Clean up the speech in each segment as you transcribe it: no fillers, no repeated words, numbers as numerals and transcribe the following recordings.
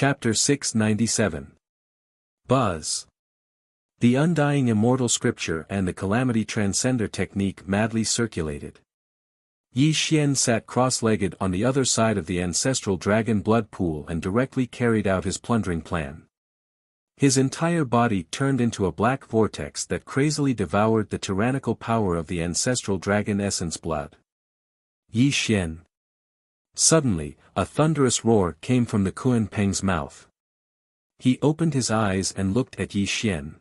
Chapter 697. Buzz. The undying immortal scripture and the calamity transcender technique madly circulated. Yi Xian sat cross-legged on the other side of the ancestral dragon blood pool and directly carried out his plundering plan. His entire body turned into a black vortex that crazily devoured the tyrannical power of the ancestral dragon essence blood. Yi Xian. Suddenly, a thunderous roar came from the Kunpeng's mouth. He opened his eyes and looked at Yi Xian.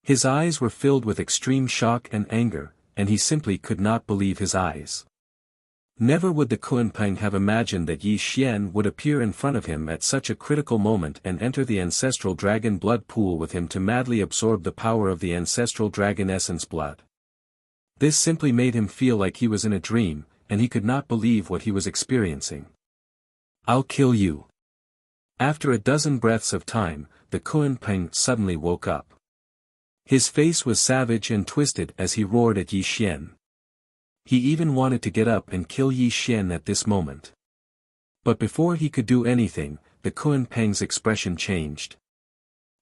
His eyes were filled with extreme shock and anger, and he simply could not believe his eyes. Never would the Kunpeng have imagined that Yi Xian would appear in front of him at such a critical moment and enter the ancestral dragon blood pool with him to madly absorb the power of the ancestral dragon essence blood. This simply made him feel like he was in a dream, and he could not believe what he was experiencing. "I'll kill you." After a dozen breaths of time, the Kunpeng suddenly woke up. His face was savage and twisted as he roared at Yi Xian. He even wanted to get up and kill Yi Xian at this moment. But before he could do anything, the Kunpeng's expression changed.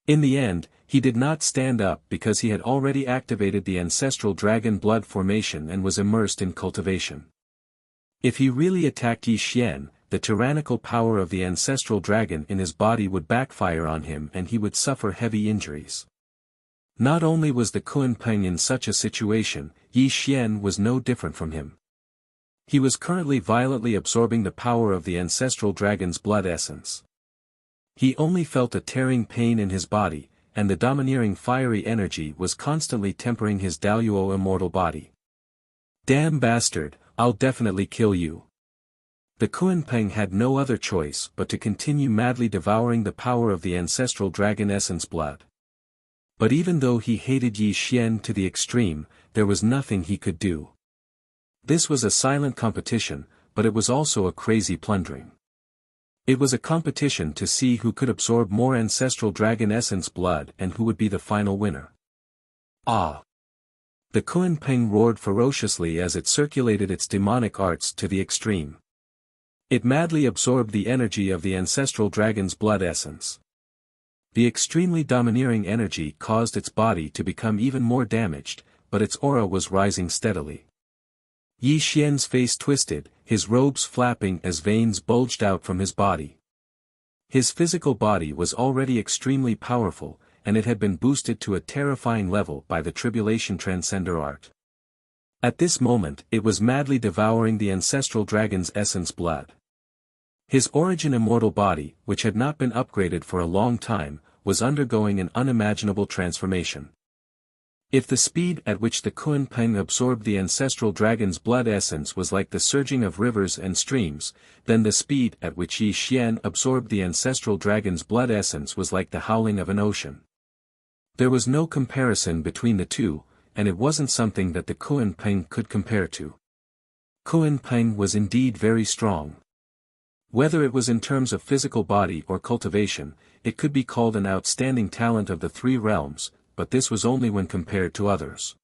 In the end, he did not stand up because he had already activated the ancestral dragon blood formation and was immersed in cultivation. If he really attacked Yi Xian, the tyrannical power of the ancestral dragon in his body would backfire on him and he would suffer heavy injuries. Not only was the Kunpeng in such a situation, Yi Xian was no different from him. He was currently violently absorbing the power of the ancestral dragon's blood essence. He only felt a tearing pain in his body, and the domineering fiery energy was constantly tempering his Daluo immortal body. "Damn bastard, I'll definitely kill you." The Kunpeng had no other choice but to continue madly devouring the power of the ancestral dragon essence blood. But even though he hated Yi Xian to the extreme, there was nothing he could do. This was a silent competition, but it was also a crazy plundering. It was a competition to see who could absorb more ancestral dragon essence blood and who would be the final winner. "Ah!" The Kunpeng roared ferociously as it circulated its demonic arts to the extreme. It madly absorbed the energy of the ancestral dragon's blood essence. The extremely domineering energy caused its body to become even more damaged, but its aura was rising steadily. Yi Xian's face twisted, his robes flapping as veins bulged out from his body. His physical body was already extremely powerful, and it had been boosted to a terrifying level by the Tribulation Transcender art. At this moment it was madly devouring the ancestral dragon's essence blood. His origin immortal body, which had not been upgraded for a long time, was undergoing an unimaginable transformation. If the speed at which the Kunpeng absorbed the ancestral dragon's blood essence was like the surging of rivers and streams, then the speed at which Yi Xian absorbed the ancestral dragon's blood essence was like the howling of an ocean. There was no comparison between the two, and it wasn't something that the Kunpeng could compare to. Kunpeng was indeed very strong. Whether it was in terms of physical body or cultivation, it could be called an outstanding talent of the three realms, but this was only when compared to others.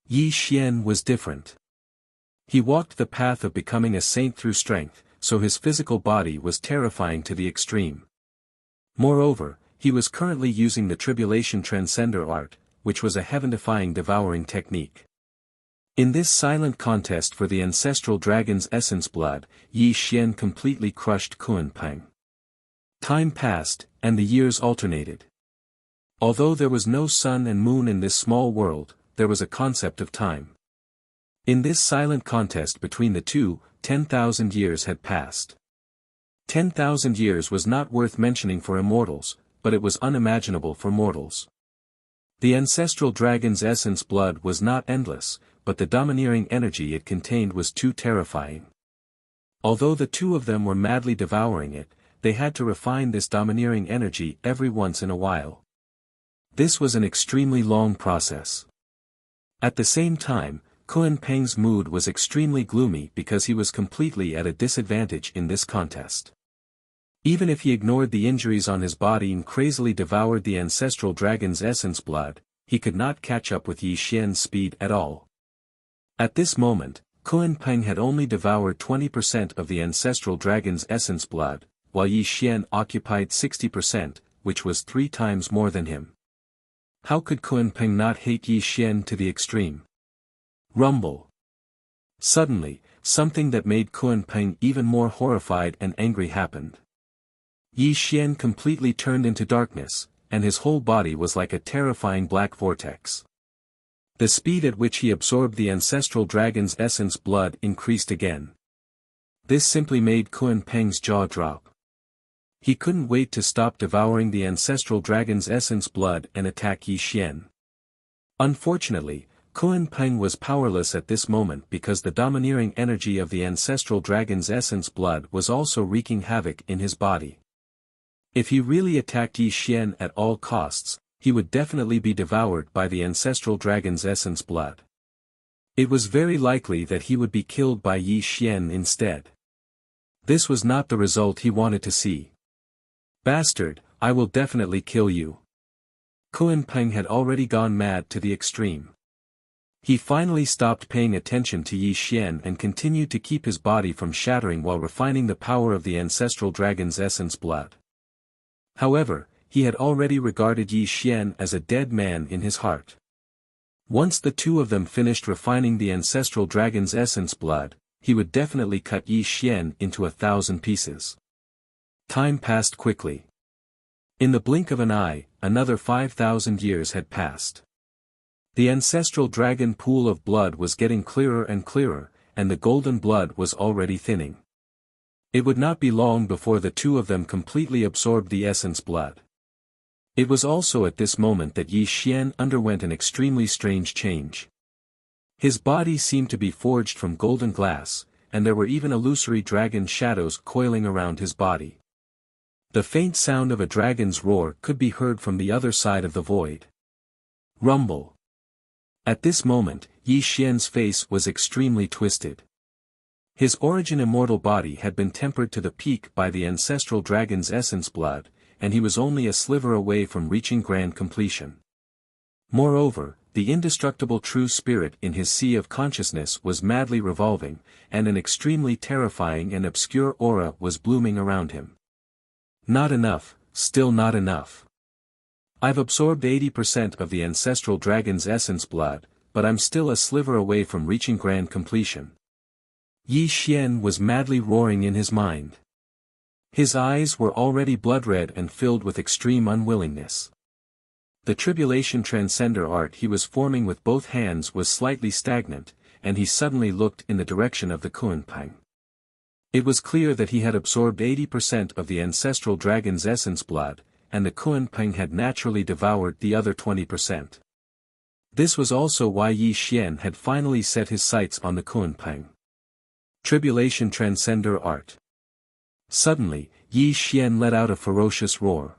Yi Xian was different. He walked the path of becoming a saint through strength, so his physical body was terrifying to the extreme. Moreover, he was currently using the Tribulation Transcender art, which was a heaven-defying devouring technique. In this silent contest for the ancestral dragon's essence blood, Yi Xian completely crushed Kunpeng. Time passed, and the years alternated. Although there was no sun and moon in this small world, there was a concept of time. In this silent contest between the two, 10,000 years had passed. 10,000 years was not worth mentioning for immortals, but it was unimaginable for mortals. The ancestral dragon's essence blood was not endless, but the domineering energy it contained was too terrifying. Although the two of them were madly devouring it, they had to refine this domineering energy every once in a while. This was an extremely long process. At the same time, Kunpeng's mood was extremely gloomy because he was completely at a disadvantage in this contest. Even if he ignored the injuries on his body and crazily devoured the ancestral dragon's essence blood, he could not catch up with Yi Xian's speed at all. At this moment, Kunpeng had only devoured 20% of the ancestral dragon's essence blood, while Yi Xian occupied 60%, which was 3 times more than him. How could Kunpeng not hate Yi Xian to the extreme? Rumble. Suddenly, something that made Kunpeng even more horrified and angry happened. Yi Xian completely turned into darkness, and his whole body was like a terrifying black vortex. The speed at which he absorbed the ancestral dragon's essence blood increased again. This simply made Kunpeng's jaw drop. He couldn't wait to stop devouring the ancestral dragon's essence blood and attack Yi Xian. Unfortunately, Kunpeng was powerless at this moment because the domineering energy of the ancestral dragon's essence blood was also wreaking havoc in his body. If he really attacked Yi Xian at all costs, he would definitely be devoured by the ancestral dragon's essence blood. It was very likely that he would be killed by Yi Xian instead. This was not the result he wanted to see. Bastard, I will definitely kill you. Kunpeng had already gone mad to the extreme. He finally stopped paying attention to Yi Xian and continued to keep his body from shattering while refining the power of the ancestral dragon's essence blood. However, he had already regarded Yi Xian as a dead man in his heart. Once the two of them finished refining the ancestral dragon's essence blood, he would definitely cut Yi Xian into 1,000 pieces. Time passed quickly. In the blink of an eye, another 5,000 years had passed. The ancestral dragon pool of blood was getting clearer and clearer, and the golden blood was already thinning. It would not be long before the two of them completely absorbed the essence blood. It was also at this moment that Yi Xian underwent an extremely strange change. His body seemed to be forged from golden glass, and there were even illusory dragon shadows coiling around his body. The faint sound of a dragon's roar could be heard from the other side of the void. Rumble. At this moment, Yi Xian's face was extremely twisted. His origin immortal body had been tempered to the peak by the ancestral dragon's essence blood, and he was only a sliver away from reaching grand completion. Moreover, the indestructible true spirit in his sea of consciousness was madly revolving, and an extremely terrifying and obscure aura was blooming around him. Not enough, still not enough. I've absorbed 80% of the ancestral dragon's essence blood, but I'm still a sliver away from reaching grand completion. Yi Xian was madly roaring in his mind. His eyes were already blood-red and filled with extreme unwillingness. The tribulation transcender art he was forming with both hands was slightly stagnant, and he suddenly looked in the direction of the Kunpeng. It was clear that he had absorbed 80% of the ancestral dragon's essence blood, and the Kunpeng had naturally devoured the other 20%. This was also why Yi Xian had finally set his sights on the Kunpeng. Tribulation Transcender Art. Suddenly, Yi Xian let out a ferocious roar.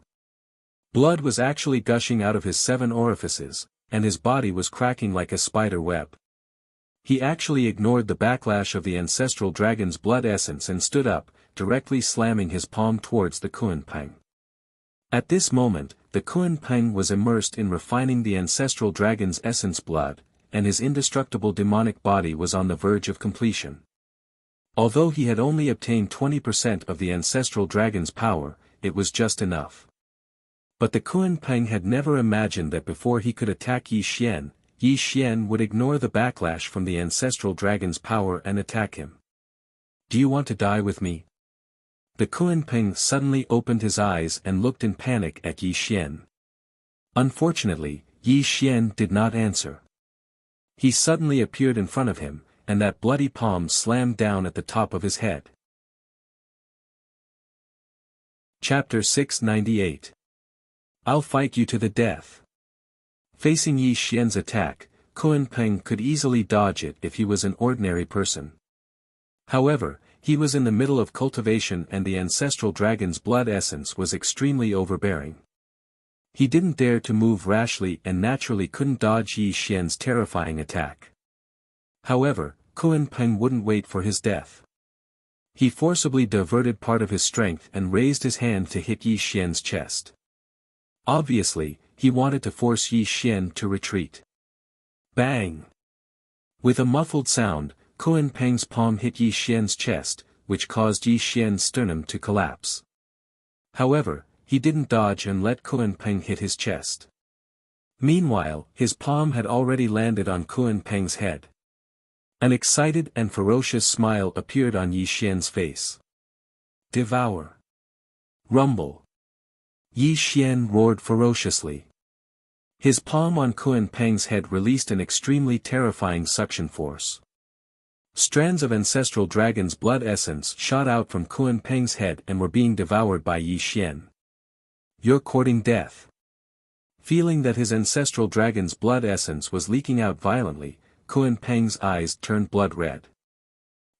Blood was actually gushing out of his 7 orifices, and his body was cracking like a spider web. He actually ignored the backlash of the ancestral dragon's blood essence and stood up, directly slamming his palm towards the Kunpeng. At this moment, the Kunpeng was immersed in refining the ancestral dragon's essence blood, and his indestructible demonic body was on the verge of completion. Although he had only obtained 20% of the ancestral dragon's power, it was just enough. But the Kunpeng had never imagined that before he could attack Yi Xian would ignore the backlash from the ancestral dragon's power and attack him. Do you want to die with me? The Kunpeng suddenly opened his eyes and looked in panic at Yi Xian. Unfortunately, Yi Xian did not answer. He suddenly appeared in front of him, and that bloody palm slammed down at the top of his head. Chapter 698. I'll fight you to the death. Facing Yi Xian's attack, Kunpeng could easily dodge it if he was an ordinary person. However, he was in the middle of cultivation and the ancestral dragon's blood essence was extremely overbearing. He didn't dare to move rashly and naturally couldn't dodge Yi Xian's terrifying attack. However, Kunpeng wouldn't wait for his death. He forcibly diverted part of his strength and raised his hand to hit Yi Xian's chest. Obviously, he wanted to force Yi Xian to retreat. Bang! With a muffled sound, Kunpeng's palm hit Yi Xian's chest, which caused Yi Xian's sternum to collapse. However, he didn't dodge and let Kunpeng hit his chest. Meanwhile, his palm had already landed on Kunpeng's head. An excited and ferocious smile appeared on Yi Xian's face. Devour. Rumble. Yi Xian roared ferociously. His palm on Kunpeng's head released an extremely terrifying suction force. Strands of ancestral dragon's blood essence shot out from Kunpeng's head and were being devoured by Yi Xian. You're courting death. Feeling that his ancestral dragon's blood essence was leaking out violently, Kunpeng's eyes turned blood red.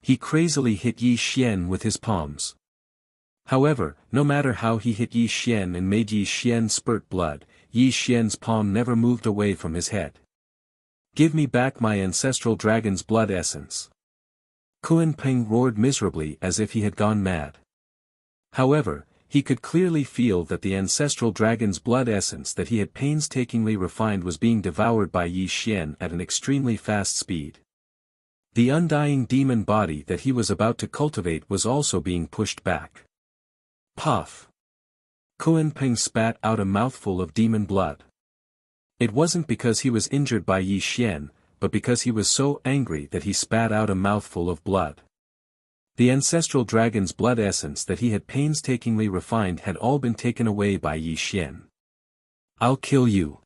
He crazily hit Yi Xian with his palms. However, no matter how he hit Yi Xian and made Yi Xian spurt blood, Yi Xian's palm never moved away from his head. Give me back my ancestral dragon's blood essence. Kunpeng roared miserably as if he had gone mad. However, he could clearly feel that the ancestral dragon's blood essence that he had painstakingly refined was being devoured by Yi Xian at an extremely fast speed. The undying demon body that he was about to cultivate was also being pushed back. Puff! Kunpeng spat out a mouthful of demon blood. It wasn't because he was injured by Yi Xian, but because he was so angry that he spat out a mouthful of blood. The ancestral dragon's blood essence that he had painstakingly refined had all been taken away by Yi Xian. I'll kill you.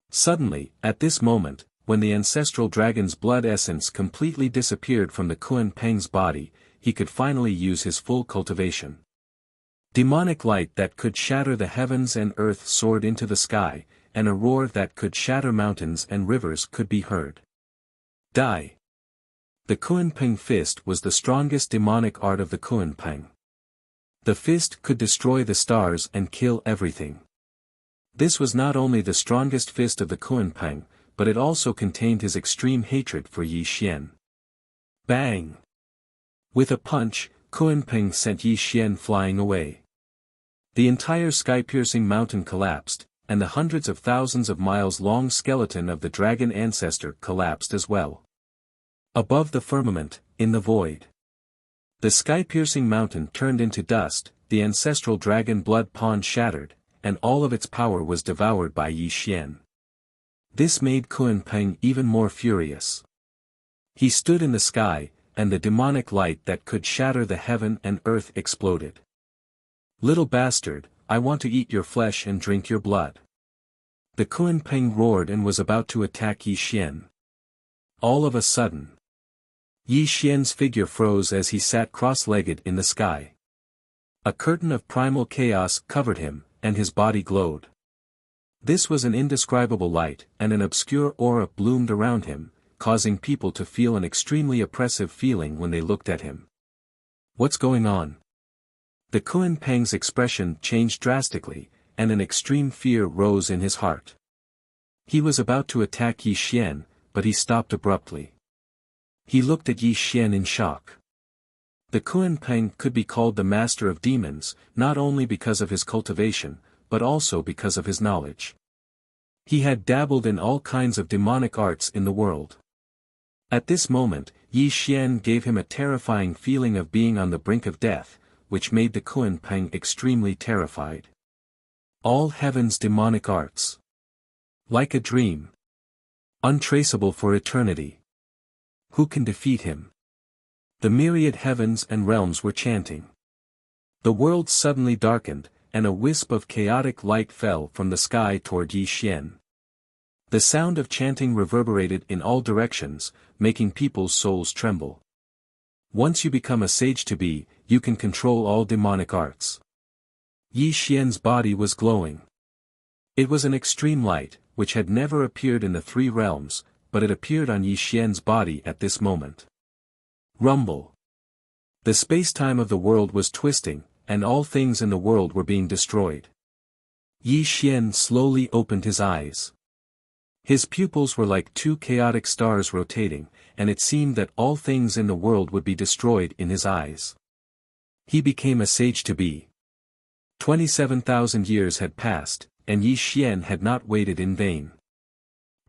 Suddenly, at this moment, when the ancestral dragon's blood essence completely disappeared from the Kunpeng's body, he could finally use his full cultivation. Demonic light that could shatter the heavens and earth soared into the sky, and a roar that could shatter mountains and rivers could be heard. Die! The Kunpeng fist was the strongest demonic art of the Kunpeng. The fist could destroy the stars and kill everything. This was not only the strongest fist of the Kunpeng, but it also contained his extreme hatred for Yi Xian. Bang! With a punch, Kunpeng sent Yi Xian flying away. The entire sky-piercing mountain collapsed, and the hundreds of thousands of miles-long skeleton of the dragon ancestor collapsed as well. Above the firmament, in the void, the sky-piercing mountain turned into dust, the ancestral dragon blood pond shattered, and all of its power was devoured by Yi Xian. This made Kunpeng even more furious. He stood in the sky, and the demonic light that could shatter the heaven and earth exploded. Little bastard, I want to eat your flesh and drink your blood. The Kunpeng roared and was about to attack Yi Xian. All of a sudden, Yi Xian's figure froze as he sat cross-legged in the sky. A curtain of primal chaos covered him, and his body glowed. This was an indescribable light, and an obscure aura bloomed around him, causing people to feel an extremely oppressive feeling when they looked at him. What's going on? The Kunpeng's expression changed drastically, and an extreme fear rose in his heart. He was about to attack Yi Xian, but he stopped abruptly. He looked at Yi Xian in shock. The Kunpeng could be called the master of demons, not only because of his cultivation, but also because of his knowledge. He had dabbled in all kinds of demonic arts in the world. At this moment, Yi Xian gave him a terrifying feeling of being on the brink of death, which made the Kunpeng extremely terrified. All heaven's demonic arts. Like a dream. Untraceable for eternity. Who can defeat him? The myriad heavens and realms were chanting. The world suddenly darkened, and a wisp of chaotic light fell from the sky toward Yi Xian. The sound of chanting reverberated in all directions, making people's souls tremble. Once you become a sage-to-be, you can control all demonic arts. Yi Xian's body was glowing. It was an extreme light, which had never appeared in the three realms, but it appeared on Yi Xian's body at this moment. Rumble. The space-time of the world was twisting, and all things in the world were being destroyed. Yi Xian slowly opened his eyes. His pupils were like two chaotic stars rotating, and it seemed that all things in the world would be destroyed in his eyes. He became a sage-to-be. 27,000 years had passed, and Yi Xian had not waited in vain.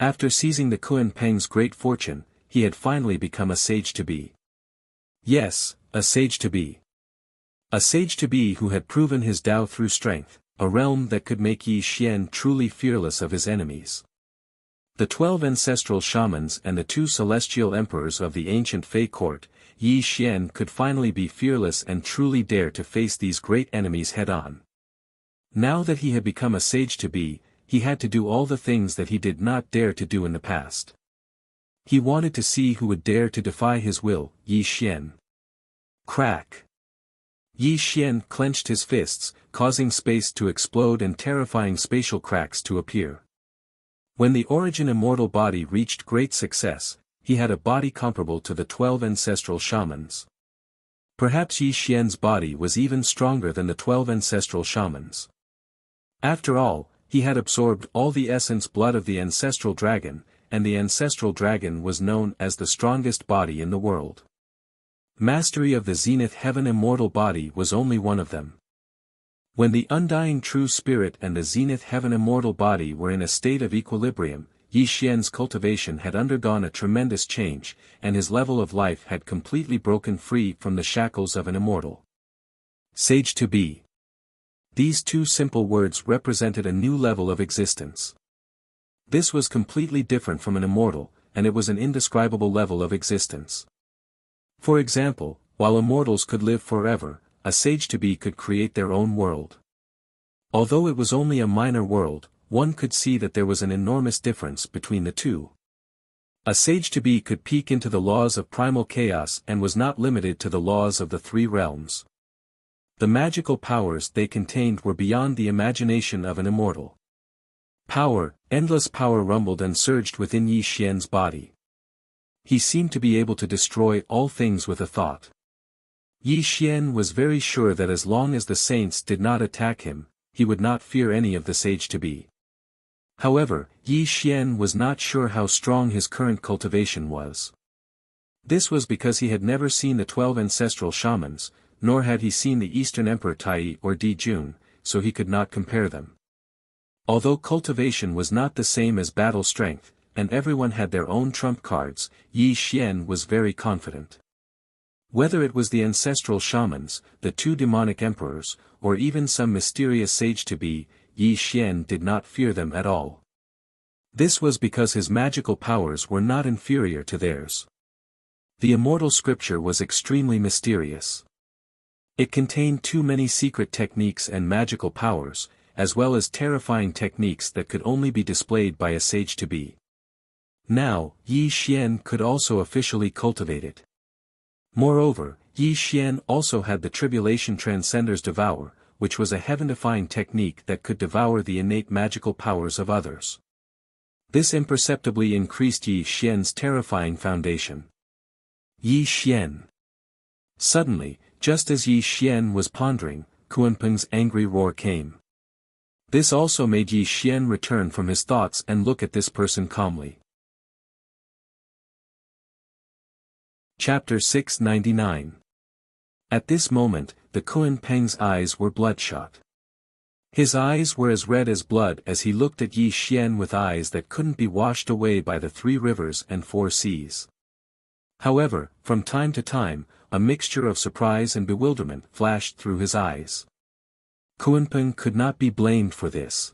After seizing the Kunpeng's great fortune, he had finally become a sage-to-be. Yes, a sage-to-be. A sage-to-be who had proven his Tao through strength, a realm that could make Yi Xian truly fearless of his enemies. The 12 ancestral shamans and the 2 celestial emperors of the ancient Fei court, Yi Xian could finally be fearless and truly dare to face these great enemies head-on. Now that he had become a sage-to-be, he had to do all the things that he did not dare to do in the past. He wanted to see who would dare to defy his will, Yi Xian. Crack! Yi Xian clenched his fists, causing space to explode and terrifying spatial cracks to appear. When the origin immortal body reached great success, he had a body comparable to the 12 ancestral shamans. Perhaps Yi Xian's body was even stronger than the 12 ancestral shamans. After all, he had absorbed all the essence blood of the ancestral dragon, and the ancestral dragon was known as the strongest body in the world. Mastery of the Zenith Heaven immortal body was only one of them. When the undying true spirit and the Zenith Heaven immortal body were in a state of equilibrium, Yi Xian's cultivation had undergone a tremendous change, and his level of life had completely broken free from the shackles of an immortal. Sage-to-be. These 2 simple words represented a new level of existence. This was completely different from an immortal, and it was an indescribable level of existence. For example, while immortals could live forever, a sage-to-be could create their own world. Although it was only a minor world, one could see that there was an enormous difference between the 2. A sage-to-be could peek into the laws of primal chaos and was not limited to the laws of the 3 realms. The magical powers they contained were beyond the imagination of an immortal. Power, endless power rumbled and surged within Yi Xian's body. He seemed to be able to destroy all things with a thought. Yi Xian was very sure that as long as the saints did not attack him, he would not fear any of the sage-to-be. However, Yi Xian was not sure how strong his current cultivation was. This was because he had never seen the 12 ancestral shamans, nor had he seen the Eastern Emperor Tai or Di Jun, so he could not compare them. Although cultivation was not the same as battle strength, and everyone had their own trump cards, Yi Xian was very confident. Whether it was the ancestral shamans, the 2 demonic emperors, or even some mysterious sage-to-be, Yi Xian did not fear them at all. This was because his magical powers were not inferior to theirs. The immortal scripture was extremely mysterious. It contained too many secret techniques and magical powers, as well as terrifying techniques that could only be displayed by a sage-to-be. Now, Yi Xian could also officially cultivate it. Moreover, Yi Xian also had the Tribulation Transcender's Devour, which was a heaven-defying technique that could devour the innate magical powers of others. This imperceptibly increased Yi Xian's terrifying foundation. Yi Xian. Suddenly, just as Yi Xian was pondering, Kunpeng's angry roar came. This also made Yi Xian return from his thoughts and look at this person calmly. Chapter 699. At this moment, the Kunpeng's eyes were bloodshot. His eyes were as red as blood as he looked at Yi Xian with eyes that couldn't be washed away by the 3 rivers and 4 seas. However, from time to time, a mixture of surprise and bewilderment flashed through his eyes. Kunpeng could not be blamed for this.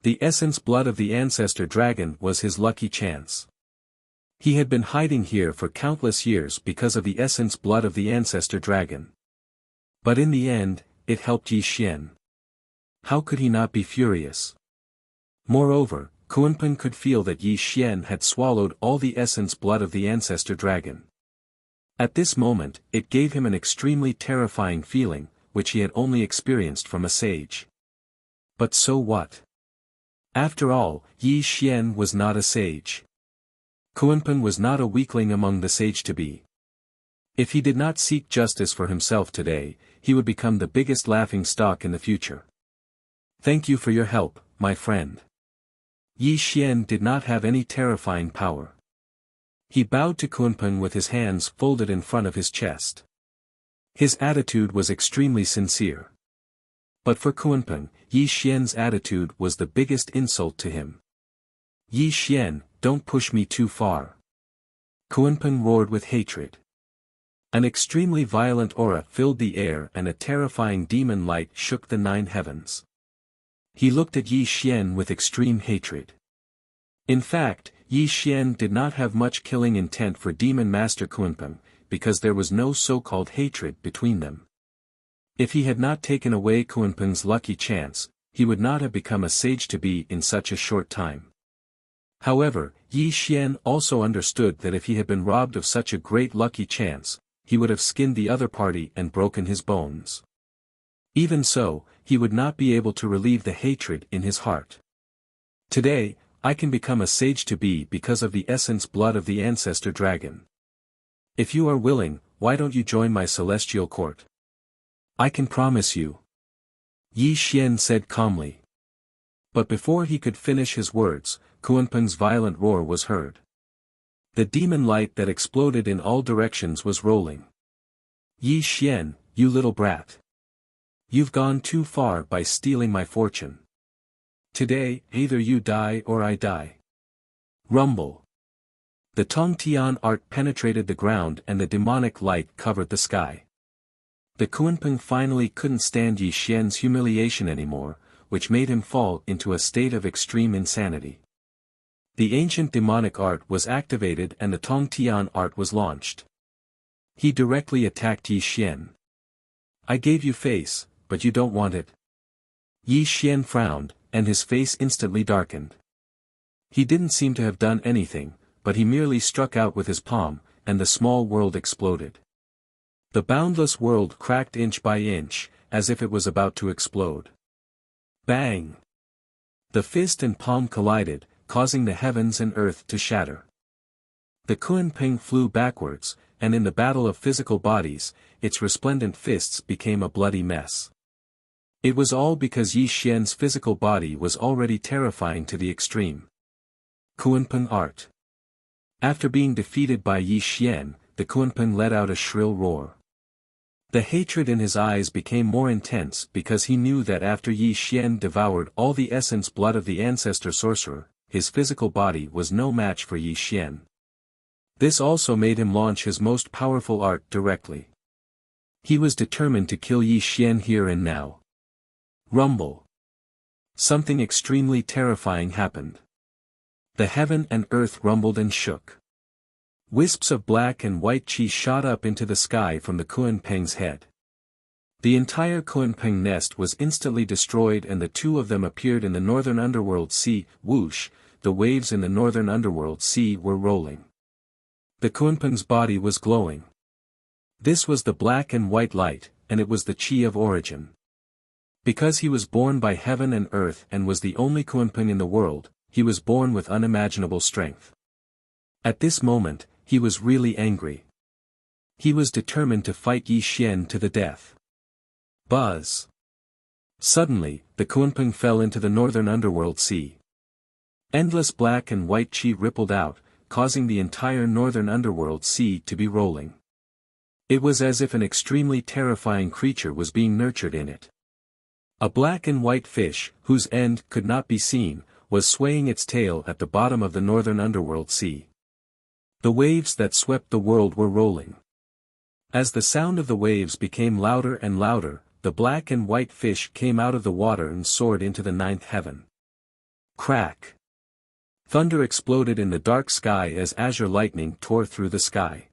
The essence blood of the ancestor dragon was his lucky chance. He had been hiding here for countless years because of the essence blood of the ancestor dragon. But in the end, it helped Yi Xian. How could he not be furious? Moreover, Kunpeng could feel that Yi Xian had swallowed all the essence blood of the ancestor dragon. At this moment, it gave him an extremely terrifying feeling, which he had only experienced from a sage. But so what? After all, Yi Xian was not a sage. Kunpeng was not a weakling among the sage-to-be. If he did not seek justice for himself today, he would become the biggest laughing-stock in the future. Thank you for your help, my friend. Yi Xian did not have any terrifying power. He bowed to Kunpeng with his hands folded in front of his chest. His attitude was extremely sincere. But for Kunpeng, Yi Xian's attitude was the biggest insult to him. Yi Xian, don't push me too far. Kunpeng roared with hatred. An extremely violent aura filled the air and a terrifying demon light shook the 9 heavens. He looked at Yi Xian with extreme hatred. In fact, Yi Xian did not have much killing intent for Demon Master Kunpeng, because there was no so-called hatred between them. If he had not taken away Kunpeng's lucky chance, he would not have become a sage-to-be in such a short time. However, Yi Xian also understood that if he had been robbed of such a great lucky chance, he would have skinned the other party and broken his bones. Even so, he would not be able to relieve the hatred in his heart. Today, I can become a sage-to-be because of the essence blood of the ancestor dragon. If you are willing, why don't you join my celestial court? I can promise you. Yi Xian said calmly. But before he could finish his words, Kunpeng's violent roar was heard. The demon light that exploded in all directions was rolling. Yi Xian, you little brat. You've gone too far by stealing my fortune. Today, either you die or I die. Rumble. The Tongtian art penetrated the ground and the demonic light covered the sky. The Kunpeng finally couldn't stand Yi Xian's humiliation anymore, which made him fall into a state of extreme insanity. The ancient demonic art was activated and the Tongtian art was launched. He directly attacked Yi Xian. I gave you face, but you don't want it. Yi Xian frowned, and his face instantly darkened. He didn't seem to have done anything, but he merely struck out with his palm, and the small world exploded. The boundless world cracked inch by inch, as if it was about to explode. Bang! The fist and palm collided, causing the heavens and earth to shatter. The Kunpeng flew backwards, and in the battle of physical bodies, its resplendent fists became a bloody mess. It was all because Yi Xian's physical body was already terrifying to the extreme. Kunpeng art. After being defeated by Yi Xian, the Kunpeng let out a shrill roar. The hatred in his eyes became more intense because he knew that after Yi Xian devoured all the essence blood of the ancestor sorcerer, his physical body was no match for Yi Xian. This also made him launch his most powerful art directly. He was determined to kill Yi Xian here and now. Rumble. Something extremely terrifying happened. The heaven and earth rumbled and shook. Wisps of black and white chi shot up into the sky from the Kunpeng's head. The entire Kunpeng nest was instantly destroyed and the two of them appeared in the northern underworld sea. Whoosh, the waves in the northern underworld sea were rolling. The Kunpeng's body was glowing. This was the black and white light, and it was the chi of origin. Because he was born by heaven and earth and was the only Kunpeng in the world, he was born with unimaginable strength. At this moment, he was really angry. He was determined to fight Yi Xian to the death. Buzz! Suddenly, the Kunpeng fell into the northern underworld sea. Endless black and white chi rippled out, causing the entire northern underworld sea to be rolling. It was as if an extremely terrifying creature was being nurtured in it. A black and white fish, whose end could not be seen, was swaying its tail at the bottom of the northern underworld sea. The waves that swept the world were rolling. As the sound of the waves became louder and louder, the black and white fish came out of the water and soared into the 9th heaven. Crack! Thunder exploded in the dark sky as azure lightning tore through the sky.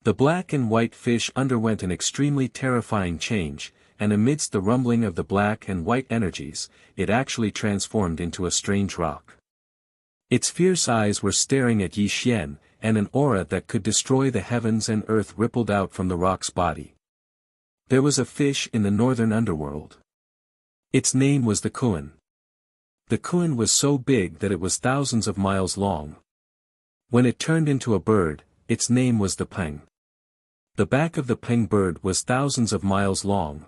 The black and white fish underwent an extremely terrifying change, and amidst the rumbling of the black and white energies, it actually transformed into a strange rock. Its fierce eyes were staring at Yi Xian, and an aura that could destroy the heavens and earth rippled out from the rock's body. There was a fish in the northern underworld. Its name was the Kun. The Kun was so big that it was thousands of miles long. When it turned into a bird, its name was the Peng. The back of the Peng bird was thousands of miles long.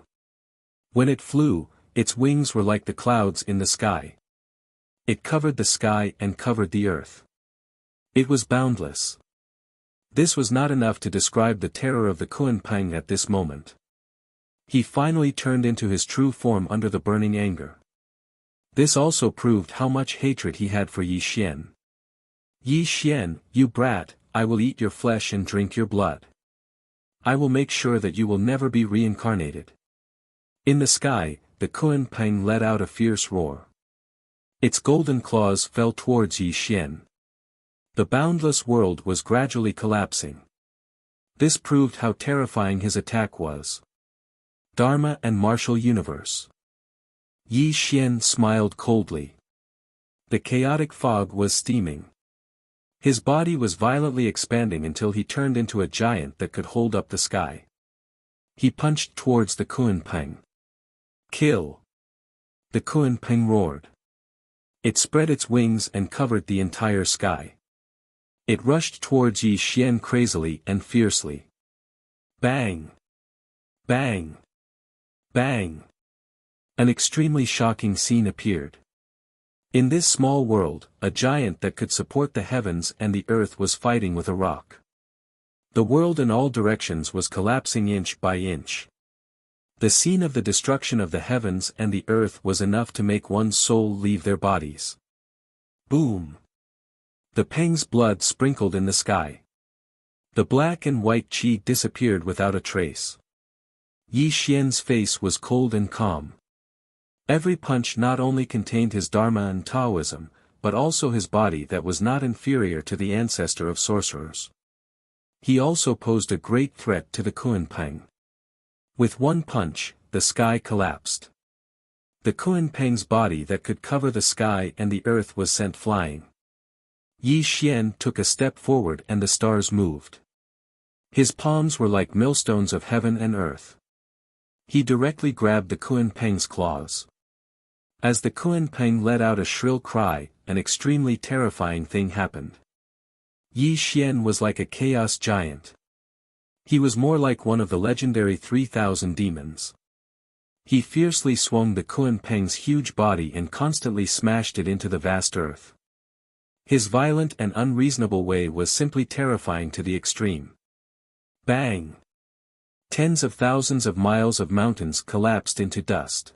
When it flew, its wings were like the clouds in the sky. It covered the sky and covered the earth. It was boundless. This was not enough to describe the terror of the Kunpeng at this moment. He finally turned into his true form under the burning anger. This also proved how much hatred he had for Yi Xian. Yi Xian, you brat, I will eat your flesh and drink your blood. I will make sure that you will never be reincarnated. In the sky, the Kunpeng let out a fierce roar. Its golden claws fell towards Yi Xian. The boundless world was gradually collapsing. This proved how terrifying his attack was. Dharma and martial universe. Yi Xian smiled coldly. The chaotic fog was steaming. His body was violently expanding until he turned into a giant that could hold up the sky. He punched towards the Kunpeng. Kill! The Kunpeng roared. It spread its wings and covered the entire sky. It rushed towards Yi Xian crazily and fiercely. Bang! Bang! Bang! An extremely shocking scene appeared. In this small world, a giant that could support the heavens and the earth was fighting with a rock. The world in all directions was collapsing inch by inch. The scene of the destruction of the heavens and the earth was enough to make one's soul leave their bodies. Boom! The Peng's blood sprinkled in the sky. The black and white qi disappeared without a trace. Yi Xian's face was cold and calm. Every punch not only contained his Dharma and Taoism, but also his body that was not inferior to the ancestor of sorcerers. He also posed a great threat to the Kunpeng. With one punch, the sky collapsed. The Kunpeng's body that could cover the sky and the earth was sent flying. Yi Xian took a step forward and the stars moved. His palms were like millstones of heaven and earth. He directly grabbed the Kunpeng's claws. As the Kunpeng let out a shrill cry, an extremely terrifying thing happened. Yi Xian was like a chaos giant. He was more like one of the legendary 3,000 demons. He fiercely swung the Kunpeng's huge body and constantly smashed it into the vast earth. His violent and unreasonable way was simply terrifying to the extreme. Bang! Tens of thousands of miles of mountains collapsed into dust.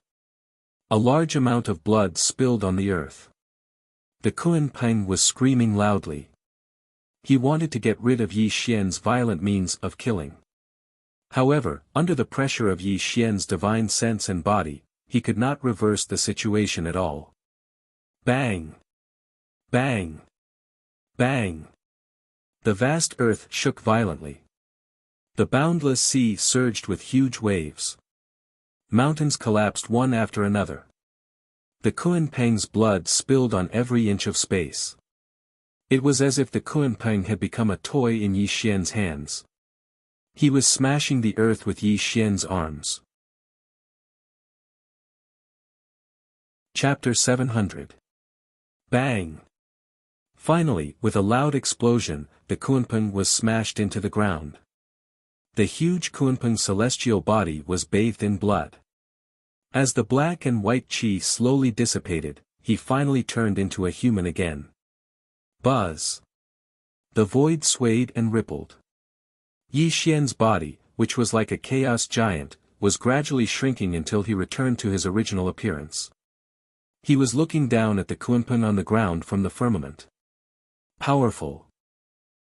A large amount of blood spilled on the earth. The Kunpeng was screaming loudly. He wanted to get rid of Yi Xian's violent means of killing. However, under the pressure of Yi Xian's divine sense and body, he could not reverse the situation at all. Bang! Bang! Bang! The vast earth shook violently. The boundless sea surged with huge waves. Mountains collapsed one after another. The Kunpeng's blood spilled on every inch of space. It was as if the Kunpeng had become a toy in Yi Xian's hands. He was smashing the earth with Yi Xian's arms. Chapter 700. Bang! Finally, with a loud explosion, the Kunpeng was smashed into the ground. The huge Kunpeng's celestial body was bathed in blood. As the black and white qi slowly dissipated, he finally turned into a human again. Buzz! The void swayed and rippled. Yi Xian's body, which was like a chaos giant, was gradually shrinking until he returned to his original appearance. He was looking down at the Kunpeng on the ground from the firmament. Powerful.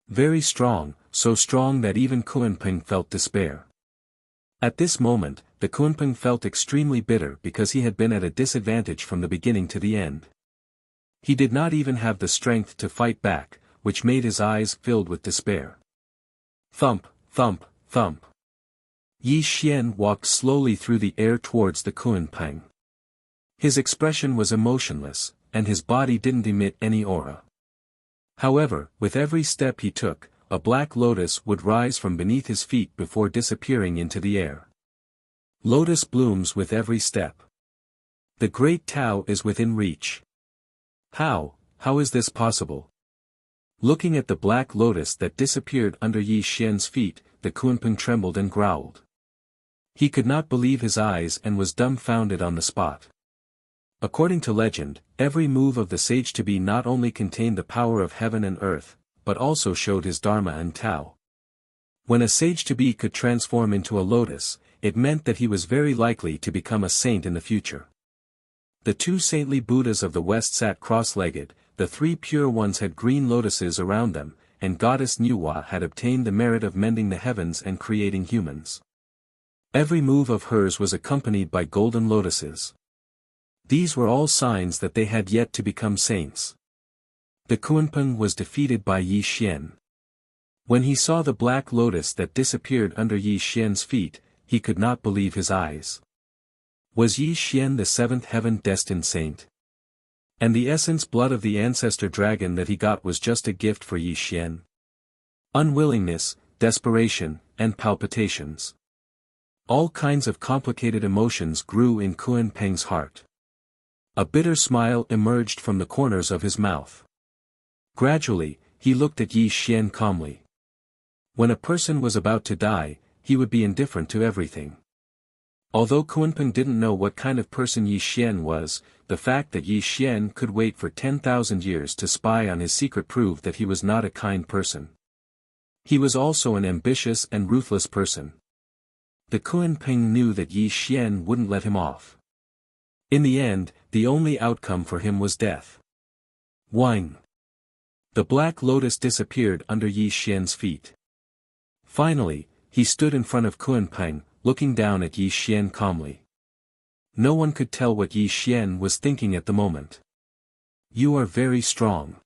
Very strong, so strong that even Kunpeng felt despair. At this moment, the Kunpeng felt extremely bitter because he had been at a disadvantage from the beginning to the end. He did not even have the strength to fight back, which made his eyes filled with despair. Thump, thump, thump. Yi Xian walked slowly through the air towards the Kunpeng. His expression was emotionless, and his body didn't emit any aura. However, with every step he took, a black lotus would rise from beneath his feet before disappearing into the air. Lotus blooms with every step. The great Tao is within reach. How is this possible? Looking at the black lotus that disappeared under Yi Xian's feet, the Kunpeng trembled and growled. He could not believe his eyes and was dumbfounded on the spot. According to legend, every move of the sage-to-be not only contained the power of heaven and earth, but also showed his Dharma and Tao. When a sage-to-be could transform into a lotus, it meant that he was very likely to become a saint in the future. The two saintly Buddhas of the West sat cross-legged, the three pure ones had green lotuses around them, and goddess Nuwa had obtained the merit of mending the heavens and creating humans. Every move of hers was accompanied by golden lotuses. These were all signs that they had yet to become saints. The Kunpeng was defeated by Yi Xian. When he saw the black lotus that disappeared under Yi Xian's feet, he could not believe his eyes. Was Yi Xian the seventh heaven-destined saint? And the essence blood of the ancestor dragon that he got was just a gift for Yi Xian? Unwillingness, desperation, and palpitations. All kinds of complicated emotions grew in Kunpeng's heart. A bitter smile emerged from the corners of his mouth. Gradually, he looked at Yi Xian calmly. When a person was about to die, he would be indifferent to everything. Although Kunpeng didn't know what kind of person Yi Xian was, the fact that Yi Xian could wait for 10,000 years to spy on his secret proved that he was not a kind person. He was also an ambitious and ruthless person. The Kunpeng knew that Yi Xian wouldn't let him off. In the end, the only outcome for him was death. Whine. The black lotus disappeared under Yi Xian's feet. Finally, he stood in front of Kunpeng, looking down at Yi Xian calmly. No one could tell what Yi Xian was thinking at the moment. You are very strong.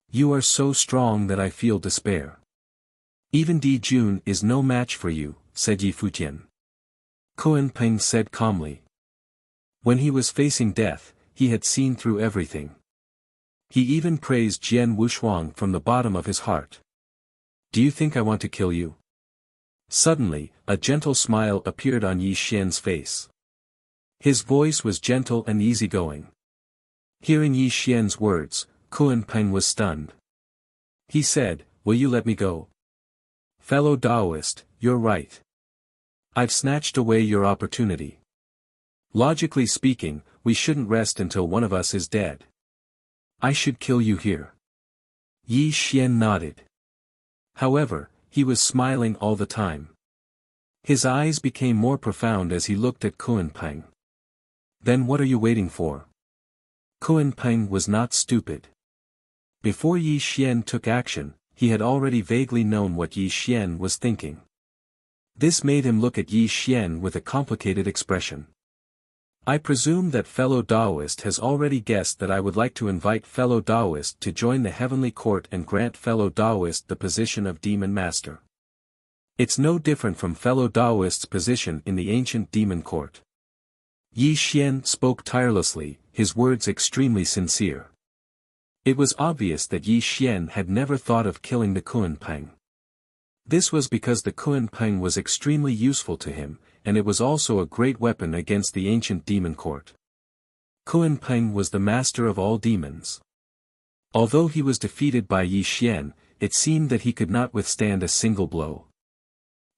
You are so strong that I feel despair. Even Di Jun is no match for you, said Yi Futian. Kunpeng said calmly. When he was facing death, he had seen through everything. He even praised Jian Wushuang from the bottom of his heart. Do you think I want to kill you? Suddenly, a gentle smile appeared on Yi Xian's face. His voice was gentle and easygoing. Hearing Yi Xian's words, Kunpeng was stunned. He said, "Will you let me go?" Fellow Taoist, you're right. I've snatched away your opportunity. Logically speaking, we shouldn't rest until one of us is dead. I should kill you here. Yi Xian nodded. However, he was smiling all the time. His eyes became more profound as he looked at Kunpeng. Then what are you waiting for? Kunpeng was not stupid. Before Yi Xian took action, he had already vaguely known what Yi Xian was thinking. This made him look at Yi Xian with a complicated expression. I presume that fellow Taoist has already guessed that I would like to invite fellow Taoist to join the heavenly court and grant fellow Taoist the position of demon master. It's no different from fellow Taoist's position in the ancient demon court. Yi Xian spoke tirelessly, his words extremely sincere. It was obvious that Yi Xian had never thought of killing the Kunpeng. This was because the Kunpeng was extremely useful to him, and it was also a great weapon against the ancient demon court. Kunpeng was the master of all demons. Although he was defeated by Yi Xian, it seemed that he could not withstand a single blow.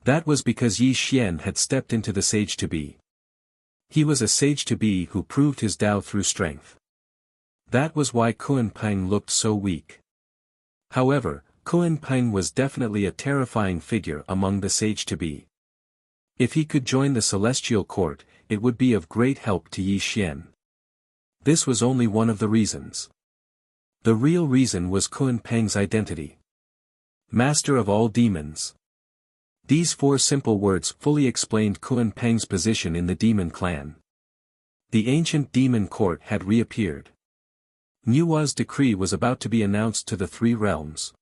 That was because Yi Xian had stepped into the sage-to-be. He was a sage-to-be who proved his Tao through strength. That was why Kunpeng looked so weak. However, Kunpeng was definitely a terrifying figure among the sage-to-be. If he could join the celestial court, it would be of great help to Yi Xian. This was only one of the reasons. The real reason was Kunpeng's identity. Master of all demons. These four simple words fully explained Kunpeng's position in the demon clan. The ancient demon court had reappeared. Nuwa's decree was about to be announced to the three realms.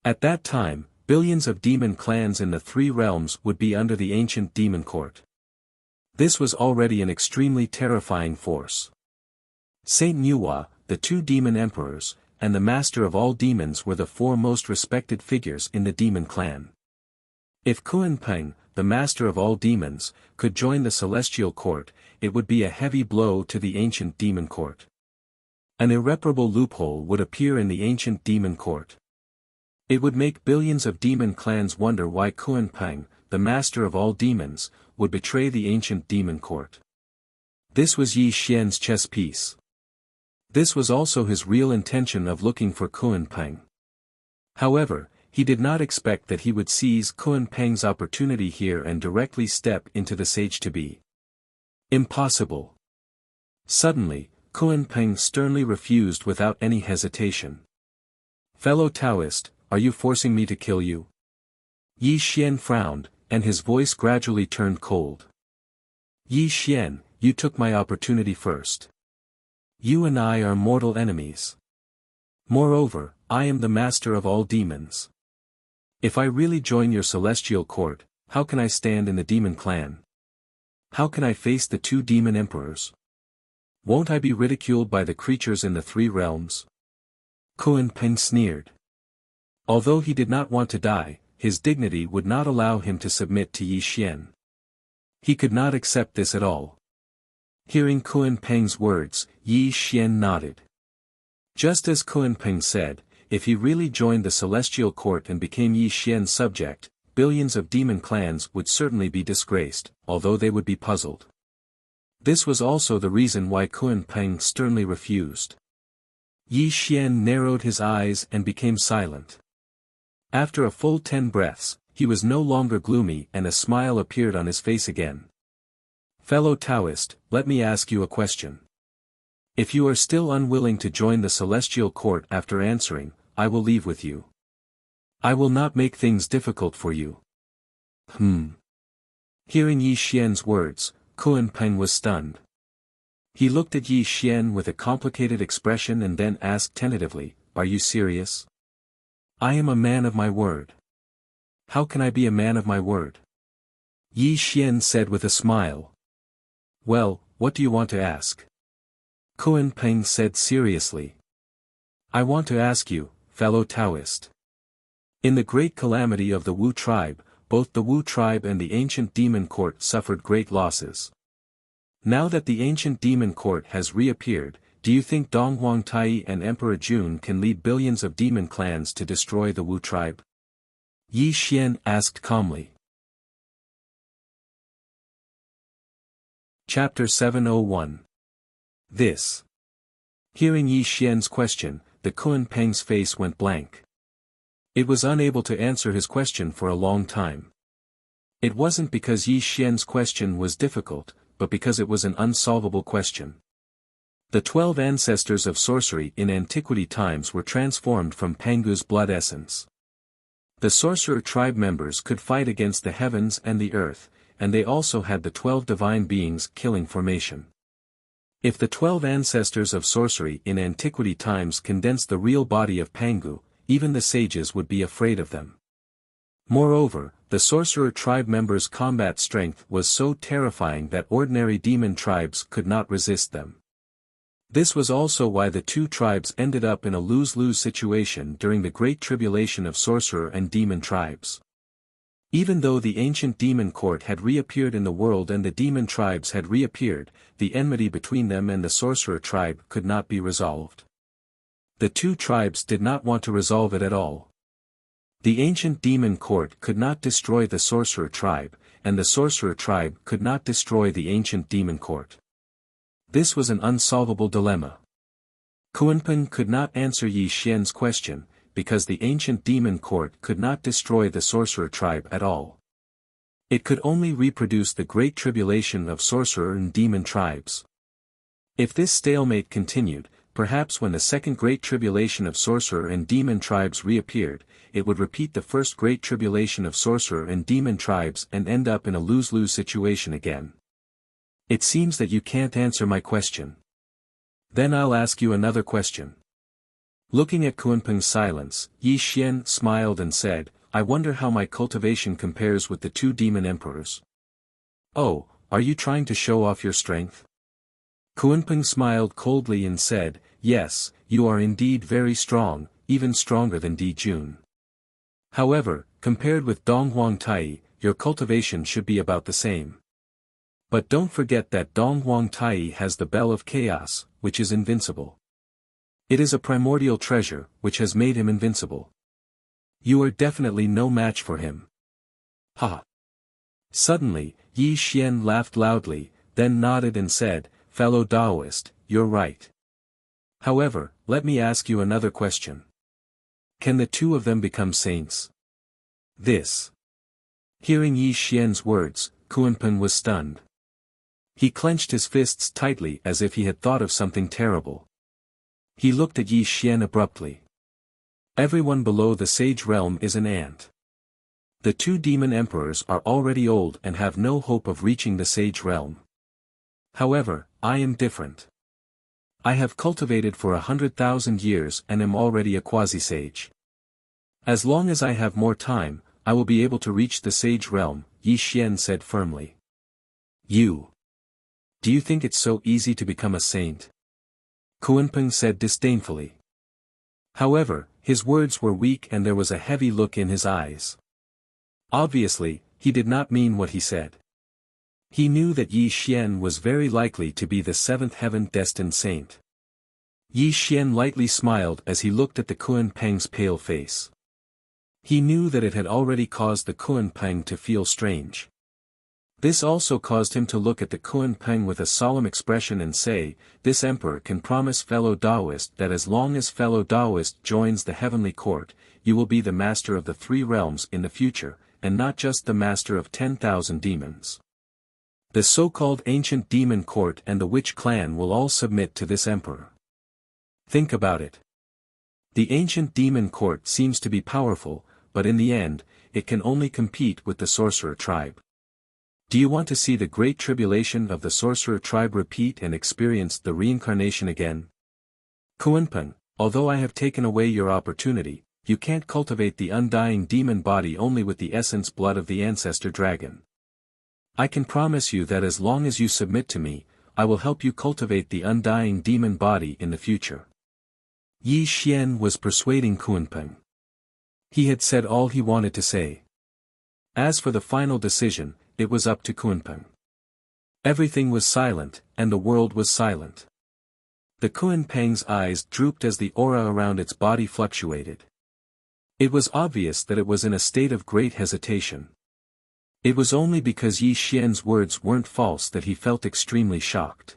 At that time, billions of demon clans in the three realms would be under the ancient demon court. This was already an extremely terrifying force. Saint Nuwa, the two demon emperors, and the master of all demons were the four most respected figures in the demon clan. If Kunpeng, the master of all demons, could join the celestial court, it would be a heavy blow to the ancient demon court. An irreparable loophole would appear in the ancient demon court. It would make billions of demon clans wonder why Kunpeng, the master of all demons, would betray the ancient demon court. This was Yi Xian's chess piece. This was also his real intention of looking for Kunpeng. However, he did not expect that he would seize Kunpeng's opportunity here and directly step into the sage-to-be. Impossible. Suddenly, Kunpeng sternly refused without any hesitation. Fellow Taoist, are you forcing me to kill you? Yi Xian frowned, and his voice gradually turned cold. Yi Xian, you took my opportunity first. You and I are mortal enemies. Moreover, I am the master of all demons. If I really join your celestial court, how can I stand in the demon clan? How can I face the two demon emperors? Won't I be ridiculed by the creatures in the three realms? Kun Peng sneered. Although he did not want to die, his dignity would not allow him to submit to Yi Xian. He could not accept this at all. Hearing Kun Peng's words, Yi Xian nodded. Just as Kun Peng said, if he really joined the celestial court and became Yi Xian's subject, billions of demon clans would certainly be disgraced, although they would be puzzled. This was also the reason why Kun Peng sternly refused. Yi Xian narrowed his eyes and became silent. After a full 10 breaths, he was no longer gloomy and a smile appeared on his face again. Fellow Taoist, let me ask you a question. If you are still unwilling to join the celestial court after answering, I will leave with you. I will not make things difficult for you. Hearing Yi Xian's words, Kun Peng was stunned. He looked at Yi Xian with a complicated expression and then asked tentatively, are you serious? I am a man of my word. How can I be a man of my word? Yi Xian said with a smile. Well, what do you want to ask? Kun Peng said seriously. I want to ask you, fellow Taoist. In the great calamity of the Wu tribe, both the Wu tribe and the ancient demon court suffered great losses. Now that the ancient demon court has reappeared, do you think Dong Huangtai and Emperor Jun can lead billions of demon clans to destroy the Wu tribe? Yi Xian asked calmly. Chapter 701. This. Hearing Yi Xian's question, the Kun Peng's face went blank. It was unable to answer his question for a long time. It wasn't because Yi Xian's question was difficult, but because it was an unsolvable question. The 12 ancestors of sorcery in antiquity times were transformed from Pangu's blood essence. The sorcerer tribe members could fight against the heavens and the earth, and they also had the 12 divine beings killing formation. If the 12 ancestors of sorcery in antiquity times condensed the real body of Pangu, even the sages would be afraid of them. Moreover, the sorcerer tribe members' combat strength was so terrifying that ordinary demon tribes could not resist them. This was also why the two tribes ended up in a lose-lose situation during the Great Tribulation of sorcerer and demon tribes. Even though the ancient demon court had reappeared in the world and the demon tribes had reappeared, the enmity between them and the sorcerer tribe could not be resolved. The two tribes did not want to resolve it at all. The ancient demon court could not destroy the sorcerer tribe, and the sorcerer tribe could not destroy the ancient demon court. This was an unsolvable dilemma. Kunpeng could not answer Yi Xian's question, because the ancient demon court could not destroy the sorcerer tribe at all. It could only reproduce the great tribulation of sorcerer and demon tribes. If this stalemate continued, perhaps when the second great tribulation of sorcerer and demon tribes reappeared, it would repeat the first great tribulation of sorcerer and demon tribes and end up in a lose-lose situation again. It seems that you can't answer my question. Then I'll ask you another question. Looking at Kunpeng's silence, Yi Xian smiled and said, I wonder how my cultivation compares with the two demon emperors. Oh, are you trying to show off your strength? Kunpeng smiled coldly and said, yes, you are indeed very strong, even stronger than Di Jun. However, compared with Dong Huangtai, your cultivation should be about the same. But don't forget that Dong Huangtai has the Bell of Chaos, which is invincible. It is a primordial treasure, which has made him invincible. You are definitely no match for him. Ha! Suddenly, Yi Xian laughed loudly, then nodded and said, fellow Taoist, you're right. However, let me ask you another question. Can the two of them become saints? This. Hearing Yi Xian's words, Kunpeng was stunned. He clenched his fists tightly as if he had thought of something terrible. He looked at Yi Xian abruptly. Everyone below the sage realm is an ant. The two demon emperors are already old and have no hope of reaching the sage realm. However, I am different. I have cultivated for 100,000 years and am already a quasi-sage. As long as I have more time, I will be able to reach the sage realm, Yi Xian said firmly. Do you think it's so easy to become a saint? Kunpeng said disdainfully. However, his words were weak and there was a heavy look in his eyes. Obviously, he did not mean what he said. He knew that Yi Xian was very likely to be the seventh heaven-destined saint. Yi Xian lightly smiled as he looked at the Kunpeng's pale face. He knew that it had already caused the Kunpeng to feel strange. This also caused him to look at the Kunpeng with a solemn expression and say, "This emperor can promise fellow Taoist that as long as fellow Taoist joins the heavenly court, you will be the master of the three realms in the future, and not just the master of 10,000 demons. The so-called ancient demon court and the witch clan will all submit to this emperor." Think about it. The ancient demon court seems to be powerful, but in the end, it can only compete with the sorcerer tribe. Do you want to see the great tribulation of the sorcerer tribe repeat and experience the reincarnation again? Kunpeng, although I have taken away your opportunity, you can't cultivate the undying demon body only with the essence blood of the ancestor dragon. I can promise you that as long as you submit to me, I will help you cultivate the undying demon body in the future. Yi Xian was persuading Kunpeng. He had said all he wanted to say. As for the final decision, it was up to Kunpeng. Everything was silent, and the world was silent. The Kunpeng's eyes drooped as the aura around its body fluctuated. It was obvious that it was in a state of great hesitation. It was only because Yi Xian's words weren't false that he felt extremely shocked.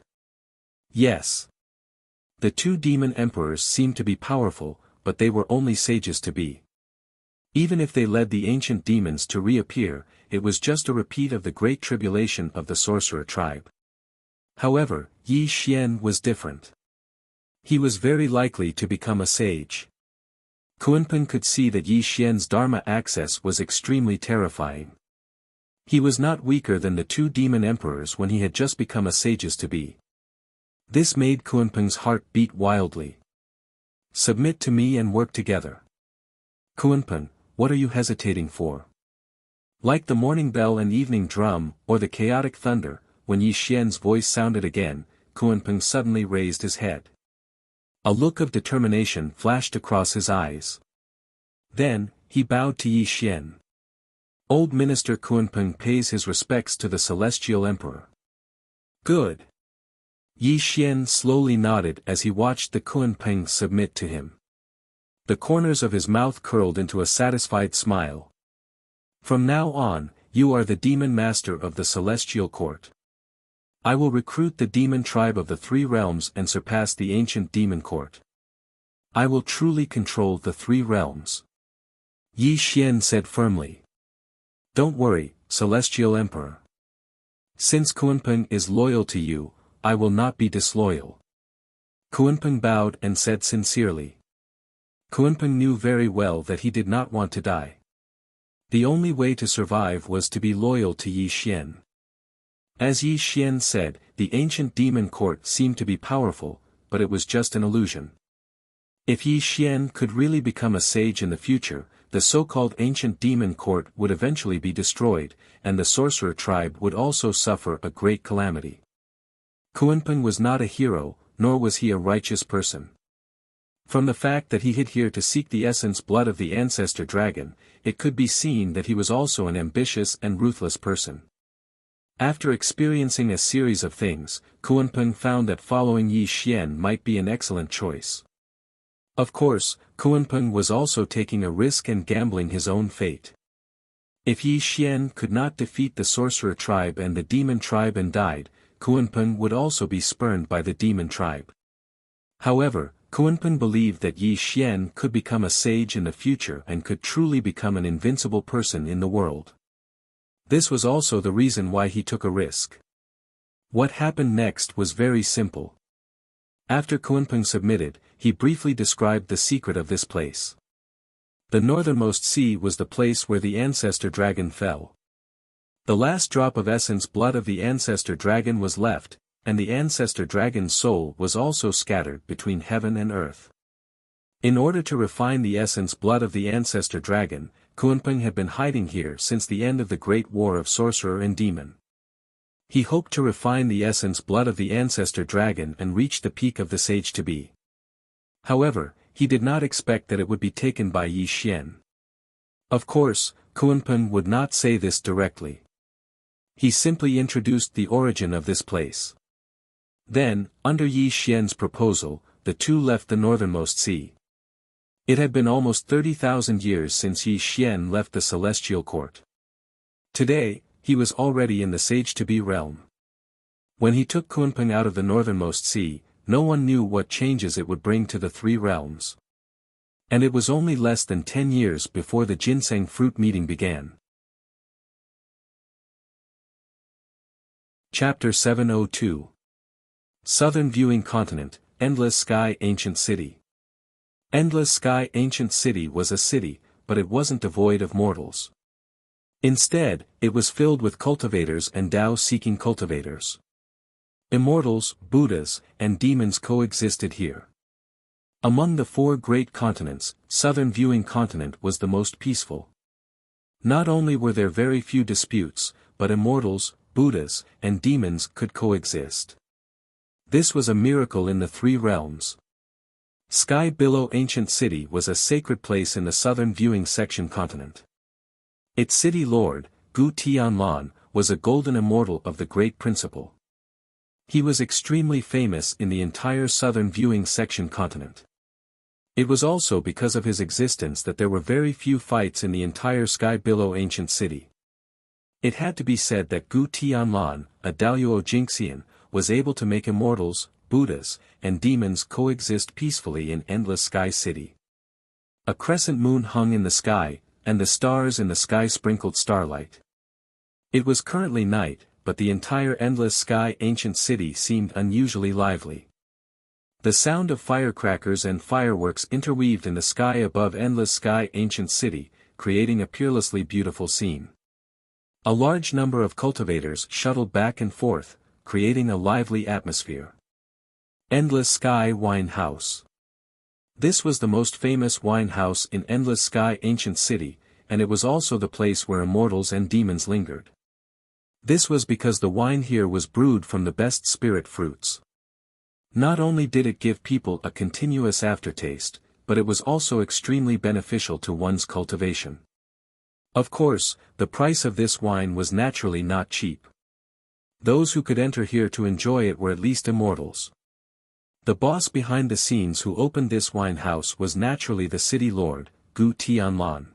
Yes. The two demon emperors seemed to be powerful, but they were only sages to be. Even if they led the ancient demons to reappear, it was just a repeat of the great tribulation of the sorcerer tribe. However, Yi Xian was different. He was very likely to become a sage. Kunpeng could see that Yi Xian's Dharma access was extremely terrifying. He was not weaker than the two demon emperors when he had just become a sage's to be. This made Kunpeng's heart beat wildly. Submit to me and work together. Kunpeng, what are you hesitating for? Like the morning bell and evening drum, or the chaotic thunder, when Yi Xian's voice sounded again, Kunpeng suddenly raised his head. A look of determination flashed across his eyes. Then, he bowed to Yi Xian. Old Minister Kunpeng pays his respects to the Celestial Emperor. Good. Yi Xian slowly nodded as he watched the Kunpeng submit to him. The corners of his mouth curled into a satisfied smile. From now on, you are the demon master of the Celestial Court. I will recruit the demon tribe of the three realms and surpass the ancient demon court. I will truly control the three realms. Yi Xian said firmly. Don't worry, Celestial Emperor. Since Kunpeng is loyal to you, I will not be disloyal. Kunpeng bowed and said sincerely. Kunpeng knew very well that he did not want to die. The only way to survive was to be loyal to Yi Xian. As Yi Xian said, the ancient demon court seemed to be powerful, but it was just an illusion. If Yi Xian could really become a sage in the future, the so-called ancient demon court would eventually be destroyed, and the sorcerer tribe would also suffer a great calamity. Kunpeng was not a hero, nor was he a righteous person. From the fact that he hid here to seek the essence blood of the ancestor dragon, it could be seen that he was also an ambitious and ruthless person. After experiencing a series of things, Kunpeng found that following Yi Xian might be an excellent choice. Of course, Kunpeng was also taking a risk and gambling his own fate. If Yi Xian could not defeat the sorcerer tribe and the demon tribe and died, Kunpeng would also be spurned by the demon tribe. However, Kunpeng believed that Yi Xian could become a sage in the future and could truly become an invincible person in the world. This was also the reason why he took a risk. What happened next was very simple. After Kunpeng submitted, he briefly described the secret of this place. The northernmost sea was the place where the ancestor dragon fell. The last drop of essence blood of the ancestor dragon was left, and the ancestor dragon's soul was also scattered between heaven and earth. In order to refine the essence blood of the ancestor dragon, Kunpeng had been hiding here since the end of the Great War of Sorcerer and Demon. He hoped to refine the essence blood of the ancestor dragon and reach the peak of the sage-to-be. However, he did not expect that it would be taken by Yi Xian. Of course, Kunpeng would not say this directly. He simply introduced the origin of this place. Then, under Yi Xian's proposal, the two left the northernmost sea. It had been almost 30,000 years since Yi Xian left the celestial court. Today, he was already in the sage-to-be realm. When he took Kunpeng out of the northernmost sea, no one knew what changes it would bring to the three realms. And it was only less than 10 years before the ginseng fruit meeting began. Chapter 702. Southern Viewing Continent, Endless Sky Ancient City. Endless Sky Ancient City was a city, but it wasn't devoid of mortals. Instead, it was filled with cultivators and Tao-seeking cultivators. Immortals, Buddhas, and demons coexisted here. Among the four great continents, Southern Viewing Continent was the most peaceful. Not only were there very few disputes, but immortals, Buddhas, and demons could coexist. This was a miracle in the three realms. Sky Billow Ancient City was a sacred place in the Southern Viewing Section continent. Its city lord, Gu Tianlan, was a golden immortal of the Great Principle. He was extremely famous in the entire Southern Viewing Section continent. It was also because of his existence that there were very few fights in the entire Sky Billow Ancient City. It had to be said that Gu Tianlan, a Daoyuo Jingxian, was able to make immortals, Buddhas, and demons coexist peacefully in Endless Sky City. A crescent moon hung in the sky, and the stars in the sky sprinkled starlight. It was currently night, but the entire Endless Sky Ancient City seemed unusually lively. The sound of firecrackers and fireworks interweaved in the sky above Endless Sky Ancient City, creating a peerlessly beautiful scene. A large number of cultivators shuttled back and forth, creating a lively atmosphere. Endless Sky Wine House. This was the most famous wine house in Endless Sky Ancient City, and it was also the place where immortals and demons lingered. This was because the wine here was brewed from the best spirit fruits. Not only did it give people a continuous aftertaste, but it was also extremely beneficial to one's cultivation. Of course, the price of this wine was naturally not cheap. Those who could enter here to enjoy it were at least immortals. The boss behind the scenes who opened this wine house was naturally the city lord, Gu Tianlan.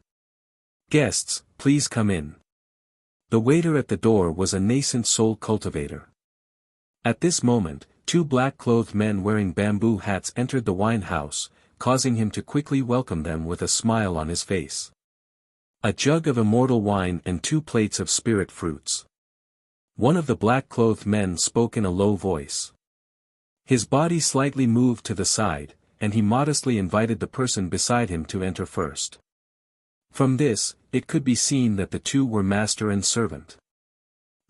Guests, please come in. The waiter at the door was a nascent soul cultivator. At this moment, two black-clothed men wearing bamboo hats entered the wine house, causing him to quickly welcome them with a smile on his face. A jug of immortal wine and 2 plates of spirit fruits. One of the black-clothed men spoke in a low voice. His body slightly moved to the side, and he modestly invited the person beside him to enter first. From this, it could be seen that the two were master and servant.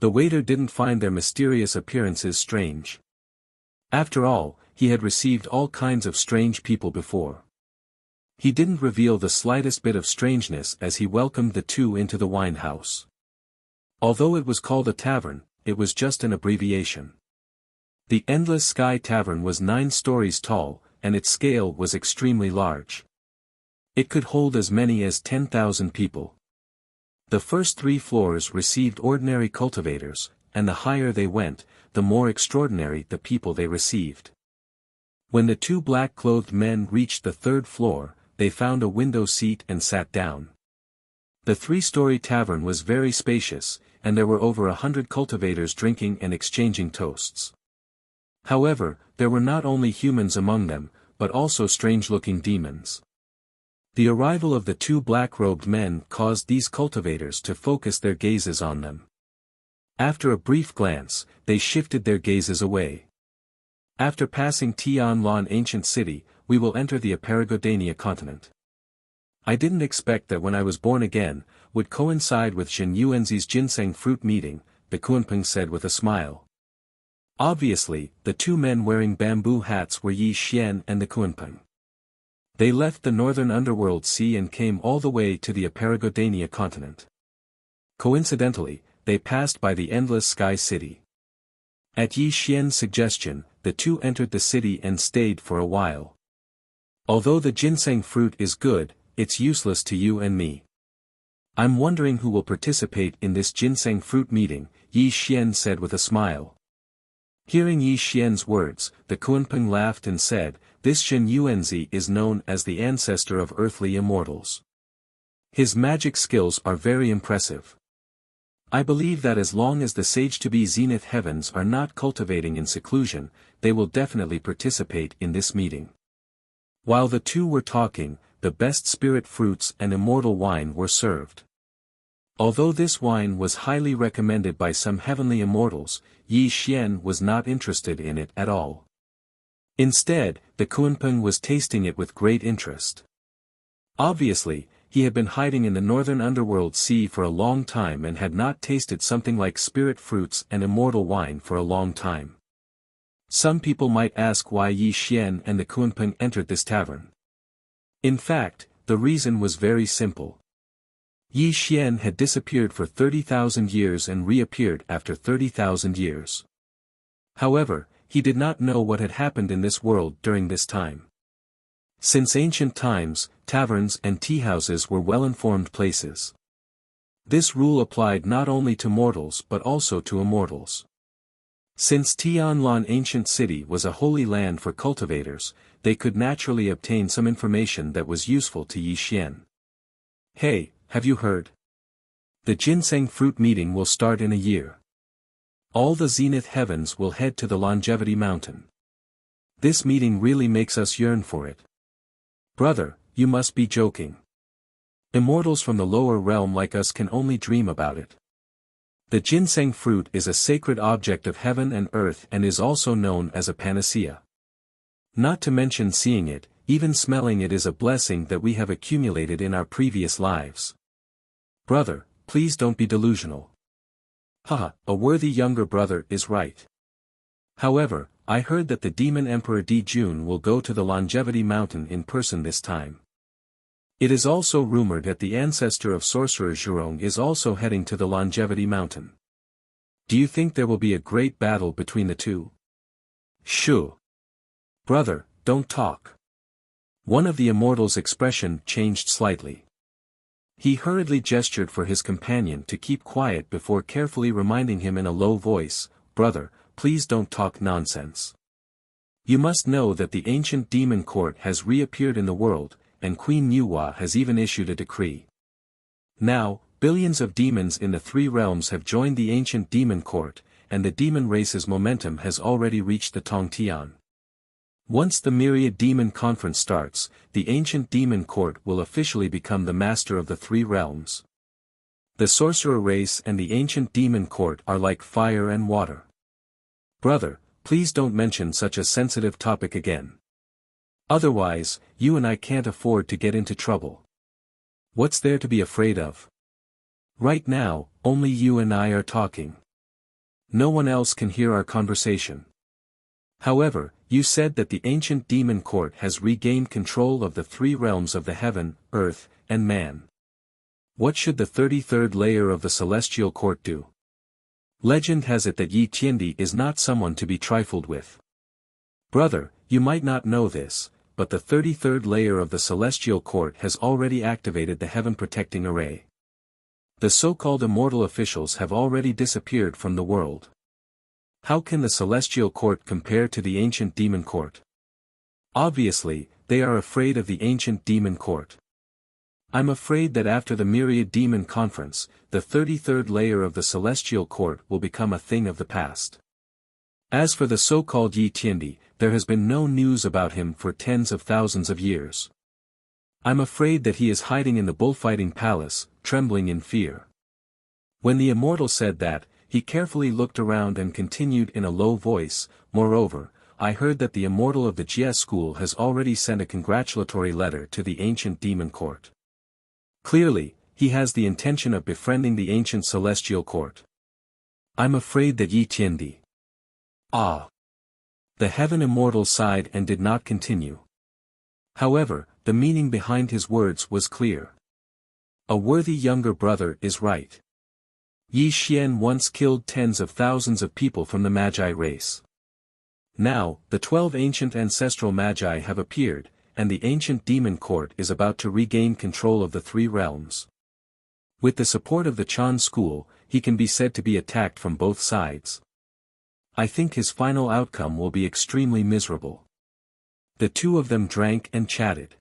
The waiter didn't find their mysterious appearances strange. After all, he had received all kinds of strange people before. He didn't reveal the slightest bit of strangeness as he welcomed the two into the wine house. Although it was called a tavern, it was just an abbreviation. The Endless Sky Tavern was 9 stories tall, and its scale was extremely large. It could hold as many as 10,000 people. The first 3 floors received ordinary cultivators, and the higher they went, the more extraordinary the people they received. When the 2 black-clothed men reached the 3rd floor, they found a window seat and sat down. The 3-story tavern was very spacious, and there were over 100 cultivators drinking and exchanging toasts. However, there were not only humans among them, but also strange-looking demons. The arrival of the 2 black-robed men caused these cultivators to focus their gazes on them. After a brief glance, they shifted their gazes away. After passing Tianlan Ancient City, we will enter the Aparagodania continent. I didn't expect that when I was born again, would coincide with Zhen Yuanzi's ginseng fruit meeting, the Kunpeng said with a smile. Obviously, the two men wearing bamboo hats were Yi Xian and the Kunpeng. They left the northern underworld sea and came all the way to the Aparagodania continent. Coincidentally, they passed by the endless sky city. At Yi Xian's suggestion, the two entered the city and stayed for a while. Although the ginseng fruit is good, it's useless to you and me. I'm wondering who will participate in this ginseng fruit meeting, Yi Xian said with a smile. Hearing Yi Xian's words, the Kunpeng laughed and said, "This Zhen Yuanzi is known as the ancestor of earthly immortals. His magic skills are very impressive. I believe that as long as the sage-to-be zenith heavens are not cultivating in seclusion, they will definitely participate in this meeting." While the two were talking, the best spirit fruits and immortal wine were served. Although this wine was highly recommended by some heavenly immortals, Yi Xian was not interested in it at all. Instead, the Kunpeng was tasting it with great interest. Obviously, he had been hiding in the northern underworld sea for a long time and had not tasted something like spirit fruits and immortal wine for a long time. Some people might ask why Yi Xian and the Kunpeng entered this tavern. In fact, the reason was very simple. Yi Xian had disappeared for 30,000 years and reappeared after 30,000 years. However, he did not know what had happened in this world during this time. Since ancient times, taverns and teahouses were well-informed places. This rule applied not only to mortals but also to immortals. Since Tianlan ancient city was a holy land for cultivators, they could naturally obtain some information that was useful to Yi Xian. "Hey, have you heard? The ginseng fruit meeting will start in a year. All the zenith heavens will head to the Longevity Mountain. This meeting really makes us yearn for it." "Brother, you must be joking. Immortals from the lower realm like us can only dream about it. The ginseng fruit is a sacred object of heaven and earth and is also known as a panacea. Not to mention seeing it, even smelling it is a blessing that we have accumulated in our previous lives. Brother, please don't be delusional." "Haha, a worthy younger brother is right. However, I heard that the Demon Emperor Di Jun will go to the Longevity Mountain in person this time. It is also rumored that the ancestor of Sorcerer Zhurong is also heading to the Longevity Mountain. Do you think there will be a great battle between the two?" "Shoo. Brother, don't talk." One of the immortals' expression changed slightly. He hurriedly gestured for his companion to keep quiet before carefully reminding him in a low voice, "Brother, please don't talk nonsense. You must know that the ancient demon court has reappeared in the world, and Queen Nuwa has even issued a decree. Now, billions of demons in the three realms have joined the ancient demon court, and the demon race's momentum has already reached the Tongtian. Once the Myriad Demon Conference starts, the ancient demon court will officially become the master of the three realms. The sorcerer race and the ancient demon court are like fire and water. Brother, please don't mention such a sensitive topic again. Otherwise, you and I can't afford to get into trouble. What's there to be afraid of? Right now, only you and I are talking. No one else can hear our conversation. However, you said that the ancient demon court has regained control of the three realms of the heaven, earth, and man. What should the 33rd layer of the celestial court do? Legend has it that Yi Tiandi is not someone to be trifled with. Brother, you might not know this, but the 33rd layer of the celestial court has already activated the heaven protecting array. The so-called immortal officials have already disappeared from the world. How can the celestial court compare to the ancient demon court? Obviously, they are afraid of the ancient demon court. I'm afraid that after the Myriad Demon Conference, the 33rd layer of the celestial court will become a thing of the past. As for the so-called Yi Tiandi, there has been no news about him for tens of thousands of years. I'm afraid that he is hiding in the bullfighting palace, trembling in fear. When the immortal said that, he carefully looked around and continued in a low voice, "Moreover, I heard that the immortal of the Jia school has already sent a congratulatory letter to the ancient demon court. Clearly, he has the intention of befriending the ancient celestial court. I'm afraid that Yi Tiandi. Ah! The heaven immortal sighed and did not continue. However, the meaning behind his words was clear. A worthy younger brother is right. Yi Xian once killed tens of thousands of people from the Magi race. Now, the 12 ancient ancestral Magi have appeared, and the ancient demon court is about to regain control of the three realms. With the support of the Chan school, he can be said to be attacked from both sides. I think his final outcome will be extremely miserable. The two of them drank and chatted.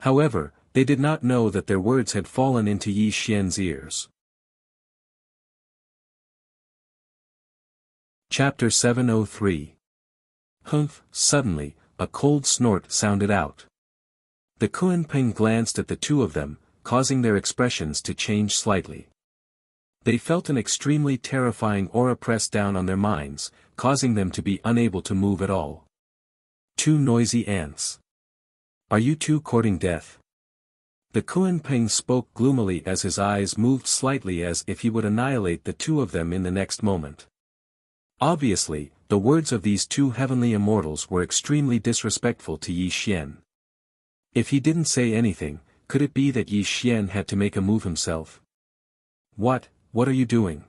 However, they did not know that their words had fallen into Yi Xian's ears. Chapter 703. Humph! Suddenly, a cold snort sounded out. The Kunpeng glanced at the two of them, causing their expressions to change slightly. They felt an extremely terrifying aura press down on their minds, causing them to be unable to move at all. Two noisy ants. Are you two courting death? The Kunpeng spoke gloomily as his eyes moved slightly as if he would annihilate the two of them in the next moment. Obviously, the words of these two heavenly immortals were extremely disrespectful to Yi Xian. If he didn't say anything, could it be that Yi Xian had to make a move himself? What are you doing?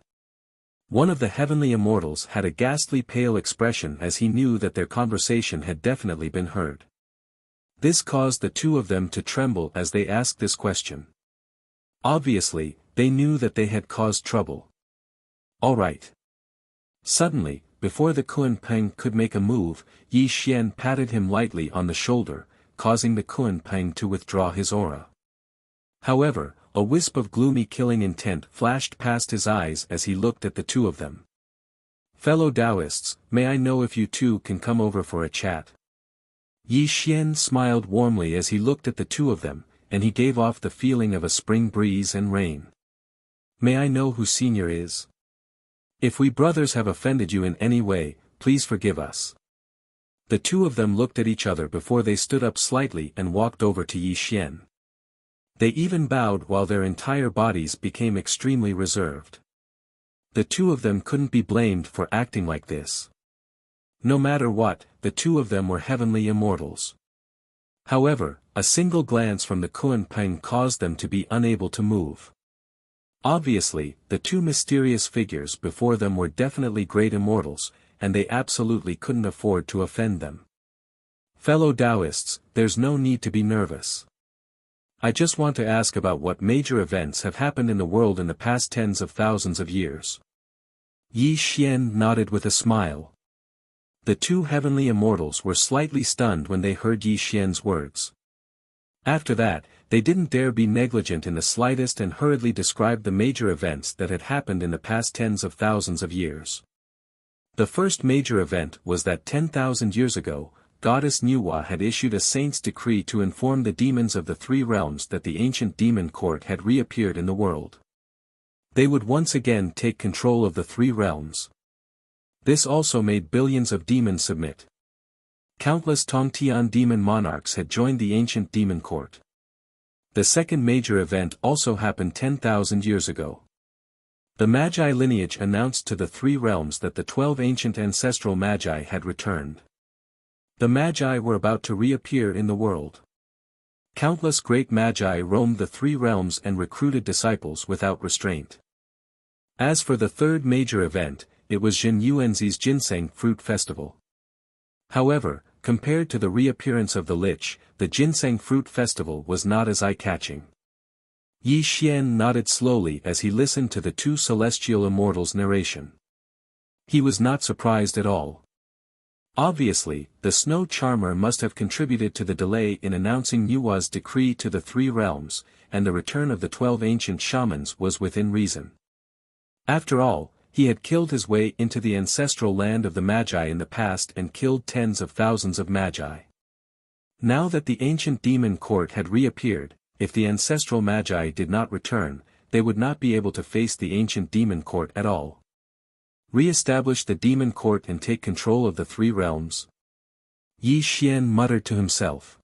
One of the heavenly immortals had a ghastly pale expression as he knew that their conversation had definitely been heard. This caused the two of them to tremble as they asked this question. Obviously, they knew that they had caused trouble. All right. Suddenly, before the Kunpeng could make a move, Yi Xian patted him lightly on the shoulder, causing the Kunpeng to withdraw his aura. However, a wisp of gloomy killing intent flashed past his eyes as he looked at the two of them. Fellow Taoists, may I know if you two can come over for a chat? Yi Xian smiled warmly as he looked at the two of them, and he gave off the feeling of a spring breeze and rain. May I know who Senior is? If we brothers have offended you in any way, please forgive us. The two of them looked at each other before they stood up slightly and walked over to Yi Xian. They even bowed while their entire bodies became extremely reserved. The two of them couldn't be blamed for acting like this. No matter what, the two of them were heavenly immortals. However, a single glance from the Kunpeng caused them to be unable to move. Obviously, the two mysterious figures before them were definitely great immortals, and they absolutely couldn't afford to offend them. Fellow Taoists, there's no need to be nervous. I just want to ask about what major events have happened in the world in the past tens of thousands of years. Yi Xian nodded with a smile. The two heavenly immortals were slightly stunned when they heard Yi Xian's words. After that, they didn't dare be negligent in the slightest and hurriedly described the major events that had happened in the past tens of thousands of years. The first major event was that 10,000 years ago, Goddess Nuwa had issued a saint's decree to inform the demons of the three realms that the ancient demon court had reappeared in the world. They would once again take control of the three realms. This also made billions of demons submit. Countless Tongtian demon monarchs had joined the ancient demon court. The second major event also happened 10,000 years ago. The Magi lineage announced to the three realms that the 12 ancient ancestral Magi had returned. The Magi were about to reappear in the world. Countless great Magi roamed the three realms and recruited disciples without restraint. As for the third major event, it was Jin Yuanzi's Ginseng Fruit Festival. However, compared to the reappearance of the Lich, the Ginseng Fruit Festival was not as eye-catching. Yi Xian nodded slowly as he listened to the two celestial immortals' narration. He was not surprised at all. Obviously, the Snow Charmer must have contributed to the delay in announcing Nuwa's decree to the three realms, and the return of the 12 ancient shamans was within reason. After all, he had killed his way into the ancestral land of the Magi in the past and killed tens of thousands of Magi. Now that the ancient demon court had reappeared, if the ancestral Magi did not return, they would not be able to face the ancient demon court at all. Re-establish the demon court and take control of the three realms? Yi Xian muttered to himself.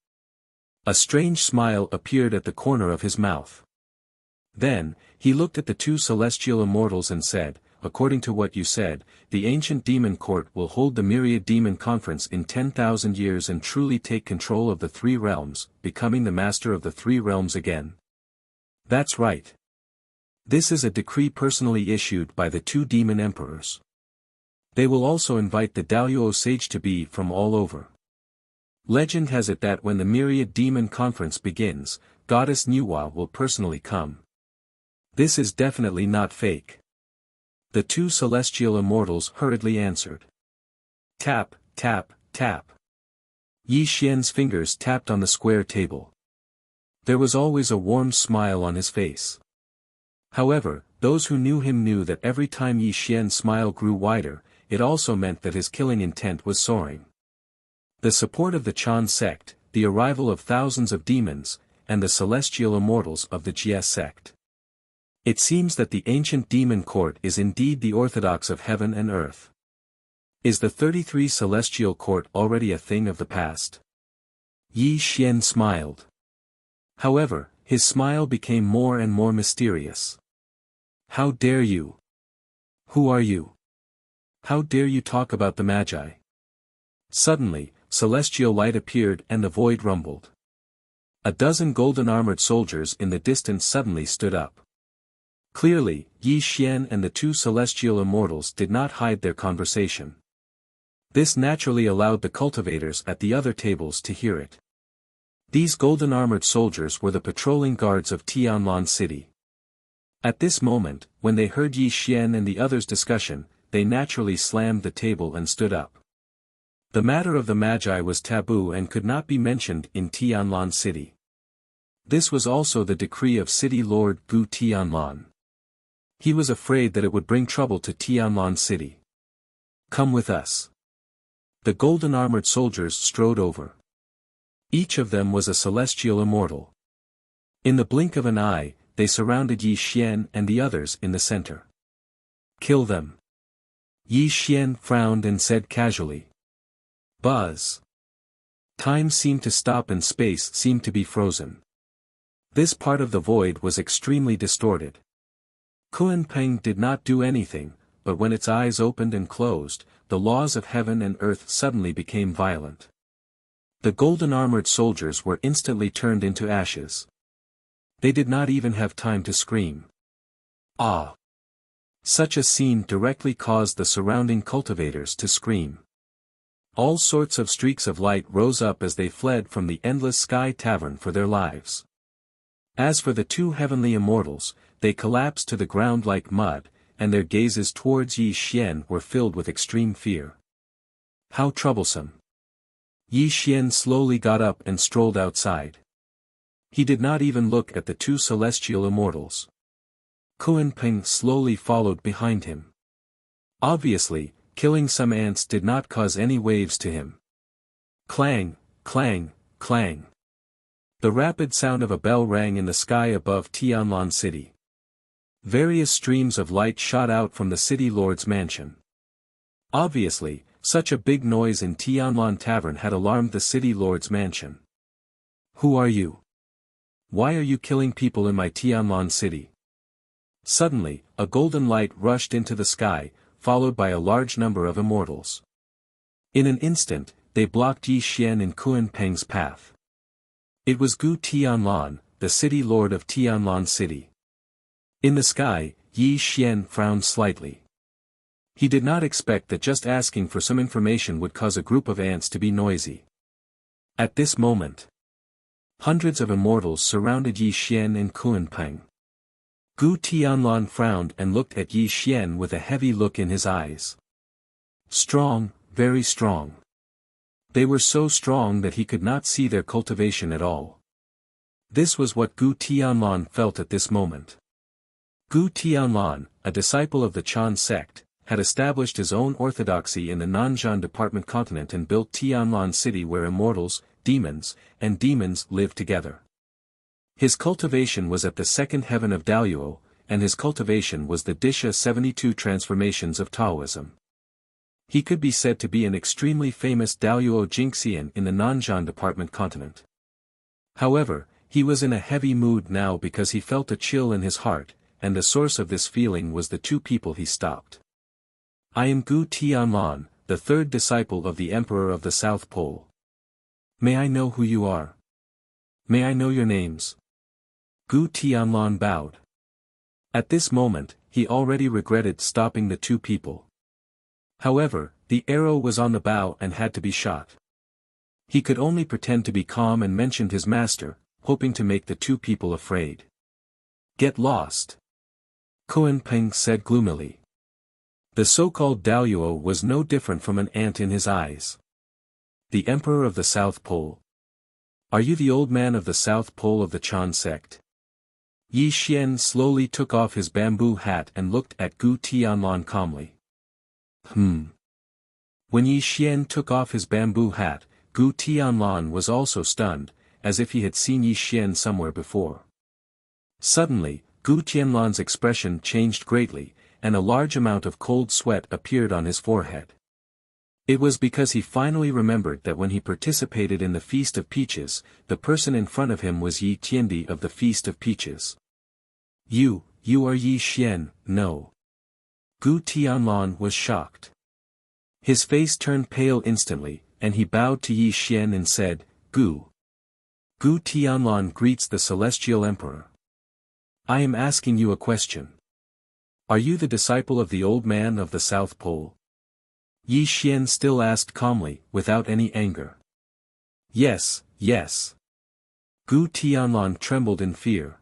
A strange smile appeared at the corner of his mouth. Then, he looked at the two celestial immortals and said, "According to what you said, the ancient demon court will hold the myriad demon conference in 10,000 years and truly take control of the three realms, becoming the master of the three realms again." "That's right. This is a decree personally issued by the two demon emperors. They will also invite the Daluo sage to be from all over. Legend has it that when the myriad demon conference begins, Goddess Nuwa will personally come. This is definitely not fake." The two celestial immortals hurriedly answered. Tap, tap, tap. Yi Xian's fingers tapped on the square table. There was always a warm smile on his face. However, those who knew him knew that every time Yi Xian's smile grew wider, it also meant that his killing intent was soaring. The support of the Chan sect, the arrival of thousands of demons, and the celestial immortals of the Jie sect. It seems that the ancient demon court is indeed the orthodox of heaven and earth. Is the 33 celestial court already a thing of the past? Yi Xian smiled. However, his smile became more and more mysterious. "How dare you? Who are you? How dare you talk about the Magi?" Suddenly, celestial light appeared and the void rumbled. A dozen golden-armored soldiers in the distance suddenly stood up. Clearly, Yi Xian and the two celestial immortals did not hide their conversation. This naturally allowed the cultivators at the other tables to hear it. These golden-armored soldiers were the patrolling guards of Tianlan City. At this moment, when they heard Yi Xian and the others' discussion, they naturally slammed the table and stood up. The matter of the Magi was taboo and could not be mentioned in Tianlan City. This was also the decree of City Lord Gu Tianlan. He was afraid that it would bring trouble to Tianlan City. "Come with us." The golden-armored soldiers strode over. Each of them was a celestial immortal. In the blink of an eye, they surrounded Yi Xian and the others in the center. "Kill them." Yi Xian frowned and said casually. Buzz. Time seemed to stop and space seemed to be frozen. This part of the void was extremely distorted. Kunpeng did not do anything, but when its eyes opened and closed, the laws of heaven and earth suddenly became violent. The golden-armored soldiers were instantly turned into ashes. They did not even have time to scream. Ah! Such a scene directly caused the surrounding cultivators to scream. All sorts of streaks of light rose up as they fled from the endless sky tavern for their lives. As for the two heavenly immortals, they collapsed to the ground like mud, and their gazes towards Yi Xian were filled with extreme fear. How troublesome. Yi Xian slowly got up and strolled outside. He did not even look at the two celestial immortals. Kunpeng slowly followed behind him. Obviously, killing some ants did not cause any waves to him. Clang, clang, clang. The rapid sound of a bell rang in the sky above Tianlan City. Various streams of light shot out from the city lord's mansion. Obviously, such a big noise in Tianlan Tavern had alarmed the city lord's mansion. "Who are you? Why are you killing people in my Tianlan City?" Suddenly, a golden light rushed into the sky, followed by a large number of immortals. In an instant, they blocked Yi Xian and Kunpeng's path. It was Gu Tianlan, the city lord of Tianlan City. In the sky, Yi Xian frowned slightly. He did not expect that just asking for some information would cause a group of ants to be noisy. At this moment, hundreds of immortals surrounded Yi Xian and Kunpeng. Gu Tianlan frowned and looked at Yi Xian with a heavy look in his eyes. Strong, very strong. They were so strong that he could not see their cultivation at all. This was what Gu Tianlan felt at this moment. Gu Tianlan, a disciple of the Chan sect, had established his own orthodoxy in the Nanzhan department continent and built Tianlan City where immortals, demons, and demons lived together. His cultivation was at the second heaven of Daluo, and his cultivation was the Disha 72 transformations of Taoism. He could be said to be an extremely famous Daluo Jingxian in the Nanzhan department continent. However, He was in a heavy mood now because he felt a chill in his heart, and the source of this feeling was the two people he stopped. I am Gu Tianlan, the third disciple of the Emperor of the South Pole. May I know who you are? May I know your names? Gu Tianlan bowed. At this moment, he already regretted stopping the two people. However, the arrow was on the bow and had to be shot. He could only pretend to be calm and mentioned his master, hoping to make the two people afraid. Get lost. Kuan Peng said gloomily. The so-called Daoyuo was no different from an ant in his eyes. The Emperor of the South Pole. Are you the old man of the South Pole of the Chan sect? Yi Xian slowly took off his bamboo hat and looked at Gu Tianlan calmly. When Yi Xian took off his bamboo hat, Gu Tianlan was also stunned, as if he had seen Yi Xian somewhere before. Suddenly, Gu Tianlan's expression changed greatly, and a large amount of cold sweat appeared on his forehead. It was because he finally remembered that when he participated in the Feast of Peaches, the person in front of him was Yi Tiandi of the Feast of Peaches. You are Yi Xian, no. Gu Tianlan was shocked. His face turned pale instantly, and he bowed to Yi Xian and said, Gu Tianlan greets the Celestial Emperor. I am asking you a question. Are you the disciple of the old man of the South Pole? Yi Xian still asked calmly, without any anger. Yes. Gu Tianlan trembled in fear.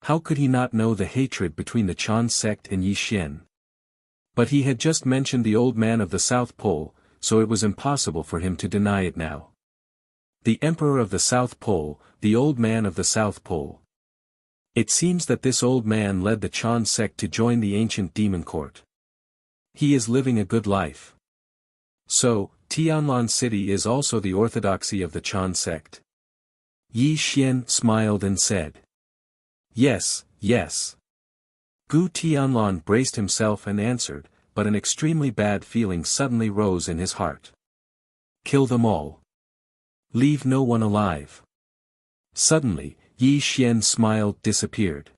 How could he not know the hatred between the Chan sect and Yi Xian? But he had just mentioned the old man of the South Pole, so it was impossible for him to deny it now. The Emperor of the South Pole, the old man of the South Pole. It seems that this old man led the Chan sect to join the ancient demon court. He is living a good life. So, Tianlan City is also the orthodoxy of the Chan sect. Yi Xian smiled and said. Yes. Gu Tianlan braced himself and answered, but an extremely bad feeling suddenly rose in his heart. Kill them all. Leave no one alive. Suddenly, Yi Xian's smile disappeared.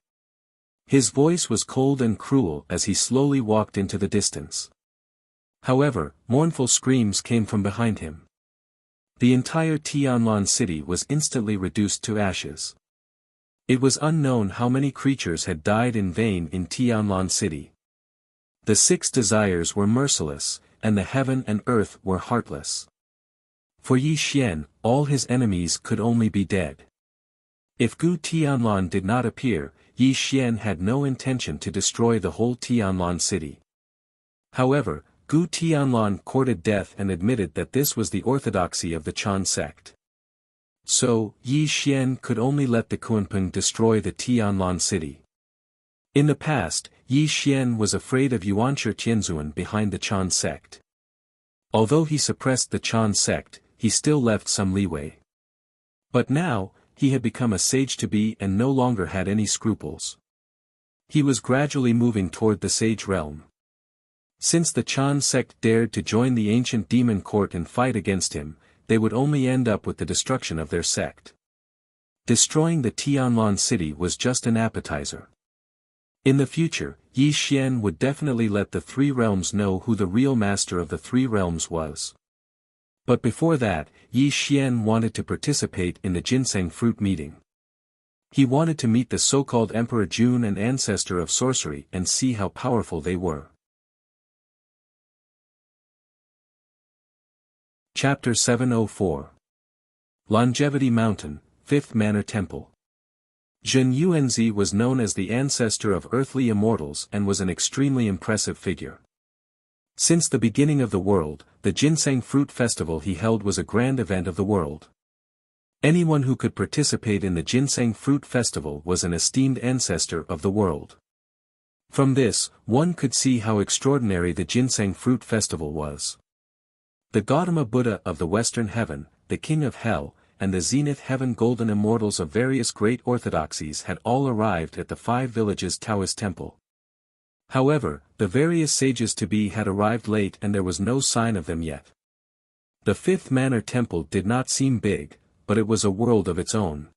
His voice was cold and cruel as he slowly walked into the distance. However, mournful screams came from behind him. The entire Tianlan city was instantly reduced to ashes. It was unknown how many creatures had died in vain in Tianlan city. The 6 desires were merciless, and the heaven and earth were heartless. For Yi Xian, all his enemies could only be dead. If Gu Tianlan did not appear, Yi Xian had no intention to destroy the whole Tianlan city. However, Gu Tianlan courted death and admitted that this was the orthodoxy of the Chan sect. So, Yi Xian could only let the Kunpeng destroy the Tianlan city. In the past, Yi Xian was afraid of Yuanshi Tianzuan behind the Chan sect. Although he suppressed the Chan sect, he still left some leeway. But now, he had become a sage-to-be and no longer had any scruples. He was gradually moving toward the sage realm. Since the Chan sect dared to join the ancient demon court and fight against him, they would only end up with the destruction of their sect. Destroying the Tianlan city was just an appetizer. In the future, Yi Xian would definitely let the 3 realms know who the real master of the 3 realms was. But before that, Yi Xian wanted to participate in the ginseng fruit meeting. He wanted to meet the so-called Emperor Jun, an ancestor of sorcery, and see how powerful they were. Chapter 704. Longevity Mountain, 5th Manor Temple. Zhen Yuanzi was known as the ancestor of earthly immortals and was an extremely impressive figure. Since the beginning of the world, the Ginseng Fruit Festival he held was a grand event of the world. Anyone who could participate in the Ginseng Fruit Festival was an esteemed ancestor of the world. From this, one could see how extraordinary the Ginseng Fruit Festival was. The Gautama Buddha of the Western Heaven, the King of Hell, and the Zenith Heaven Golden Immortals of various great orthodoxies had all arrived at the 5 Villages Taoist Temple. However, the various sages-to-be had arrived late and there was no sign of them yet. The 5th Manor Temple did not seem big, but it was a world of its own.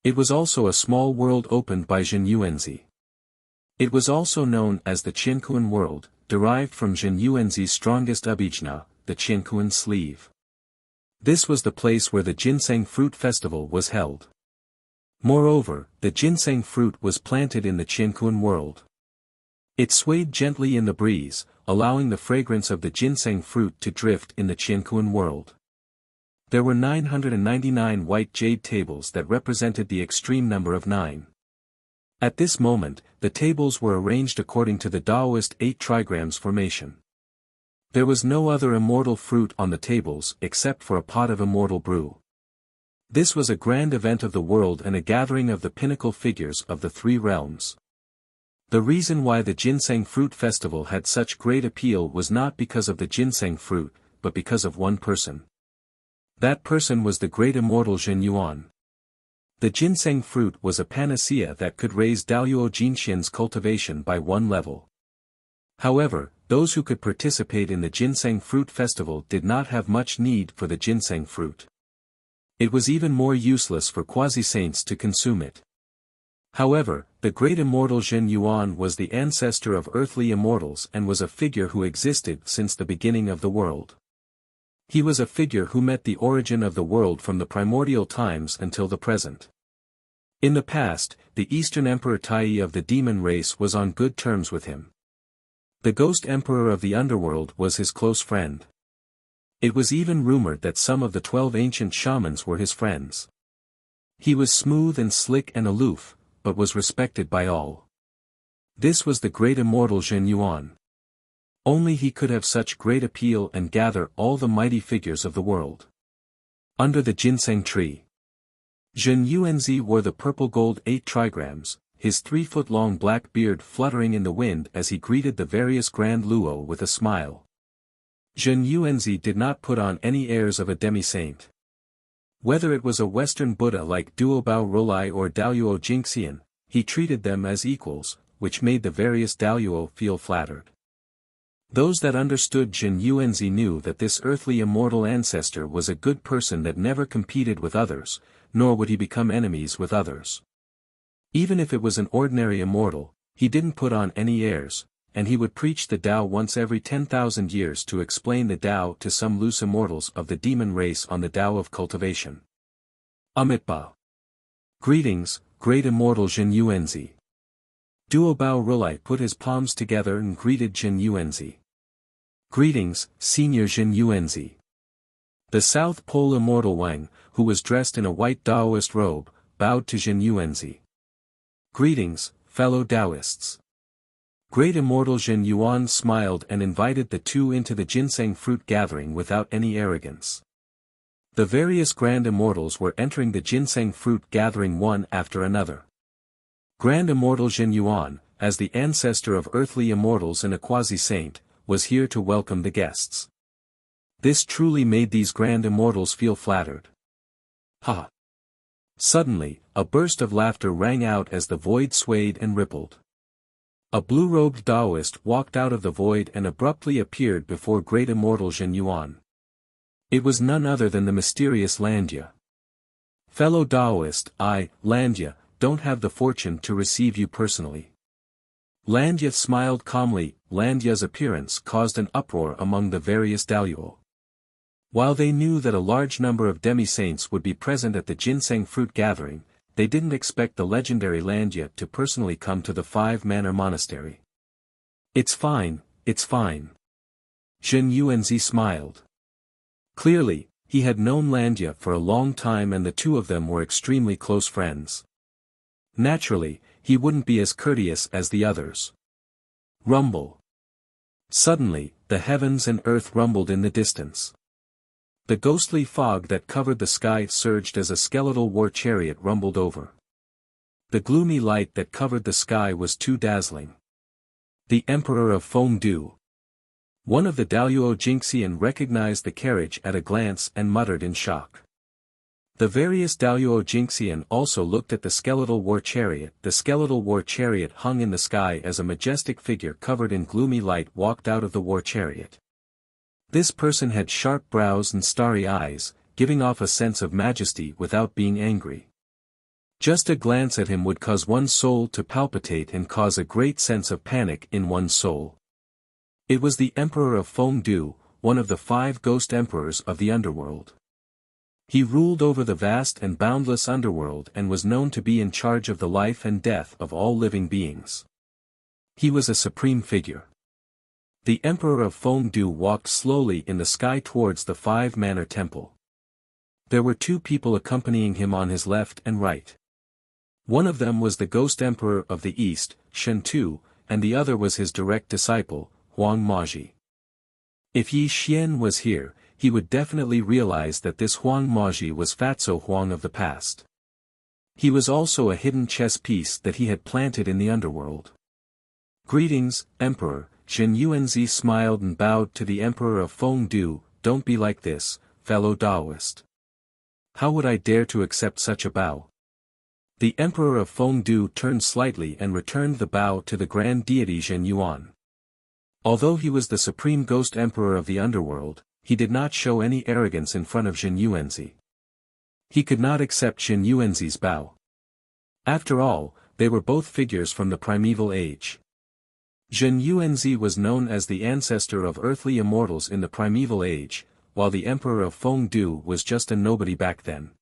It was also a small world opened by Jin Yuanzi. It was also known as the Qiankuan world, derived from Jin Yuanzi's strongest abhijna, the Qiankuan sleeve. This was the place where the ginseng fruit festival was held. Moreover, the ginseng fruit was planted in the Qiankuan world. It swayed gently in the breeze, allowing the fragrance of the ginseng fruit to drift in the Qiankuan world. There were 999 white jade tables that represented the extreme number of 9. At this moment, the tables were arranged according to the Taoist 8 trigrams formation. There was no other immortal fruit on the tables except for a pot of immortal brew. This was a grand event of the world and a gathering of the pinnacle figures of the 3 realms. The reason why the ginseng fruit festival had such great appeal was not because of the ginseng fruit, but because of one person. That person was the great immortal Jin Yuan. The ginseng fruit was a panacea that could raise Daoyuo Jinxian's cultivation by 1 level. However, those who could participate in the ginseng fruit festival did not have much need for the ginseng fruit. It was even more useless for quasi-saints to consume it. However, the great immortal Jin Yuan was the ancestor of earthly immortals and was a figure who existed since the beginning of the world. He was a figure who met the origin of the world from the primordial times until the present. In the past, the Eastern Emperor Tai of the demon race was on good terms with him. The Ghost Emperor of the underworld was his close friend. It was even rumored that some of the 12 ancient shamans were his friends. He was smooth and slick and aloof, but was respected by all. This was the great immortal Jin Yuan. Only he could have such great appeal and gather all the mighty figures of the world. Under the ginseng tree. Jin Yuanzi wore the purple gold 8 trigrams, his 3-foot-long black beard fluttering in the wind as he greeted the various grand luo with a smile. Jin Yuanzi did not put on any airs of a demi-saint. Whether it was a Western Buddha like Duobao Rolai or Daoyuo Jinxian, he treated them as equals, which made the various Daoyuo feel flattered. Those that understood Jin Yuanzi knew that this earthly immortal ancestor was a good person that never competed with others, nor would he become enemies with others. Even if it was an ordinary immortal, he didn't put on any airs, and he would preach the Tao once every 10,000 years to explain the Tao to some loose immortals of the demon race on the Tao of cultivation. Amitba. Greetings, great immortal Jin Yuanzi. Duobao Rulai put his palms together and greeted Jin Yuanzi. Greetings, Senior Jin Yuanzi. The South Pole immortal Wang, who was dressed in a white Taoist robe, bowed to Jin Yuanzi. Greetings, fellow Taoists. Great immortal Jin Yuan smiled and invited the 2 into the ginseng fruit gathering without any arrogance. The various grand immortals were entering the ginseng fruit gathering one after another. Grand immortal Jin Yuan, as the ancestor of earthly immortals and a quasi-saint, was here to welcome the guests. This truly made these grand immortals feel flattered. Ha! Suddenly, a burst of laughter rang out as the void swayed and rippled. A blue-robed Taoist walked out of the void and abruptly appeared before great immortal Jin Yuan. It was none other than the mysterious Landya. Fellow Taoist, I, Landya, don't have the fortune to receive you personally. Landya smiled calmly. Landya's appearance caused an uproar among the various Daoyuo. While they knew that a large number of demi-saints would be present at the ginseng fruit gathering, they didn't expect the legendary Landya to personally come to the 5-manor monastery. It's fine, it's fine. Jin Yuanzi smiled. Clearly, he had known Landya for a long time and the 2 of them were extremely close friends. Naturally, he wouldn't be as courteous as the others. Rumble. Suddenly, the heavens and earth rumbled in the distance. The ghostly fog that covered the sky surged as a skeletal war chariot rumbled over. The gloomy light that covered the sky was too dazzling. The Emperor of Fengdu. One of the Daoyuo Jinxian recognized the carriage at a glance and muttered in shock. The various Daoyuo Jinxian also looked at the skeletal war chariot. The skeletal war chariot hung in the sky as a majestic figure covered in gloomy light walked out of the war chariot. This person had sharp brows and starry eyes, giving off a sense of majesty without being angry. Just a glance at him would cause one's soul to palpitate and cause a great sense of panic in one's soul. It was the Emperor of Fengdu, one of the 5 ghost emperors of the underworld. He ruled over the vast and boundless underworld and was known to be in charge of the life and death of all living beings. He was a supreme figure. The Emperor of Fengdu walked slowly in the sky towards the 5-manor temple. There were 2 people accompanying him on his left and right. One of them was the Ghost Emperor of the East, Shen Tu, and the other was his direct disciple, Huang Maji. If Yi Xian was here, he would definitely realize that this Huang Maji was Fatso Huang of the past. He was also a hidden chess piece that he had planted in the underworld. Greetings, Emperor. Zhen Yuanzi smiled and bowed to the Emperor of Fengdu. Don't be like this, fellow Taoist. How would I dare to accept such a bow? The Emperor of Fengdu turned slightly and returned the bow to the grand deity Zhen Yuan. Although he was the supreme ghost emperor of the underworld, he did not show any arrogance in front of Zhen Yuanzi. He could not accept Zhen Yuanzi's bow. After all, they were both figures from the primeval age. Zhen Yuanzi was known as the ancestor of earthly immortals in the primeval age, while the Emperor of Fengdu was just a nobody back then.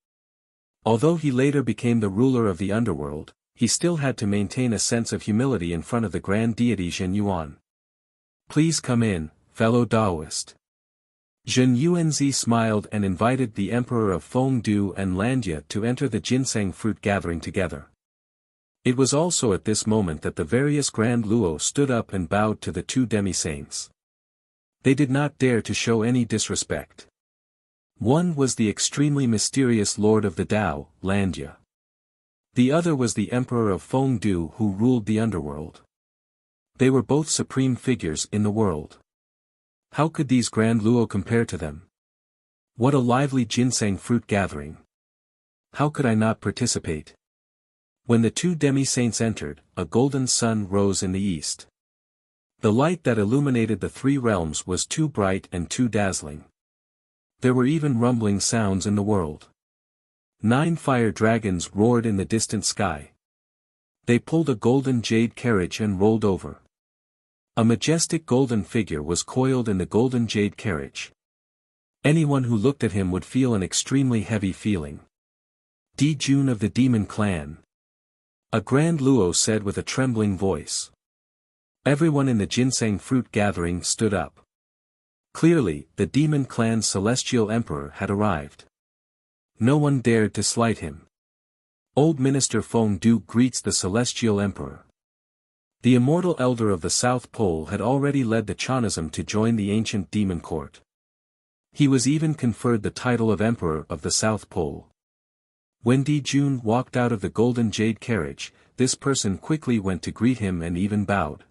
Although he later became the ruler of the underworld, he still had to maintain a sense of humility in front of the grand deity Zhen Yuan. Please come in, fellow Taoist. Zhen Yuanzi smiled and invited the Emperor of Fengdu and Landia to enter the ginseng fruit gathering together. It was also at this moment that the various Grand Luo stood up and bowed to the 2 demi-saints. They did not dare to show any disrespect. One was the extremely mysterious Lord of the Tao, Landia. The other was the Emperor of Fengdu who ruled the underworld. They were both supreme figures in the world. How could these Grand Luo compare to them? What a lively ginseng fruit gathering. How could I not participate? When the 2 demi-saints entered, a golden sun rose in the east. The light that illuminated the 3 realms was too bright and too dazzling. There were even rumbling sounds in the world. 9 fire dragons roared in the distant sky. They pulled a golden jade carriage and rolled over. A majestic golden figure was coiled in the golden jade carriage. Anyone who looked at him would feel an extremely heavy feeling. Di Jun of the Demon Clan. A Grand Luo said with a trembling voice. Everyone in the ginseng fruit gathering stood up. Clearly, the Demon Clan's celestial emperor had arrived. No one dared to slight him. Old Minister Fengdu greets the celestial emperor. The immortal elder of the South Pole had already led the Chanism to join the ancient demon court. He was even conferred the title of Emperor of the South Pole. When Di Jun walked out of the golden jade carriage, this person quickly went to greet him and even bowed.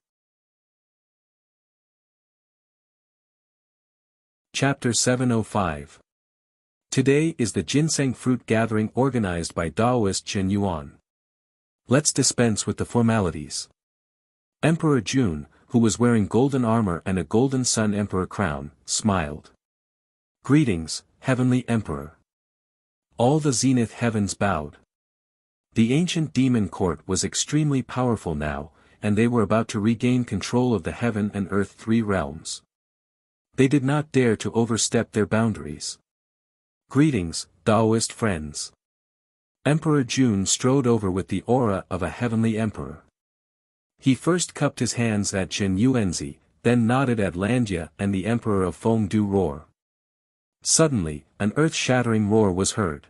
Chapter 705. Today is the ginseng fruit gathering organized by Taoist Zhen Yuan. Let's dispense with the formalities. Emperor Jun, who was wearing golden armor and a golden sun emperor crown, smiled. Greetings, Heavenly Emperor. All the zenith heavens bowed. The ancient demon court was extremely powerful now, and they were about to regain control of the heaven and earth 3 realms. They did not dare to overstep their boundaries. Greetings, Taoist friends. Emperor Jun strode over with the aura of a heavenly emperor. He first cupped his hands at Zhen Yuanzi, then nodded at Landia and the Emperor of Fengdu roar. Suddenly, an earth-shattering roar was heard.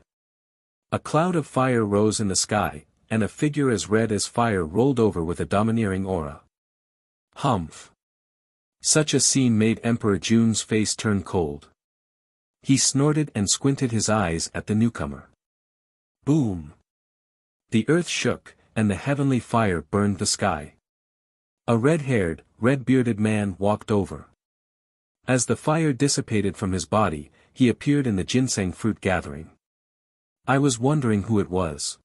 A cloud of fire rose in the sky, and a figure as red as fire rolled over with a domineering aura. Humph! Such a scene made Emperor Jun's face turn cold. He snorted and squinted his eyes at the newcomer. Boom! The earth shook, and the heavenly fire burned the sky. A red-haired, red-bearded man walked over. As the fire dissipated from his body, he appeared in the ginseng fruit gathering. I was wondering who it was.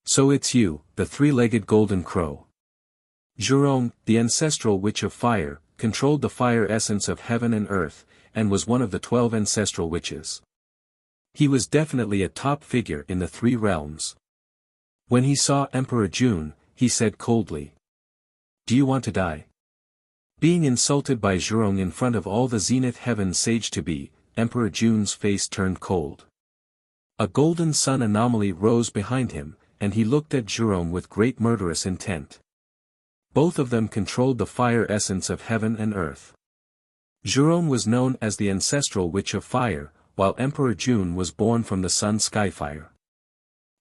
So it's you, the 3-legged golden crow. Zhurong, the ancestral witch of fire, controlled the fire essence of heaven and earth, and was one of the 12 ancestral witches. He was definitely a top figure in the 3 realms. When he saw Emperor Jun, he said coldly. Do you want to die? Being insulted by Zhurong in front of all the Zenith Heaven Sage-to-be, Emperor Jun's face turned cold. A golden sun anomaly rose behind him, and he looked at Zhurong with great murderous intent. Both of them controlled the fire essence of heaven and earth. Zhurong was known as the ancestral witch of fire, while Emperor Jun was born from the sun skyfire.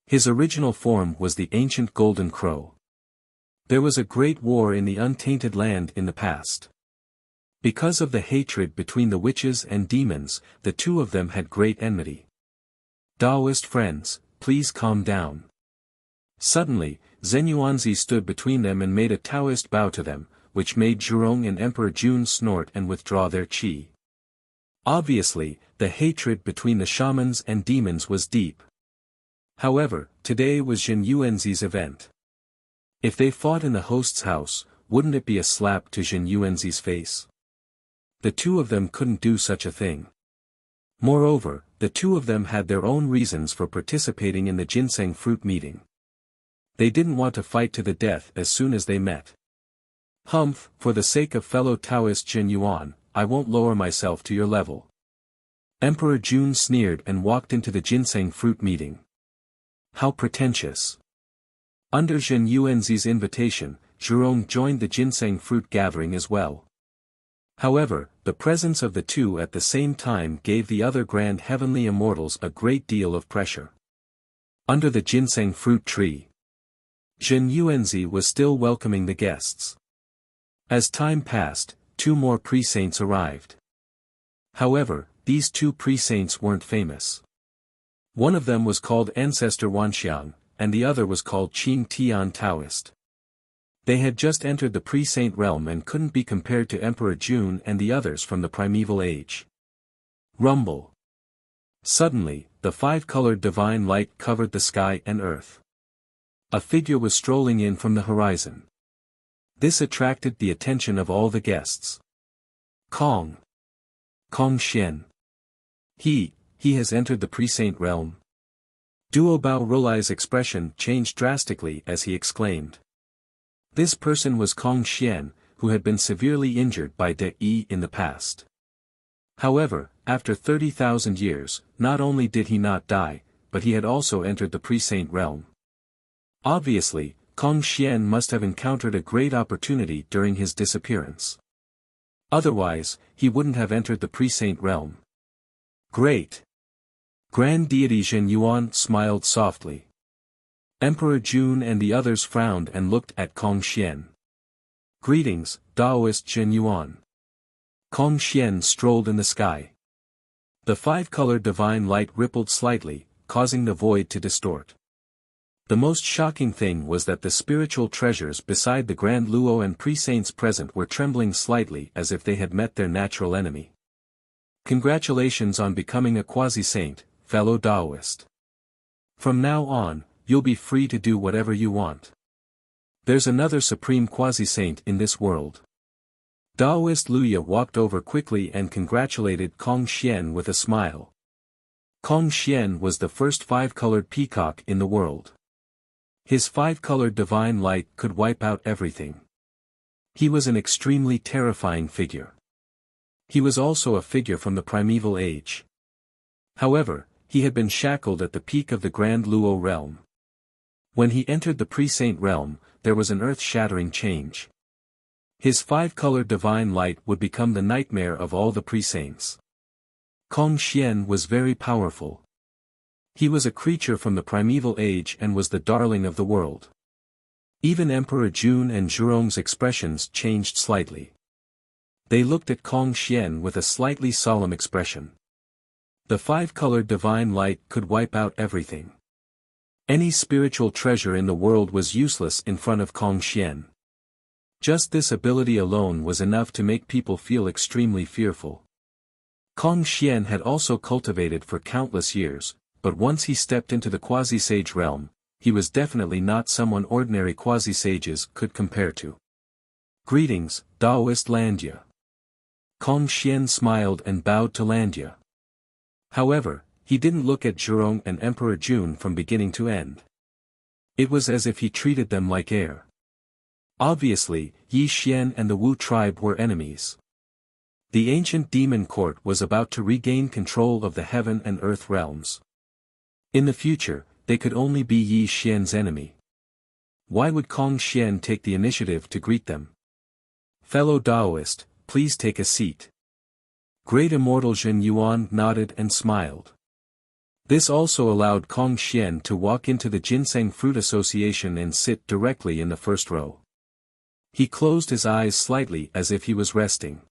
His original form was the ancient golden crow. There was a great war in the untainted land in the past. Because of the hatred between the witches and demons, the two of them had great enmity. Taoist friends, please calm down. Suddenly, Zenyuanzi stood between them and made a Taoist bow to them, which made Zhurong and Emperor Jun snort and withdraw their qi. Obviously, the hatred between the shamans and demons was deep. However, today was Zenyuanzi's event. If they fought in the host's house, wouldn't it be a slap to Zenyuanzi's face? The two of them couldn't do such a thing. Moreover, the two of them had their own reasons for participating in the ginseng fruit meeting. They didn't want to fight to the death as soon as they met. Humph, for the sake of fellow Taoist Zenyuan, I won't lower myself to your level. Emperor Jun sneered and walked into the ginseng fruit meeting. How pretentious. Under Zenyuanzi's invitation, Zhurong joined the ginseng fruit gathering as well. However, the presence of the two at the same time gave the other grand heavenly immortals a great deal of pressure. Under the ginseng fruit tree, Zenyuanzi was still welcoming the guests. As time passed, two more pre-saints arrived. However, these two pre-saints weren't famous. One of them was called Ancestor Wanxiang, and the other was called Qing Tian Taoist. They had just entered the pre-saint realm and couldn't be compared to Emperor Jun and the others from the primeval age. Rumble. Suddenly, the five-colored divine light covered the sky and earth. A figure was strolling in from the horizon. This attracted the attention of all the guests. Kong Xian. He has entered the pre-saint realm. Duo Bao Rolai's expression changed drastically as he exclaimed. This person was Kong Xian, who had been severely injured by De Yi in the past. However, after 30,000 years, not only did he not die, but he had also entered the pre-saint realm. Obviously, Kong Xian must have encountered a great opportunity during his disappearance. Otherwise, he wouldn't have entered the pre-saint realm. Great! Grand deity Zenyuan smiled softly. Emperor Jun and the others frowned and looked at Kong Xian. Greetings, Taoist Zenyuan. Kong Xian strolled in the sky. The five-colored divine light rippled slightly, causing the void to distort. The most shocking thing was that the spiritual treasures beside the Grand Luo and pre-saints present were trembling slightly as if they had met their natural enemy. Congratulations on becoming a quasi-saint, fellow Taoist. From now on, you'll be free to do whatever you want. There's another supreme quasi-saint in this world. Taoist Luya walked over quickly and congratulated Kong Xian with a smile. Kong Xian was the first five-colored peacock in the world. His five-colored divine light could wipe out everything. He was an extremely terrifying figure. He was also a figure from the primeval age. However, he had been shackled at the peak of the Grand Luo realm. When he entered the pre-saint realm, there was an earth-shattering change. His five-colored divine light would become the nightmare of all the pre-saints. Kong Xian was very powerful. He was a creature from the primeval age and was the darling of the world. Even Emperor Jun and Zhurong's expressions changed slightly. They looked at Kong Xian with a slightly solemn expression. The five-colored divine light could wipe out everything. Any spiritual treasure in the world was useless in front of Kong Xian. Just this ability alone was enough to make people feel extremely fearful. Kong Xian had also cultivated for countless years, but once he stepped into the quasi-sage realm, he was definitely not someone ordinary quasi-sages could compare to. Greetings, Taoist Landya. Kong Xian smiled and bowed to Landya. However, he didn't look at Zhurong and Emperor Jun from beginning to end. It was as if he treated them like air. Obviously, Yi Xian and the Wu tribe were enemies. The ancient demon court was about to regain control of the heaven and earth realms. In the future, they could only be Yi Xian's enemy. Why would Kong Xian take the initiative to greet them? Fellow Taoist, please take a seat. Great Immortal Zhen Yuan nodded and smiled. This also allowed Kong Xian to walk into the Ginseng Fruit Association and sit directly in the first row. He closed his eyes slightly as if he was resting.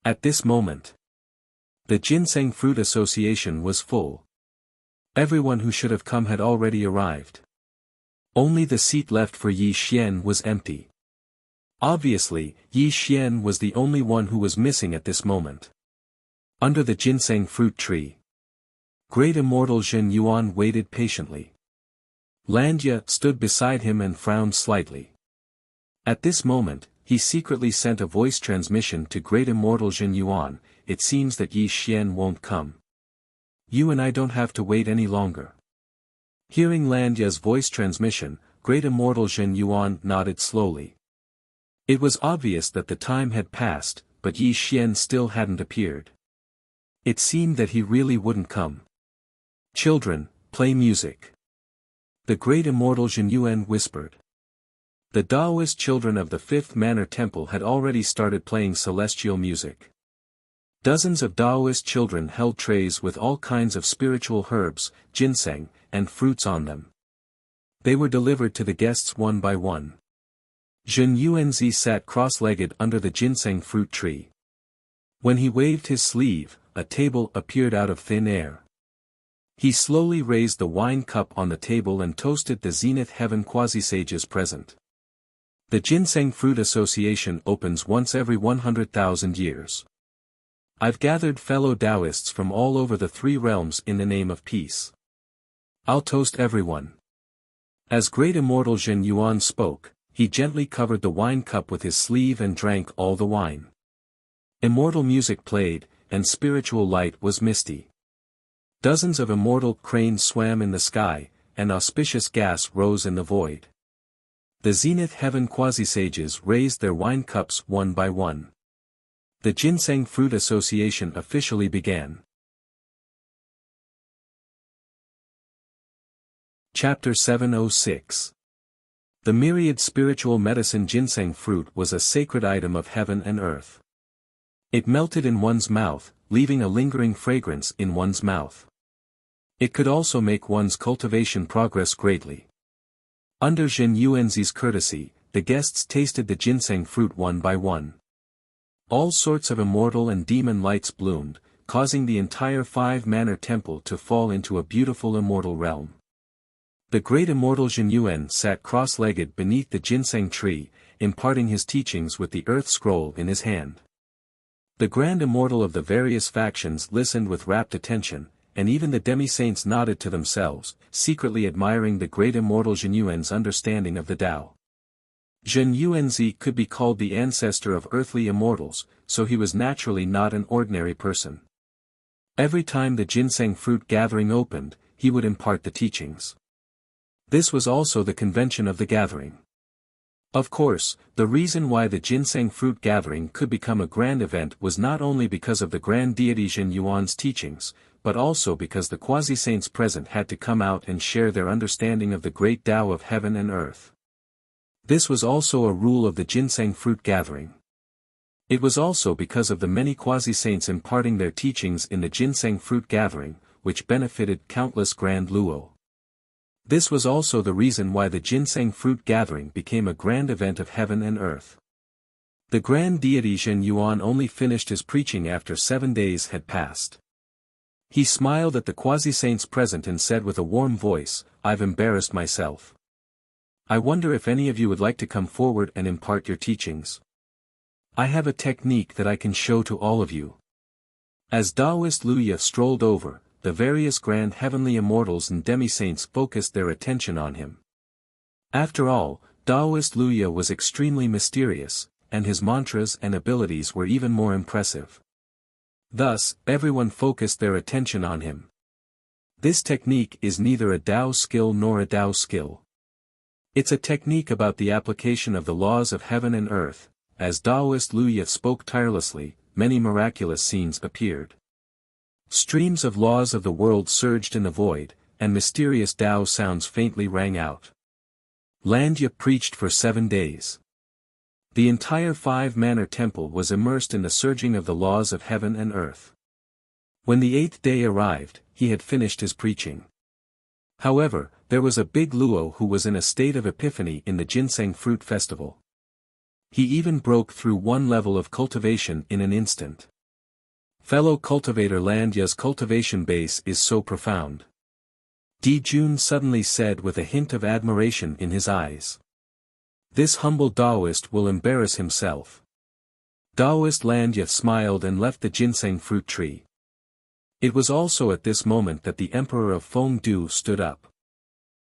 At this moment, the Ginseng Fruit Association was full. Everyone who should have come had already arrived. Only the seat left for Yi Xian was empty. Obviously, Yi Xian was the only one who was missing at this moment. Under the ginseng fruit tree, Great Immortal Zhen Yuan waited patiently. Landya stood beside him and frowned slightly. At this moment, he secretly sent a voice transmission to Great Immortal Zhen Yuan. It seems that Yi Xian won't come. You and I don't have to wait any longer. Hearing Landya's voice transmission, Great Immortal Zhen Yuan nodded slowly. It was obvious that the time had passed, but Yi Xian still hadn't appeared. It seemed that he really wouldn't come. Children, play music. The Great Immortal Zhen Yuan whispered. The Taoist children of the Fifth Manor Temple had already started playing celestial music. Dozens of Taoist children held trays with all kinds of spiritual herbs, ginseng, and fruits on them. They were delivered to the guests one by one. Zhen Yuanzi sat cross-legged under the ginseng fruit tree. When he waved his sleeve, a table appeared out of thin air. He slowly raised the wine cup on the table and toasted the Zenith Heaven quasi-sages present. The Ginseng Fruit Association opens once every 100,000 years. I've gathered fellow Taoists from all over the three realms in the name of peace. I'll toast everyone. As Great Immortal Zhen Yuan spoke, he gently covered the wine cup with his sleeve and drank all the wine. Immortal music played, and spiritual light was misty. Dozens of immortal cranes swam in the sky, and auspicious gas rose in the void. The Zenith Heaven quasi-sages raised their wine cups one by one. The Ginseng Fruit Association officially began. Chapter 706. The myriad spiritual medicine ginseng fruit was a sacred item of heaven and earth. It melted in one's mouth, leaving a lingering fragrance in one's mouth. It could also make one's cultivation progress greatly. Under Zhen Yuanzi's courtesy, the guests tasted the ginseng fruit one by one. All sorts of immortal and demon lights bloomed, causing the entire five-manor temple to fall into a beautiful immortal realm. The great Immortal Zhen Yuan sat cross-legged beneath the ginseng tree, imparting his teachings with the earth scroll in his hand. The grand immortal of the various factions listened with rapt attention, and even the demi-saints nodded to themselves, secretly admiring the great Immortal Zhen Yuan's understanding of the Tao. Zhen Yuanzi could be called the ancestor of earthly immortals, so he was naturally not an ordinary person. Every time the ginseng fruit gathering opened, he would impart the teachings. This was also the convention of the gathering. Of course, the reason why the ginseng fruit gathering could become a grand event was not only because of the grand deity Zhen Yuan's teachings, but also because the quasi-saints present had to come out and share their understanding of the great Tao of heaven and earth. This was also a rule of the ginseng fruit gathering. It was also because of the many quasi-saints imparting their teachings in the ginseng fruit gathering, which benefited countless grand luo. This was also the reason why the ginseng fruit gathering became a grand event of heaven and earth. The grand deity Zhen Yuan only finished his preaching after 7 days had passed. He smiled at the quasi-saints present and said with a warm voice, "I've embarrassed myself. I wonder if any of you would like to come forward and impart your teachings. I have a technique that I can show to all of you." As Taoist Luya strolled over, the various grand heavenly immortals and demi-saints focused their attention on him. After all, Taoist Luya was extremely mysterious, and his mantras and abilities were even more impressive. Thus, everyone focused their attention on him. This technique is neither a Tao skill nor a Tao skill. It's a technique about the application of the laws of heaven and earth. As Taoist Luya spoke tirelessly, many miraculous scenes appeared. Streams of laws of the world surged in the void, and mysterious Tao sounds faintly rang out. Landya preached for 7 days. The entire five-manor temple was immersed in the surging of the laws of heaven and earth. When the 8th day arrived, he had finished his preaching. However, there was a big Luo who was in a state of epiphany in the ginseng fruit festival. He even broke through one level of cultivation in an instant. Fellow cultivator Landya's cultivation base is so profound. Dijun suddenly said with a hint of admiration in his eyes. This humble Taoist will embarrass himself. Taoist Landya smiled and left the ginseng fruit tree. It was also at this moment that the emperor of Fengdu stood up.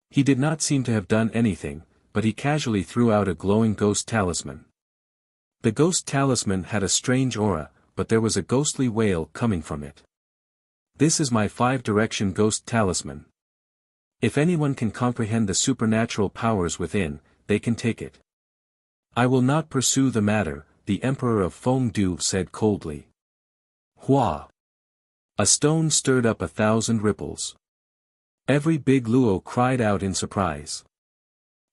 He did not seem to have done anything, but he casually threw out a glowing ghost talisman. The ghost talisman had a strange aura, but there was a ghostly wail coming from it. This is my 5-direction ghost talisman. If anyone can comprehend the supernatural powers within, they can take it. I will not pursue the matter, the emperor of Fengdu said coldly. Hua! A stone stirred up 1,000 ripples. Every big Luo cried out in surprise.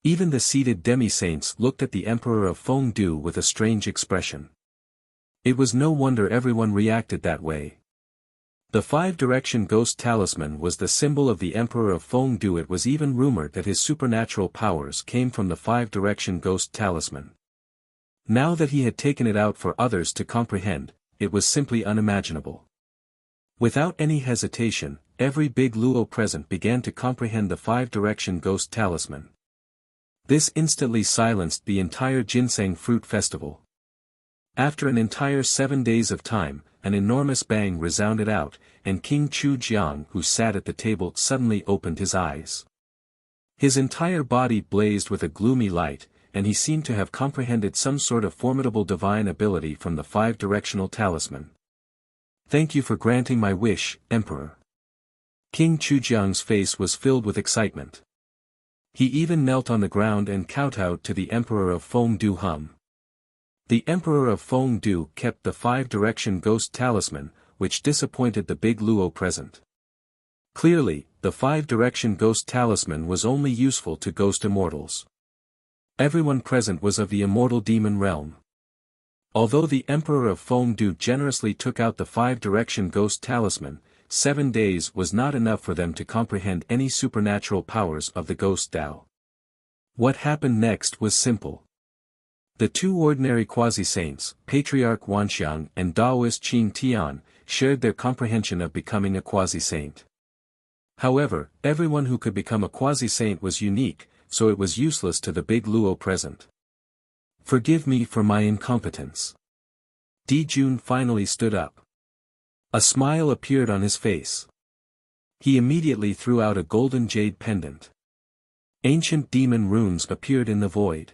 Even the seated demi-saints looked at the emperor of Fengdu with a strange expression. It was no wonder everyone reacted that way. The 5-direction ghost talisman was the symbol of the emperor of Fengdu. It was even rumored that his supernatural powers came from the 5-direction ghost talisman. Now that he had taken it out for others to comprehend, it was simply unimaginable. Without any hesitation, every big Luo present began to comprehend the 5-direction ghost talisman. This instantly silenced the entire ginseng fruit festival. After an entire 7 days of time, an enormous bang resounded out, and King Chu Jiang, who sat at the table, suddenly opened his eyes. His entire body blazed with a gloomy light, and he seemed to have comprehended some sort of formidable divine ability from the 5-directional talisman. Thank you for granting my wish, Emperor. King Chujiang's face was filled with excitement. He even knelt on the ground and kowtowed to the Emperor of Fengdu Hum. The Emperor of Fengdu kept the 5-direction ghost talisman, which disappointed the big Luo present. Clearly, the 5-direction ghost talisman was only useful to ghost immortals. Everyone present was of the immortal demon realm. Although the Emperor of Fengdu generously took out the 5-direction ghost talisman, 7 days was not enough for them to comprehend any supernatural powers of the ghost Tao. What happened next was simple. The 2 ordinary quasi-saints, Patriarch Wanxiang and Taoist Qin Tian, shared their comprehension of becoming a quasi-saint. However, everyone who could become a quasi-saint was unique, so it was useless to the big Luo present. Forgive me for my incompetence. Dijun finally stood up. A smile appeared on his face. He immediately threw out a golden jade pendant. Ancient demon runes appeared in the void.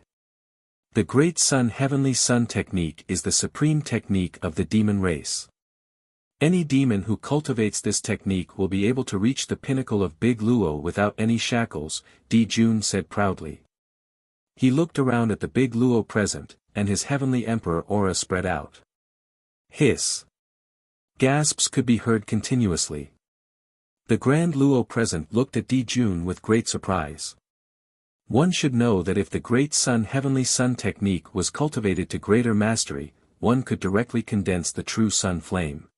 The Great Sun Heavenly Sun technique is the supreme technique of the demon race. Any demon who cultivates this technique will be able to reach the pinnacle of Big Luo without any shackles, Dijun said proudly. He looked around at the big Luo present, and his heavenly emperor aura spread out. Hiss. Gasps could be heard continuously. The Grand Luo present looked at Dijun with great surprise. One should know that if the Great Sun Heavenly Sun technique was cultivated to greater mastery, one could directly condense the true sun flame.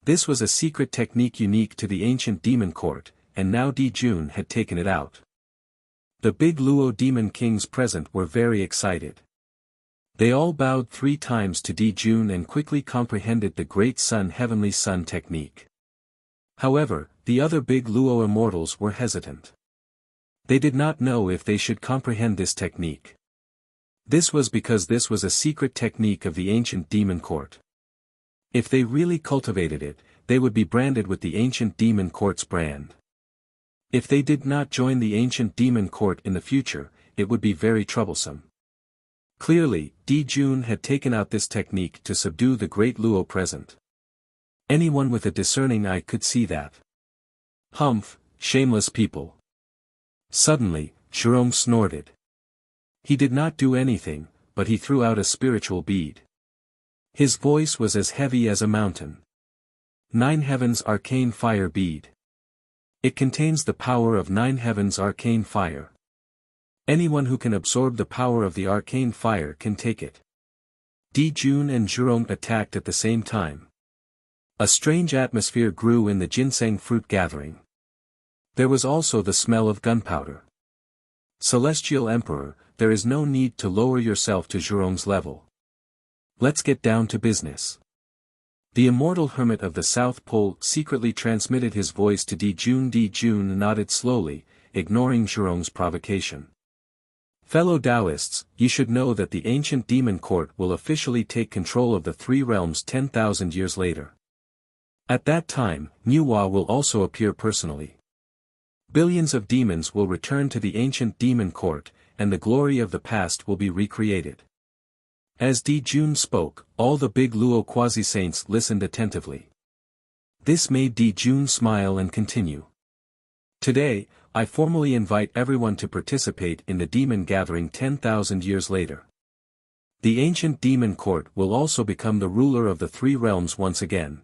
This was a secret technique unique to the ancient demon court, and now Dijun had taken it out. The big Luo demon kings present were very excited. They all bowed 3 times to Dijun and quickly comprehended the Great Sun Heavenly Sun technique. However, the other big Luo immortals were hesitant. They did not know if they should comprehend this technique. This was because this was a secret technique of the ancient demon court. If they really cultivated it, they would be branded with the ancient demon court's brand. If they did not join the ancient demon court in the future, it would be very troublesome. Clearly, Dijun had taken out this technique to subdue the great Luo present. Anyone with a discerning eye could see that. Humph, shameless people. Suddenly, Jerome snorted. He did not do anything, but he threw out a spiritual bead. His voice was as heavy as a mountain. 9 Heavens Arcane Fire Bead. It contains the power of 9 Heavens Arcane Fire. Anyone who can absorb the power of the arcane fire can take it. Jun and Jerome attacked at the same time. A strange atmosphere grew in the ginseng fruit gathering. There was also the smell of gunpowder. Celestial Emperor, there is no need to lower yourself to Jerome's level. Let's get down to business. The immortal hermit of the South Pole secretly transmitted his voice to Jun. Jun nodded slowly, ignoring Jerome's provocation. Fellow Taoists, you should know that the ancient demon court will officially take control of the 3 realms 10,000 years later. At that time, Nuwa will also appear personally. Billions of demons will return to the ancient demon court, and the glory of the past will be recreated. As Jun spoke, all the big Luo quasi-saints listened attentively. This made Jun smile and continue. Today, I formally invite everyone to participate in the demon gathering 10,000 years later. The ancient demon court will also become the ruler of the 3 realms once again.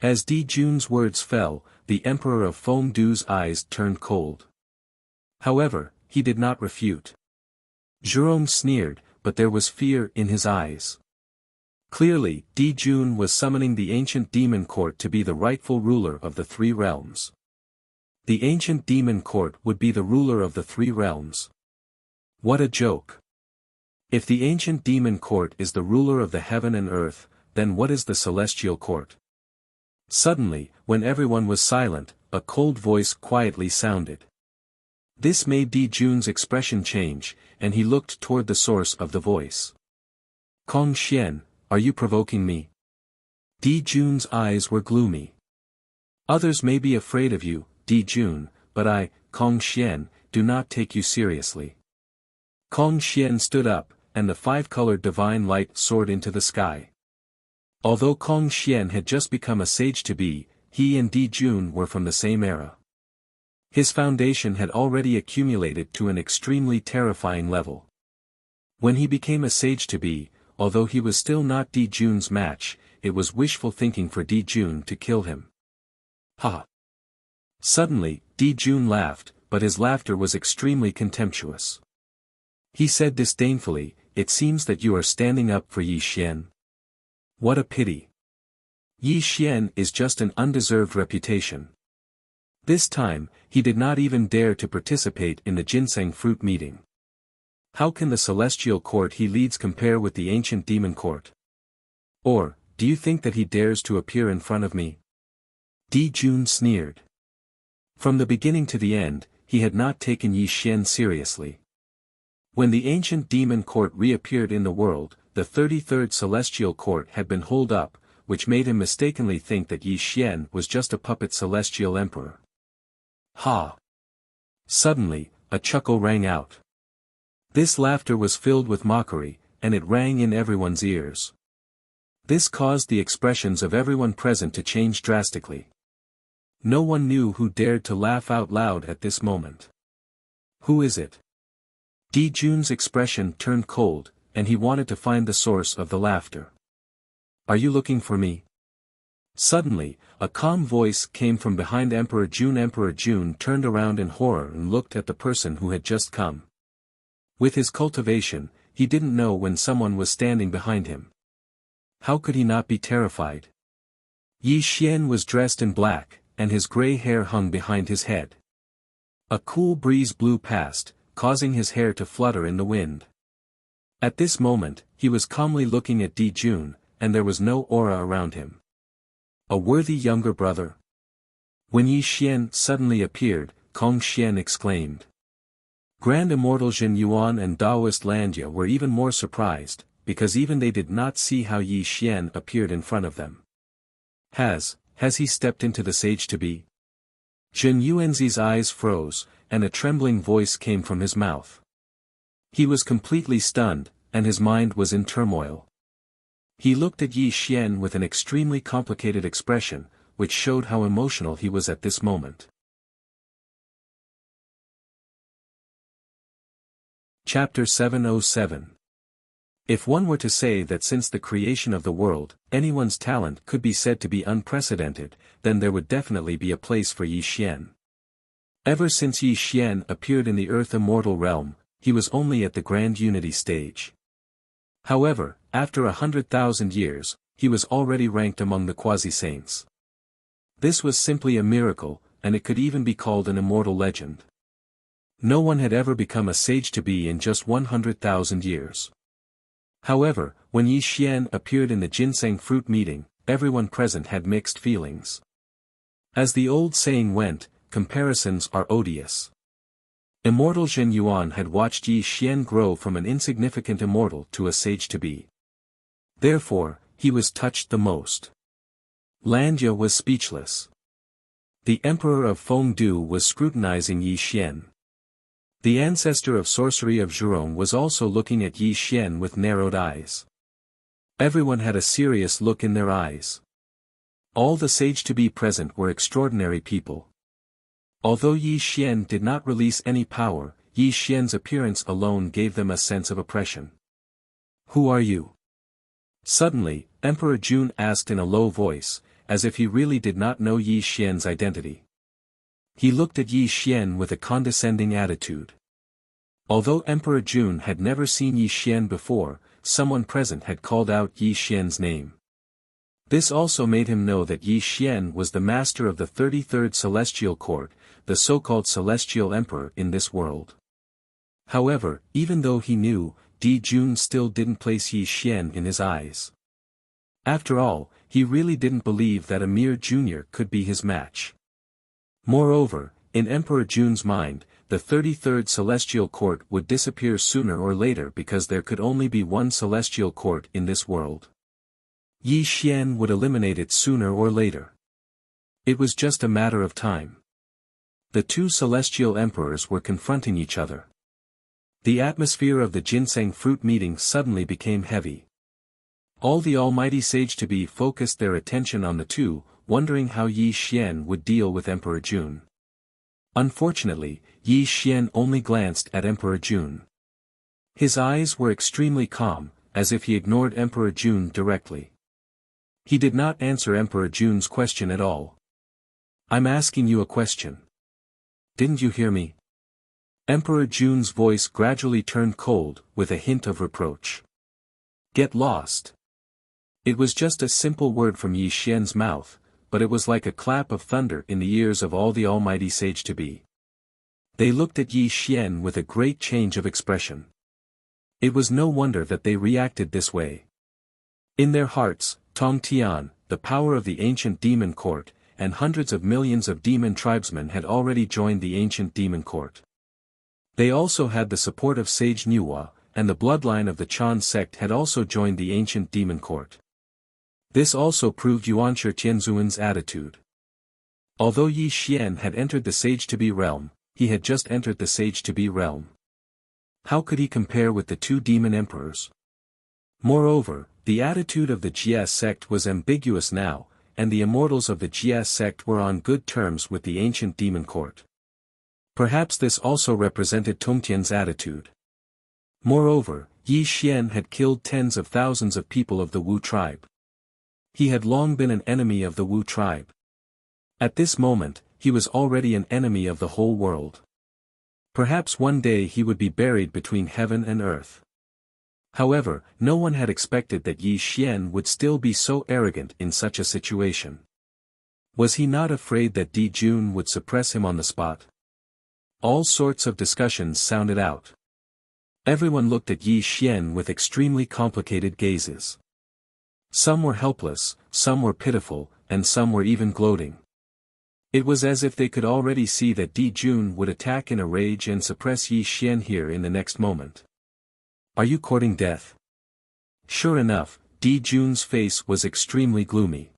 As Jun's words fell, the Emperor of Foam Du's eyes turned cold. However, he did not refute. Jerome sneered, but there was fear in his eyes. Clearly, Jun was summoning the ancient demon court to be the rightful ruler of the 3 realms. The ancient demon court would be the ruler of the 3 realms. What a joke. If the ancient demon court is the ruler of the heaven and earth, then what is the celestial court? Suddenly, when everyone was silent, a cold voice quietly sounded. This made Jun's expression change, and he looked toward the source of the voice. Kong Xian, are you provoking me? Jun's eyes were gloomy. Others may be afraid of you, Jun, but I, Kong Xian, do not take you seriously. Kong Xian stood up, and the 5-colored divine light soared into the sky. Although Kong Xian had just become a sage-to-be, he and Jun were from the same era. His foundation had already accumulated to an extremely terrifying level. When he became a sage-to-be, although he was still not Jun's match, it was wishful thinking for Jun to kill him. Ha! Suddenly, Jun laughed, but his laughter was extremely contemptuous. He said disdainfully, "It seems that you are standing up for Yi Xian. What a pity. Yi Xian is just an undeserved reputation." This time, he did not even dare to participate in the ginseng fruit meeting. How can the celestial court he leads compare with the ancient demon court? Or, do you think that he dares to appear in front of me? Jun sneered. From the beginning to the end, he had not taken Yi Xian seriously. When the ancient demon court reappeared in the world, the 33rd celestial court had been holed up, which made him mistakenly think that Yi Xian was just a puppet celestial emperor. Ha! Suddenly, a chuckle rang out. This laughter was filled with mockery, and it rang in everyone's ears. This caused the expressions of everyone present to change drastically. No one knew who dared to laugh out loud at this moment. Who is it? Jun's expression turned cold, and he wanted to find the source of the laughter. Are you looking for me? Suddenly, a calm voice came from behind Emperor Jun. Emperor Jun turned around in horror and looked at the person who had just come. With his cultivation, he didn't know when someone was standing behind him. How could he not be terrified? Yi Xian was dressed in black, and his gray hair hung behind his head. A cool breeze blew past, causing his hair to flutter in the wind. At this moment, he was calmly looking at Jun, and there was no aura around him. A worthy younger brother. When Yi Xian suddenly appeared, Kong Xian exclaimed. Grand Immortal Jin Yuan and Taoist Landia were even more surprised, because even they did not see how Yi Xian appeared in front of them. Has he stepped into the sage-to-be? Jin Yuanzi's eyes froze, and a trembling voice came from his mouth. He was completely stunned, and his mind was in turmoil. He looked at Yi Xian with an extremely complicated expression, which showed how emotional he was at this moment. Chapter 707. If one were to say that since the creation of the world, anyone's talent could be said to be unprecedented, then there would definitely be a place for Yi Xian. Ever since Yi Xian appeared in the Earth Immortal realm, he was only at the Grand Unity stage. However, after 100,000 years, he was already ranked among the quasi-saints. This was simply a miracle, and it could even be called an immortal legend. No one had ever become a sage to be in just 100,000 years. However, when Yi Xian appeared in the ginseng fruit meeting, everyone present had mixed feelings. As the old saying went, comparisons are odious. Immortal Zhen Yuan had watched Yi Xian grow from an insignificant immortal to a sage to be. Therefore, he was touched the most. Landia was speechless. The Emperor of Fengdu was scrutinizing Yi Xian. The ancestor of sorcery of Zhurong was also looking at Yi Xian with narrowed eyes. Everyone had a serious look in their eyes. All the sage-to-be present were extraordinary people. Although Yi Xian did not release any power, Yi Xian's appearance alone gave them a sense of oppression. "Who are you?" Suddenly, Emperor Jun asked in a low voice, as if he really did not know Yi Xian's identity. He looked at Yi Xian with a condescending attitude. Although Emperor Jun had never seen Yi Xian before, someone present had called out Yi Xian's name. This also made him know that Yi Xian was the master of the 33rd Celestial Court, the so-called Celestial Emperor in this world. However, even though he knew, Di Jun still didn't place Yi Xian in his eyes. After all, he really didn't believe that a mere junior could be his match. Moreover, in Emperor Jun's mind, the 33rd Celestial Court would disappear sooner or later because there could only be one Celestial Court in this world. Yi Xian would eliminate it sooner or later. It was just a matter of time. The two Celestial Emperors were confronting each other. The atmosphere of the ginseng fruit meeting suddenly became heavy. All the almighty sage-to-be focused their attention on the two, wondering how Yi Xian would deal with Emperor Jun. Unfortunately, Yi Xian only glanced at Emperor Jun. His eyes were extremely calm, as if he ignored Emperor Jun directly. He did not answer Emperor Jun's question at all. "I'm asking you a question. Didn't you hear me?" Emperor Jun's voice gradually turned cold, with a hint of reproach. "Get lost." It was just a simple word from Yi Xian's mouth, but it was like a clap of thunder in the ears of all the almighty sage-to-be. They looked at Yi Xian with a great change of expression. It was no wonder that they reacted this way. In their hearts, Tong Tian, the power of the ancient demon court, and hundreds of millions of demon tribesmen had already joined the ancient demon court. They also had the support of Sage Nuwa, and the bloodline of the Chan sect had also joined the ancient demon court. This also proved Yuanshi Tianzuan's attitude. Although Yi Xian had entered the sage-to-be realm, he had just entered the sage-to-be realm. How could he compare with the two demon emperors? Moreover, the attitude of the Jia sect was ambiguous now, and the immortals of the Jia sect were on good terms with the ancient demon court. Perhaps this also represented Tongtian's attitude. Moreover, Yi Xian had killed tens of thousands of people of the Wu tribe. He had long been an enemy of the Wu tribe. At this moment, he was already an enemy of the whole world. Perhaps one day he would be buried between heaven and earth. However, no one had expected that Yi Xian would still be so arrogant in such a situation. Was he not afraid that Di Jun would suppress him on the spot? All sorts of discussions sounded out. Everyone looked at Yi Xian with extremely complicated gazes. Some were helpless, some were pitiful, and some were even gloating. It was as if they could already see that Di Jun would attack in a rage and suppress Yi Xian here in the next moment. "Are you courting death?" Sure enough, Di Jun's face was extremely gloomy.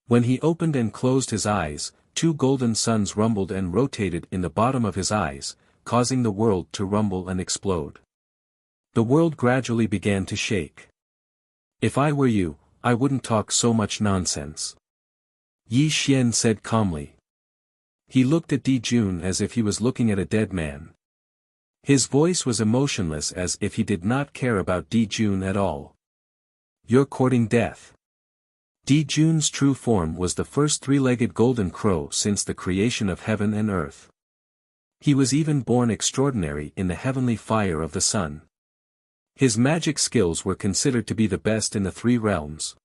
When he opened and closed his eyes, two golden suns rumbled and rotated in the bottom of his eyes, causing the world to rumble and explode. The world gradually began to shake. "If I were you, I wouldn't talk so much nonsense," Yi Xian said calmly. He looked at Di Jun as if he was looking at a dead man. His voice was emotionless as if he did not care about Di Jun at all. You're courting death. Di Jun's true form was the first three-legged golden crow since the creation of heaven and earth. He was even born extraordinary in the heavenly fire of the sun. His magic skills were considered to be the best in the three realms.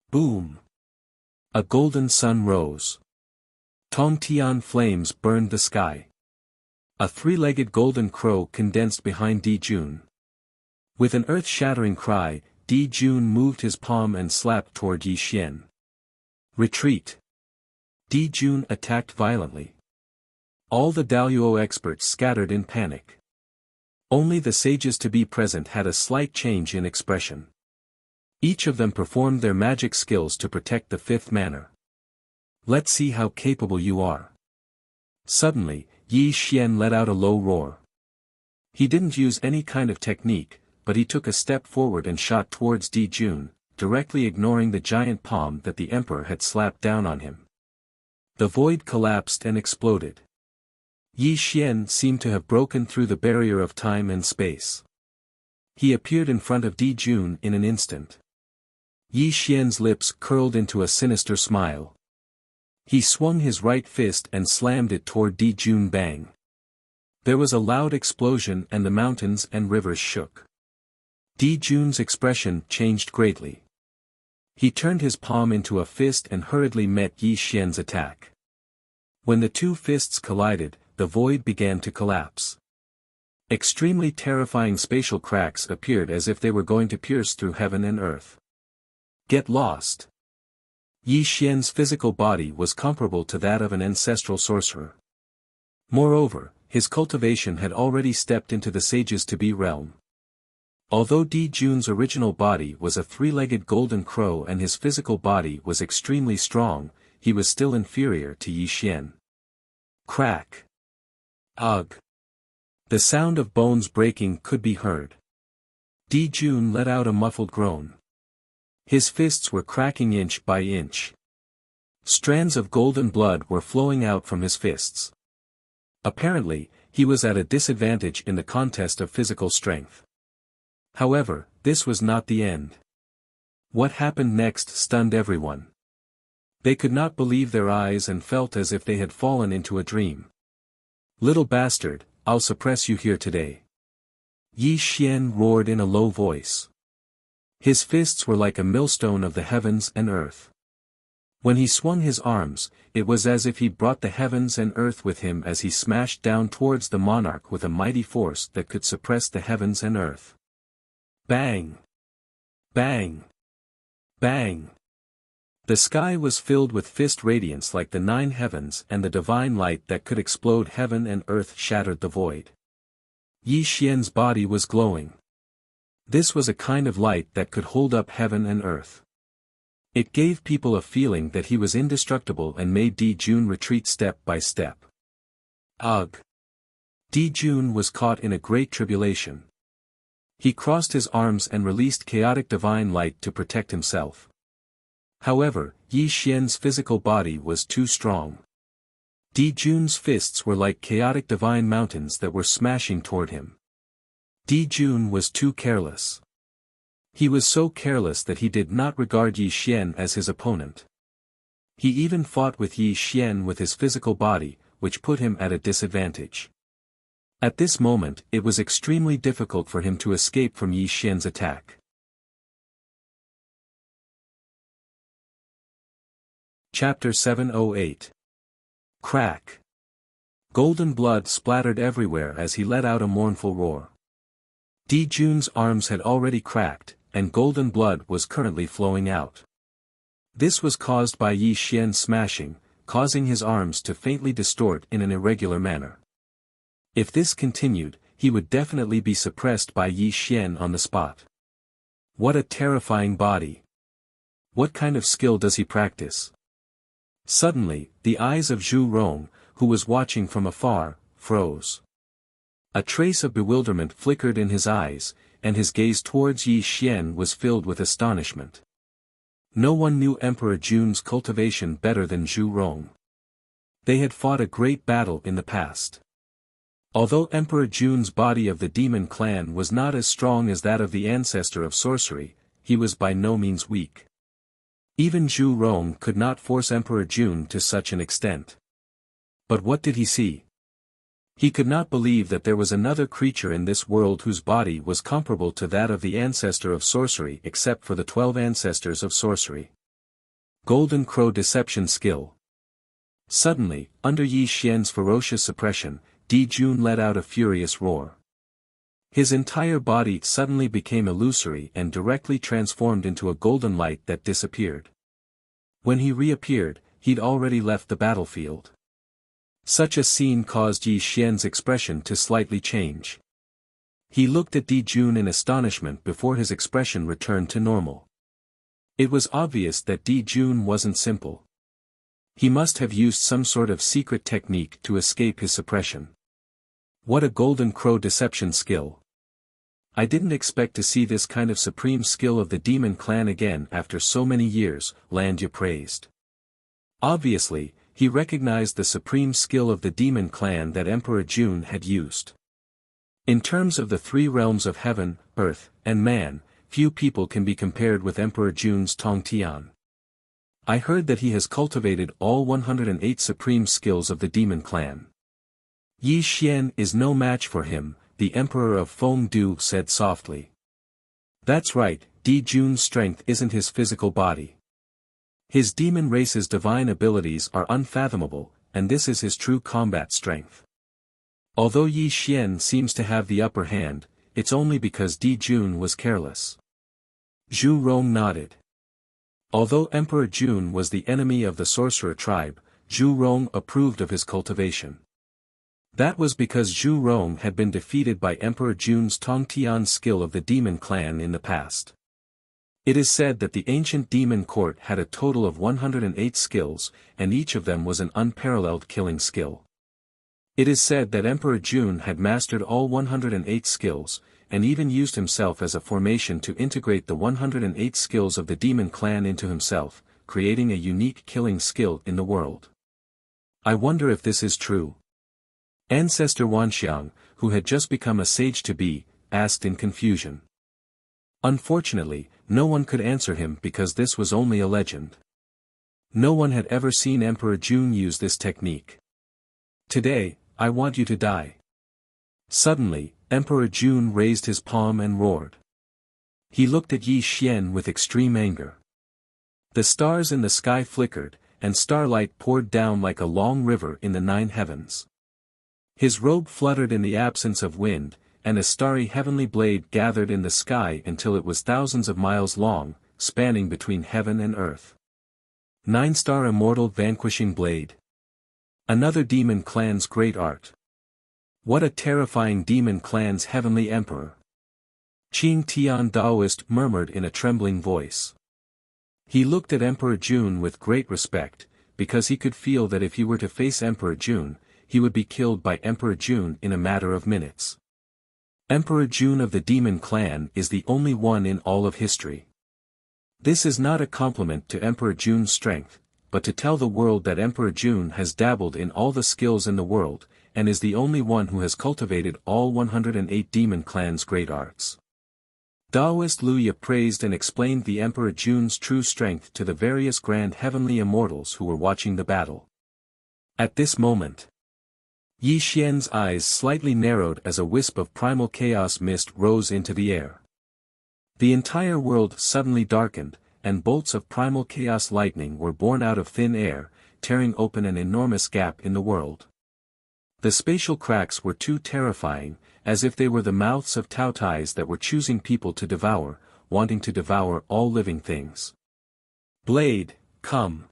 Boom! A golden sun rose. Tongtian flames burned the sky. A three-legged golden crow condensed behind Di Jun. With an earth-shattering cry, Di Jun moved his palm and slapped toward Yi Xian. Retreat! Di Jun attacked violently. All the Daluo experts scattered in panic. Only the sages to be present had a slight change in expression. Each of them performed their magic skills to protect the fifth manor. Let's see how capable you are. Suddenly, Yi Xian let out a low roar. He didn't use any kind of technique, but he took a step forward and shot towards Di Jun, directly ignoring the giant palm that the emperor had slapped down on him. The void collapsed and exploded. Yi Xian seemed to have broken through the barrier of time and space. He appeared in front of Di Jun in an instant. Yi Xian's lips curled into a sinister smile. He swung his right fist and slammed it toward Di Jun. Bang! There was a loud explosion and the mountains and rivers shook. Di Jun's expression changed greatly. He turned his palm into a fist and hurriedly met Yi Xian's attack. When the two fists collided, the void began to collapse. Extremely terrifying spatial cracks appeared as if they were going to pierce through heaven and earth. Get lost! Yi Xian's physical body was comparable to that of an ancestral sorcerer. Moreover, his cultivation had already stepped into the sages-to-be realm. Although Di Jun's original body was a three-legged golden crow and his physical body was extremely strong, he was still inferior to Yi Xian. Crack! Ugh! The sound of bones breaking could be heard. Di Jun let out a muffled groan. His fists were cracking inch by inch. Strands of golden blood were flowing out from his fists. Apparently, he was at a disadvantage in the contest of physical strength. However, this was not the end. What happened next stunned everyone. They could not believe their eyes and felt as if they had fallen into a dream. Little bastard, I'll suppress you here today. Yi Xian roared in a low voice. His fists were like a millstone of the heavens and earth. When he swung his arms, it was as if he brought the heavens and earth with him as he smashed down towards the monarch with a mighty force that could suppress the heavens and earth. Bang! Bang! Bang! The sky was filled with fist radiance like the nine heavens and the divine light that could explode heaven and earth shattered the void. Yi Xian's body was glowing. This was a kind of light that could hold up heaven and earth. It gave people a feeling that he was indestructible and made Di Jun retreat step by step. Ugh! Di Jun was caught in a great tribulation. He crossed his arms and released chaotic divine light to protect himself. However, Yi Xian's physical body was too strong. Di Jun's fists were like chaotic divine mountains that were smashing toward him. Di Jun was too careless. He was so careless that he did not regard Yi Xian as his opponent. He even fought with Yi Xian with his physical body, which put him at a disadvantage. At this moment, it was extremely difficult for him to escape from Yi Xian's attack. Chapter 708. Crack! Golden blood splattered everywhere as he let out a mournful roar. Di Jun's arms had already cracked, and golden blood was currently flowing out. This was caused by Yi Xian smashing, causing his arms to faintly distort in an irregular manner. If this continued, he would definitely be suppressed by Yi Xian on the spot. What a terrifying body! What kind of skill does he practice? Suddenly, the eyes of Zhu Rong, who was watching from afar, froze. A trace of bewilderment flickered in his eyes, and his gaze towards Yi Xian was filled with astonishment. No one knew Emperor Jun's cultivation better than Zhu Rong. They had fought a great battle in the past. Although Emperor Jun's body of the demon clan was not as strong as that of the ancestor of sorcery, he was by no means weak. Even Zhu Rong could not force Emperor Jun to such an extent. But what did he see? He could not believe that there was another creature in this world whose body was comparable to that of the ancestor of sorcery except for the 12 ancestors of sorcery. Golden Crow Deception Skill. Suddenly, under Yi Xian's ferocious suppression, Di Jun let out a furious roar. His entire body suddenly became illusory and directly transformed into a golden light that disappeared. When he reappeared, he'd already left the battlefield. Such a scene caused Yi Xian's expression to slightly change. He looked at Di Jun in astonishment before his expression returned to normal. It was obvious that Di Jun wasn't simple. He must have used some sort of secret technique to escape his suppression. What a Golden Crow deception skill. I didn't expect to see this kind of supreme skill of the demon clan again after so many years, Landia praised. Obviously, he recognized the supreme skill of the demon clan that Emperor Jun had used. In terms of the 3 realms of heaven, earth, and man, few people can be compared with Emperor Jun's Tongtian. I heard that he has cultivated all 108 supreme skills of the demon clan. Yi Xian is no match for him, the Emperor of Fengdu said softly. That's right, Di Jun's strength isn't his physical body. His demon race's divine abilities are unfathomable, and this is his true combat strength. Although Yi Xian seems to have the upper hand, it's only because Di Jun was careless. Zhu Rong nodded. Although Emperor Jun was the enemy of the sorcerer tribe, Zhu Rong approved of his cultivation. That was because Zhu Rong had been defeated by Emperor Jun's Tongtian skill of the demon clan in the past. It is said that the ancient demon court had a total of 108 skills, and each of them was an unparalleled killing skill. It is said that Emperor Jun had mastered all 108 skills, and even used himself as a formation to integrate the 108 skills of the demon clan into himself, creating a unique killing skill in the world. I wonder if this is true. Ancestor Wanxiang, who had just become a sage-to-be, asked in confusion. Unfortunately, no one could answer him because this was only a legend. No one had ever seen Emperor Jun use this technique. Today, I want you to die. Suddenly, Emperor Jun raised his palm and roared. He looked at Yi Xian with extreme anger. The stars in the sky flickered, and starlight poured down like a long river in the 9 heavens. His robe fluttered in the absence of wind, and a starry heavenly blade gathered in the sky until it was thousands of miles long, spanning between heaven and earth. 9-star Immortal Vanquishing Blade. Another demon clan's great art. What a terrifying demon clan's heavenly emperor. Qing Tian Daoist murmured in a trembling voice. He looked at Emperor Jun with great respect, because he could feel that if he were to face Emperor Jun, he would be killed by Emperor Jun in a matter of minutes. Emperor Jun of the demon clan is the only one in all of history. This is not a compliment to Emperor Jun's strength, but to tell the world that Emperor Jun has dabbled in all the skills in the world, and is the only one who has cultivated all 108 demon clan's great arts. Daoist Luya praised and explained the Emperor Jun's true strength to the various grand heavenly immortals who were watching the battle. At this moment, Yi Xian's eyes slightly narrowed as a wisp of primal chaos mist rose into the air. The entire world suddenly darkened, and bolts of primal chaos lightning were born out of thin air, tearing open an enormous gap in the world. The spatial cracks were too terrifying, as if they were the mouths of Taotais that were choosing people to devour, wanting to devour all living things. Blade, come.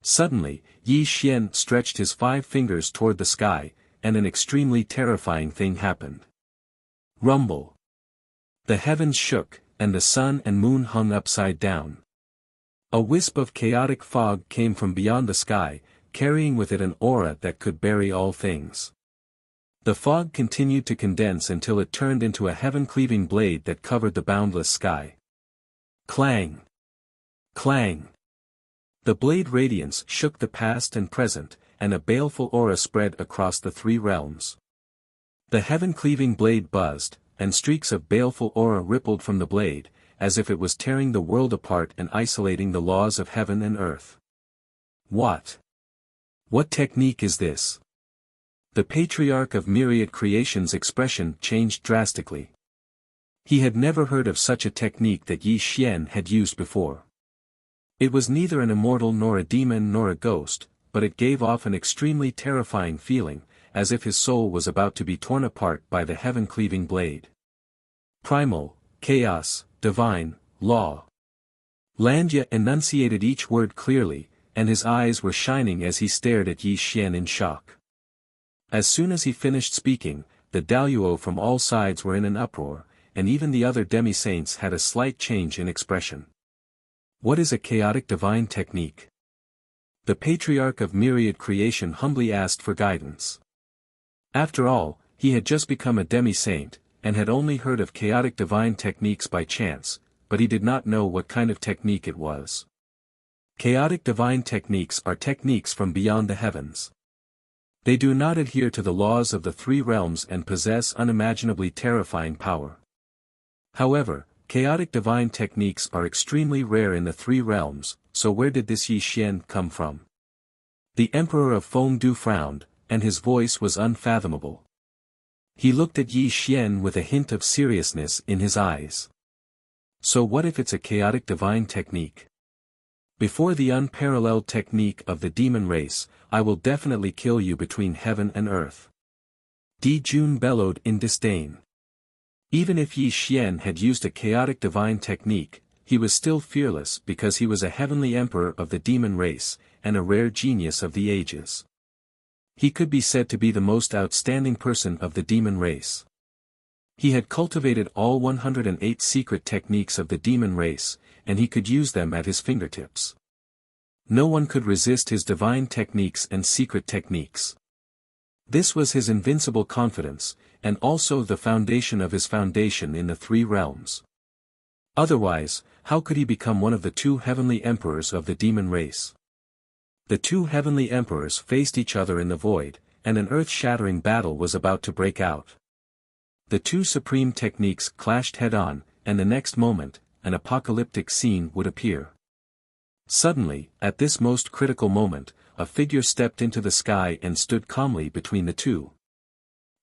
Suddenly, Yi Xian stretched his 5 fingers toward the sky, and an extremely terrifying thing happened. Rumble. The heavens shook, and the sun and moon hung upside down. A wisp of chaotic fog came from beyond the sky, carrying with it an aura that could bury all things. The fog continued to condense until it turned into a heaven-cleaving blade that covered the boundless sky. Clang! Clang! The blade radiance shook the past and present, and a baleful aura spread across the 3 realms. The heaven-cleaving blade buzzed, and streaks of baleful aura rippled from the blade, as if it was tearing the world apart and isolating the laws of heaven and earth. What technique is this? The patriarch of myriad creation's expression changed drastically. He had never heard of such a technique that Yi Xian had used before. It was neither an immortal nor a demon nor a ghost, but it gave off an extremely terrifying feeling, as if his soul was about to be torn apart by the heaven-cleaving blade. Primal, chaos, divine, law. Landya enunciated each word clearly, and his eyes were shining as he stared at Yi Xian in shock. As soon as he finished speaking, the Daluo from all sides were in an uproar, and even the other demi-saints had a slight change in expression. What is a chaotic divine technique? The patriarch of myriad creation humbly asked for guidance. After all, he had just become a demi-saint, and had only heard of chaotic divine techniques by chance, but he did not know what kind of technique it was. Chaotic divine techniques are techniques from beyond the heavens. They do not adhere to the laws of the three realms and possess unimaginably terrifying power. However, chaotic divine techniques are extremely rare in the three realms, so where did this Yi Xian come from? The Emperor of Fengdu frowned, and his voice was unfathomable. He looked at Yi Xian with a hint of seriousness in his eyes. So what if it's a chaotic divine technique? Before the unparalleled technique of the demon race, I will definitely kill you between heaven and earth. Di Jun bellowed in disdain. Even if Yi Xian had used a chaotic divine technique, he was still fearless because he was a heavenly emperor of the demon race, and a rare genius of the ages. He could be said to be the most outstanding person of the demon race. He had cultivated all 108 secret techniques of the demon race, and he could use them at his fingertips. No one could resist his divine techniques and secret techniques. This was his invincible confidence, and also the foundation of his foundation in the three realms. Otherwise, how could he become one of the two heavenly emperors of the demon race? The two heavenly emperors faced each other in the void, and an earth-shattering battle was about to break out. The two supreme techniques clashed head-on, and the next moment, an apocalyptic scene would appear. Suddenly, at this most critical moment, a figure stepped into the sky and stood calmly between the two.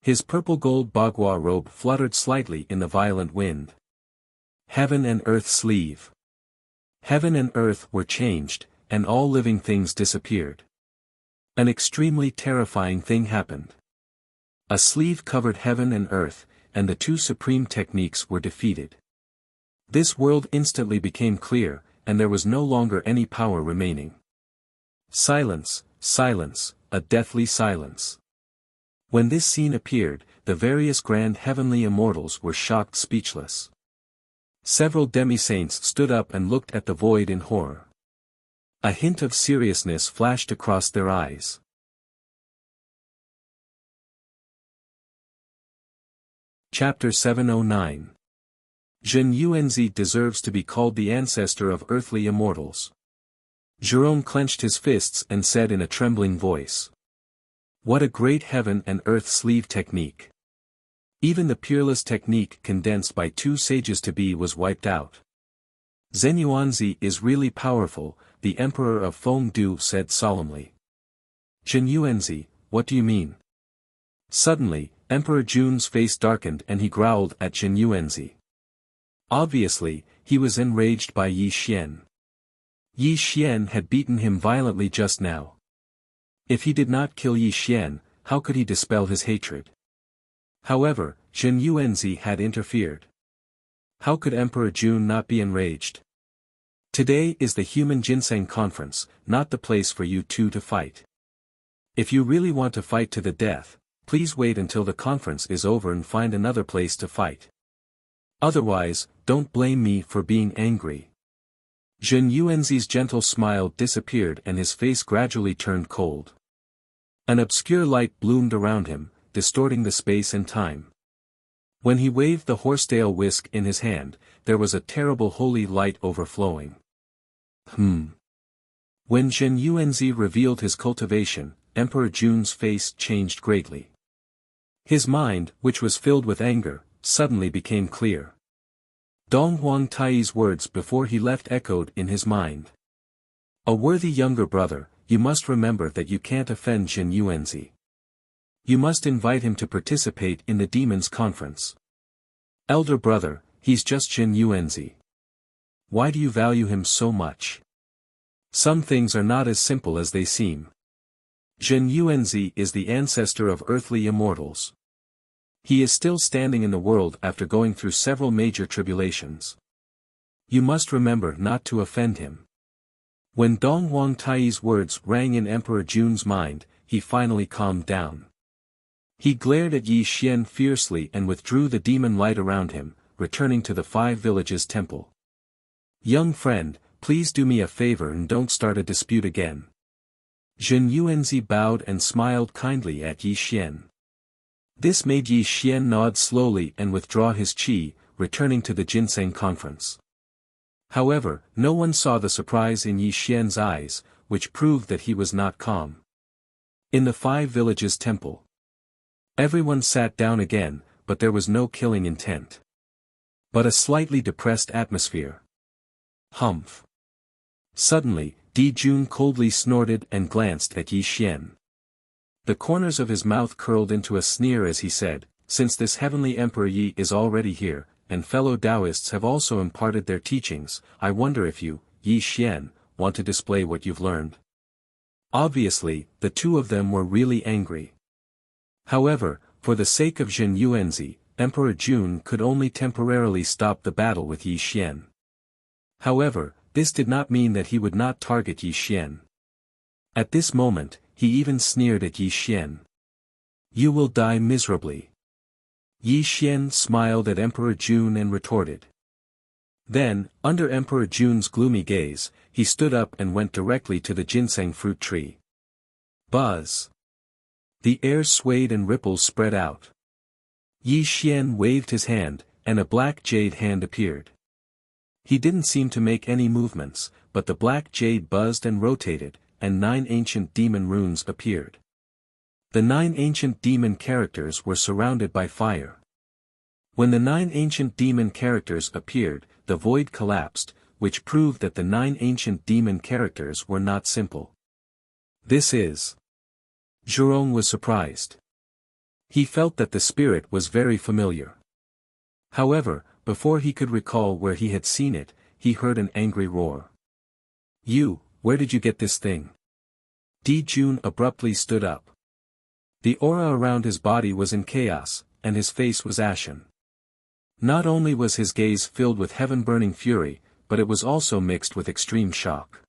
His purple-gold bagua robe fluttered slightly in the violent wind. Heaven and Earth sleeve. Heaven and earth were changed, and all living things disappeared. An extremely terrifying thing happened. A sleeve covered heaven and earth, and the two supreme techniques were defeated. This world instantly became clear, and there was no longer any power remaining. Silence, silence, a deathly silence. When this scene appeared, the various grand heavenly immortals were shocked speechless. Several demi-saints stood up and looked at the void in horror. A hint of seriousness flashed across their eyes. Chapter 709. Zhen Yuanzi deserves to be called the ancestor of earthly immortals. Jerome clenched his fists and said in a trembling voice. What a great heaven and earth sleeve technique. Even the peerless technique condensed by two sages to be was wiped out. Zhen Yuanzi is really powerful, the Emperor of Fengdu said solemnly. Zhen Yuanzi, what do you mean? Suddenly, Emperor Jun's face darkened and he growled at Zhen Yuanzi. Obviously, he was enraged by Yi Xian. Yi Xian had beaten him violently just now. If he did not kill Yi Xian, how could he dispel his hatred? However, Zhen Yuanzi had interfered. How could Emperor Jun not be enraged? Today is the Human Ginseng Conference, not the place for you two to fight. If you really want to fight to the death, please wait until the conference is over and find another place to fight. Otherwise, don't blame me for being angry. Zhen Yuanzi's gentle smile disappeared and his face gradually turned cold. An obscure light bloomed around him, distorting the space and time. When he waved the horsetail whisk in his hand, there was a terrible holy light overflowing. When Zhen Yuanzi revealed his cultivation, Emperor Jun's face changed greatly. His mind, which was filled with anger, suddenly became clear. Dong Huang Tai's words before he left echoed in his mind. A worthy younger brother, you must remember that you can't offend Jin Yuanzi. You must invite him to participate in the demons' conference. Elder brother, he's just Jin Yuanzi. Why do you value him so much? Some things are not as simple as they seem. Jin Yuanzi is the ancestor of earthly immortals. He is still standing in the world after going through several major tribulations. You must remember not to offend him. When Dong Huang Tai's words rang in Emperor Jun's mind, he finally calmed down. He glared at Yi Xian fiercely and withdrew the demon light around him, returning to the 5 villages temple. Young friend, please do me a favor and don't start a dispute again. Jin Yuanzi bowed and smiled kindly at Yi Xian. This made Yi Xian nod slowly and withdraw his qi, returning to the ginseng conference. However, no one saw the surprise in Yi Xian's eyes, which proved that he was not calm. In the 5 villages temple, everyone sat down again, but there was no killing intent. But a slightly depressed atmosphere. Humph. Suddenly, Di Jun coldly snorted and glanced at Yi Xian. The corners of his mouth curled into a sneer as he said, since this heavenly Emperor Yi is already here, and fellow Taoists have also imparted their teachings, I wonder if you, Yi Xian, want to display what you've learned. Obviously, the two of them were really angry. However, for the sake of Jin Yuanzi, Emperor Jun could only temporarily stop the battle with Yi Xian. However, this did not mean that he would not target Yi Xian. At this moment, he even sneered at Yi Xian. You will die miserably. Yi Xian smiled at Emperor Jun and retorted. Then, under Emperor Jun's gloomy gaze, he stood up and went directly to the ginseng fruit tree. Buzz! The air swayed and ripples spread out. Yi Xian waved his hand, and a black jade hand appeared. He didn't seem to make any movements, but the black jade buzzed and rotated, and 9 ancient demon runes appeared. The 9 ancient demon characters were surrounded by fire. When the 9 ancient demon characters appeared, the void collapsed, which proved that the 9 ancient demon characters were not simple. This is. Zhurong was surprised. He felt that the spirit was very familiar. However, before he could recall where he had seen it, he heard an angry roar. You, where did you get this thing? Di Jun abruptly stood up. The aura around his body was in chaos, and his face was ashen. Not only was his gaze filled with heaven-burning fury, but it was also mixed with extreme shock.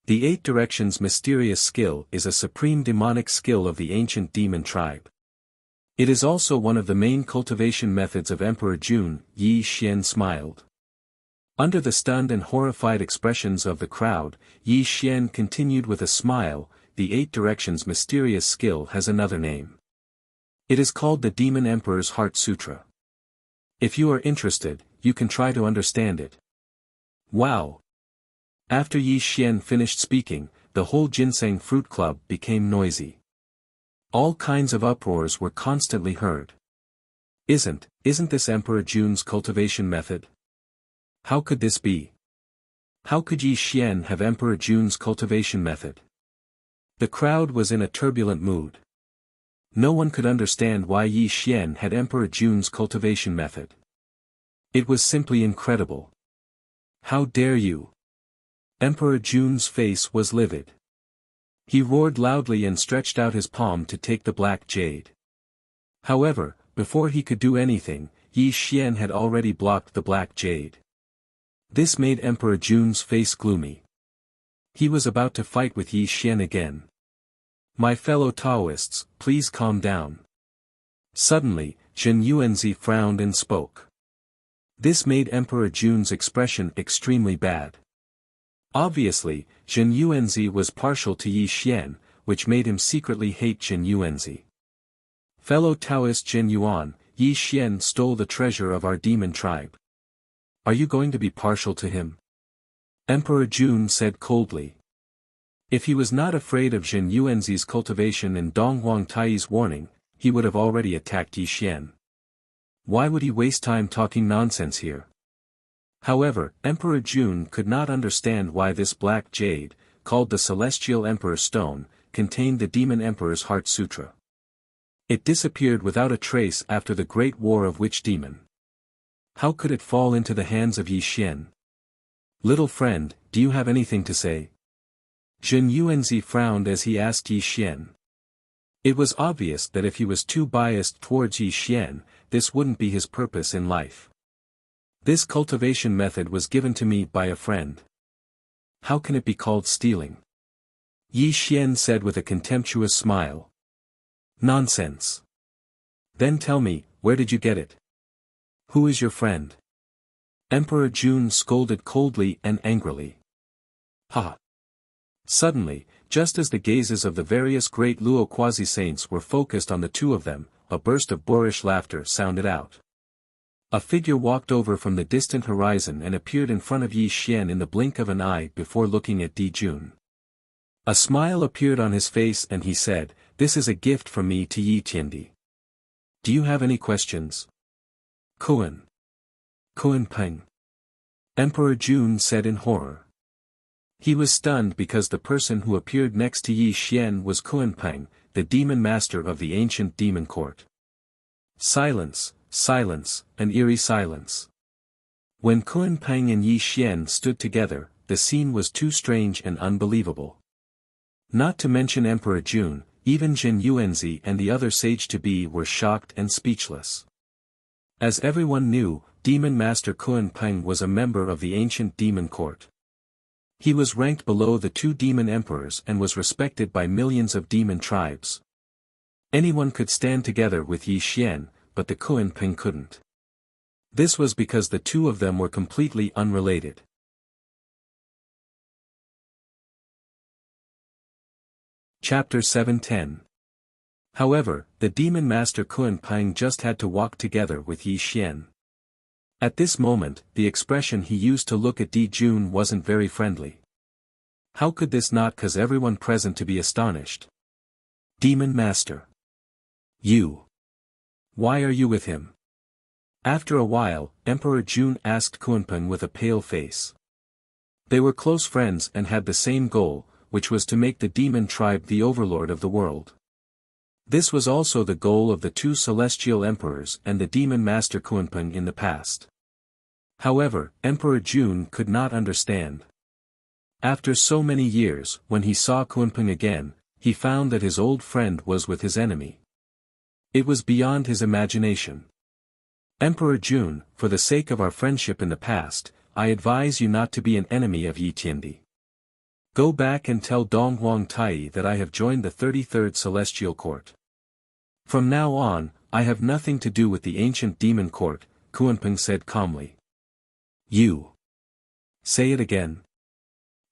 The 8 Directions mysterious skill is a supreme demonic skill of the ancient demon tribe. It is also one of the main cultivation methods of Emperor Jun. Yi Xian smiled. Under the stunned and horrified expressions of the crowd, Yi Xian continued with a smile, the 8 Directions mysterious skill has another name. It is called the Demon Emperor's Heart Sutra. If you are interested, you can try to understand it. Wow! After Yi Xian finished speaking, the whole Ginseng Fruit Club became noisy. All kinds of uproars were constantly heard. Isn't this Emperor Jun's cultivation method? How could this be? How could Yi Xian have Emperor Jun's cultivation method? The crowd was in a turbulent mood. No one could understand why Yi Xian had Emperor Jun's cultivation method. It was simply incredible. How dare you? Emperor Jun's face was livid. He roared loudly and stretched out his palm to take the black jade. However, before he could do anything, Yi Xian had already blocked the black jade. This made Emperor Jun's face gloomy. He was about to fight with Yi Xian again. My fellow Taoists, please calm down. Suddenly, Jin Yuanzi frowned and spoke. This made Emperor Jun's expression extremely bad. Obviously, Jin Yuanzi was partial to Yi Xian, which made him secretly hate Jin Yuanzi. Fellow Taoist Jin Yuan, Yi Xian stole the treasure of our demon tribe. Are you going to be partial to him? Emperor Jun said coldly. If he was not afraid of Jin Yuanzi's cultivation and Dong Huang Tai's warning, he would have already attacked Yi Xian. Why would he waste time talking nonsense here? However, Emperor Jun could not understand why this black jade, called the Celestial Emperor Stone, contained the Demon Emperor's Heart Sutra. It disappeared without a trace after the Great War of Witch Demon. How could it fall into the hands of Yi Xian? Little friend, do you have anything to say? Zhen Yuanzi frowned as he asked Yi Xian. It was obvious that if he was too biased towards Yi Xian, this wouldn't be his purpose in life. This cultivation method was given to me by a friend. How can it be called stealing? Yi Xian said with a contemptuous smile. Nonsense. Then tell me, where did you get it? Who is your friend? Emperor Jun scolded coldly and angrily. Ha! Suddenly, just as the gazes of the various great Luo quasi-saints were focused on the two of them, a burst of boorish laughter sounded out. A figure walked over from the distant horizon and appeared in front of Yi Xian in the blink of an eye before looking at Di Jun. A smile appeared on his face and he said, "This is a gift from me to Yi Tiandi. Do you have any questions?" Kuan Peng. Emperor Jun said in horror. He was stunned because the person who appeared next to Yi Xian was Kuan Peng, the demon master of the ancient demon court. Silence, an eerie silence. When Kuan Peng and Yi Xian stood together, the scene was too strange and unbelievable. Not to mention Emperor Jun, even Zhen Yuanzi and the other sage-to-be were shocked and speechless. As everyone knew, Demon Master Kuan Peng was a member of the ancient demon court. He was ranked below the two demon emperors and was respected by millions of demon tribes. Anyone could stand together with Yi Xian, but the Kuan Peng couldn't. This was because the two of them were completely unrelated. Chapter 710. However, the demon master Kuan Peng just had to walk together with Yi Xian. At this moment, the expression he used to look at Di Jun wasn't very friendly. How could this not cause everyone present to be astonished? Demon Master. You. Why are you with him? After a while, Emperor Jun asked Kuan Peng with a pale face. They were close friends and had the same goal, which was to make the demon tribe the overlord of the world. This was also the goal of the two celestial emperors and the demon master Kuan Peng in the past. However, Emperor Jun could not understand. After so many years, when he saw Kuan Peng again, he found that his old friend was with his enemy. It was beyond his imagination. Emperor Jun, for the sake of our friendship in the past, I advise you not to be an enemy of Yi Tiandi. Go back and tell Dong Huang Tai that I have joined the 33rd Celestial Court. From now on, I have nothing to do with the ancient demon court, Kuan Peng said calmly. You. Say it again.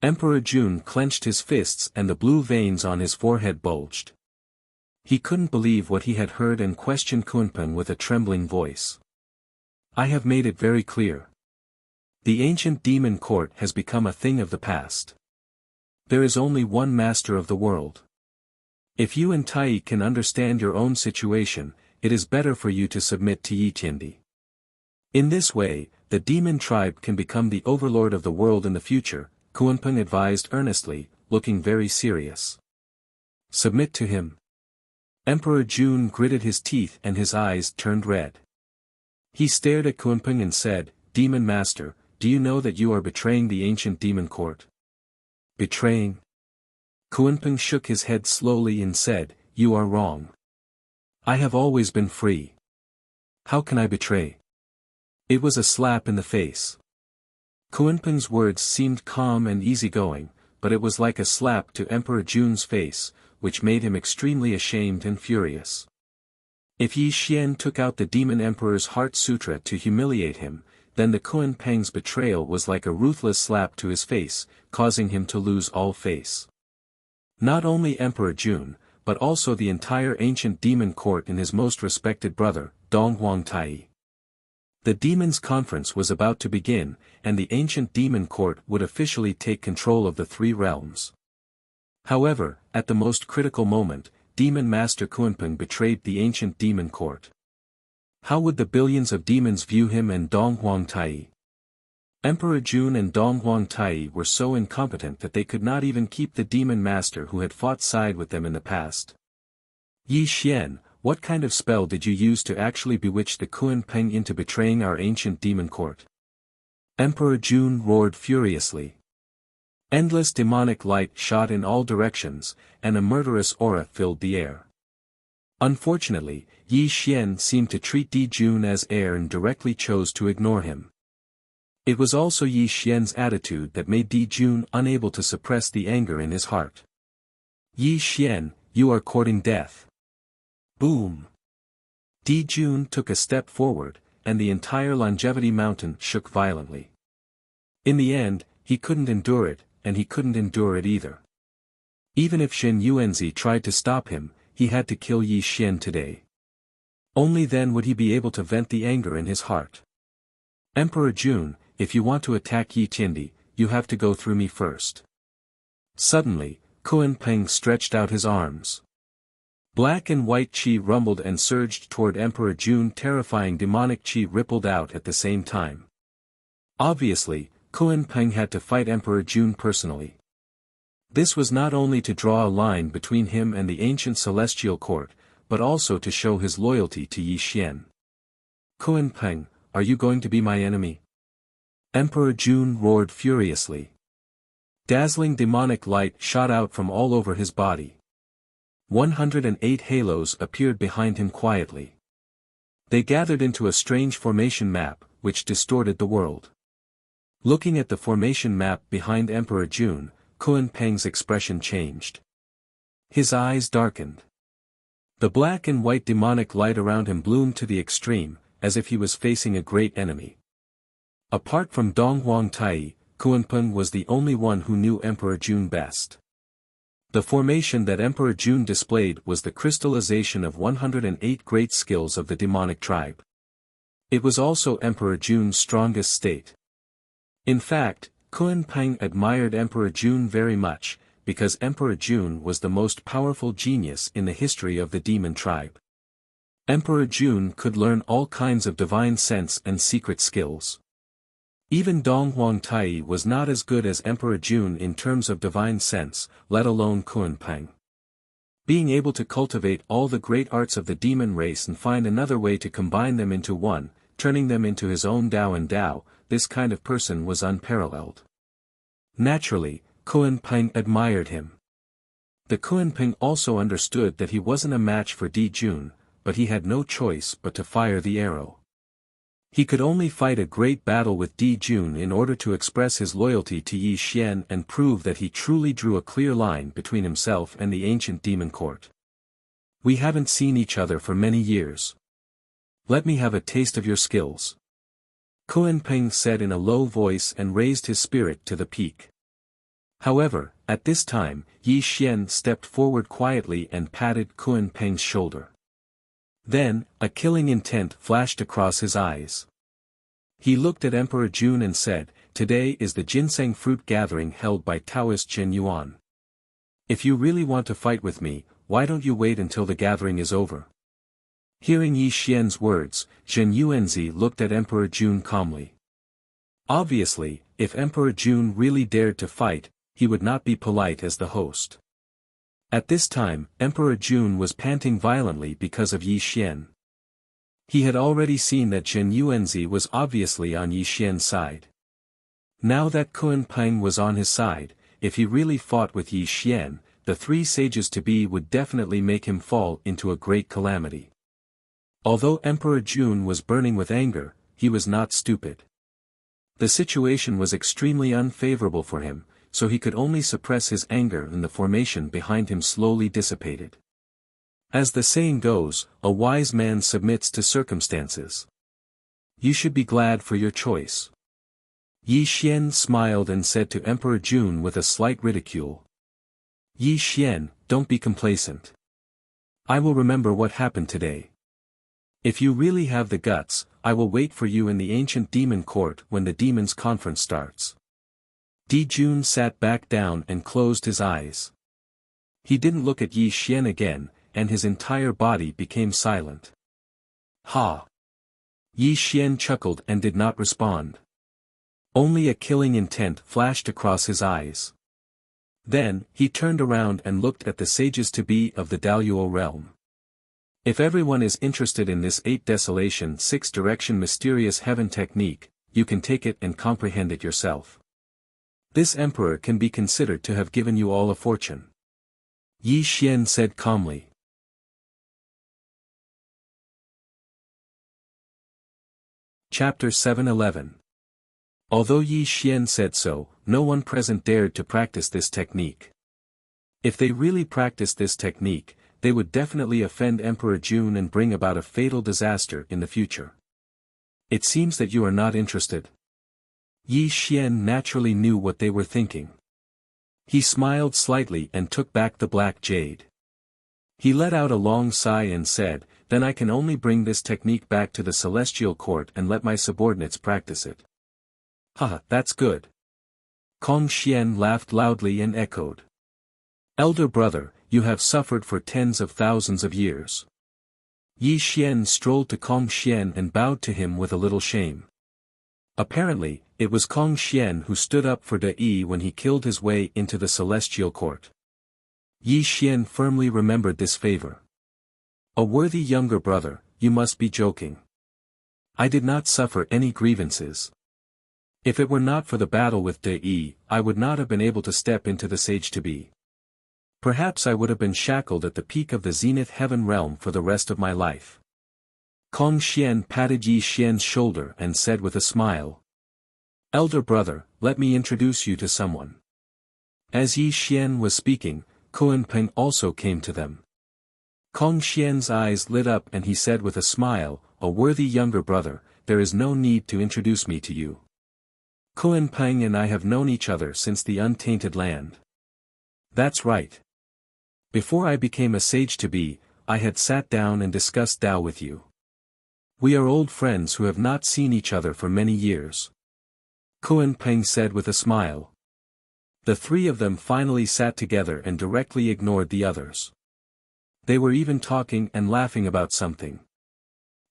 Emperor Jun clenched his fists and the blue veins on his forehead bulged. He couldn't believe what he had heard and questioned Kuan Peng with a trembling voice. I have made it very clear. The ancient demon court has become a thing of the past. There is only one master of the world. If you and Tai can understand your own situation, it is better for you to submit to Yi Tiandi. In this way, the demon tribe can become the overlord of the world in the future, Kuan Peng advised earnestly, looking very serious. Submit to him. Emperor Jun gritted his teeth and his eyes turned red. He stared at Kuan Peng and said, Demon Master, do you know that you are betraying the ancient demon court? Betraying? Kuan Peng shook his head slowly and said, You are wrong. I have always been free. How can I betray? It was a slap in the face. Kuan Peng's words seemed calm and easygoing, but it was like a slap to Emperor Jun's face, which made him extremely ashamed and furious. If Yi Xian took out the Demon Emperor's Heart Sutra to humiliate him, then the Kuan Peng's betrayal was like a ruthless slap to his face, causing him to lose all face. Not only Emperor Jun, but also the entire ancient demon court and his most respected brother, Dong Huang Tai. The demons' conference was about to begin, and the ancient demon court would officially take control of the three realms. However, at the most critical moment, Demon Master Kunpeng betrayed the ancient demon court. How would the billions of demons view him and Dong Huangtai? Emperor Jun and Dong Huangtai were so incompetent that they could not even keep the demon master who had fought side with them in the past. Yi Xian, what kind of spell did you use to actually bewitch the Kunpeng into betraying our ancient demon court? Emperor Jun roared furiously. Endless demonic light shot in all directions, and a murderous aura filled the air. Unfortunately, Yi Xian seemed to treat Di Jun as air and directly chose to ignore him. It was also Yi Xian's attitude that made Di Jun unable to suppress the anger in his heart. Yi Xian, you are courting death. Boom! Di Jun took a step forward, and the entire longevity mountain shook violently. In the end, he couldn't endure it, and he couldn't endure it either. Even if Shen Yuanzi tried to stop him, he had to kill Yi Xian today. Only then would he be able to vent the anger in his heart. Emperor Jun, if you want to attack Yi Tiandi, you have to go through me first. Suddenly, Kunpeng stretched out his arms. Black and white qi rumbled and surged toward Emperor Jun. Terrifying demonic qi rippled out at the same time. Obviously, Kunpeng had to fight Emperor Jun personally. This was not only to draw a line between him and the ancient celestial court, but also to show his loyalty to Yi Xian. Kunpeng, are you going to be my enemy? Emperor Jun roared furiously. Dazzling demonic light shot out from all over his body. 108 halos appeared behind him quietly. They gathered into a strange formation map, which distorted the world. Looking at the formation map behind Emperor Jun, Kunpeng's expression changed. His eyes darkened. The black and white demonic light around him bloomed to the extreme, as if he was facing a great enemy. Apart from Dong Huangtai, Kunpeng was the only one who knew Emperor Jun best. The formation that Emperor Jun displayed was the crystallization of 108 great skills of the demonic tribe. It was also Emperor Jun's strongest state. In fact, Kunpeng admired Emperor Jun very much, because Emperor Jun was the most powerful genius in the history of the demon tribe. Emperor Jun could learn all kinds of divine sense and secret skills. Even Dong Huangtai was not as good as Emperor Jun in terms of divine sense, let alone Kunpeng. Being able to cultivate all the great arts of the demon race and find another way to combine them into one, turning them into his own Dao and Dao, this kind of person was unparalleled. Naturally, Kunpeng admired him. The Kunpeng also understood that he wasn't a match for Di Jun, but he had no choice but to fire the arrow. He could only fight a great battle with Di Jun in order to express his loyalty to Yi Xian and prove that he truly drew a clear line between himself and the ancient demon court. We haven't seen each other for many years. Let me have a taste of your skills. Kunpeng said in a low voice and raised his spirit to the peak. However, at this time, Yi Xian stepped forward quietly and patted Kunpeng's shoulder. Then, a killing intent flashed across his eyes. He looked at Emperor Jun and said, "Today is the ginseng fruit gathering held by Taoist Zhen Yuan. If you really want to fight with me, why don't you wait until the gathering is over?" Hearing Yi Xian's words, Zhen Yuanzi looked at Emperor Jun calmly. Obviously, if Emperor Jun really dared to fight, he would not be polite as the host. At this time, Emperor Jun was panting violently because of Yi Xian. He had already seen that Zhen Yuanzi was obviously on Yi Xian's side. Now that Kunpeng was on his side, if he really fought with Yi Xian, the three sages to be would definitely make him fall into a great calamity. Although Emperor Jun was burning with anger, he was not stupid. The situation was extremely unfavorable for him, so he could only suppress his anger and the formation behind him slowly dissipated. As the saying goes, a wise man submits to circumstances. You should be glad for your choice. Yi Xian smiled and said to Emperor Jun with a slight ridicule. Yi Xian, don't be complacent. I will remember what happened today. If you really have the guts, I will wait for you in the ancient demon court when the demons' conference starts. Di Jun sat back down and closed his eyes. He didn't look at Yi Xian again, and his entire body became silent. Ha! Yi Xian chuckled and did not respond. Only a killing intent flashed across his eyes. Then, he turned around and looked at the sages-to-be of the Daluo realm. If everyone is interested in this 8 Desolation 6 Direction Mysterious Heaven technique, you can take it and comprehend it yourself. This emperor can be considered to have given you all a fortune. Yi Xian said calmly. Chapter 7:11. Although Yi Xian said so, no one present dared to practice this technique. If they really practiced this technique, they would definitely offend Emperor Jun and bring about a fatal disaster in the future. It seems that you are not interested. Yi Xian naturally knew what they were thinking. He smiled slightly and took back the black jade. He let out a long sigh and said, "Then I can only bring this technique back to the celestial court and let my subordinates practice it." Haha, that's good. Kong Xian laughed loudly and echoed. Elder brother, you have suffered for tens of thousands of years. Yi Xian strolled to Kong Xian and bowed to him with a little shame. Apparently, it was Kong Xian who stood up for De Yi when he killed his way into the celestial court. Yi Xian firmly remembered this favor. A worthy younger brother, you must be joking. I did not suffer any grievances. If it were not for the battle with De Yi, I would not have been able to step into the sage-to-be. Perhaps I would have been shackled at the peak of the zenith heaven realm for the rest of my life. Kong Xian patted Yi Xian's shoulder and said with a smile. Elder brother, let me introduce you to someone. As Yi Xian was speaking, Kuan Peng also came to them. Kong Xian's eyes lit up and he said with a smile, a worthy younger brother, there is no need to introduce me to you. Kuan Peng and I have known each other since the untainted land. That's right. Before I became a sage-to-be, I had sat down and discussed Tao with you. We are old friends who have not seen each other for many years. Kuan Peng said with a smile. The three of them finally sat together and directly ignored the others. They were even talking and laughing about something.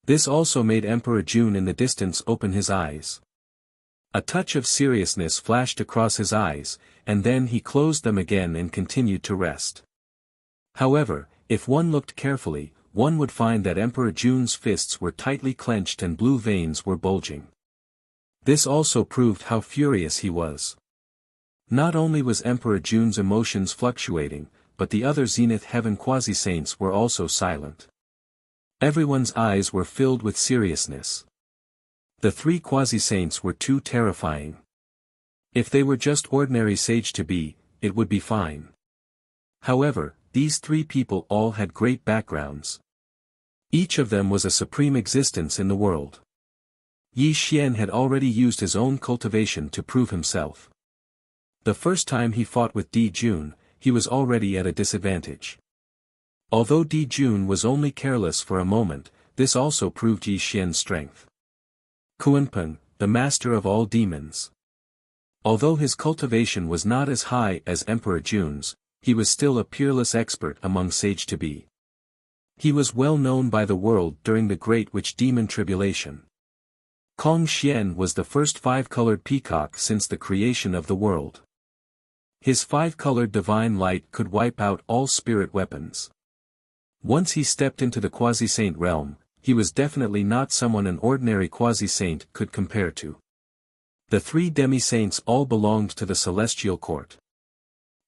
This also made Emperor Jun in the distance open his eyes. A touch of seriousness flashed across his eyes, and then he closed them again and continued to rest. However, if one looked carefully, one would find that Emperor Jun's fists were tightly clenched and blue veins were bulging. This also proved how furious he was. Not only was Emperor Jun's emotions fluctuating, but the other Zenith Heaven quasi-saints were also silent. Everyone's eyes were filled with seriousness. The three quasi-saints were too terrifying. If they were just ordinary sage-to-be, it would be fine. However, these three people all had great backgrounds. Each of them was a supreme existence in the world. Yi Xian had already used his own cultivation to prove himself. The first time he fought with Di Jun, he was already at a disadvantage. Although Di Jun was only careless for a moment, this also proved Yi Xian's strength. Kuanpeng, the master of all demons. Although his cultivation was not as high as Emperor Jun's, he was still a peerless expert among sage-to-be. He was well known by the world during the Great Witch Demon Tribulation. Kong Xian was the first five-colored peacock since the creation of the world. His five-colored divine light could wipe out all spirit weapons. Once he stepped into the quasi-saint realm, he was definitely not someone an ordinary quasi-saint could compare to. The three demi-saints all belonged to the celestial court.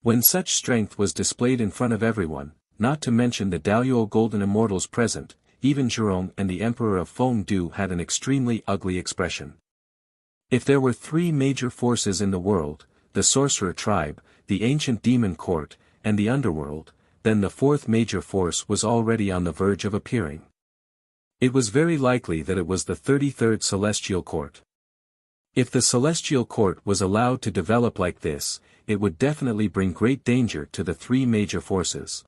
When such strength was displayed in front of everyone, not to mention the Daluo golden immortals present, even Zhurong and the Emperor of Fengdu had an extremely ugly expression. If there were three major forces in the world, the sorcerer tribe, the ancient demon court, and the underworld, then the fourth major force was already on the verge of appearing. It was very likely that it was the 33rd Celestial Court. If the Celestial Court was allowed to develop like this, it would definitely bring great danger to the three major forces.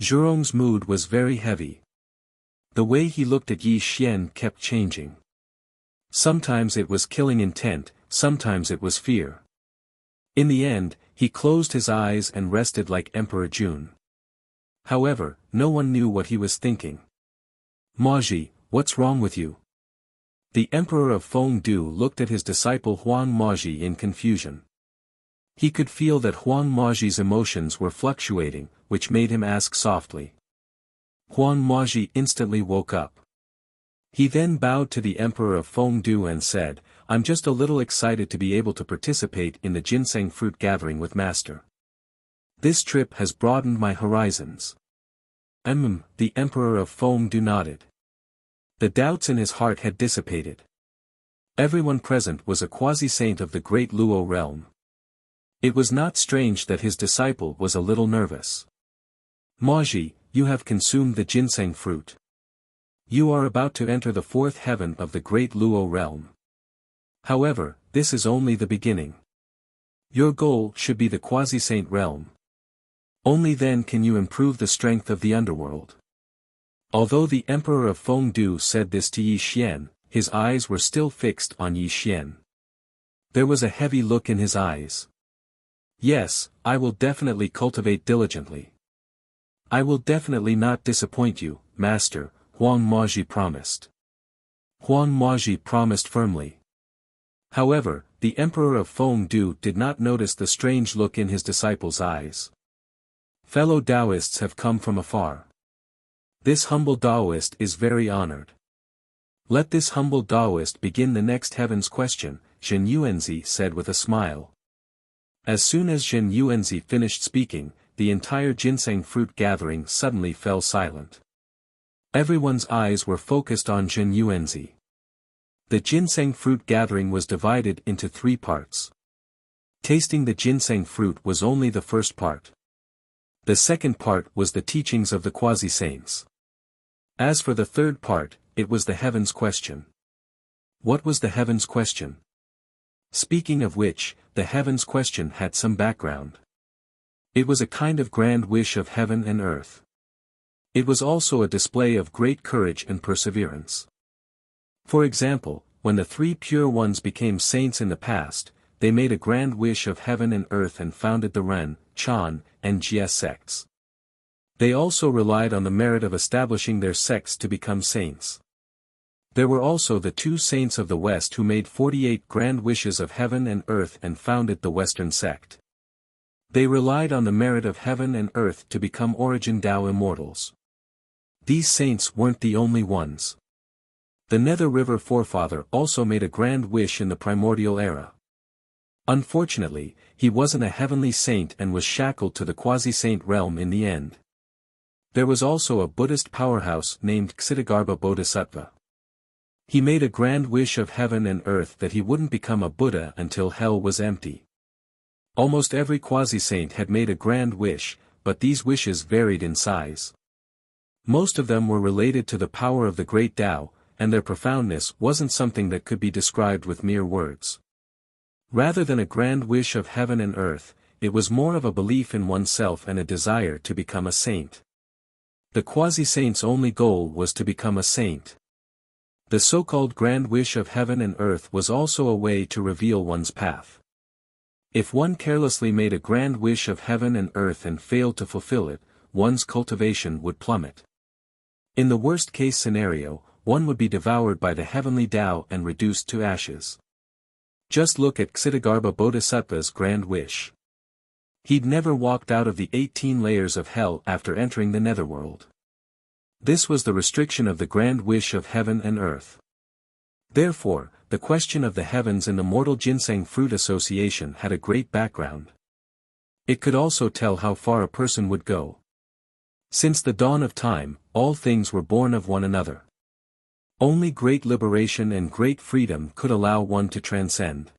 Zhurong's mood was very heavy. The way he looked at Yi Xian kept changing. Sometimes it was killing intent, sometimes it was fear. In the end, he closed his eyes and rested like Emperor Jun. However, no one knew what he was thinking. Maji, what's wrong with you? The emperor of Fengdu looked at his disciple Huang Maji in confusion. He could feel that Huang Maji's emotions were fluctuating, which made him ask softly. Huang Maji instantly woke up. He then bowed to the emperor of Fengdu and said, I'm just a little excited to be able to participate in the ginseng fruit gathering with Master. This trip has broadened my horizons. The emperor of Fengdu nodded. The doubts in his heart had dissipated. Everyone present was a quasi-saint of the great Luo realm. It was not strange that his disciple was a little nervous. Maji, you have consumed the ginseng fruit. You are about to enter the fourth heaven of the great Luo realm. However, this is only the beginning. Your goal should be the quasi-saint realm. Only then can you improve the strength of the underworld. Although the emperor of Fengdu said this to Yi Xian, his eyes were still fixed on Yi Xian. There was a heavy look in his eyes. Yes, I will definitely cultivate diligently. I will definitely not disappoint you, Master, Huang Maji promised. Huang Maji promised firmly. However, the emperor of Fengdu did not notice the strange look in his disciple's eyes. Fellow Taoists have come from afar. This humble Taoist is very honored. Let this humble Taoist begin the next heaven's question, Zhen Yuanzi said with a smile. As soon as Zhen Yuanzi finished speaking, the entire ginseng fruit gathering suddenly fell silent. Everyone's eyes were focused on Zhen Yuanzi. The ginseng fruit gathering was divided into 3 parts. Tasting the ginseng fruit was only the first part. The second part was the teachings of the quasi-saints. As for the third part, it was the heavens question. What was the heavens question? Speaking of which, the heavens question had some background. It was a kind of grand wish of heaven and earth. It was also a display of great courage and perseverance. For example, when the 3 pure ones became saints in the past, they made a grand wish of heaven and earth and founded the Ren, Chan, and Jie sects. They also relied on the merit of establishing their sects to become saints. There were also the 2 saints of the West who made 48 grand wishes of heaven and earth and founded the Western sect. They relied on the merit of heaven and earth to become origin Tao immortals. These saints weren't the only ones. The Nether River forefather also made a grand wish in the primordial era. Unfortunately, he wasn't a heavenly saint and was shackled to the quasi-saint realm in the end. There was also a Buddhist powerhouse named Ksitigarbha Bodhisattva. He made a grand wish of heaven and earth that he wouldn't become a Buddha until hell was empty. Almost every quasi-saint had made a grand wish, but these wishes varied in size. Most of them were related to the power of the great Tao, and their profoundness wasn't something that could be described with mere words. Rather than a grand wish of heaven and earth, it was more of a belief in oneself and a desire to become a saint. The quasi-saint's only goal was to become a saint. The so-called grand wish of heaven and earth was also a way to reveal one's path. If one carelessly made a grand wish of heaven and earth and failed to fulfill it, one's cultivation would plummet. In the worst-case scenario, one would be devoured by the heavenly Tao and reduced to ashes. Just look at Ksitigarbha Bodhisattva's grand wish. He'd never walked out of the 18 layers of hell after entering the netherworld. This was the restriction of the grand wish of heaven and earth. Therefore, the question of the heavens in the Mortal Ginseng Fruit Association had a great background. It could also tell how far a person would go. Since the dawn of time, all things were born of one another. Only great liberation and great freedom could allow one to transcend.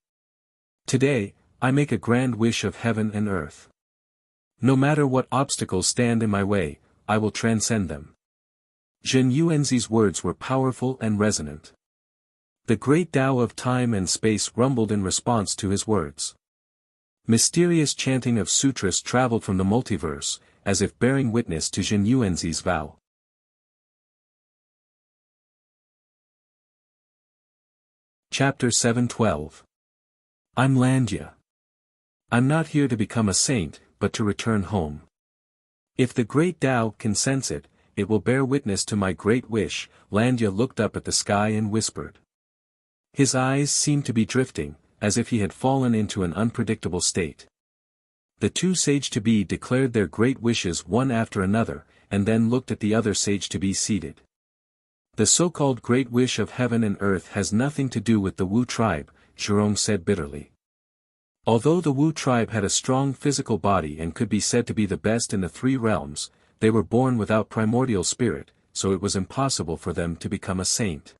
Today, I make a grand wish of heaven and earth. No matter what obstacles stand in my way, I will transcend them. Zhen Yuanzi's words were powerful and resonant. The great Tao of time and space rumbled in response to his words. Mysterious chanting of sutras traveled from the multiverse, as if bearing witness to Zhen Yuanzi's vow. Chapter 712. I'm Landya. I'm not here to become a saint, but to return home. If the great Tao can sense it, it will bear witness to my great wish. Landya looked up at the sky and whispered. His eyes seemed to be drifting, as if he had fallen into an unpredictable state. The two sage-to-be declared their great wishes one after another, and then looked at the other sage-to-be seated. The so-called great wish of heaven and earth has nothing to do with the Wu tribe, Zhurong said bitterly. Although the Wu tribe had a strong physical body and could be said to be the best in the three realms, they were born without primordial spirit, so it was impossible for them to become a saint.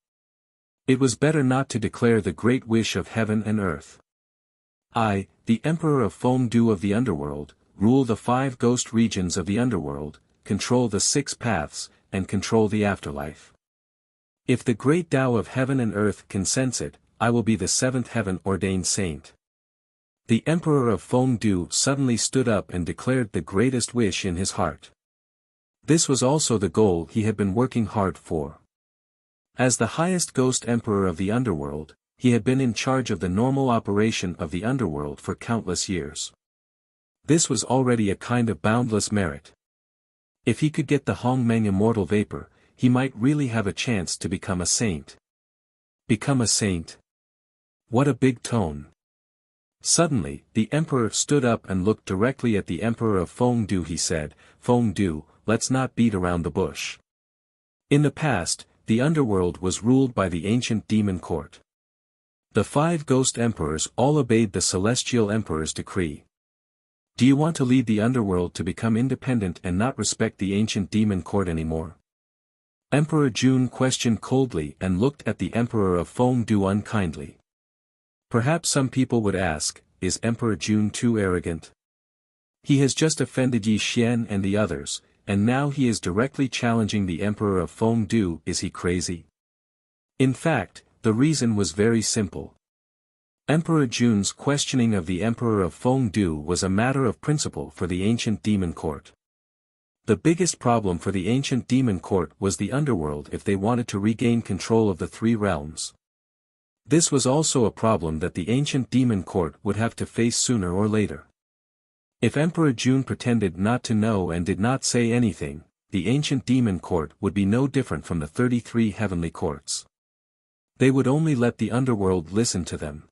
It was better not to declare the great wish of heaven and earth. I, the Emperor of Fengdu of the underworld, rule the 5 ghost regions of the underworld, control the 6 paths, and control the afterlife. If the great Tao of heaven and earth can sense it, I will be the 7th heaven-ordained saint. The Emperor of Fengdu suddenly stood up and declared the greatest wish in his heart. This was also the goal he had been working hard for. As the highest ghost emperor of the underworld, he had been in charge of the normal operation of the underworld for countless years. This was already a kind of boundless merit. If he could get the Hongmeng immortal vapor, he might really have a chance to become a saint. Become a saint? What a big tone. Suddenly, the emperor stood up and looked directly at the emperor of Fengdu. He said, Fengdu, let's not beat around the bush. In the past, the underworld was ruled by the ancient demon court. The 5 ghost emperors all obeyed the celestial emperor's decree. Do you want to lead the underworld to become independent and not respect the ancient demon court anymore? Emperor Jun questioned coldly and looked at the emperor of Fengdu unkindly. Perhaps some people would ask, is Emperor Jun too arrogant? He has just offended Yi Xian and the others, and now he is directly challenging the Emperor of Fengdu. Is he crazy? In fact, the reason was very simple. Emperor Jun's questioning of the Emperor of Fengdu was a matter of principle for the ancient demon court. The biggest problem for the ancient demon court was the underworld if they wanted to regain control of the 3 realms. This was also a problem that the ancient demon court would have to face sooner or later. If Emperor Jun pretended not to know and did not say anything, the ancient demon court would be no different from the 33 heavenly courts. They would only let the underworld listen to them.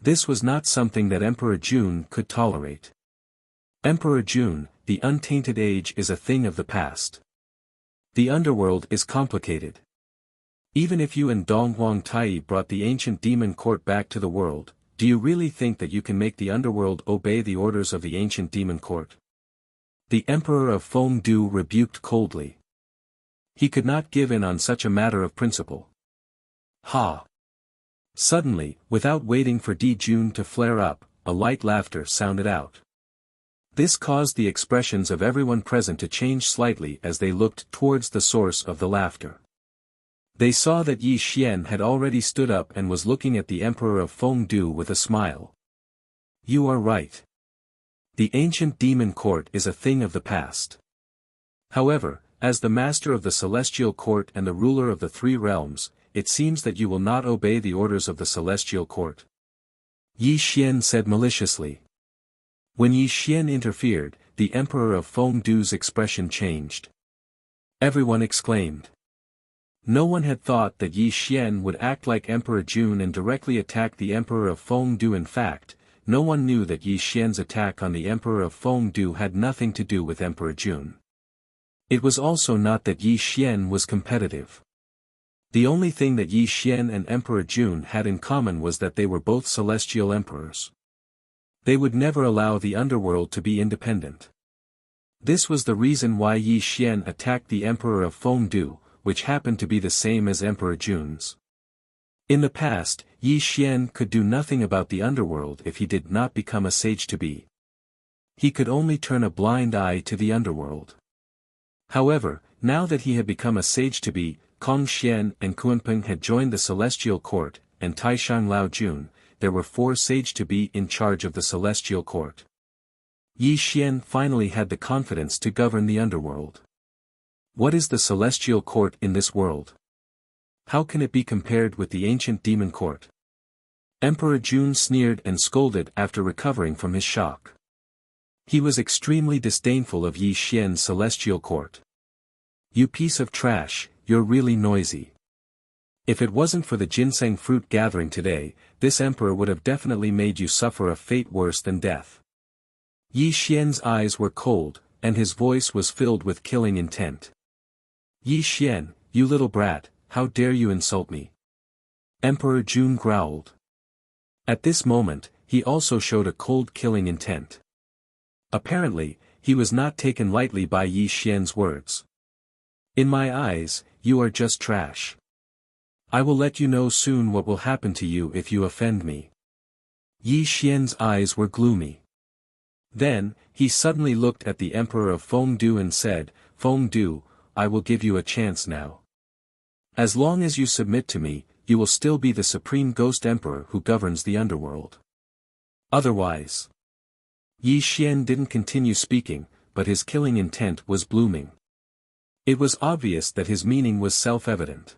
This was not something that Emperor Jun could tolerate. Emperor Jun, the untainted age is a thing of the past. The underworld is complicated. Even if you and Dong Huang Tai brought the ancient demon court back to the world, do you really think that you can make the underworld obey the orders of the ancient demon court? The Emperor of Fengdu rebuked coldly. He could not give in on such a matter of principle. Ha! Suddenly, without waiting for Di Jun to flare up, a light laughter sounded out. This caused the expressions of everyone present to change slightly as they looked towards the source of the laughter. They saw that Yi Xian had already stood up and was looking at the Emperor of Fengdu with a smile. You are right. The ancient demon court is a thing of the past. However, as the master of the celestial court and the ruler of the 3 realms, it seems that you will not obey the orders of the celestial court. Yi Xian said maliciously. When Yi Xian interfered, the Emperor of Fengdu's expression changed. Everyone exclaimed. No one had thought that Yi Xian would act like Emperor Jun and directly attack the Emperor of Fengdu. In fact, no one knew that Yi Xian's attack on the Emperor of Fengdu had nothing to do with Emperor Jun. It was also not that Yi Xian was competitive. The only thing that Yi Xian and Emperor Jun had in common was that they were both celestial emperors. They would never allow the underworld to be independent. This was the reason why Yi Xian attacked the Emperor of Fengdu, which happened to be the same as Emperor Jun's. In the past, Yi Xian could do nothing about the underworld if he did not become a sage-to-be. He could only turn a blind eye to the underworld. However, now that he had become a sage-to-be, Kong Xian and Kunpeng had joined the celestial court, and Taishang Lao Jun, there were 4 sage-to-be in charge of the celestial court. Yi Xian finally had the confidence to govern the underworld. What is the celestial court in this world? How can it be compared with the ancient demon court? Emperor Jun sneered and scolded after recovering from his shock. He was extremely disdainful of Yi Xian's celestial court. "You piece of trash, you're really noisy. If it wasn't for the ginseng fruit gathering today, this emperor would have definitely made you suffer a fate worse than death." Yi Xian's eyes were cold, and his voice was filled with killing intent. "Yi Xian, you little brat, how dare you insult me?" Emperor Jun growled. At this moment, he also showed a cold killing intent. Apparently, he was not taken lightly by Yi Xian's words. "In my eyes, you are just trash. I will let you know soon what will happen to you if you offend me." Yi Xian's eyes were gloomy. Then, he suddenly looked at the Emperor of Fengdu and said, "Fengdu, I will give you a chance now. As long as you submit to me, you will still be the supreme ghost emperor who governs the underworld. Otherwise..." Yi Xian didn't continue speaking, but his killing intent was blooming. It was obvious that his meaning was self-evident.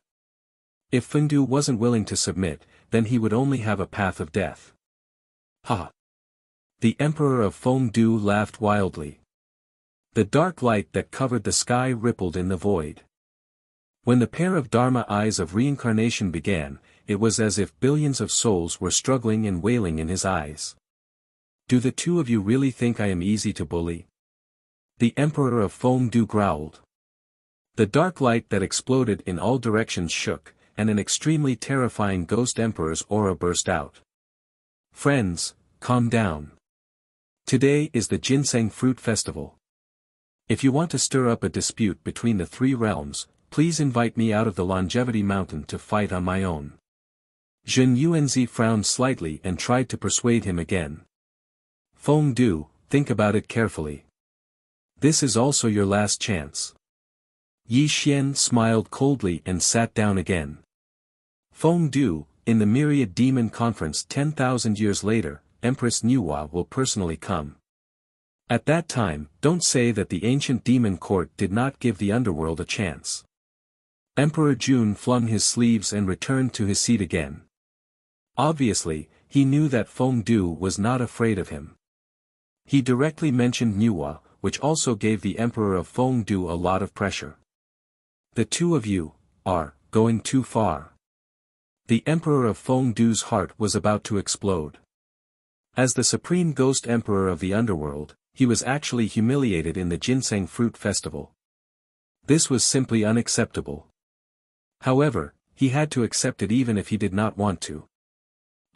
If Fengdu wasn't willing to submit, then he would only have a path of death. Ha! The Emperor of Fengdu laughed wildly. The dark light that covered the sky rippled in the void. When the pair of Dharma eyes of reincarnation began, it was as if billions of souls were struggling and wailing in his eyes. "Do the two of you really think I am easy to bully?" The Emperor of Fengdu growled. The dark light that exploded in all directions shook, and an extremely terrifying ghost emperor's aura burst out. "Friends, calm down. Today is the Ginseng Fruit Festival. If you want to stir up a dispute between the three realms, please invite me out of the Longevity Mountain to fight on my own." Zhen Yuanzi frowned slightly and tried to persuade him again. "Fengdu, think about it carefully. This is also your last chance." Yi Xian smiled coldly and sat down again. "Fengdu, in the Myriad Demon Conference 10,000 years later, Empress Nuwa will personally come. At that time, don't say that the ancient demon court did not give the underworld a chance." Emperor Jun flung his sleeves and returned to his seat again. Obviously, he knew that Fengdu was not afraid of him. He directly mentioned Nuwa, which also gave the Emperor of Fengdu a lot of pressure. "The two of you are going too far." The Emperor of Fengdu's heart was about to explode. As the supreme ghost emperor of the underworld, he was actually humiliated in the Ginseng Fruit Festival. This was simply unacceptable. However, he had to accept it even if he did not want to.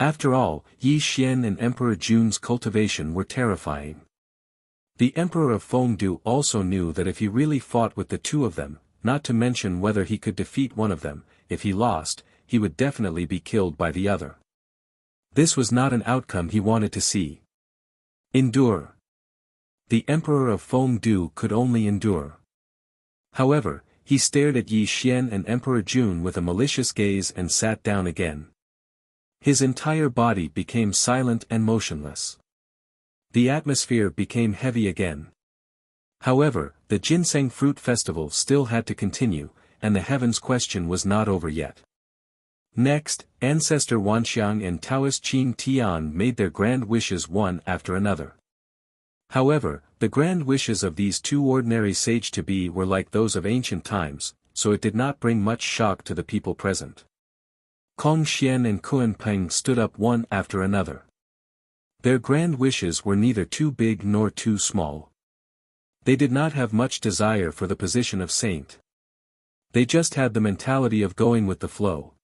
After all, Yi Xian and Emperor Jun's cultivation were terrifying. The Emperor of Fengdu also knew that if he really fought with the two of them, not to mention whether he could defeat one of them, if he lost, he would definitely be killed by the other. This was not an outcome he wanted to see. Endure. The Emperor of Fengdu could only endure. However, he stared at Yi Xian and Emperor Jun with a malicious gaze and sat down again. His entire body became silent and motionless. The atmosphere became heavy again. However, the Ginseng Fruit Festival still had to continue, and the heavens question was not over yet. Next, Ancestor Wanxiang and Taoist Qing Tian made their grand wishes one after another. However, the grand wishes of these two ordinary sage-to-be were like those of ancient times, so it did not bring much shock to the people present. Kong Xian and Kuan Peng stood up one after another. Their grand wishes were neither too big nor too small. They did not have much desire for the position of saint. They just had the mentality of going with the flow.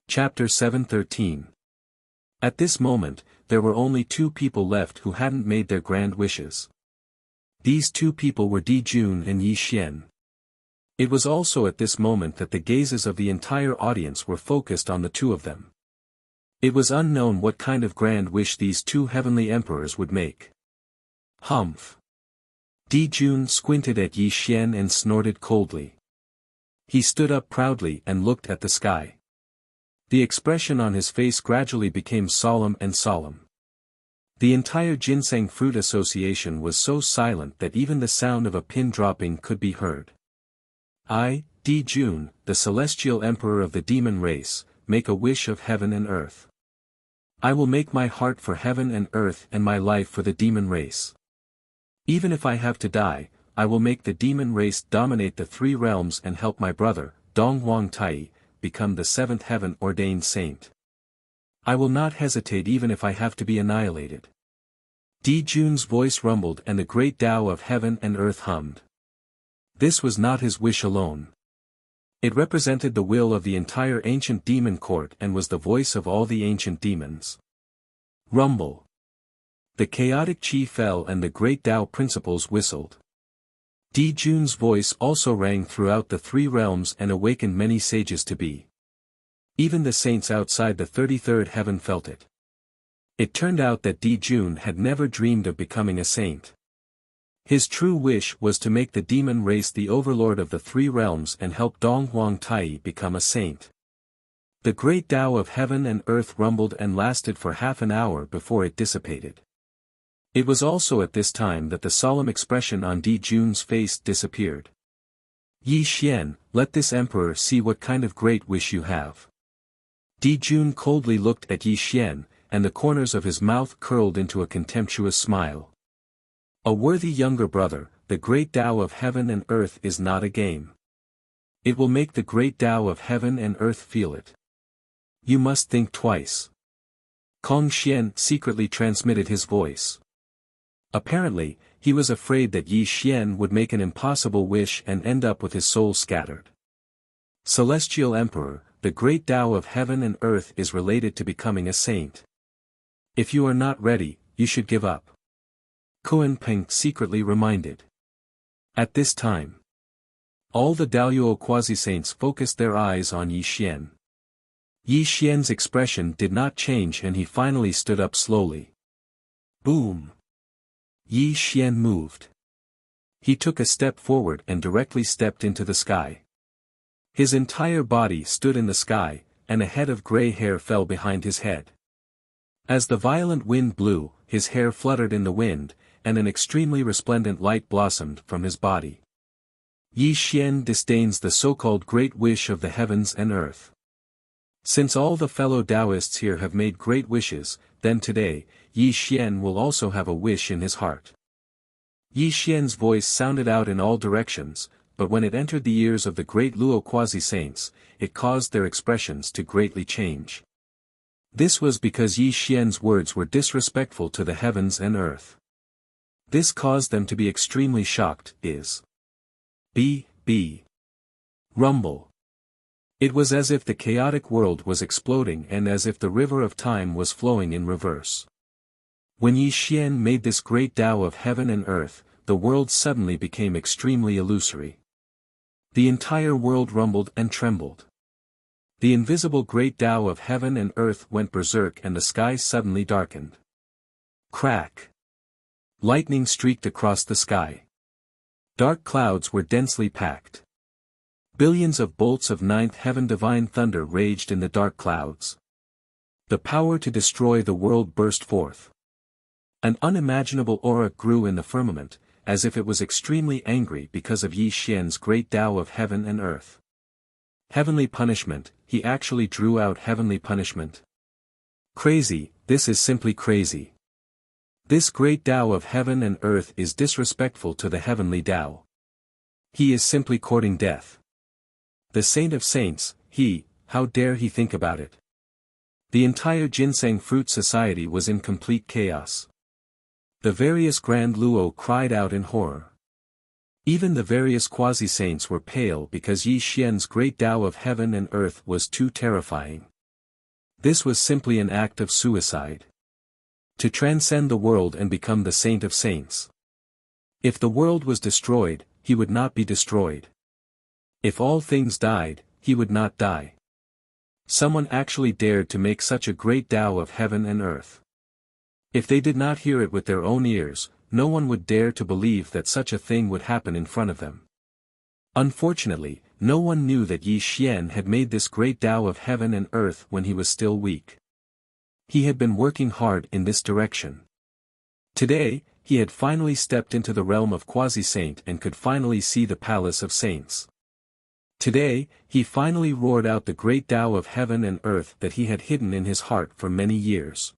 Chapter 713. At this moment, there were only two people left who hadn't made their grand wishes. These two people were Di Jun and Yi Xian. It was also at this moment that the gazes of the entire audience were focused on the two of them. It was unknown what kind of grand wish these two heavenly emperors would make. Humph. Di Jun squinted at Yi Xian and snorted coldly. He stood up proudly and looked at the sky. The expression on his face gradually became solemn and solemn. The entire Ginseng Fruit Association was so silent that even the sound of a pin dropping could be heard. "I, Di Jun, the celestial emperor of the demon race, make a wish of heaven and earth. I will make my heart for heaven and earth and my life for the demon race. Even if I have to die, I will make the demon race dominate the 3 realms and help my brother, Dong Huang Tai, become the 7th heaven-ordained saint. I will not hesitate even if I have to be annihilated. Di Jun's voice rumbled and the great Tao of heaven and earth hummed. This was not his wish alone. It represented the will of the entire ancient demon court and was the voice of all the ancient demons. Rumble. The chaotic chi fell and the great Tao principles whistled. Di Jun's voice also rang throughout the 3 realms and awakened many sages to be. Even the saints outside the 33rd heaven felt it. It turned out that Di Jun had never dreamed of becoming a saint. His true wish was to make the demon race the overlord of the 3 realms and help Dong Huang Tai become a saint. The great Tao of heaven and earth rumbled and lasted for half an hour before it dissipated. It was also at this time that the solemn expression on Di Jun's face disappeared. Yi Xian, let this emperor see what kind of great wish you have. Di Jun coldly looked at Yi Xian, and the corners of his mouth curled into a contemptuous smile. A worthy younger brother, the great Tao of heaven and earth is not a game. It will make the great Tao of heaven and earth feel it. You must think twice. Kong Xian secretly transmitted his voice. Apparently, he was afraid that Yi Xian would make an impossible wish and end up with his soul scattered. Celestial Emperor, the great Tao of heaven and earth is related to becoming a saint. If you are not ready, you should give up. Kuan Peng secretly reminded. At this time, all the Daoyuo quasi-saints focused their eyes on Yi Xian. Yi Xian's expression did not change and he finally stood up slowly. Boom! Yi Xian moved. He took a step forward and directly stepped into the sky. His entire body stood in the sky, and a head of gray hair fell behind his head. As the violent wind blew, his hair fluttered in the wind, and an extremely resplendent light blossomed from his body. Yi Xian disdains the so-called great wish of the heavens and earth. Since all the fellow Taoists here have made great wishes, then today, Yi Xian will also have a wish in his heart. Yi Xian's voice sounded out in all directions, but when it entered the ears of the great Luo quasi-saints, it caused their expressions to greatly change. This was because Yi Xian's words were disrespectful to the heavens and earth. This caused them to be extremely shocked, rumble. It was as if the chaotic world was exploding and as if the river of time was flowing in reverse. When Yi Xian made this great Tao of heaven and earth, the world suddenly became extremely illusory. The entire world rumbled and trembled. The invisible great Tao of heaven and earth went berserk and the sky suddenly darkened. Crack! Lightning streaked across the sky. Dark clouds were densely packed. Billions of bolts of 9th heaven divine thunder raged in the dark clouds. The power to destroy the world burst forth. An unimaginable aura grew in the firmament, as if it was extremely angry because of Yi Xian's great Tao of heaven and earth. Heavenly punishment, he actually drew out heavenly punishment. Crazy, this is simply crazy. This great Tao of heaven and earth is disrespectful to the heavenly Tao. He is simply courting death. The saint of saints, how dare he think about it? The entire ginseng fruit society was in complete chaos. The various grand Luo cried out in horror. Even the various quasi-saints were pale because Yi Xian's great Tao of heaven and earth was too terrifying. This was simply an act of suicide. To transcend the world and become the saint of saints. If the world was destroyed, he would not be destroyed. If all things died, he would not die. Someone actually dared to make such a great Tao of heaven and earth. If they did not hear it with their own ears, no one would dare to believe that such a thing would happen in front of them. Unfortunately, no one knew that Yi Xian had made this great Tao of heaven and earth when he was still weak. He had been working hard in this direction. Today, he had finally stepped into the realm of quasi-saint and could finally see the palace of saints. Today, he finally roared out the great Tao of heaven and earth that he had hidden in his heart for many years.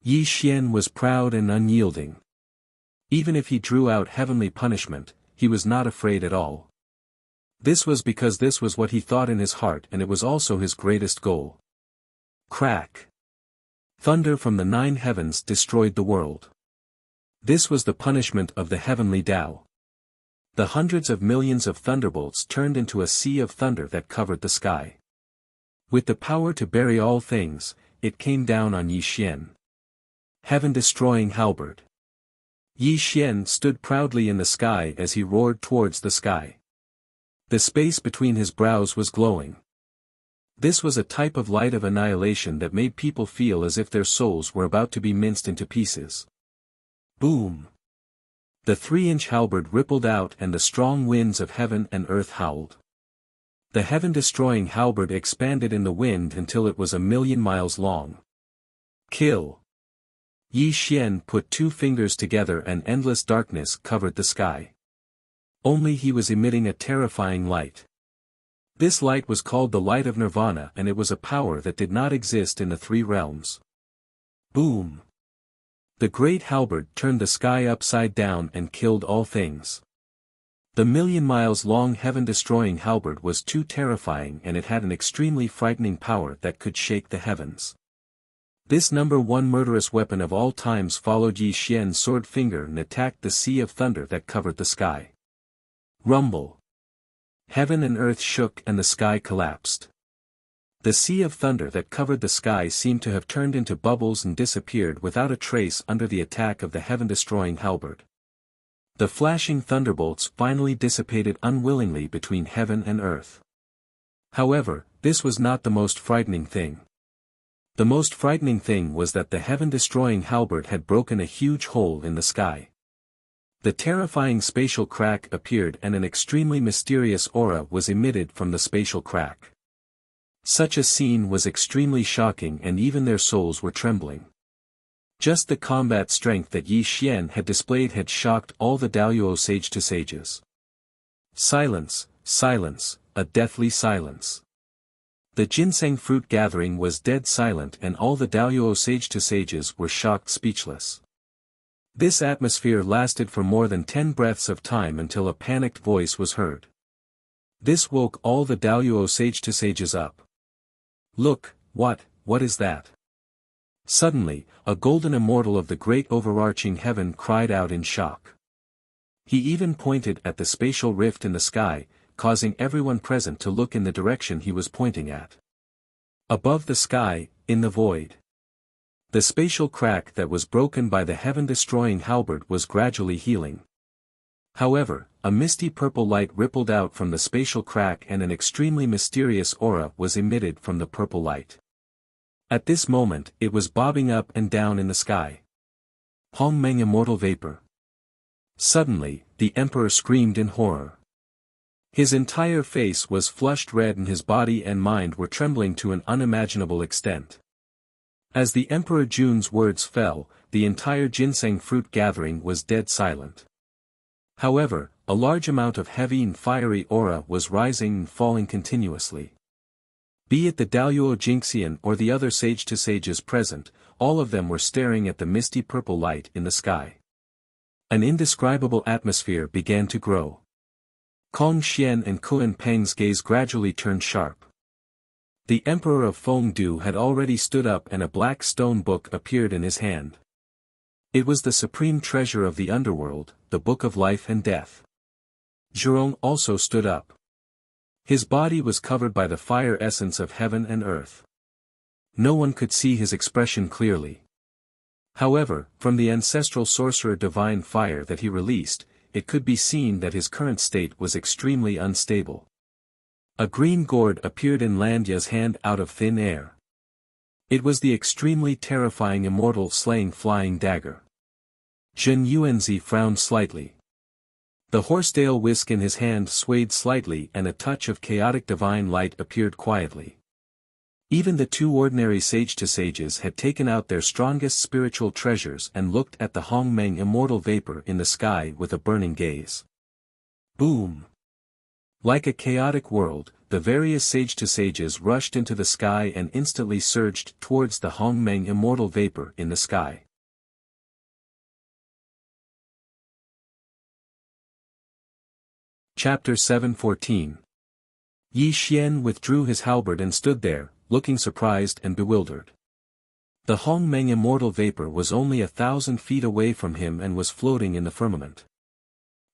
Yi Xian was proud and unyielding. Even if he drew out heavenly punishment, he was not afraid at all. This was because this was what he thought in his heart, and it was also his greatest goal. Crack! Thunder from the 9 heavens destroyed the world. This was the punishment of the heavenly Tao. The hundreds of millions of thunderbolts turned into a sea of thunder that covered the sky. With the power to bury all things, it came down on Yi Xian. Heaven-destroying halberd. Yi Xian stood proudly in the sky as he roared towards the sky. The space between his brows was glowing. This was a type of light of annihilation that made people feel as if their souls were about to be minced into pieces. Boom! The 3-inch halberd rippled out and the strong winds of heaven and earth howled. The heaven-destroying halberd expanded in the wind until it was 1,000,000 miles long. Kill! Yi Xian put 2 fingers together and endless darkness covered the sky. Only he was emitting a terrifying light. This light was called the light of Nirvana, and it was a power that did not exist in the 3 realms. Boom! The great halberd turned the sky upside down and killed all things. The 1,000,000 miles long heaven-destroying halberd was too terrifying, and it had an extremely frightening power that could shake the heavens. This #1 murderous weapon of all times followed Yi Xian's sword finger and attacked the sea of thunder that covered the sky. Rumble! Heaven and earth shook and the sky collapsed. The sea of thunder that covered the sky seemed to have turned into bubbles and disappeared without a trace under the attack of the heaven-destroying halberd. The flashing thunderbolts finally dissipated unwillingly between heaven and earth. However, this was not the most frightening thing. The most frightening thing was that the heaven-destroying halberd had broken a huge hole in the sky. The terrifying spatial crack appeared and an extremely mysterious aura was emitted from the spatial crack. Such a scene was extremely shocking, and even their souls were trembling. Just the combat strength that Yi Xian had displayed had shocked all the Daoyuo sage to sages. Silence, silence, a deathly silence. The ginseng fruit gathering was dead silent, and all the Daoyuo sage to sages were shocked speechless. This atmosphere lasted for more than 10 breaths of time until a panicked voice was heard. This woke all the Daoyuo sage to sages up. Look, what is that? Suddenly, a golden immortal of the great overarching heaven cried out in shock. He even pointed at the spatial rift in the sky, causing everyone present to look in the direction he was pointing at. Above the sky, in the void. The spatial crack that was broken by the heaven-destroying halberd was gradually healing. However, a misty purple light rippled out from the spatial crack and an extremely mysterious aura was emitted from the purple light. At this moment, it was bobbing up and down in the sky. Hongmeng immortal vapor. Suddenly, the emperor screamed in horror. His entire face was flushed red and his body and mind were trembling to an unimaginable extent. As the Emperor Jun's words fell, the entire ginseng fruit gathering was dead silent. However, a large amount of heavy and fiery aura was rising and falling continuously. Be it the Daoyuo Jingxian or the other sage to sages present, all of them were staring at the misty purple light in the sky. An indescribable atmosphere began to grow. Kong Xian and Kuan Peng's gaze gradually turned sharp. The Emperor of Fengdu had already stood up and a black stone book appeared in his hand. It was the supreme treasure of the underworld, the Book of Life and Death. Zhurong also stood up. His body was covered by the fire essence of heaven and earth. No one could see his expression clearly. However, from the ancestral sorcerer divine fire that he released, it could be seen that his current state was extremely unstable. A green gourd appeared in Landya's hand out of thin air. It was the extremely terrifying immortal slaying flying dagger. Zhen Yuanzi frowned slightly. The horsetail whisk in his hand swayed slightly and a touch of chaotic divine light appeared quietly. Even the 2 ordinary sage to sages had taken out their strongest spiritual treasures and looked at the Hongmeng immortal vapor in the sky with a burning gaze. Boom! Like a chaotic world, the various sage-to-sages rushed into the sky and instantly surged towards the Hongmeng immortal vapor in the sky. Chapter 7:14. Yi Xian withdrew his halberd and stood there, looking surprised and bewildered. The Hongmeng immortal vapor was only 1,000 feet away from him and was floating in the firmament.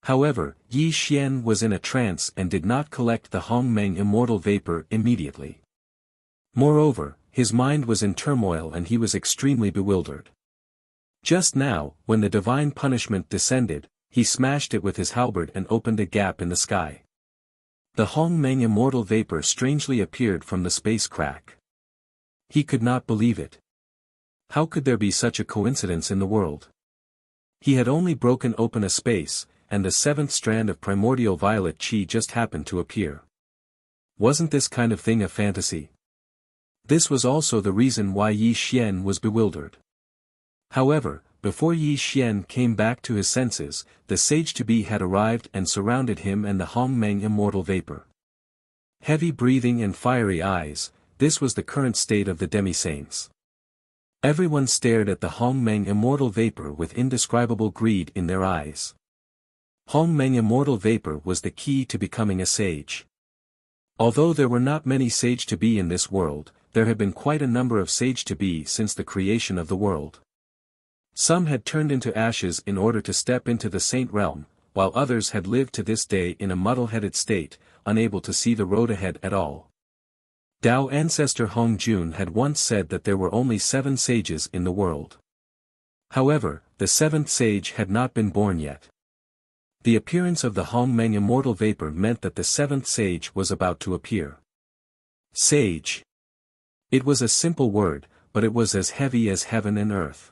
However, Yi Xian was in a trance and did not collect the Hongmeng immortal vapor immediately. Moreover, his mind was in turmoil and he was extremely bewildered. Just now, when the divine punishment descended, he smashed it with his halberd and opened a gap in the sky. The Hongmeng immortal vapor strangely appeared from the space crack. He could not believe it. How could there be such a coincidence in the world? He had only broken open a space, and the seventh strand of primordial violet qi just happened to appear. Wasn't this kind of thing a fantasy? This was also the reason why Yi Xian was bewildered. However, before Yi Xian came back to his senses, the sage-to-be had arrived and surrounded him and the Hongmeng immortal vapor. Heavy breathing and fiery eyes, this was the current state of the demi-saints. Everyone stared at the Hongmeng immortal vapor with indescribable greed in their eyes. Hongmeng immortal vapor was the key to becoming a sage. Although there were not many sage-to-be in this world, there had been quite a number of sage-to-be since the creation of the world. Some had turned into ashes in order to step into the saint realm, while others had lived to this day in a muddle-headed state, unable to see the road ahead at all. Dao ancestor Hong Jun had once said that there were only 7 sages in the world. However, the 7th sage had not been born yet. The appearance of the Hongmeng immortal vapor meant that the 7th sage was about to appear. Sage. It was a simple word, but it was as heavy as heaven and earth.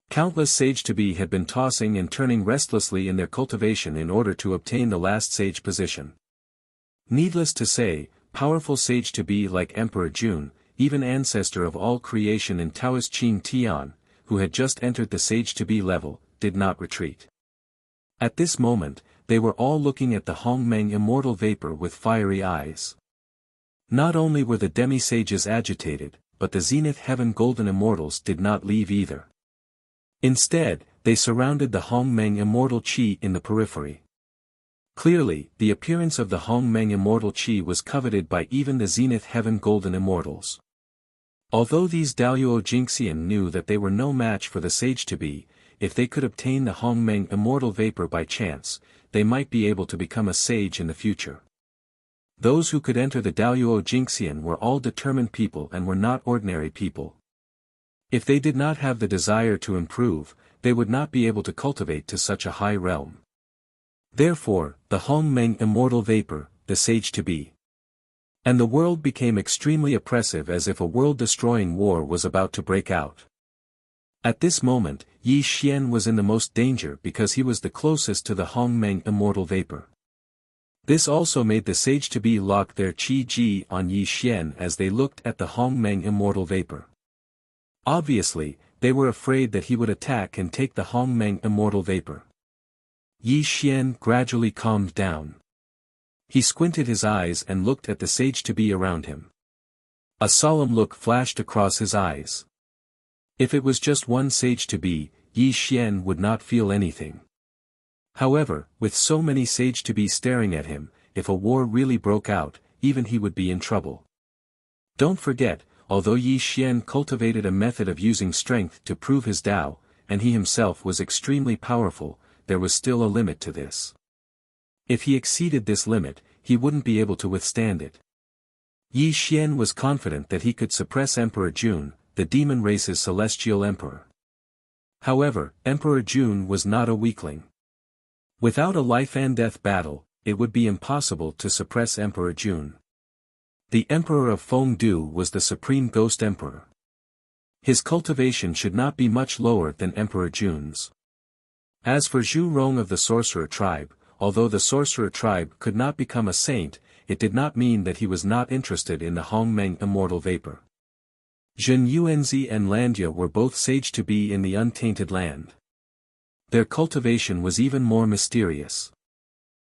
Countless sage-to-be had been tossing and turning restlessly in their cultivation in order to obtain the last sage position. Needless to say, powerful sage-to-be like Emperor Jun, even ancestor of all creation in Taoist Qin Tian, who had just entered the sage-to-be level, did not retreat. At this moment, they were all looking at the Hongmeng immortal vapor with fiery eyes. Not only were the demi-sages agitated, but the zenith heaven golden immortals did not leave either. Instead, they surrounded the Hongmeng immortal qi in the periphery. Clearly, the appearance of the Hongmeng immortal qi was coveted by even the zenith heaven golden immortals. Although these Daoyuo Jingxian knew that they were no match for the sage-to-be, if they could obtain the Hongmeng immortal vapor by chance, they might be able to become a sage in the future. Those who could enter the Daoyuo Jingxian were all determined people and were not ordinary people. If they did not have the desire to improve, they would not be able to cultivate to such a high realm. Therefore, the Hongmeng immortal vapor, the sage-to-be. And the world became extremely oppressive as if a world-destroying war was about to break out. At this moment, Yi Xian was in the most danger because he was the closest to the Hongmeng immortal vapor. This also made the sage-to-be lock their qi-ji on Yi Xian as they looked at the Hongmeng immortal vapor. Obviously, they were afraid that he would attack and take the Hongmeng immortal vapor. Yi Xian gradually calmed down. He squinted his eyes and looked at the sage-to-be around him. A solemn look flashed across his eyes. If it was just one sage-to-be, Yi Xian would not feel anything. However, with so many sage-to-be staring at him, if a war really broke out, even he would be in trouble. Don't forget, although Yi Xian cultivated a method of using strength to prove his Tao, and he himself was extremely powerful, there was still a limit to this. If he exceeded this limit, he wouldn't be able to withstand it. Yi Xian was confident that he could suppress Emperor Jun, the demon race's celestial emperor. However, Emperor Jun was not a weakling. Without a life-and-death battle, it would be impossible to suppress Emperor Jun. The Emperor of Fengdu was the supreme ghost emperor. His cultivation should not be much lower than Emperor Jun's. As for Zhu Rong of the sorcerer tribe, although the sorcerer tribe could not become a saint, it did not mean that he was not interested in the Hongmeng immortal vapor. Zhen Yuanzi and Landia were both sage-to-be in the untainted land. Their cultivation was even more mysterious.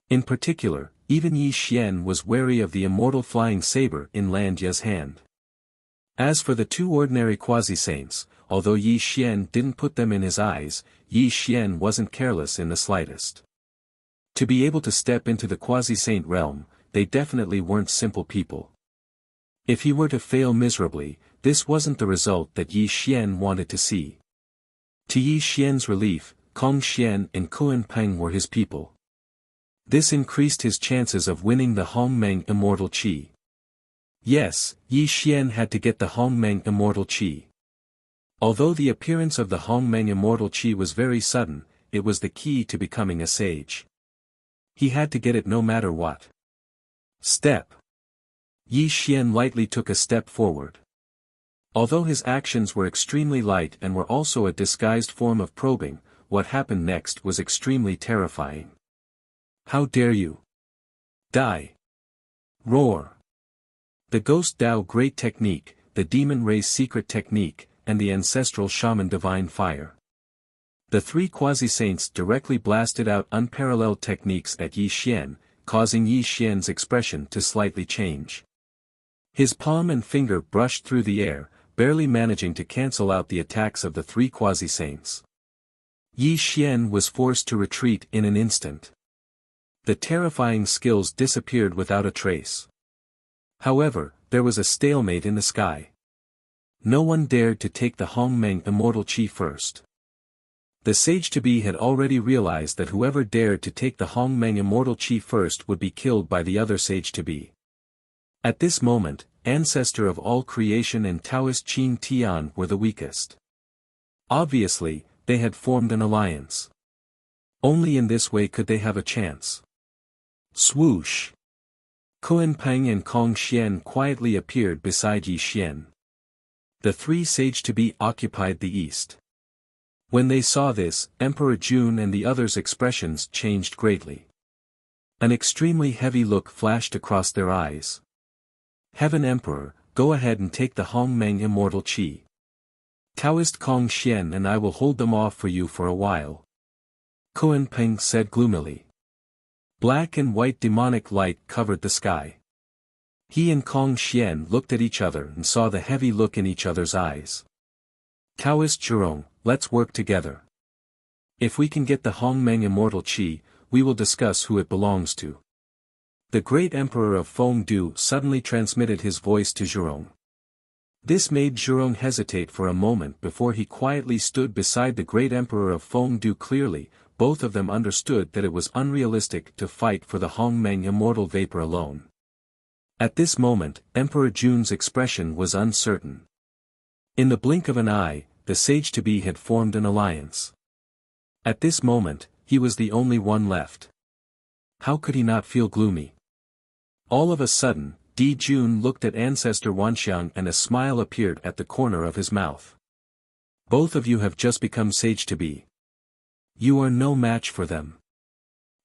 In particular, even Yi Xian was wary of the immortal flying saber in Landia's hand. As for the two ordinary quasi-saints, although Yi Xian didn't put them in his eyes, Yi Xian wasn't careless in the slightest. To be able to step into the quasi-saint realm, they definitely weren't simple people. If he were to fail miserably, this wasn't the result that Yi Xian wanted to see. To Yi Xian's relief, Kong Xian and Kuan Peng were his people. This increased his chances of winning the Hongmeng Immortal Qi. Yes, Yi Xian had to get the Hongmeng Immortal Qi. Although the appearance of the Hongmeng Immortal Qi was very sudden, it was the key to becoming a sage. He had to get it no matter what. Step. Yi Xian lightly took a step forward. Although his actions were extremely light and were also a disguised form of probing, what happened next was extremely terrifying. How dare you? Die! Roar! The Ghost Dao Great Technique, the Demon Race Secret Technique, and the Ancestral Shaman Divine Fire. The three quasi-saints directly blasted out unparalleled techniques at Yi Xian, causing Yi Xian's expression to slightly change. His palm and finger brushed through the air, barely managing to cancel out the attacks of the three quasi-saints. Yi Xian was forced to retreat in an instant. The terrifying skills disappeared without a trace. However, there was a stalemate in the sky. No one dared to take the Hongmeng Immortal Qi first. The sage-to-be had already realized that whoever dared to take the Hongmeng Immortal Qi first would be killed by the other sage-to-be. At this moment, Ancestor of all creation and Taoist Qin Tian were the weakest. Obviously, they had formed an alliance. Only in this way could they have a chance. Swoosh! Kuan Peng and Kong Xian quietly appeared beside Yi Xian. The three sage-to-be occupied the east. When they saw this, Emperor Jun and the others' expressions changed greatly. An extremely heavy look flashed across their eyes. Heaven Emperor, go ahead and take the Hongmeng Immortal Qi. Taoist Kong Xian and I will hold them off for you for a while. Kuan Peng said gloomily. Black and white demonic light covered the sky. He and Kong Xian looked at each other and saw the heavy look in each other's eyes. Taoist Zhurong, let's work together. If we can get the Hongmeng Immortal Qi, we will discuss who it belongs to. The great emperor of Fengdu suddenly transmitted his voice to Zhurong. This made Zhurong hesitate for a moment before he quietly stood beside the great emperor of Fengdu. Clearly, both of them understood that it was unrealistic to fight for the Hongmeng Immortal Vapor alone. At this moment, Emperor Jun's expression was uncertain. In the blink of an eye, the sage-to-be had formed an alliance. At this moment, he was the only one left. How could he not feel gloomy? All of a sudden, Di Jun looked at Ancestor Wanxiang and a smile appeared at the corner of his mouth. Both of you have just become sage-to-be. You are no match for them.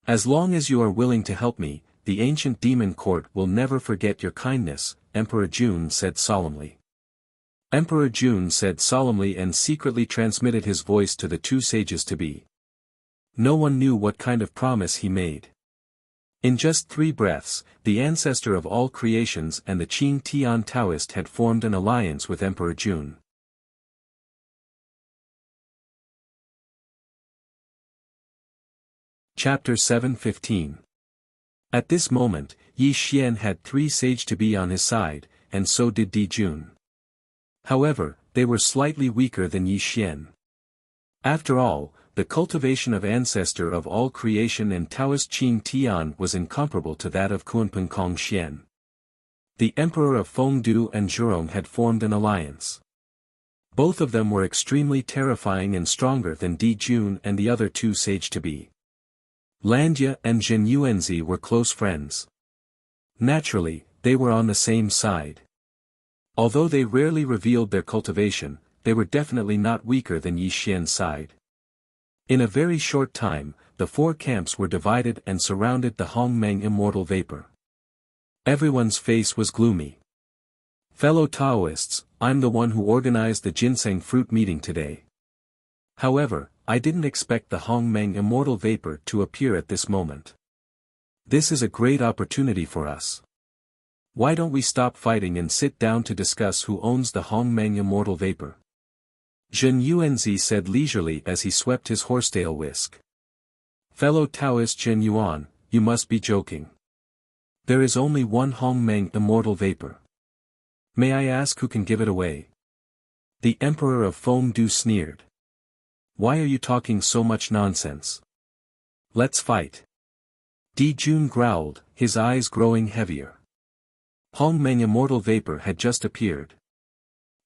As long as you are willing to help me, the ancient demon court will never forget your kindness, Emperor Jun said solemnly. Emperor Jun said solemnly and secretly transmitted his voice to the two sages-to-be. No one knew what kind of promise he made. In just 3 breaths, the ancestor of all creations and the Qin Tian Taoist had formed an alliance with Emperor Jun. Chapter 7:15. At this moment, Yi Xian had 3 sage-to-be on his side, and so did Di Jun. However, they were slightly weaker than Yi Xian. After all, the cultivation of ancestor of all creation and Taoist Qin Tian was incomparable to that of Kunpeng Kong Xian. The Emperor of Fengdu and Zhurong had formed an alliance. Both of them were extremely terrifying and stronger than Di Jun and the other 2 sage-to-be. Landia and Zhen Yuanzi were close friends. Naturally, they were on the same side. Although they rarely revealed their cultivation, they were definitely not weaker than Yi Xian's side. In a very short time, the 4 camps were divided and surrounded the Hongmeng Immortal Vapor. Everyone's face was gloomy. Fellow Taoists, I'm the one who organized the ginseng fruit meeting today. However, I didn't expect the Hongmeng Immortal Vapor to appear at this moment. This is a great opportunity for us. Why don't we stop fighting and sit down to discuss who owns the Hongmeng immortal vapor? Zhen Yuanzi said leisurely as he swept his horsetail whisk. Fellow Taoist Zhen Yuan, you must be joking. There is only one Hongmeng immortal vapor. May I ask who can give it away? The Emperor of Fengdu sneered. Why are you talking so much nonsense? Let's fight. Di Jun growled, his eyes growing heavier. Hongmeng immortal vapor had just appeared.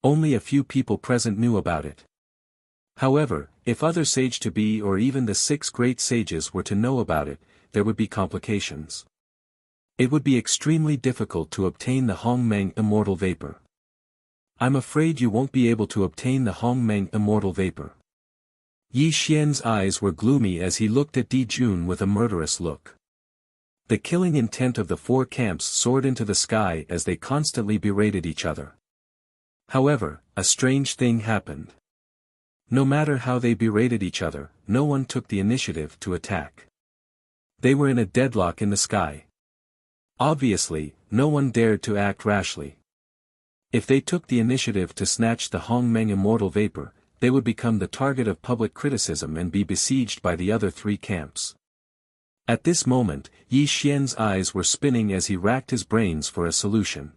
Only a few people present knew about it. However, if other sage-to-be or even the 6 great sages were to know about it, there would be complications. It would be extremely difficult to obtain the Hongmeng immortal vapor. I'm afraid you won't be able to obtain the Hongmeng immortal vapor. Yi Xian's eyes were gloomy as he looked at Di Jun with a murderous look. The killing intent of the 4 camps soared into the sky as they constantly berated each other. However, a strange thing happened. No matter how they berated each other, no one took the initiative to attack. They were in a deadlock in the sky. Obviously, no one dared to act rashly. If they took the initiative to snatch the Hongmeng immortal vapor, they would become the target of public criticism and be besieged by the other 3 camps. At this moment, Yi Xian's eyes were spinning as he racked his brains for a solution.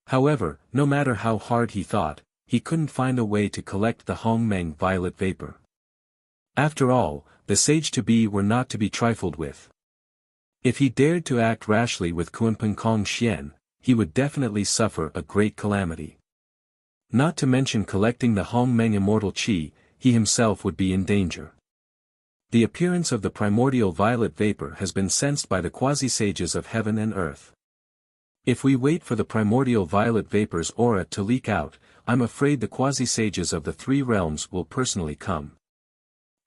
However, no matter how hard he thought, he couldn't find a way to collect the Hongmeng violet vapor. After all, the sage-to-be were not to be trifled with. If he dared to act rashly with Kunpengkong Xian, he would definitely suffer a great calamity. Not to mention collecting the Hongmeng immortal qi, he himself would be in danger. The appearance of the primordial violet vapor has been sensed by the quasi-sages of heaven and earth. If we wait for the primordial violet vapor's aura to leak out, I'm afraid the quasi-sages of the 3 realms will personally come.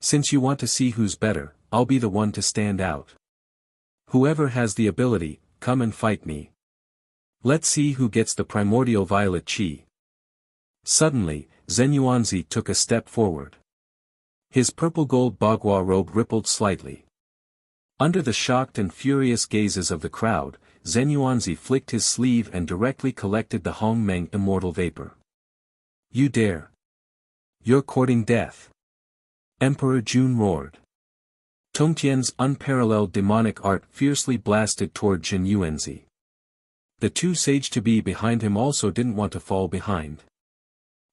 Since you want to see who's better, I'll be the one to stand out. Whoever has the ability, come and fight me. Let's see who gets the primordial violet qi. Suddenly, Zhen Yuanzi took a step forward. His purple-gold bagua robe rippled slightly. Under the shocked and furious gazes of the crowd, Zhen Yuanzi flicked his sleeve and directly collected the Hongmeng immortal vapor. You dare! You're courting death! Emperor Jun roared. Tongtian's unparalleled demonic art fiercely blasted toward Zhen Yuanzi. The 2 sage-to-be behind him also didn't want to fall behind.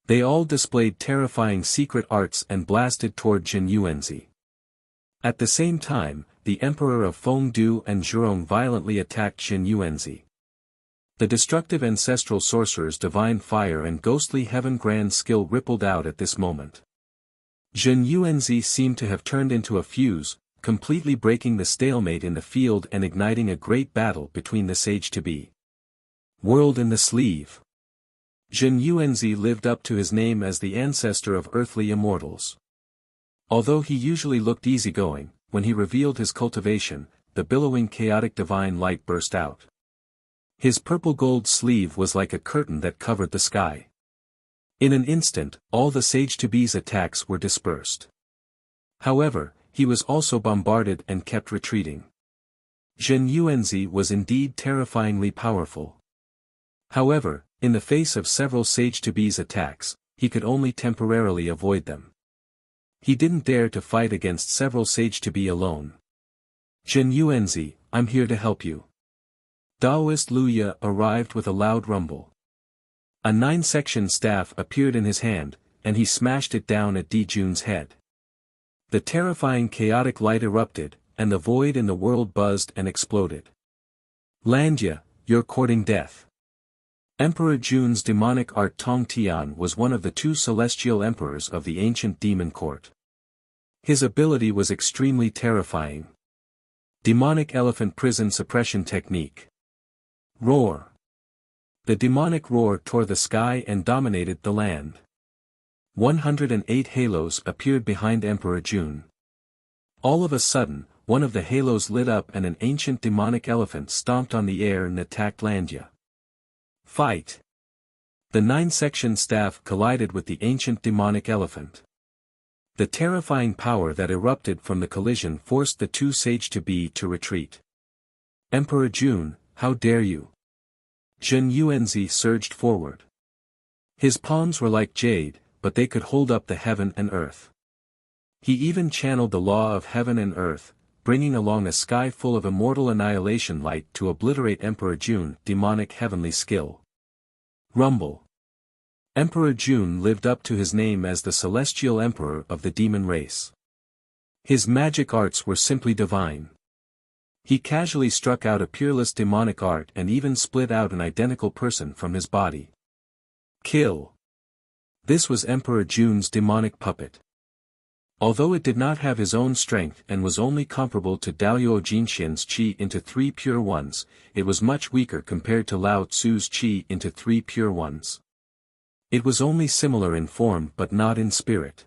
They all displayed terrifying secret arts and blasted toward Zhen Yuanzi. At the same time, the Emperor of Fengdu and Zhurong violently attacked Zhen Yuanzi. The destructive ancestral sorcerer's divine fire and ghostly heaven grand skill rippled out at this moment. Zhen Yuanzi seemed to have turned into a fuse, completely breaking the stalemate in the field and igniting a great battle between the sage-to-be. World in the sleeve. Zhen Yuanzi lived up to his name as the ancestor of earthly immortals. Although he usually looked easygoing, when he revealed his cultivation, the billowing chaotic divine light burst out. His purple-gold sleeve was like a curtain that covered the sky. In an instant, all the sage-to-be's attacks were dispersed. However, he was also bombarded and kept retreating. Zhen Yuanzi was indeed terrifyingly powerful. However, in the face of several sage-to-be's attacks, he could only temporarily avoid them. He didn't dare to fight against several sage-to-be alone. Zhen Yuanzi, I'm here to help you. Daoist Luya arrived with a loud rumble. A 9-section staff appeared in his hand, and he smashed it down at Di Jun's head. The terrifying chaotic light erupted, and the void in the world buzzed and exploded. Landya, you're courting death. Emperor Jun's demonic art Tong Tian was one of the 2 celestial emperors of the ancient demon court. His ability was extremely terrifying. Demonic elephant prison suppression technique. Roar. The demonic roar tore the sky and dominated the land. 108 halos appeared behind Emperor Jun. All of a sudden, one of the halos lit up and an ancient demonic elephant stomped on the air and attacked Landya. Fight! The 9-section staff collided with the ancient demonic elephant. The terrifying power that erupted from the collision forced the 2 sage-to-be to retreat. Emperor Jun, how dare you? Zhen Yuanzi surged forward. His palms were like jade, but they could hold up the heaven and earth. He even channeled the law of heaven and earth, bringing along a sky full of immortal annihilation light to obliterate Emperor Jun, demonic heavenly skill. Rumble. Emperor Jun lived up to his name as the celestial emperor of the demon race. His magic arts were simply divine. He casually struck out a peerless demonic art and even split out an identical person from his body. Kill. This was Emperor Jun's demonic puppet. Although it did not have his own strength and was only comparable to Daoyuo Jinxian's qi into 3 pure ones, it was much weaker compared to Lao Tzu's qi into 3 pure ones. It was only similar in form but not in spirit.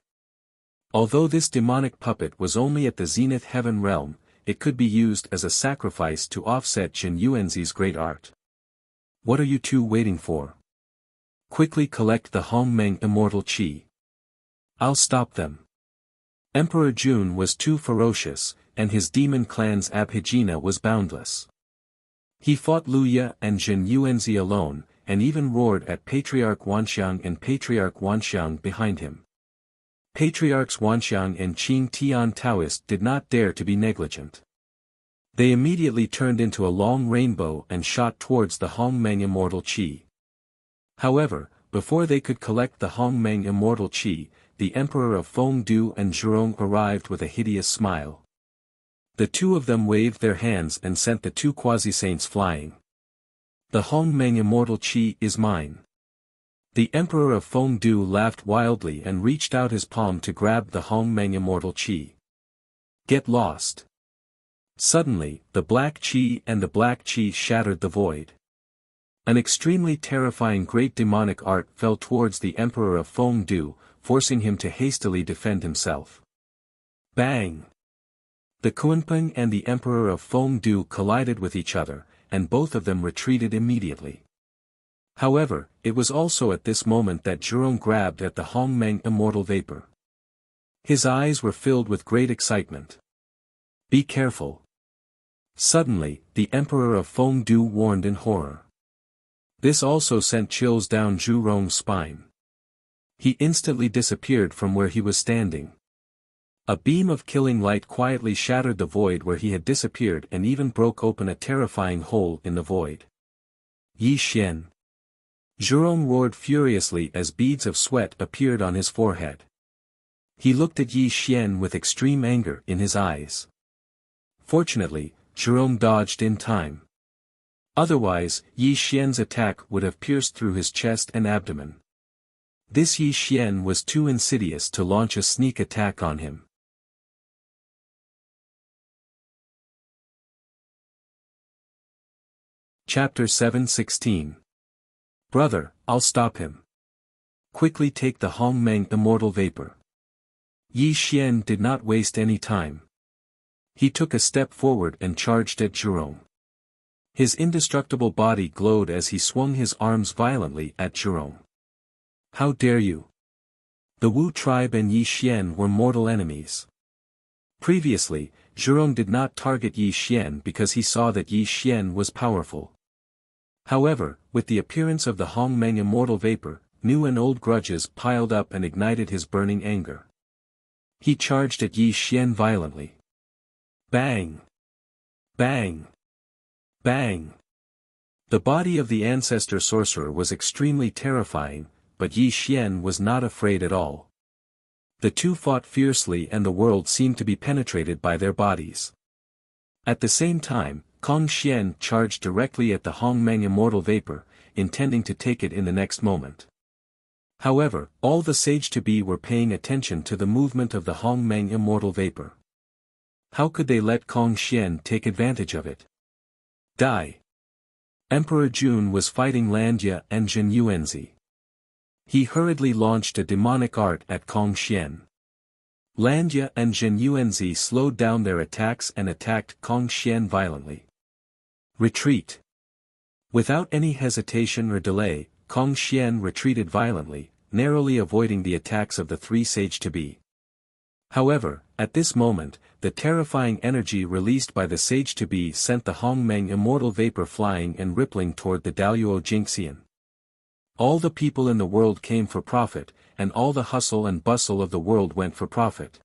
Although this demonic puppet was only at the zenith heaven realm, it could be used as a sacrifice to offset Zhen Yuanzi's great art. What are you two waiting for? Quickly collect the Hongmeng immortal qi. I'll stop them. Emperor Jun was too ferocious, and his demon clan's abhijna was boundless. He fought Luya and Zhen Yuanzi alone, and even roared at Patriarch Wanxiang and Patriarch Wanxiang behind him. Patriarchs Wanxiang and Qing Tian Taoist did not dare to be negligent. They immediately turned into a long rainbow and shot towards the Hongmeng immortal qi. However, before they could collect the Hongmeng immortal qi, the Emperor of Fengdu and Zhurong arrived with a hideous smile. The two of them waved their hands and sent the two quasi-saints flying. The Hongmeng immortal qi is mine. The Emperor of Fengdu laughed wildly and reached out his palm to grab the Hongmeng immortal qi. Get lost. Suddenly, the black qi and the black qi shattered the void. An extremely terrifying great demonic art fell towards the Emperor of Fengdu, forcing him to hastily defend himself. Bang! The Kunpeng and the Emperor of Fengdu collided with each other, and both of them retreated immediately. However, it was also at this moment that Zhurong grabbed at the Hongmeng immortal vapor. His eyes were filled with great excitement. Be careful. Suddenly, the Emperor of Fengdu warned in horror. This also sent chills down Zhurong's spine. He instantly disappeared from where he was standing. A beam of killing light quietly shattered the void where he had disappeared and even broke open a terrifying hole in the void. Yi Xian. Zhurong roared furiously as beads of sweat appeared on his forehead. He looked at Yi Xian with extreme anger in his eyes. Fortunately, Zhurong dodged in time. Otherwise, Yi Xian's attack would have pierced through his chest and abdomen. This Yi Xian was too insidious to launch a sneak attack on him. Chapter 7:16. Brother, I'll stop him. Quickly take the Hongmeng immortal vapor. Yi Xian did not waste any time. He took a step forward and charged at Zhurong. His indestructible body glowed as he swung his arms violently at Zhurong. How dare you? The Wu tribe and Yi Xian were mortal enemies. Previously, Zhurong did not target Yi Xian because he saw that Yi Xian was powerful. However, with the appearance of the Hongmeng immortal vapor, new and old grudges piled up and ignited his burning anger. He charged at Yi Xian violently. Bang! Bang! Bang! The body of the ancestor sorcerer was extremely terrifying, but Yi Xian was not afraid at all. The two fought fiercely and the world seemed to be penetrated by their bodies. At the same time, Kong Xian charged directly at the Hongmeng immortal vapor, intending to take it in the next moment. However, all the sage-to-be were paying attention to the movement of the Hongmeng immortal vapor. How could they let Kong Xian take advantage of it? Die! Emperor Jun was fighting Landia and Zhen Yuanzi. He hurriedly launched a demonic art at Kong Xian. Landia and Zhen Yuanzi slowed down their attacks and attacked Kong Xian violently. Retreat! Without any hesitation or delay, Kong Xian retreated violently, narrowly avoiding the attacks of the three sage-to-be. However, At this moment, the terrifying energy released by the sage-to-be sent the Hongmeng immortal vapor flying and rippling toward the Daluo Jingxian. All the people in the world came for profit, and all the hustle and bustle of the world went for profit.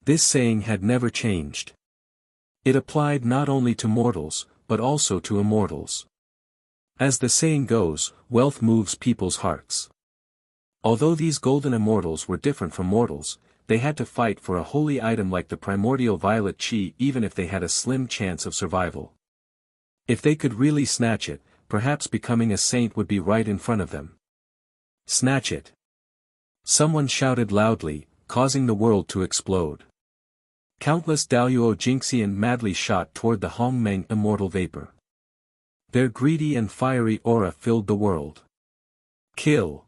This saying had never changed. It applied not only to mortals, but also to immortals. As the saying goes, wealth moves people's hearts. Although these golden immortals were different from mortals, they had to fight for a holy item like the primordial violet chi even if they had a slim chance of survival. If they could really snatch it, perhaps becoming a saint would be right in front of them. Snatch it! Someone shouted loudly, causing the world to explode. Countless Daluo Jingxian madly shot toward the Hongmeng immortal vapor. Their greedy and fiery aura filled the world. Kill!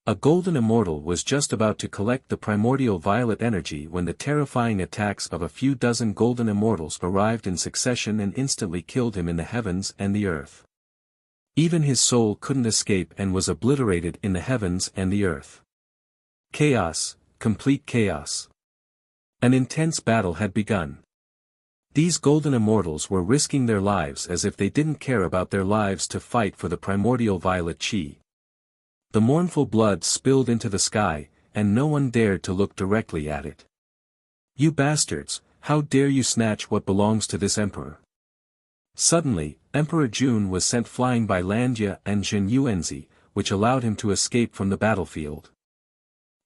A golden immortal was just about to collect the primordial violet energy when the terrifying attacks of a few dozen golden immortals arrived in succession and instantly killed him in the heavens and the earth. Even his soul couldn't escape and was obliterated in the heavens and the earth. Chaos, complete chaos. An intense battle had begun. These golden immortals were risking their lives as if they didn't care about their lives to fight for the primordial violet chi. The mournful blood spilled into the sky, and no one dared to look directly at it. You bastards, how dare you snatch what belongs to this emperor? Suddenly, Emperor Jun was sent flying by Landia and Zhen Yuanzi, which allowed him to escape from the battlefield.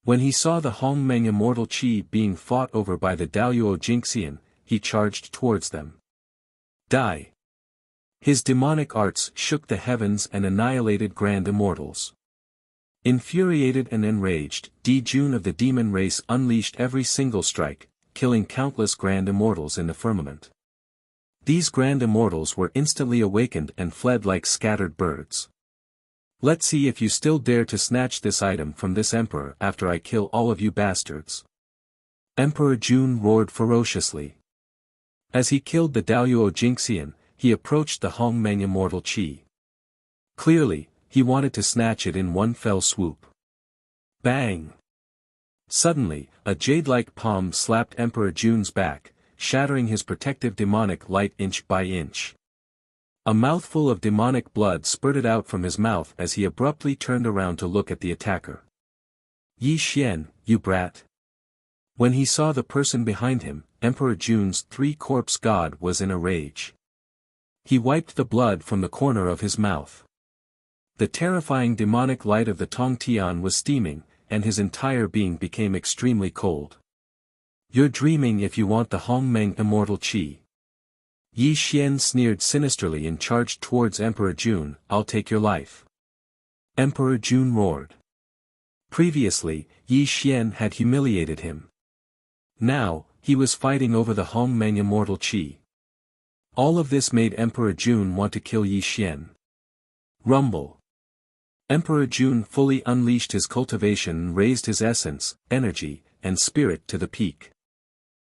When he saw the Hongmeng immortal chi being fought over by the Daluo Jingxian, he charged towards them. Die! His demonic arts shook the heavens and annihilated grand immortals. Infuriated and enraged, Di Jun of the demon race unleashed every single strike, killing countless grand immortals in the firmament. These grand immortals were instantly awakened and fled like scattered birds. Let's see if you still dare to snatch this item from this emperor after I kill all of you bastards. Emperor Jun roared ferociously. As he killed the Daluo Jingxian, he approached the Hongmeng immortal chi. Clearly, he wanted to snatch it in one fell swoop. Bang! Suddenly, a jade-like palm slapped Emperor Jun's back, shattering his protective demonic light inch by inch. A mouthful of demonic blood spurted out from his mouth as he abruptly turned around to look at the attacker. Yi Xian, you brat! When he saw the person behind him, Emperor Jun's three-corpse god was in a rage. He wiped the blood from the corner of his mouth. The terrifying demonic light of the Tongtian was steaming, and his entire being became extremely cold. You're dreaming if you want the Hongmeng immortal chi. Yi Xian sneered sinisterly and charged towards Emperor Jun. I'll take your life. Emperor Jun roared. Previously, Yi Xian had humiliated him. Now, he was fighting over the Hongmeng immortal chi. All of this made Emperor Jun want to kill Yi Xian. Rumble. Emperor Jun fully unleashed his cultivation and raised his essence, energy, and spirit to the peak.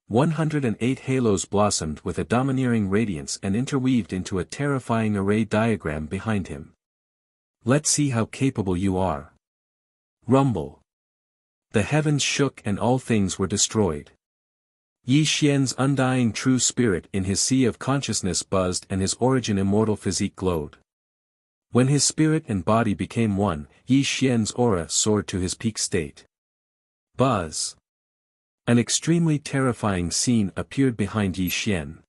108 halos blossomed with a domineering radiance and interweaved into a terrifying array diagram behind him. Let's see how capable you are. Rumble. The heavens shook and all things were destroyed. Yi Xian's undying true spirit in his sea of consciousness buzzed and his origin immortal physique glowed. When his spirit and body became one, Yi Xian's aura soared to his peak state. Buzz. An extremely terrifying scene appeared behind Yi Xian.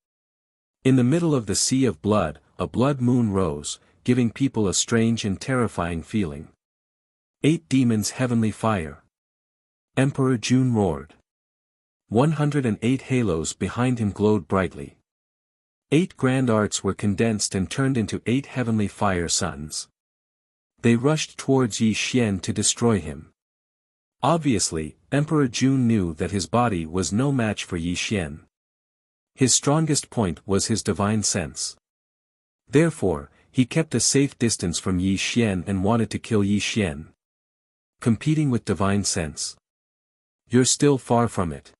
In the middle of the sea of blood, a blood moon rose, giving people a strange and terrifying feeling. 8 demons heavenly fire. Emperor Jun roared. 108 halos behind him glowed brightly. 8 grand arts were condensed and turned into 8 heavenly fire suns. They rushed towards Yi Xian to destroy him. Obviously, Emperor Jun knew that his body was no match for Yi Xian. His strongest point was his divine sense. Therefore, he kept a safe distance from Yi Xian and wanted to kill Yi Xian. Competing with divine sense. You're still far from it.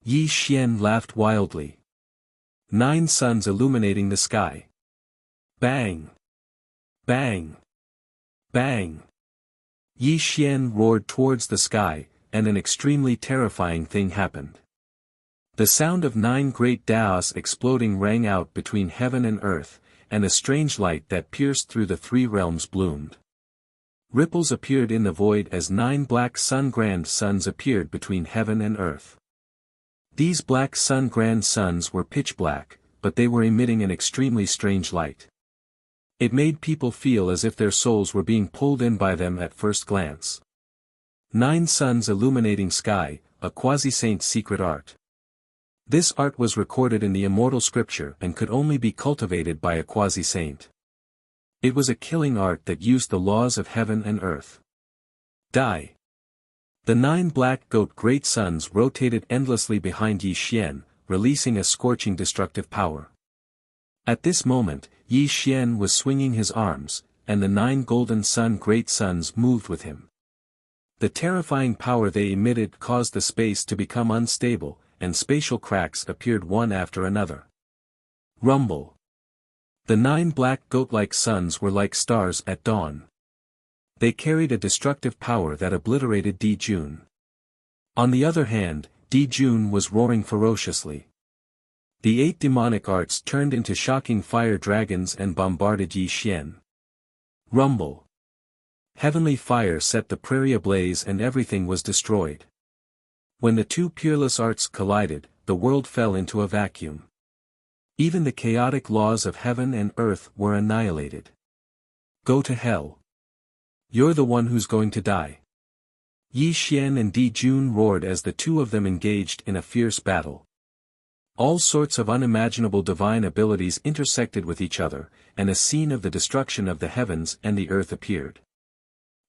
Yi Xian laughed wildly. 9 suns illuminating the sky. Bang! Bang! Bang! Yi Xian roared towards the sky, and an extremely terrifying thing happened. The sound of 9 great Daos exploding rang out between heaven and earth, and a strange light that pierced through the 3 realms bloomed. Ripples appeared in the void as 9 black sun grand suns appeared between heaven and earth. These black sun grand suns were pitch black, but they were emitting an extremely strange light. It made people feel as if their souls were being pulled in by them at first glance. 9 suns illuminating sky, a quasi-saint's secret art. This art was recorded in the Immortal Scripture and could only be cultivated by a quasi-saint. It was a killing art that used the laws of heaven and earth. Die. The 9 black goat great suns rotated endlessly behind Yi Xian, releasing a scorching destructive power. At this moment, Yi Xian was swinging his arms, and the 9 golden sun great suns moved with him. The terrifying power they emitted caused the space to become unstable, and spatial cracks appeared one after another. Rumble. The 9 black goat-like suns were like stars at dawn. They carried a destructive power that obliterated Di Jun. On the other hand, Di Jun was roaring ferociously. The 8 demonic arts turned into shocking fire dragons and bombarded Yi Xian. Rumble. Heavenly fire set the prairie ablaze and everything was destroyed. When the 2 peerless arts collided, the world fell into a vacuum. Even the chaotic laws of heaven and earth were annihilated. Go to hell. You're the one who's going to die. Yi Xian and Di Jun roared as the 2 of them engaged in a fierce battle. All sorts of unimaginable divine abilities intersected with each other, and a scene of the destruction of the heavens and the earth appeared.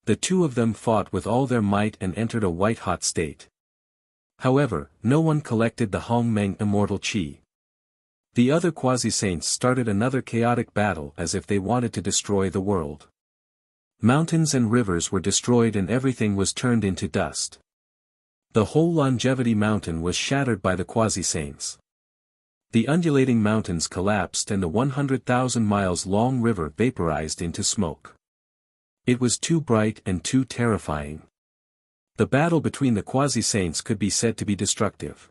The 2 of them fought with all their might and entered a white-hot state. However, no one collected the Hongmeng immortal qi. The other quasi-saints started another chaotic battle as if they wanted to destroy the world. Mountains and rivers were destroyed and everything was turned into dust. The whole Longevity Mountain was shattered by the quasi-saints. The undulating mountains collapsed and the 100,000 miles long river vaporized into smoke. It was too bright and too terrifying. The battle between the quasi-saints could be said to be destructive.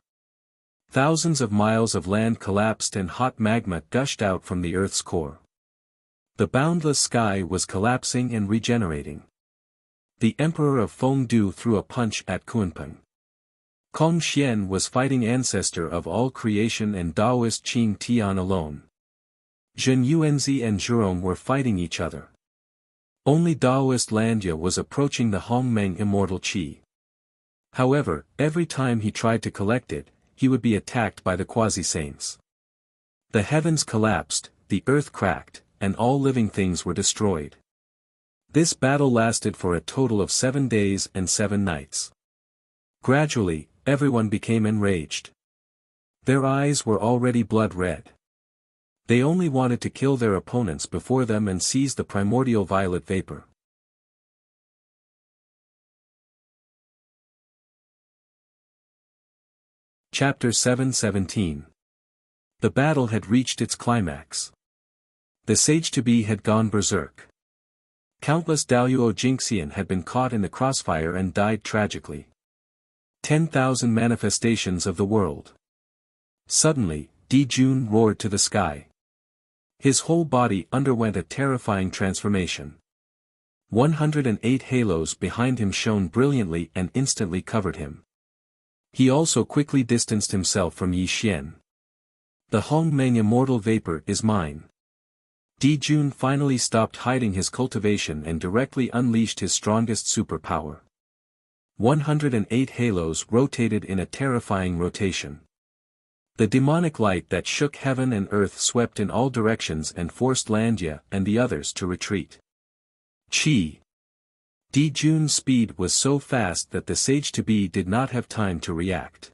Thousands of miles of land collapsed and hot magma gushed out from the Earth's core. The boundless sky was collapsing and regenerating. The Emperor of Fengdu threw a punch at Kunpeng. Kong Xian was fighting ancestor of all creation and Taoist Qing Tian alone. Zhen Yuanzi and Zhurong were fighting each other. Only Taoist Landia was approaching the Hongmeng immortal qi. However, every time he tried to collect it, he would be attacked by the quasi-saints. The heavens collapsed, the earth cracked, and all living things were destroyed. This battle lasted for a total of 7 days and 7 nights. Gradually, everyone became enraged. Their eyes were already blood red. They only wanted to kill their opponents before them and seize the primordial violet vapor. Chapter 7:17. The battle had reached its climax. The sage-to-be had gone berserk. Countless Daoyuo Jingxian had been caught in the crossfire and died tragically. 10,000 manifestations of the world. Suddenly, Di Jun roared to the sky. His whole body underwent a terrifying transformation. 108 halos behind him shone brilliantly and instantly covered him. He also quickly distanced himself from Yi Xian. The Hongmeng immortal vapor is mine. Di Jun finally stopped hiding his cultivation and directly unleashed his strongest superpower. 108 halos rotated in a terrifying rotation. The demonic light that shook heaven and earth swept in all directions and forced Landia and the others to retreat. Qi. Di Jun's speed was so fast that the sage-to-be did not have time to react.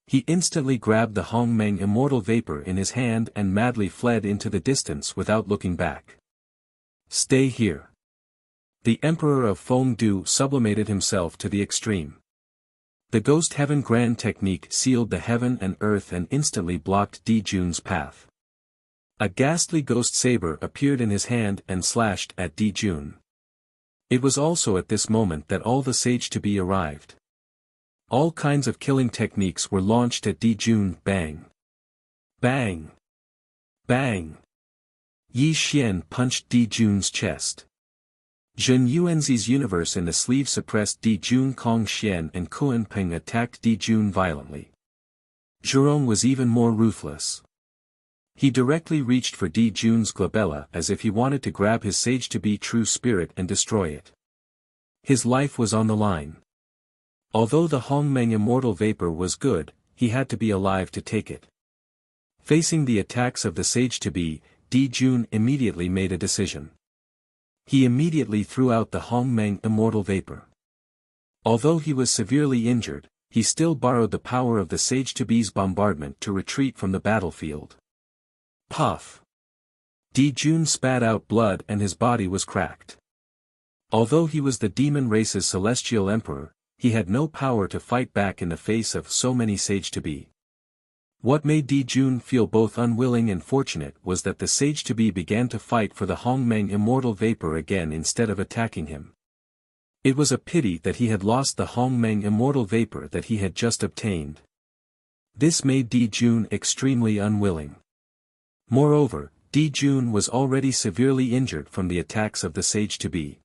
He instantly grabbed the Hongmeng immortal vapor in his hand and madly fled into the distance without looking back. Stay here. The Emperor of Fengdu sublimated himself to the extreme. The Ghost Heaven Grand technique sealed the heaven and earth and instantly blocked Di Jun's path. A ghastly ghost saber appeared in his hand and slashed at Di Jun. It was also at this moment that all the sage-to-be arrived. All kinds of killing techniques were launched at Di Jun. Bang! Bang! Bang! Yi Xian punched Di Jun's chest. Zhen Yuanzi's universe in the sleeve suppressed Di Jun. Kong Xian and Kuan Peng attacked Di Jun violently. Zhurong was even more ruthless. He directly reached for Di Jun's glabella as if he wanted to grab his sage-to-be true spirit and destroy it. His life was on the line. Although the Hongmeng immortal vapor was good, he had to be alive to take it. Facing the attacks of the sage-to-be, Di Jun immediately made a decision. He immediately threw out the Hongmeng immortal vapor. Although he was severely injured, he still borrowed the power of the sage-to-be's bombardment to retreat from the battlefield. Puff! Di Jun spat out blood and his body was cracked. Although he was the demon race's celestial emperor, he had no power to fight back in the face of so many sage-to-be. What made Di Jun feel both unwilling and fortunate was that the sage-to-be began to fight for the Hongmeng immortal vapor again instead of attacking him. It was a pity that he had lost the Hongmeng immortal vapor that he had just obtained. This made Di Jun extremely unwilling. Moreover, Di Jun was already severely injured from the attacks of the sage-to-be.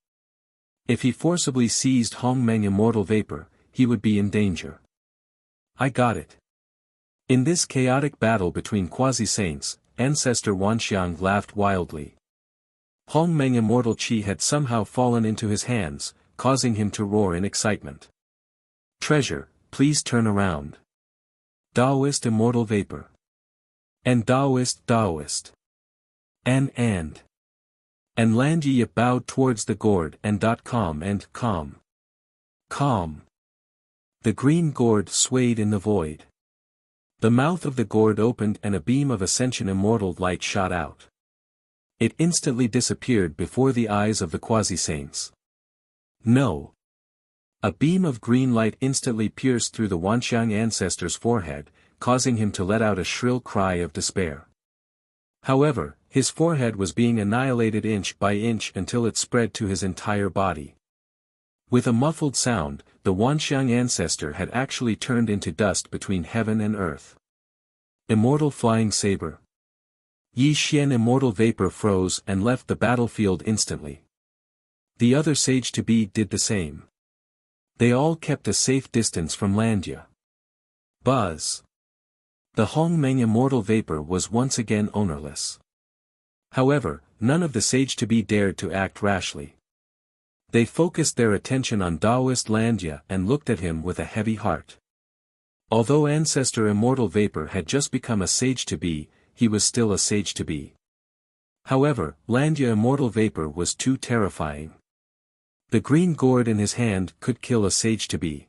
If he forcibly seized Hongmeng immortal vapor, he would be in danger. I got it. In this chaotic battle between quasi-saints, Ancestor Wanxiang laughed wildly. Hongmeng immortal chi had somehow fallen into his hands, causing him to roar in excitement. Treasure, please turn around. Daoist immortal vapor. And Daoist. And Landia bowed towards the gourd and calm. The green gourd swayed in the void. The mouth of the gourd opened and a beam of ascension immortal light shot out. It instantly disappeared before the eyes of the quasi-saints. No. A beam of green light instantly pierced through the Wanxiang ancestor's forehead, causing him to let out a shrill cry of despair. However, his forehead was being annihilated inch by inch until it spread to his entire body. With a muffled sound, the Wanxiang ancestor had actually turned into dust between heaven and earth. Immortal flying saber. Yi Xian immortal vapor froze and left the battlefield instantly. The other sage-to-be did the same. They all kept a safe distance from Landia. Buzz. The Hongmeng immortal vapor was once again ownerless. However, none of the sage-to-be dared to act rashly. They focused their attention on Daoist Landia and looked at him with a heavy heart. Although Ancestor Immortal Vapor had just become a sage-to-be, he was still a sage-to-be. However, Landia Immortal Vapor was too terrifying. The green gourd in his hand could kill a sage-to-be.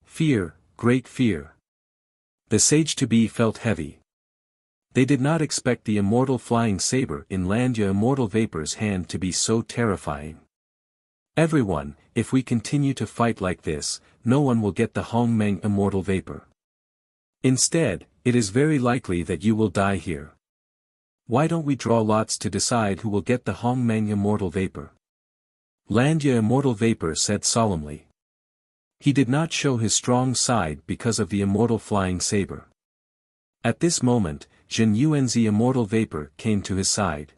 Fear, great fear. The sage-to-be felt heavy. They did not expect the immortal flying saber in Landia Immortal Vapor's hand to be so terrifying. Everyone, if we continue to fight like this, no one will get the Hongmeng Immortal Vapor. Instead, it is very likely that you will die here. Why don't we draw lots to decide who will get the Hongmeng Immortal Vapor? Landia Immortal Vapor said solemnly. He did not show his strong side because of the immortal flying saber. At this moment, Zhen Yuanzi Immortal Vapor came to his side.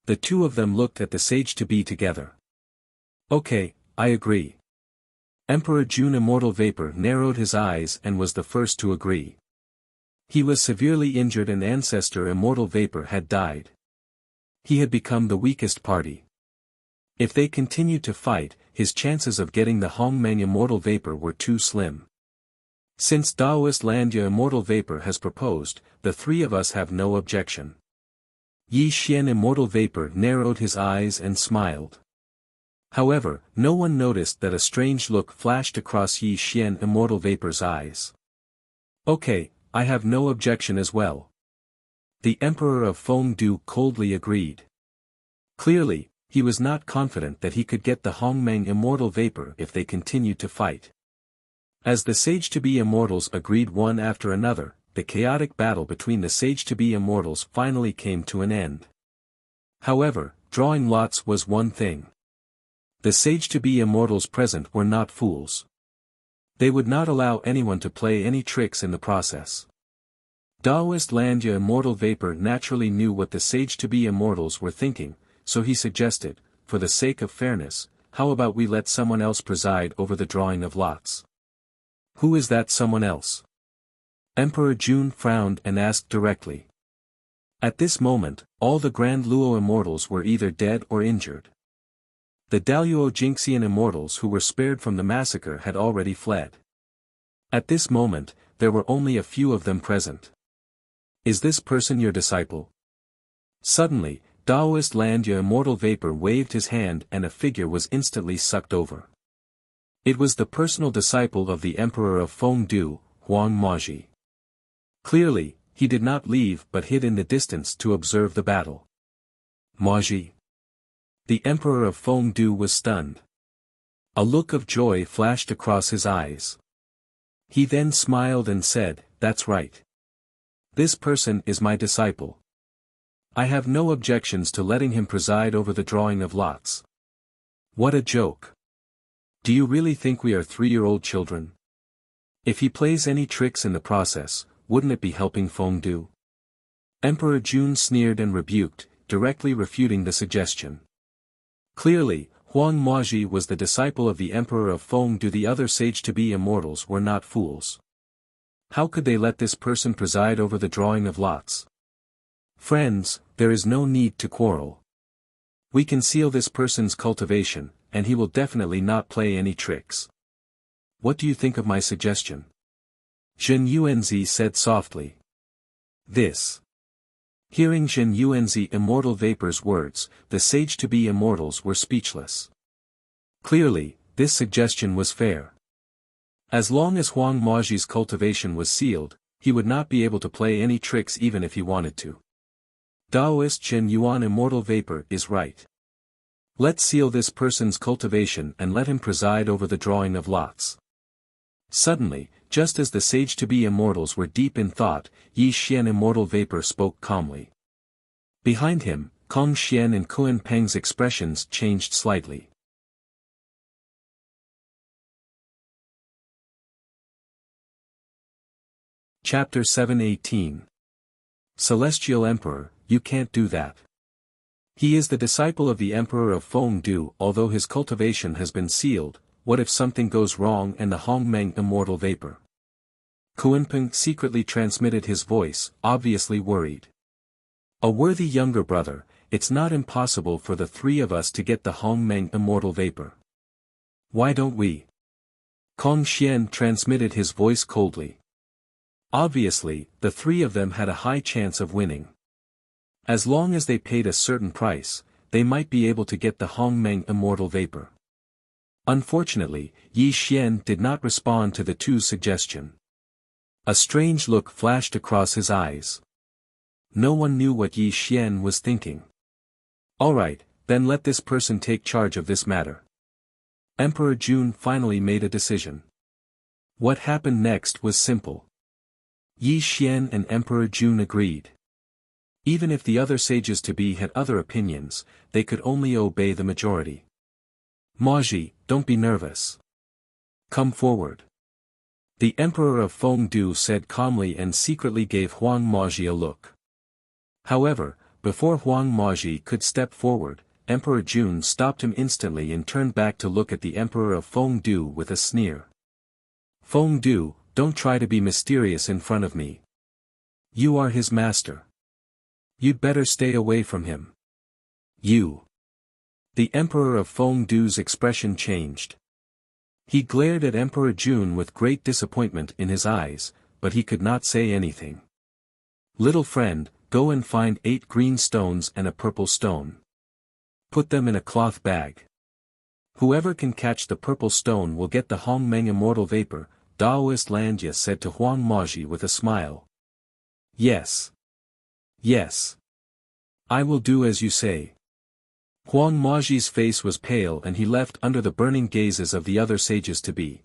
The two of them looked at the sage-to-be together. Okay, I agree. Emperor Jun Immortal Vapor narrowed his eyes and was the first to agree. He was severely injured and Ancestor Immortal Vapor had died. He had become the weakest party. If they continued to fight, his chances of getting the Hongmeng Immortal Vapor were too slim. Since Daoist Landia Immortal Vapor has proposed, the three of us have no objection. Yi Xian Immortal Vapor narrowed his eyes and smiled. However, no one noticed that a strange look flashed across Yi Xian Immortal Vapor's eyes. Okay, I have no objection as well. The Emperor of Fengdu coldly agreed. Clearly, he was not confident that he could get the Hongmeng Immortal Vapor if they continued to fight. As the Sage-to-be Immortals agreed one after another, the chaotic battle between the Sage-to-be Immortals finally came to an end. However, drawing lots was one thing. The Sage-to-be Immortals present were not fools. They would not allow anyone to play any tricks in the process. Taoist Landia Immortal Vapor naturally knew what the sage-to-be immortals were thinking, so he suggested, for the sake of fairness, how about we let someone else preside over the drawing of lots? Who is that someone else? Emperor Jun frowned and asked directly. At this moment, all the Grand Luo immortals were either dead or injured. The Daluo Jinxian immortals who were spared from the massacre had already fled. At this moment, there were only a few of them present. Is this person your disciple? Suddenly, Taoist Landia Immortal Vapor waved his hand and a figure was instantly sucked over. It was the personal disciple of the Emperor of Fengdu, Huang Maji. Clearly, he did not leave but hid in the distance to observe the battle. Maji. The Emperor of Fengdu was stunned. A look of joy flashed across his eyes. He then smiled and said, "That's right. This person is my disciple. I have no objections to letting him preside over the drawing of lots." What a joke. Do you really think we are 3-year-old children? If he plays any tricks in the process, wouldn't it be helping Fengdu? Emperor Jun sneered and rebuked, directly refuting the suggestion. Clearly, Huang Maji was the disciple of the Emperor of Fengdu. The other sage-to-be immortals were not fools. How could they let this person preside over the drawing of lots? Friends, there is no need to quarrel. We can seal this person's cultivation, and he will definitely not play any tricks. What do you think of my suggestion? Zhen Yuanzi said softly. This. Hearing Zhen Yuanzi Immortal Vapor's words, the sage-to-be immortals were speechless. Clearly, this suggestion was fair. As long as Huang Maji's cultivation was sealed, he would not be able to play any tricks even if he wanted to. Taoist Zhen Yuan Immortal Vapor is right. Let's seal this person's cultivation and let him preside over the drawing of lots. Suddenly, just as the sage-to-be immortals were deep in thought, Yi Xian Immortal Vapor spoke calmly. Behind him, Kong Xian and Kuan Peng's expressions changed slightly. Chapter 7:18. Celestial Emperor, you can't do that. He is the disciple of the Emperor of Fengdu. Although his cultivation has been sealed, what if something goes wrong and the Hongmeng Immortal Vapor? Kuanpeng secretly transmitted his voice, obviously worried. A worthy younger brother, it's not impossible for the 3 of us to get the Hongmeng Immortal Vapor. Why don't we? Kong Xian transmitted his voice coldly. Obviously, the 3 of them had a high chance of winning. As long as they paid a certain price, they might be able to get the Hongmeng Immortal Vapor. Unfortunately, Yi Xian did not respond to the 2's suggestion. A strange look flashed across his eyes. No one knew what Yi Xian was thinking. Alright, then let this person take charge of this matter. Emperor Jun finally made a decision. What happened next was simple. Yi Xian and Emperor Jun agreed. Even if the other sages-to-be had other opinions, they could only obey the majority. Maji, don't be nervous. Come forward. The Emperor of Fengdu said calmly and secretly gave Huang Maji a look. However, before Huang Maji could step forward, Emperor Jun stopped him instantly and turned back to look at the Emperor of Fengdu with a sneer. Fengdu, don't try to be mysterious in front of me. You are his master. You'd better stay away from him. You. The Emperor of Fengdu's expression changed. He glared at Emperor Jun with great disappointment in his eyes, but he could not say anything. Little friend, go and find 8 green stones and a purple stone. Put them in a cloth bag. Whoever can catch the purple stone will get the Hongmeng Immortal Vapor, Taoist Landia said to Huang Maji with a smile. Yes. Yes. I will do as you say. Huang Maji's face was pale and he left under the burning gazes of the other sages-to-be.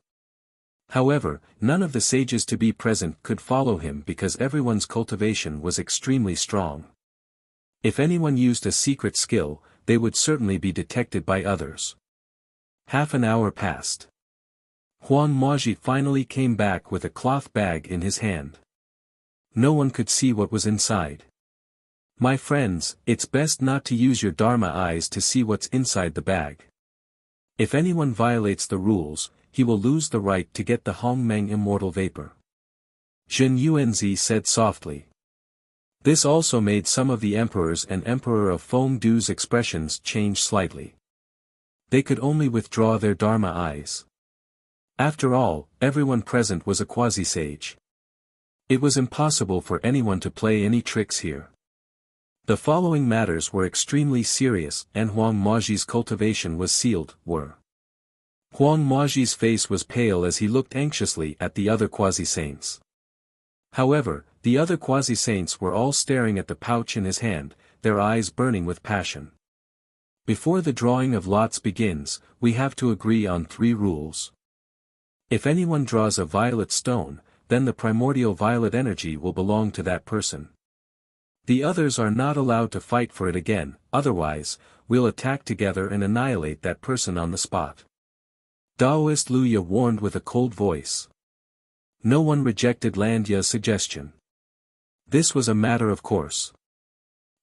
However, none of the sages-to-be present could follow him because everyone's cultivation was extremely strong. If anyone used a secret skill, they would certainly be detected by others. Half an hour passed. Huang Maji finally came back with a cloth bag in his hand. No one could see what was inside. My friends, it's best not to use your Dharma eyes to see what's inside the bag. If anyone violates the rules, he will lose the right to get the Hongmeng immortal vapor. Zhen Yuanzi said softly. This also made some of the emperors and Emperor of Fengdu's expressions change slightly. They could only withdraw their Dharma eyes. After all, everyone present was a quasi-sage. It was impossible for anyone to play any tricks here. The following matters were extremely serious and Huang Maji's cultivation was sealed, were. Huang Maji's face was pale as he looked anxiously at the other quasi-saints. However, the other quasi-saints were all staring at the pouch in his hand, their eyes burning with passion. Before the drawing of lots begins, we have to agree on 3 rules. If anyone draws a violet stone, then the primordial violet energy will belong to that person. The others are not allowed to fight for it again, otherwise, we'll attack together and annihilate that person on the spot. Daoist Luya warned with a cold voice. No one rejected Landya's suggestion. This was a matter of course.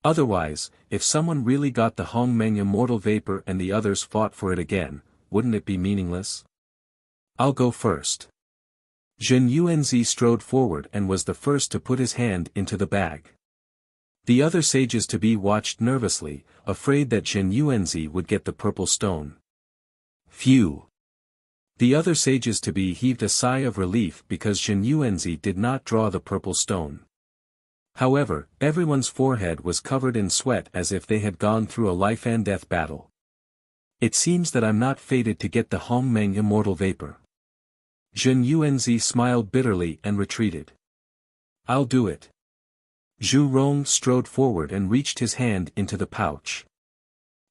Otherwise, if someone really got the Hongmeng immortal vapor and the others fought for it again, wouldn't it be meaningless? I'll go first. Zhen Yuanzi strode forward and was the first to put his hand into the bag. The other sages-to-be watched nervously, afraid that Zhen Yuanzi would get the purple stone. Phew! The other sages-to-be heaved a sigh of relief because Zhen Yuanzi did not draw the purple stone. However, everyone's forehead was covered in sweat as if they had gone through a life-and-death battle. It seems that I'm not fated to get the Hongmeng immortal vapor. Zhen Yuanzi smiled bitterly and retreated. I'll do it. Zhu Rong strode forward and reached his hand into the pouch.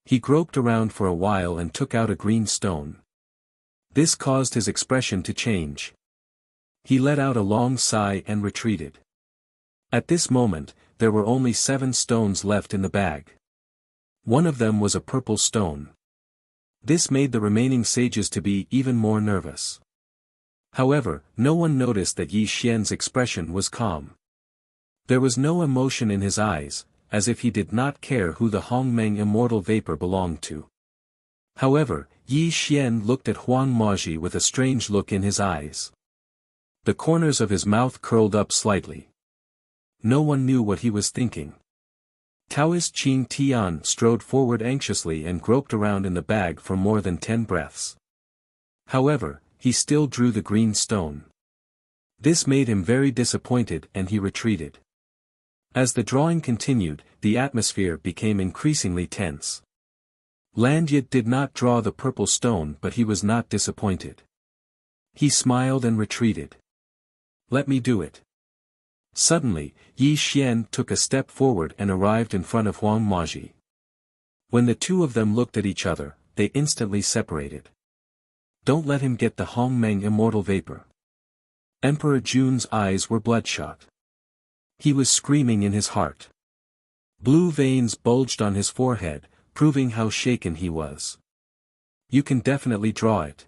He groped around for a while and took out a green stone. This caused his expression to change. He let out a long sigh and retreated. At this moment, there were only 7 stones left in the bag. One of them was a purple stone. This made the remaining sages-to-be even more nervous. However, no one noticed that Yi Xian's expression was calm. There was no emotion in his eyes, as if he did not care who the Hongmeng immortal vapor belonged to. However, Yi Xian looked at Huang Maji with a strange look in his eyes. The corners of his mouth curled up slightly. No one knew what he was thinking. Taoist Qing Tian strode forward anxiously and groped around in the bag for more than 10 breaths. However, he still drew the green stone. This made him very disappointed and he retreated. As the drawing continued, the atmosphere became increasingly tense. Landya did not draw the purple stone but he was not disappointed. He smiled and retreated. Let me do it. Suddenly, Yi Xian took a step forward and arrived in front of Huang Maji. When the two of them looked at each other, they instantly separated. Don't let him get the Hongmeng immortal vapor. Emperor Jun's eyes were bloodshot. He was screaming in his heart. Blue veins bulged on his forehead, proving how shaken he was. You can definitely draw it.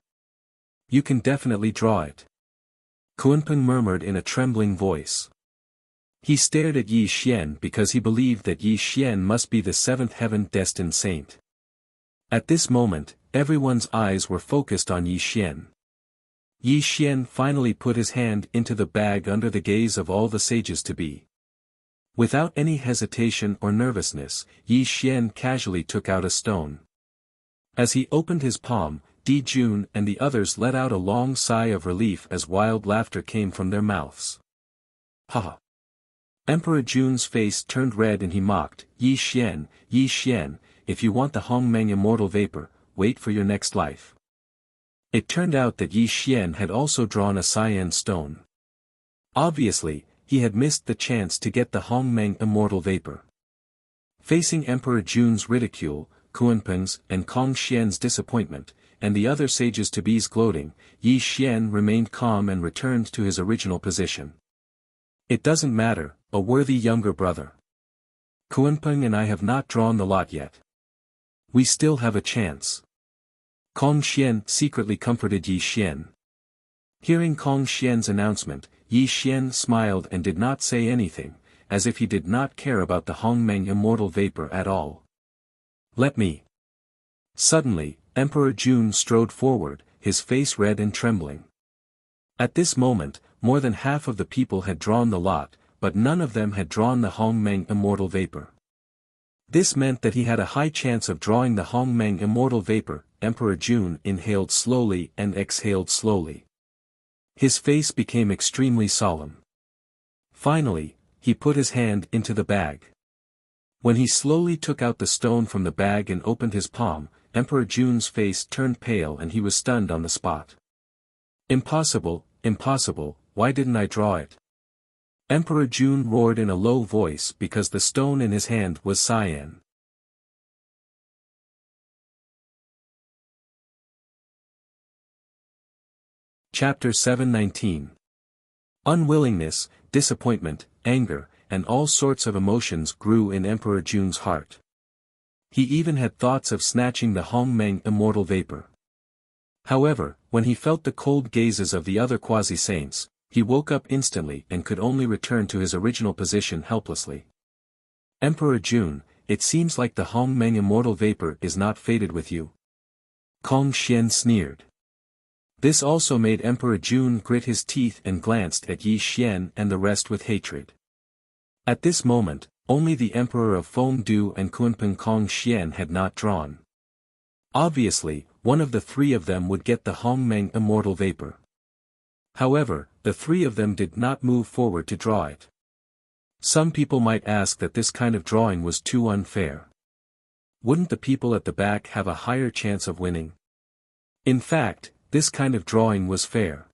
You can definitely draw it. Kunpeng murmured in a trembling voice. He stared at Yi Xian because he believed that Yi Xian must be the 7th heaven-destined saint. At this moment, everyone's eyes were focused on Yi Xian. Yi Xian finally put his hand into the bag under the gaze of all the sages-to-be. Without any hesitation or nervousness, Yi Xian casually took out a stone. As he opened his palm, Di Jun and the others let out a long sigh of relief as wild laughter came from their mouths. Ha ha! Emperor Jun's face turned red and he mocked, Yi Xian, if you want the Hongmeng immortal vapor, wait for your next life. It turned out that Yi Xian had also drawn a cyan stone. Obviously, he had missed the chance to get the Hongmeng immortal vapor. Facing Emperor Jun's ridicule, Kunpeng's and Kong Xian's disappointment, and the other sages-to-be's gloating, Yi Xian remained calm and returned to his original position. It doesn't matter, a worthy younger brother. Kunpeng and I have not drawn the lot yet. We still have a chance. Kong Xian secretly comforted Yi Xian. Hearing Kong Xian's announcement, Yi Xian smiled and did not say anything, as if he did not care about the Hongmeng immortal vapor at all. Let me. Suddenly, Emperor Jun strode forward, his face red and trembling. At this moment, more than half of the people had drawn the lot, but none of them had drawn the Hongmeng immortal vapor. This meant that he had a high chance of drawing the Hongmeng immortal vapor. Emperor Jun inhaled slowly and exhaled slowly. His face became extremely solemn. Finally, he put his hand into the bag. When he slowly took out the stone from the bag and opened his palm, Emperor Jun's face turned pale and he was stunned on the spot. Impossible, impossible, why didn't I draw it? Emperor Jun roared in a low voice because the stone in his hand was cyan. Chapter 719. Unwillingness, disappointment, anger, and all sorts of emotions grew in Emperor Jun's heart. He even had thoughts of snatching the Hongmeng immortal vapor. However, when he felt the cold gazes of the other quasi-saints, he woke up instantly and could only return to his original position helplessly. Emperor Jun, it seems like the Hongmeng immortal vapor is not fated with you. Kong Xian sneered. This also made Emperor Jun grit his teeth and glanced at Yi Xian and the rest with hatred. At this moment, only the Emperor of Fengdu and Kunpeng Kong Xian had not drawn. Obviously, one of the three of them would get the Hongmeng immortal vapor. However, the three of them did not move forward to draw it. Some people might ask that this kind of drawing was too unfair. Wouldn't the people at the back have a higher chance of winning? In fact, this kind of drawing was fair.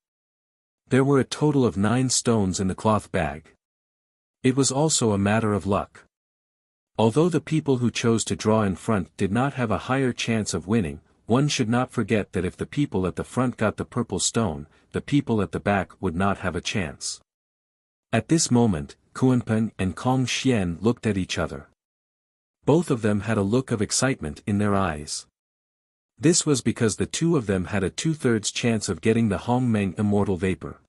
There were a total of 9 stones in the cloth bag. It was also a matter of luck. Although the people who chose to draw in front did not have a higher chance of winning, one should not forget that if the people at the front got the purple stone, the people at the back would not have a chance. At this moment, Kunpeng and Kong Xian looked at each other. Both of them had a look of excitement in their eyes. This was because the two of them had a 2/3 chance of getting the Hongmeng immortal vapor.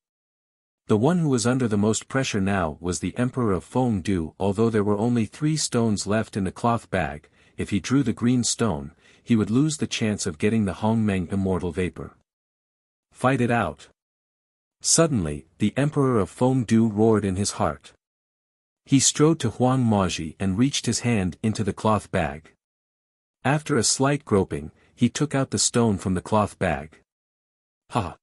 The one who was under the most pressure now was the Emperor of Fengdu. Although there were only 3 stones left in the cloth bag, if he drew the green stone, he would lose the chance of getting the Hongmeng immortal vapor. Fight it out. Suddenly, the Emperor of Fengdu roared in his heart. He strode to Huang Maji and reached his hand into the cloth bag. After a slight groping, he took out the stone from the cloth bag. Ha!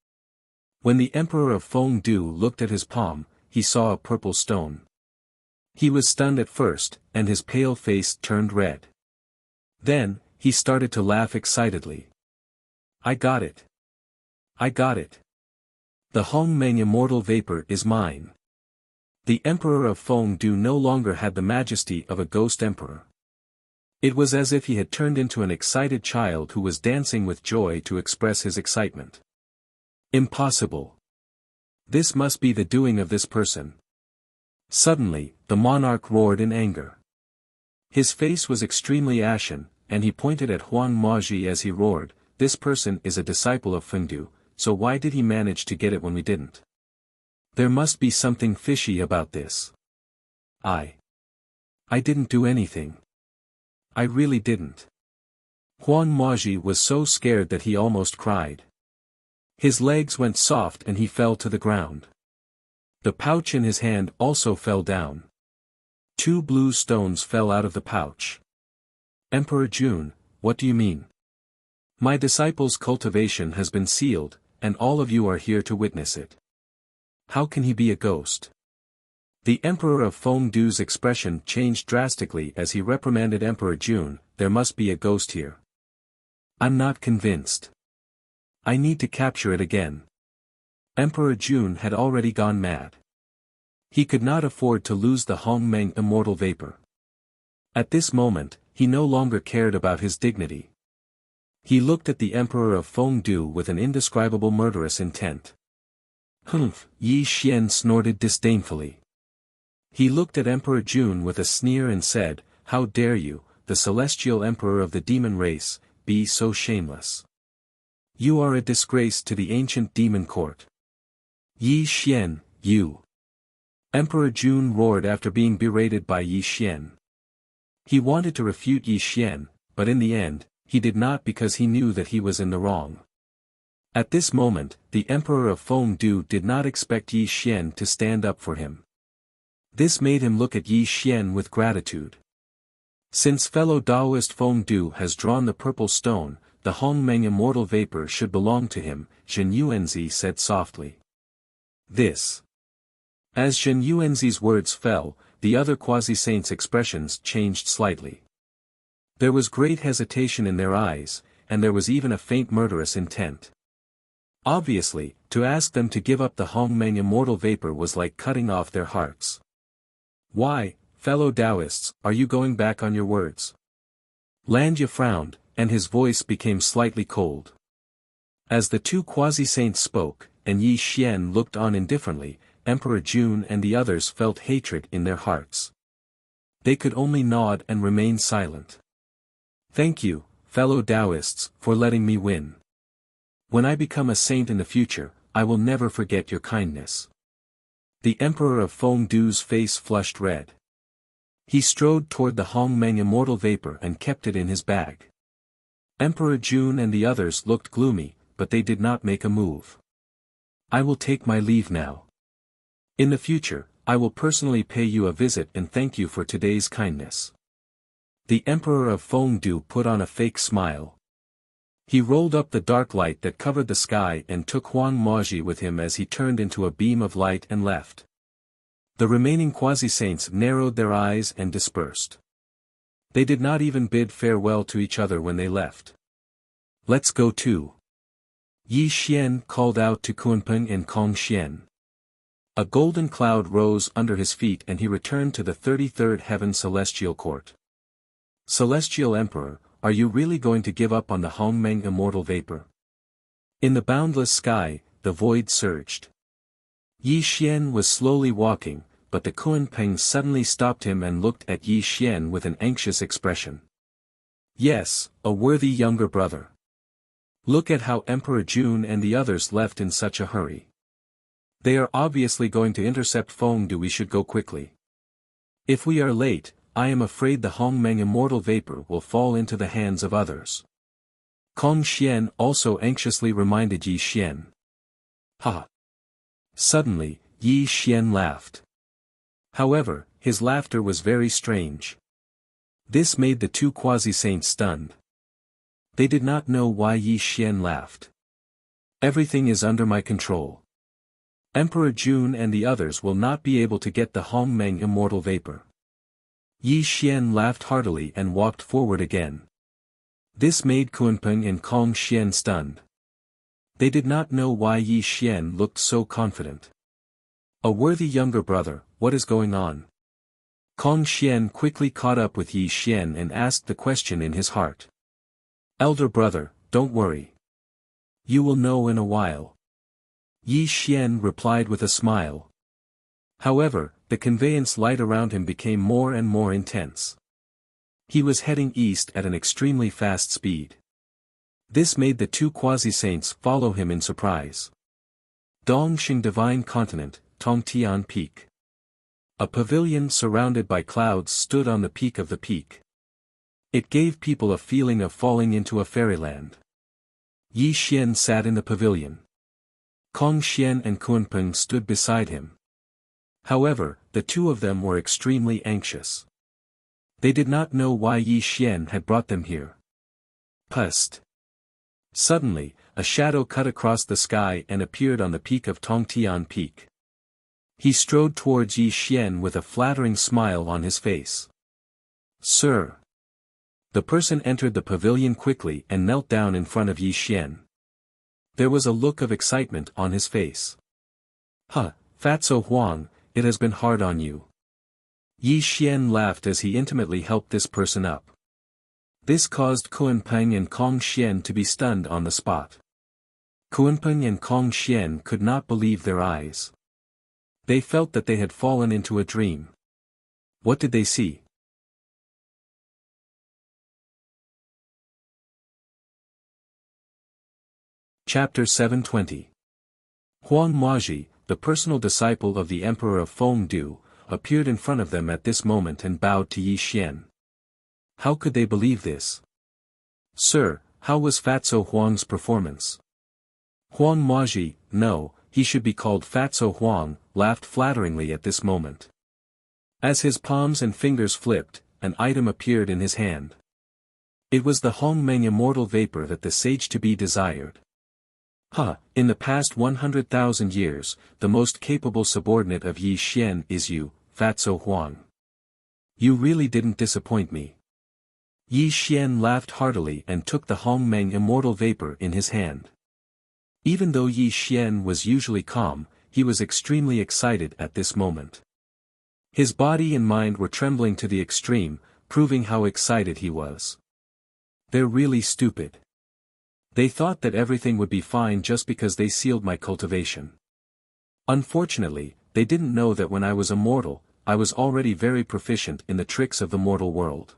When the Emperor of Fengdu looked at his palm, he saw a purple stone. He was stunned at first, and his pale face turned red. Then, he started to laugh excitedly. I got it. I got it. The Hongmeng immortal vapor is mine. The Emperor of Fengdu no longer had the majesty of a ghost emperor. It was as if he had turned into an excited child who was dancing with joy to express his excitement. Impossible. This must be the doing of this person. Suddenly, the monarch roared in anger. His face was extremely ashen, and he pointed at Huang Maji as he roared, this person is a disciple of Fengdu, so why did he manage to get it when we didn't? There must be something fishy about this. I didn't do anything. I really didn't. Huang Maji was so scared that he almost cried. His legs went soft and he fell to the ground. The pouch in his hand also fell down. 2 blue stones fell out of the pouch. Emperor Jun, what do you mean? My disciple's cultivation has been sealed, and all of you are here to witness it. How can he be a ghost? The Emperor of Fengdu's expression changed drastically as he reprimanded Emperor Jun, there must be a ghost here. I'm not convinced. I need to capture it again. Emperor Jun had already gone mad. He could not afford to lose the Hongmeng immortal vapor. At this moment, he no longer cared about his dignity. He looked at the Emperor of Fengdu with an indescribable murderous intent. Humph, Yi Xian snorted disdainfully. He looked at Emperor Jun with a sneer and said, how dare you, the celestial emperor of the demon race, be so shameless. You are a disgrace to the ancient demon court. Yi Xian, you! Emperor Jun roared after being berated by Yi Xian. He wanted to refute Yi Xian, but in the end, he did not because he knew that he was in the wrong. At this moment, the Emperor of Fengdu did not expect Yi Xian to stand up for him. This made him look at Yi Xian with gratitude. Since fellow Taoist Fengdu has drawn the purple stone, the Hongmeng immortal vapor should belong to him, Zhen Yuanzi said softly. This. As Zhen Yuanzi's words fell, the other quasi-saints' expressions changed slightly. There was great hesitation in their eyes, and there was even a faint murderous intent. Obviously, to ask them to give up the Hongmeng immortal vapor was like cutting off their hearts. Why, fellow Taoists, are you going back on your words? Landia frowned, and his voice became slightly cold. As the two quasi-saints spoke, and Yi Xian looked on indifferently, Emperor Jun and the others felt hatred in their hearts. They could only nod and remain silent. Thank you, fellow Taoists, for letting me win. When I become a saint in the future, I will never forget your kindness. The Emperor of Fengdu's face flushed red. He strode toward the Hongmeng immortal vapor and kept it in his bag. Emperor Jun and the others looked gloomy, but they did not make a move. I will take my leave now. In the future, I will personally pay you a visit and thank you for today's kindness. The Emperor of Fengdu put on a fake smile. He rolled up the dark light that covered the sky and took Huang Maji with him as he turned into a beam of light and left. The remaining quasi-saints narrowed their eyes and dispersed. They did not even bid farewell to each other when they left. Let's go too. Yi Xian called out to Kunpeng and Kong Xian. A golden cloud rose under his feet and he returned to the 33rd heaven celestial court. Celestial Emperor, are you really going to give up on the Hongmeng immortal vapor? In the boundless sky, the void surged. Yi Xian was slowly walking, but the Kunpeng suddenly stopped him and looked at Yi Xian with an anxious expression. Yes, a worthy younger brother. Look at how Emperor Jun and the others left in such a hurry. They are obviously going to intercept Fengdu. We should go quickly. If we are late, I am afraid the Hongmeng immortal vapor will fall into the hands of others. Kong Xian also anxiously reminded Yi Xian. Ha! Suddenly, Yi Xian laughed. However, his laughter was very strange. This made the two quasi-saints stunned. They did not know why Yi Xian laughed. Everything is under my control. Emperor Jun and the others will not be able to get the Hongmeng immortal vapor. Yi Xian laughed heartily and walked forward again. This made Kunpeng and Kong Xian stunned. They did not know why Yi Xian looked so confident. A worthy younger brother, what is going on? Kong Xian quickly caught up with Yi Xian and asked the question in his heart. Elder brother, don't worry. You will know in a while. Yi Xian replied with a smile. However, the conveyance light around him became more and more intense. He was heading east at an extremely fast speed. This made the two quasi-saints follow him in surprise. Dongxing Divine Continent, Tongtian Peak. A pavilion surrounded by clouds stood on the peak of the peak. It gave people a feeling of falling into a fairyland. Yi Xian sat in the pavilion. Kong Xian and Kunpeng stood beside him. However, the two of them were extremely anxious. They did not know why Yi Xian had brought them here. Pust. Suddenly, a shadow cut across the sky and appeared on the peak of Tongtian Peak. He strode towards Yi Xian with a flattering smile on his face. Sir. The person entered the pavilion quickly and knelt down in front of Yi Xian. There was a look of excitement on his face. Fatso Huang, it has been hard on you. Yi Xian laughed as he intimately helped this person up. This caused Kunpeng and Kong Xian to be stunned on the spot. Kunpeng and Kong Xian could not believe their eyes. They felt that they had fallen into a dream. What did they see? Chapter 720. Huang Maji, the personal disciple of the Emperor of Fengdu, appeared in front of them at this moment and bowed to Yi Xian. How could they believe this? "Sir, how was Fatso Huang's performance?" Huang Maji, no, he should be called Fatso Huang, laughed flatteringly at this moment. As his palms and fingers flipped, an item appeared in his hand. It was the Hongmeng immortal vapor that the sage-to-be desired. In the past 100,000 years, the most capable subordinate of Yi Xian is you, Fatso Huang. You really didn't disappoint me. Yi Xian laughed heartily and took the Hongmeng immortal vapor in his hand. Even though Yi Xian was usually calm, he was extremely excited at this moment. His body and mind were trembling to the extreme, proving how excited he was. They're really stupid. They thought that everything would be fine just because they sealed my cultivation. Unfortunately, they didn't know that when I was immortal, I was already very proficient in the tricks of the mortal world.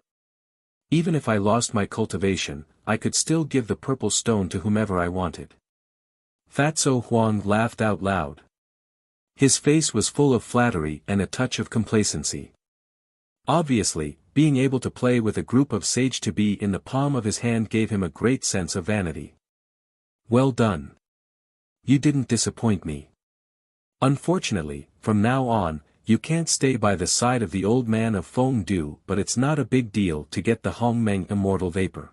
Even if I lost my cultivation, I could still give the purple stone to whomever I wanted. Fatso Huang laughed out loud. His face was full of flattery and a touch of complacency. Obviously, being able to play with a group of sage-to-be in the palm of his hand gave him a great sense of vanity. Well done. You didn't disappoint me. Unfortunately, from now on, you can't stay by the side of the old man of Fengdu, but it's not a big deal to get the Hongmeng immortal vapor.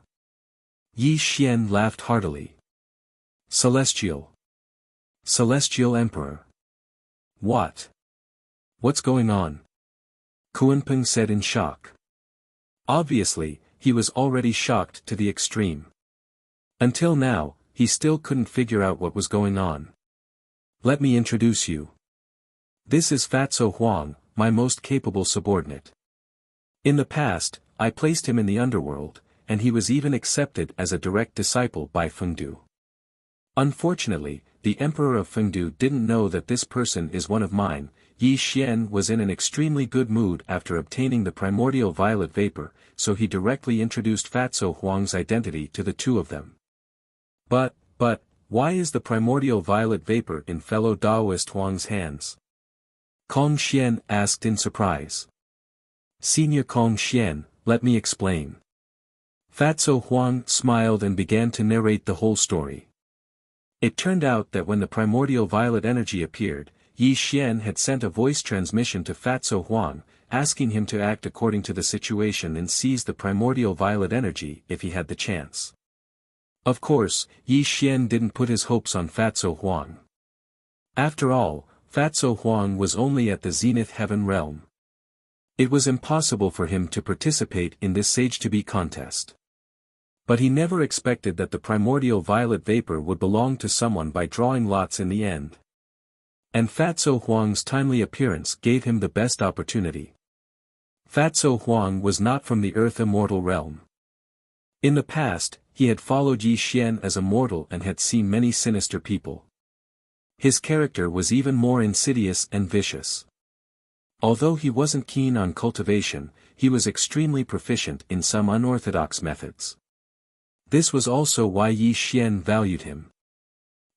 Yi Xian laughed heartily. Celestial Emperor. What? What's going on? Kuanping said in shock. Obviously, he was already shocked to the extreme. Until now, he still couldn't figure out what was going on. Let me introduce you. This is Fatso Huang, my most capable subordinate. In the past, I placed him in the underworld, and he was even accepted as a direct disciple by Fengdu. Unfortunately, the Emperor of Fengdu didn't know that this person is one of mine. Yi Xian was in an extremely good mood after obtaining the primordial violet vapor, so he directly introduced Fatso Huang's identity to the two of them. But, why is the primordial violet vapor in fellow Taoist Huang's hands? Kong Xian asked in surprise. Senior Kong Xian, let me explain. Fatso Huang smiled and began to narrate the whole story. It turned out that when the primordial violet energy appeared, Yi Xian had sent a voice transmission to Fatso Huang, asking him to act according to the situation and seize the primordial violet energy if he had the chance. Of course, Yi Xian didn't put his hopes on Fatso Huang. After all, Fatso Huang was only at the zenith heaven realm. It was impossible for him to participate in this sage-to-be contest. But he never expected that the primordial violet vapor would belong to someone by drawing lots in the end. And Fatso Huang's timely appearance gave him the best opportunity. Fatso Huang was not from the earth immortal realm. In the past, he had followed Yi Xian as a mortal and had seen many sinister people. His character was even more insidious and vicious. Although he wasn't keen on cultivation, he was extremely proficient in some unorthodox methods. This was also why Yi Xian valued him.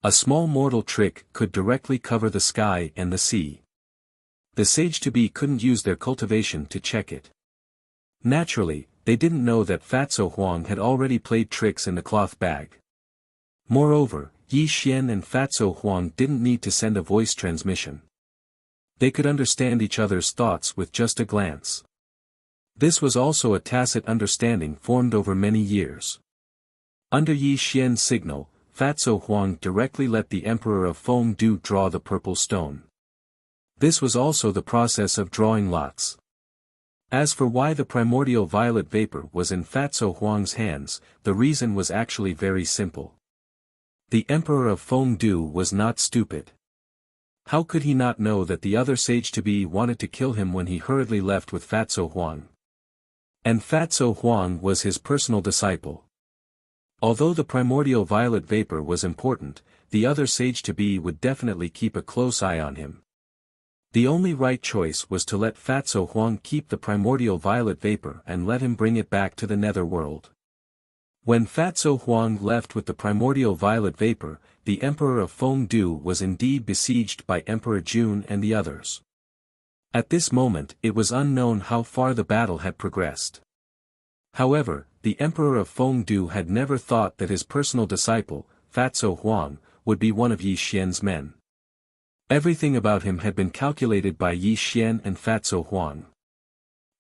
A small mortal trick could directly cover the sky and the sea. The sage-to-be couldn't use their cultivation to check it. Naturally, they didn't know that Fatso Huang had already played tricks in the cloth bag. Moreover, Yi Xian and Fatso Huang didn't need to send a voice transmission. They could understand each other's thoughts with just a glance. This was also a tacit understanding formed over many years. Under Yi Xian's signal, Fatso Huang directly let the Emperor of Fengdu draw the purple stone. This was also the process of drawing lots. As for why the primordial violet vapor was in Fatso Huang's hands, the reason was actually very simple. The Emperor of Fengdu was not stupid. How could he not know that the other sage-to-be wanted to kill him when he hurriedly left with Fatso Huang? And Fatso Huang was his personal disciple. Although the primordial violet vapor was important, the other sage-to-be would definitely keep a close eye on him. The only right choice was to let Fatso Huang keep the primordial violet vapor and let him bring it back to the nether world. When Fatso Huang left with the primordial violet vapor, the Emperor of Fengdu was indeed besieged by Emperor Jun and the others. At this moment it was unknown how far the battle had progressed. However, the Emperor of Fengdu had never thought that his personal disciple, Fatso Huang, would be one of Yi Xian's men. Everything about him had been calculated by Yi Xian and Fatso Huang.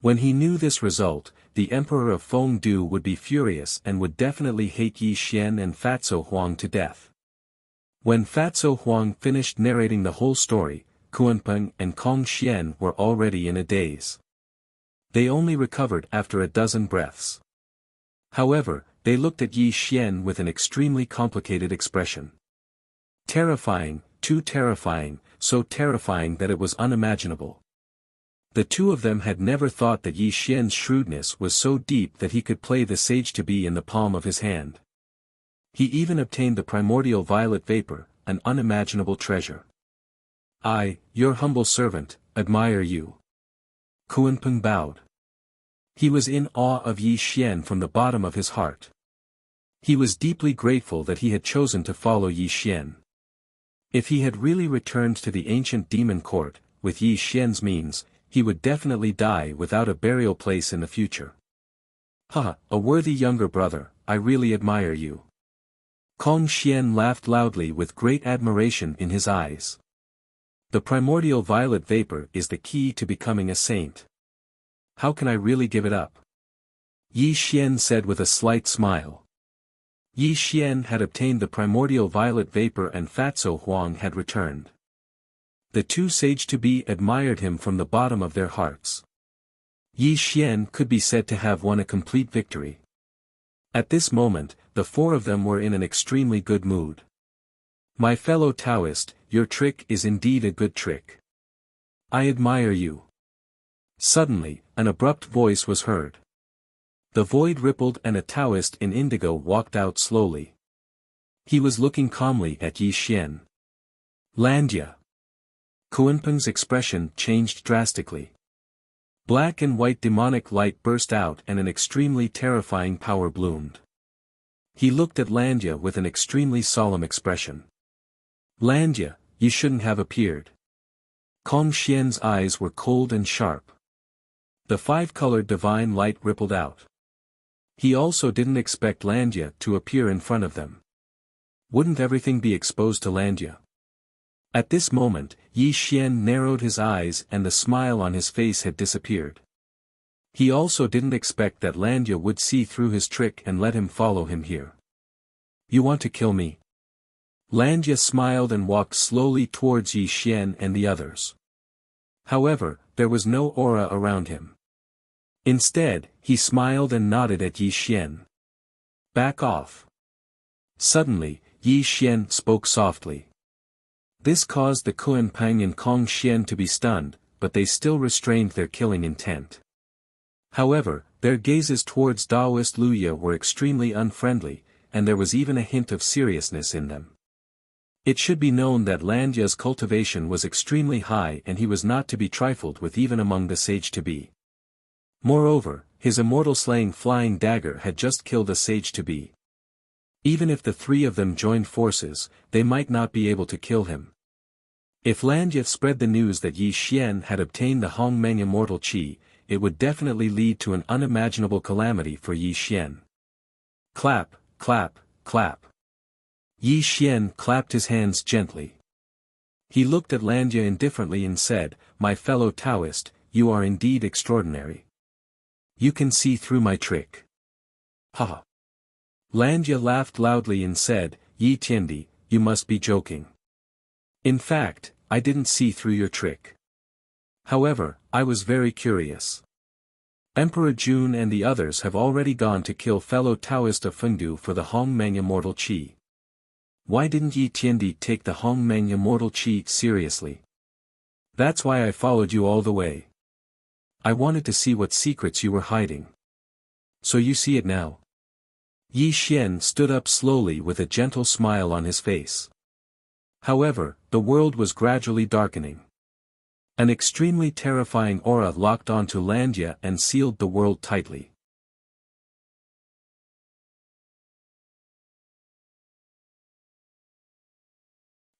When he knew this result, the Emperor of Fengdu would be furious and would definitely hate Yi Xian and Fatso Huang to death. When Fatso Huang finished narrating the whole story, Kunpeng and Kong Xian were already in a daze. They only recovered after a dozen breaths. However, they looked at Yi Xian with an extremely complicated expression. Terrifying, too terrifying, so terrifying that it was unimaginable. The two of them had never thought that Yi Xian's shrewdness was so deep that he could play the sage-to-be in the palm of his hand. He even obtained the primordial violet vapor, an unimaginable treasure. I, your humble servant, admire you. Kunpeng bowed. He was in awe of Yi Xian from the bottom of his heart. He was deeply grateful that he had chosen to follow Yi Xian. If he had really returned to the ancient demon court, with Yi Xian's means, he would definitely die without a burial place in the future. Ha, a worthy younger brother, I really admire you. Kong Xian laughed loudly with great admiration in his eyes. The primordial violet vapor is the key to becoming a saint. How can I really give it up? Yi Xian said with a slight smile. Yi Xian had obtained the primordial violet vapor and Fatso Huang had returned. The two sage-to-be admired him from the bottom of their hearts. Yi Xian could be said to have won a complete victory. At this moment, the four of them were in an extremely good mood. My fellow Taoist, your trick is indeed a good trick. I admire you. Suddenly, an abrupt voice was heard. The void rippled and a Taoist in indigo walked out slowly. He was looking calmly at Yi Xian. Landia. Kunpeng's expression changed drastically. Black and white demonic light burst out and an extremely terrifying power bloomed. He looked at Landia with an extremely solemn expression. Landia, you shouldn't have appeared. Kong Xian's eyes were cold and sharp. The five-colored divine light rippled out. He also didn't expect Landia to appear in front of them. Wouldn't everything be exposed to Landia? At this moment, Yi Xian narrowed his eyes and the smile on his face had disappeared. He also didn't expect that Landia would see through his trick and let him follow him here. You want to kill me? Landia smiled and walked slowly towards Yi Xian and the others. However, there was no aura around him. Instead, he smiled and nodded at Yi Xian. Back off. Suddenly, Yi Xian spoke softly. This caused the Kunpeng and Kong Xian to be stunned, but they still restrained their killing intent. However, their gazes towards Taoist Luya were extremely unfriendly, and there was even a hint of seriousness in them. It should be known that Landia's cultivation was extremely high and he was not to be trifled with even among the sage-to-be. Moreover, his immortal slaying flying dagger had just killed a sage-to-be. Even if the three of them joined forces, they might not be able to kill him. If Landia spread the news that Yi Xian had obtained the Hongmeng immortal qi, it would definitely lead to an unimaginable calamity for Yi Xian. Clap, clap, clap. Yi Xian clapped his hands gently. He looked at Landia indifferently and said, My fellow Taoist, you are indeed extraordinary. You can see through my trick. Ha! Landia laughed loudly and said, Yi Tiendi, you must be joking. In fact, I didn't see through your trick. However, I was very curious. Emperor Jun and the others have already gone to kill fellow Taoist of Fengdu for the Hongmeng immortal qi. Why didn't Yi Tiendi take the Hongmeng immortal qi seriously? That's why I followed you all the way. I wanted to see what secrets you were hiding. So you see it now. Yi Xian stood up slowly with a gentle smile on his face. However, the world was gradually darkening. An extremely terrifying aura locked onto Landia and sealed the world tightly.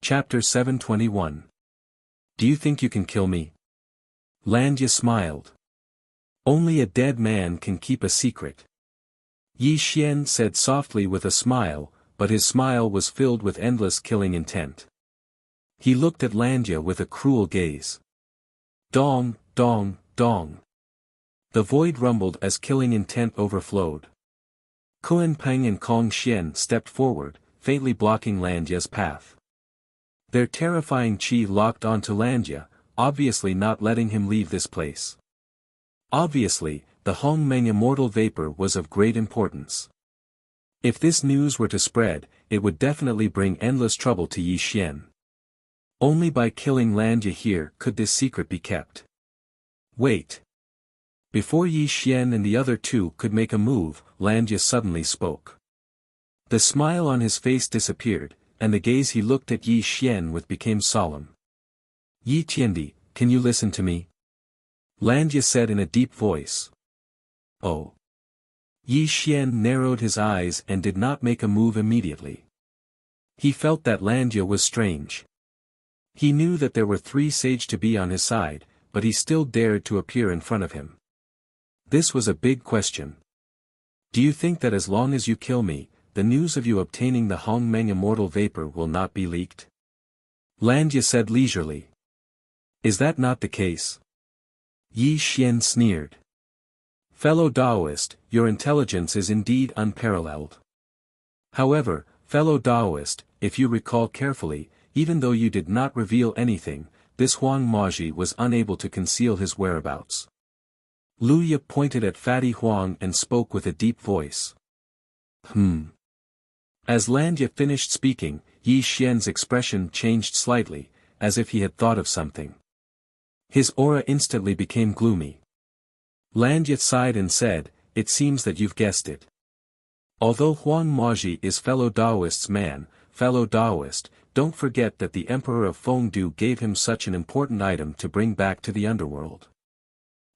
Chapter 721. Do you think you can kill me? Landia smiled. Only a dead man can keep a secret. Yi Xian said softly with a smile, but his smile was filled with endless killing intent. He looked at Landia with a cruel gaze. Dong, dong, dong. The void rumbled as killing intent overflowed. Kuan Peng and Kong Xian stepped forward, faintly blocking Landia's path. Their terrifying chi locked onto Landia, obviously not letting him leave this place. Obviously, the Hongmeng immortal vapor was of great importance. If this news were to spread, it would definitely bring endless trouble to Yi Xian. Only by killing Landia here could this secret be kept. Wait. Before Yi Xian and the other two could make a move, Landia suddenly spoke. The smile on his face disappeared, and the gaze he looked at Yi Xian with became solemn. Yi Tiandi, can you listen to me? Landia said in a deep voice. Oh. Yi Xian narrowed his eyes and did not make a move immediately. He felt that Landia was strange. He knew that there were 3 sage to be on his side, but he still dared to appear in front of him. This was a big question. Do you think that as long as you kill me, the news of you obtaining the Hongmeng immortal vapor will not be leaked? Landia said leisurely. Is that not the case? Yi Xian sneered. Fellow Taoist, your intelligence is indeed unparalleled. However, fellow Taoist, if you recall carefully, even though you did not reveal anything, this Huang Maji was unable to conceal his whereabouts. Lu Ye pointed at Fatty Huang and spoke with a deep voice. As Landia finished speaking, Yi Xian's expression changed slightly, as if he had thought of something. His aura instantly became gloomy. Landia sighed and said, it seems that you've guessed it. Although Huang Maji is fellow Taoist's man, fellow Taoist, don't forget that the Emperor of Fengdu gave him such an important item to bring back to the underworld.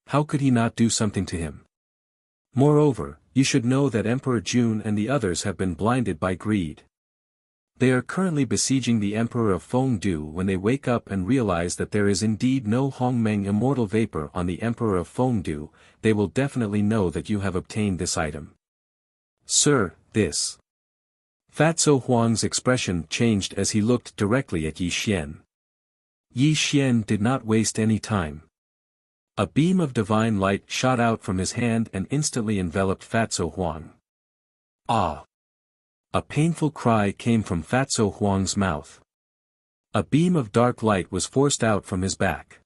How could he not do something to him? Moreover, you should know that Emperor Jun and the others have been blinded by greed. They are currently besieging the Emperor of Fengdu. When they wake up and realize that there is indeed no Hongmeng immortal vapor on the Emperor of Fengdu, they will definitely know that you have obtained this item. Sir, this. Fatso Huang's expression changed as he looked directly at Yi Xian. Yi Xian did not waste any time. A beam of divine light shot out from his hand and instantly enveloped Fatso Huang. Ah! A painful cry came from Fatso Huang's mouth. A beam of dark light was forced out from his back.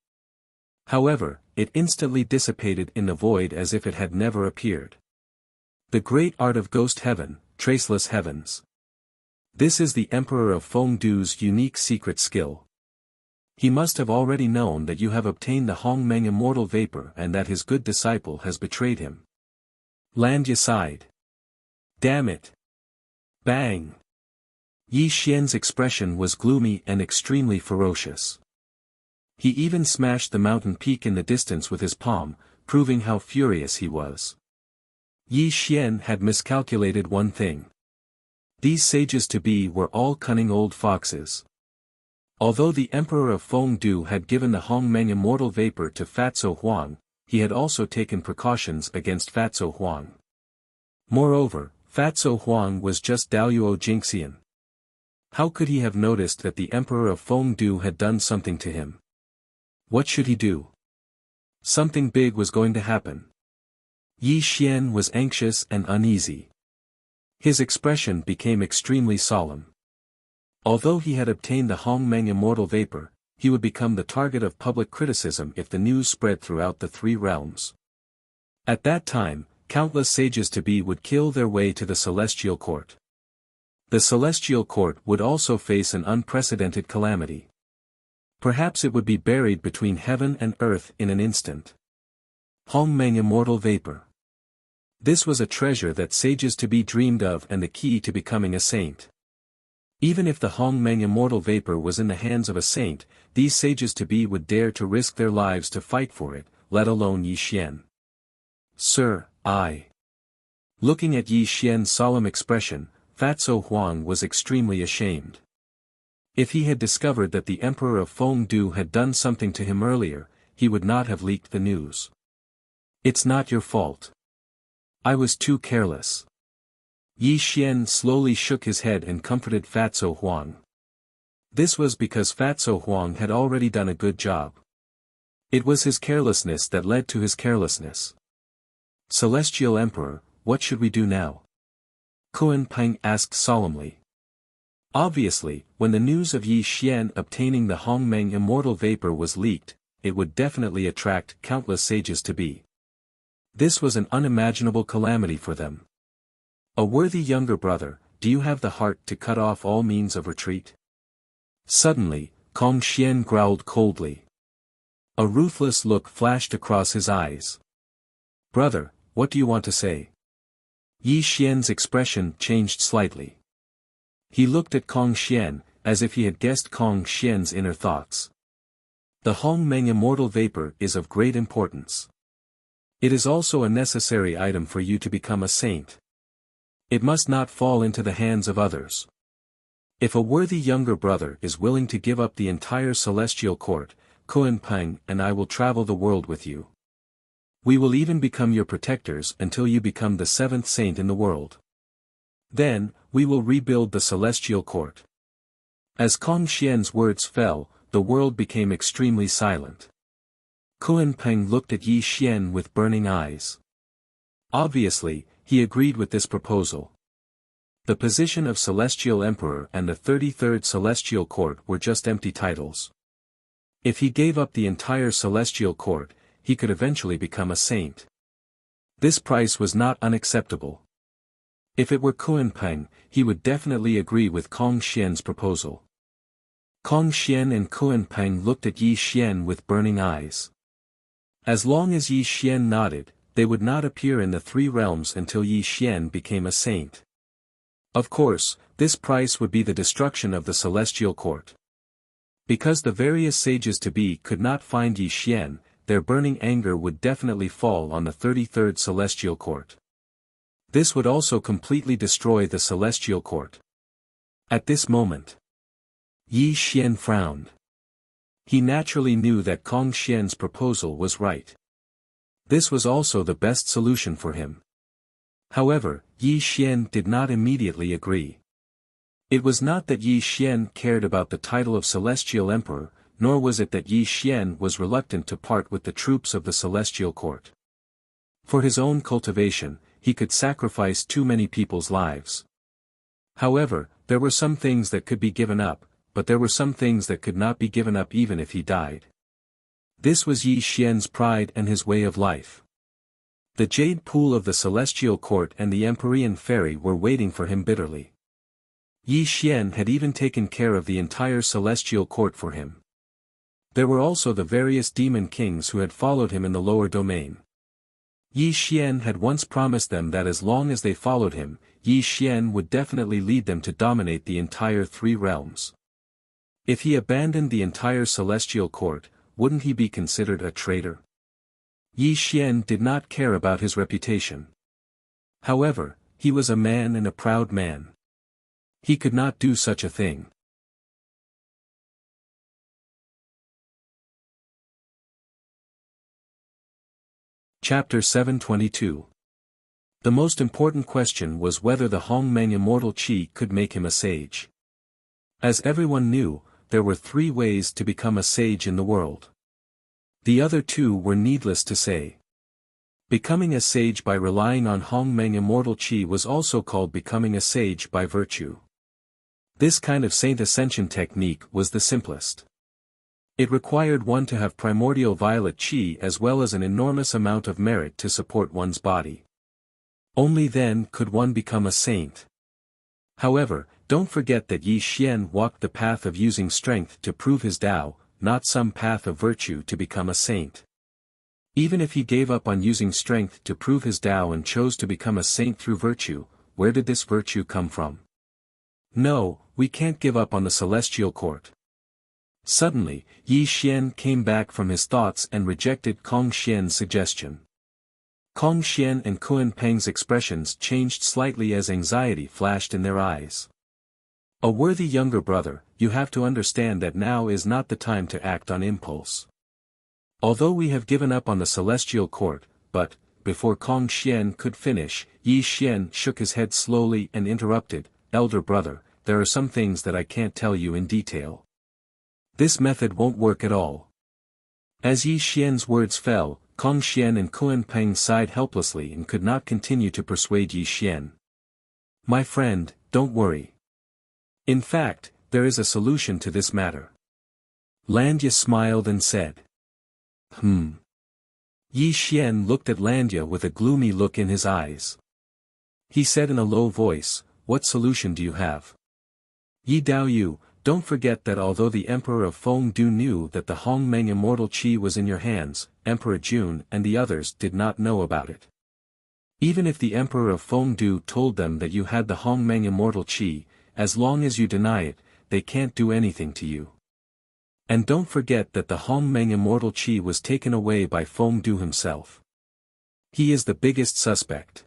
However, it instantly dissipated in the void as if it had never appeared. The great art of ghost heaven, traceless heavens. This is the Emperor of Fengdu's unique secret skill. He must have already known that you have obtained the Hongmeng immortal vapor and that his good disciple has betrayed him. Landia sighed. Damn it! Bang! Yi Xian's expression was gloomy and extremely ferocious. He even smashed the mountain peak in the distance with his palm, proving how furious he was. Yi Xian had miscalculated one thing. These sages-to-be were all cunning old foxes. Although the Emperor of Fengdu had given the Hongmeng immortal vapor to Fatso Huang, he had also taken precautions against Fatso Huang. Moreover, Fatso Huang was just Daoyuo Jingxian. How could he have noticed that the Emperor of Fengdu had done something to him? What should he do? Something big was going to happen. Yi Xian was anxious and uneasy. His expression became extremely solemn. Although he had obtained the Hongmeng immortal vapor, he would become the target of public criticism if the news spread throughout the 3 realms. At that time, countless sages-to-be would kill their way to the celestial court. The celestial court would also face an unprecedented calamity. Perhaps it would be buried between heaven and earth in an instant. Hongmeng immortal vapor. This was a treasure that sages-to-be dreamed of and the key to becoming a saint. Even if the Hongmeng immortal vapor was in the hands of a saint, these sages-to-be would dare to risk their lives to fight for it, let alone Yi Xian. Sir, I. Looking at Yi Xian's solemn expression, Fatso Huang was extremely ashamed. If he had discovered that the Emperor of Fengdu had done something to him earlier, he would not have leaked the news. It's not your fault. I was too careless. Yi Xian slowly shook his head and comforted Fatso Huang. This was because Fatso Huang had already done a good job. It was his carelessness that led to his carelessness. Celestial Emperor, what should we do now? Kuan Peng asked solemnly. Obviously, when the news of Yi Xian obtaining the Hongmeng immortal vapor was leaked, it would definitely attract countless sages to be. This was an unimaginable calamity for them. A worthy younger brother, do you have the heart to cut off all means of retreat? Suddenly, Kong Xian growled coldly. A ruthless look flashed across his eyes. Brother, what do you want to say? Yi Xian's expression changed slightly. He looked at Kong Xian, as if he had guessed Kong Xian's inner thoughts. The Hongmeng immortal vapor is of great importance. It is also a necessary item for you to become a saint. It must not fall into the hands of others. If a worthy younger brother is willing to give up the entire celestial court, Kuan Peng and I will travel the world with you. We will even become your protectors until you become the seventh saint in the world. Then, we will rebuild the celestial court. As Kong Xian's words fell, the world became extremely silent. Kuan Peng looked at Yi Xian with burning eyes. Obviously, he agreed with this proposal. The position of Celestial Emperor and the 33rd Celestial Court were just empty titles. If he gave up the entire Celestial Court, he could eventually become a saint. This price was not unacceptable. If it were Kuan Peng, he would definitely agree with Kong Xian's proposal. Kong Xian and Kuan Peng looked at Yi Xian with burning eyes. As long as Yi Xian nodded, they would not appear in the three realms until Yi Xian became a saint. Of course, this price would be the destruction of the Celestial Court. Because the various sages-to-be could not find Yi Xian, their burning anger would definitely fall on the 33rd Celestial Court. This would also completely destroy the Celestial Court. At this moment, Yi Xian frowned. He naturally knew that Kong Xian's proposal was right. This was also the best solution for him. However, Yi Xian did not immediately agree. It was not that Yi Xian cared about the title of Celestial Emperor, nor was it that Yi Xian was reluctant to part with the troops of the Celestial Court. For his own cultivation, he could sacrifice too many people's lives. However, there were some things that could be given up, but there were some things that could not be given up even if he died. This was Yi Xian's pride and his way of life. The jade pool of the Celestial Court and the Empyrean Ferry were waiting for him bitterly. Yi Xian had even taken care of the entire Celestial Court for him. There were also the various demon kings who had followed him in the lower domain. Yi Xian had once promised them that as long as they followed him, Yi Xian would definitely lead them to dominate the entire three realms. If he abandoned the entire Celestial Court, wouldn't he be considered a traitor? Yi Xian did not care about his reputation. However, he was a man and a proud man. He could not do such a thing. Chapter 722. The most important question was whether the Hongmeng immortal qi could make him a sage. As everyone knew, there were three ways to become a sage in the world. The other two were needless to say. Becoming a sage by relying on Hongmeng immortal qi was also called becoming a sage by virtue. This kind of saint ascension technique was the simplest. It required one to have primordial violet qi as well as an enormous amount of merit to support one's body. Only then could one become a saint. However, don't forget that Yi Xian walked the path of using strength to prove his Tao, not some path of virtue to become a saint. Even if he gave up on using strength to prove his Tao and chose to become a saint through virtue, where did this virtue come from? No, we can't give up on the Celestial Court. Suddenly, Yi Xian came back from his thoughts and rejected Kong Xian's suggestion. Kong Xian and Kuan Peng's expressions changed slightly as anxiety flashed in their eyes. A worthy younger brother, you have to understand that now is not the time to act on impulse. Although we have given up on the celestial court, but, before Kong Xian could finish, Yi Xian shook his head slowly and interrupted, "Elder brother, there are some things that I can't tell you in detail. This method won't work at all." As Yi Xian's words fell, Kong Xian and Kuan Peng sighed helplessly and could not continue to persuade Yi Xian. "My friend, don't worry. In fact, there is a solution to this matter." Landya smiled and said. Yi Xian looked at Landya with a gloomy look in his eyes. He said in a low voice, "What solution do you have?" "Yi Daoyu, don't forget that although the Emperor of Fengdu knew that the Hongmeng Immortal Qi was in your hands, Emperor Jun and the others did not know about it. Even if the Emperor of Fengdu told them that you had the Hongmeng Immortal Qi, as long as you deny it, they can't do anything to you. And don't forget that the Hongmeng Immortal Qi was taken away by Fengdu himself. He is the biggest suspect."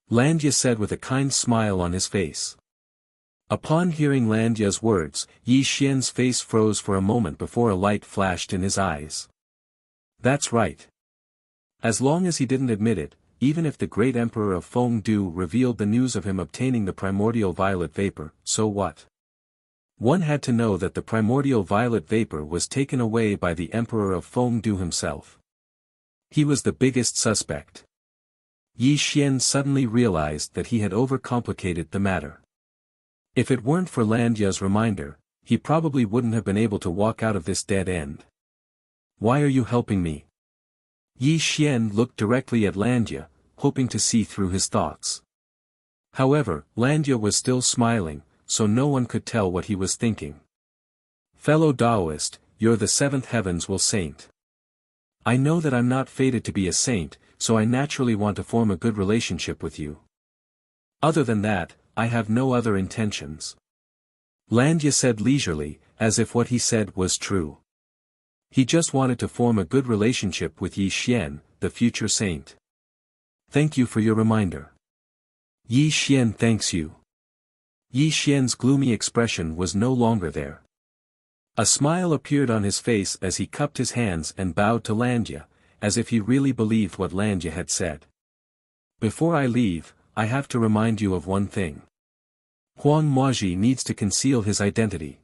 Landya said with a kind smile on his face. Upon hearing Landya's words, Yi Xian's face froze for a moment before a light flashed in his eyes. That's right. As long as he didn't admit it, even if the great Emperor of Fengdu revealed the news of him obtaining the primordial violet vapor, so what? One had to know that the primordial violet vapor was taken away by the Emperor of Fengdu himself. He was the biggest suspect. Yi Xian suddenly realized that he had overcomplicated the matter. If it weren't for Landya's reminder, he probably wouldn't have been able to walk out of this dead end. "Why are you helping me?" Yi Xian looked directly at Landya, hoping to see through his thoughts. However, Landya was still smiling, so no one could tell what he was thinking. "Fellow Taoist, you're the seventh heavens will saint. I know that I'm not fated to be a saint, so I naturally want to form a good relationship with you. Other than that, I have no other intentions." Landya said leisurely, as if what he said was true. He just wanted to form a good relationship with Yi Xian, the future saint. "Thank you for your reminder." "Yi Xian thanks you." Yi Xian's gloomy expression was no longer there. A smile appeared on his face as he cupped his hands and bowed to Landya, as if he really believed what Landya had said. "Before I leave, I have to remind you of one thing. Huang Moji needs to conceal his identity.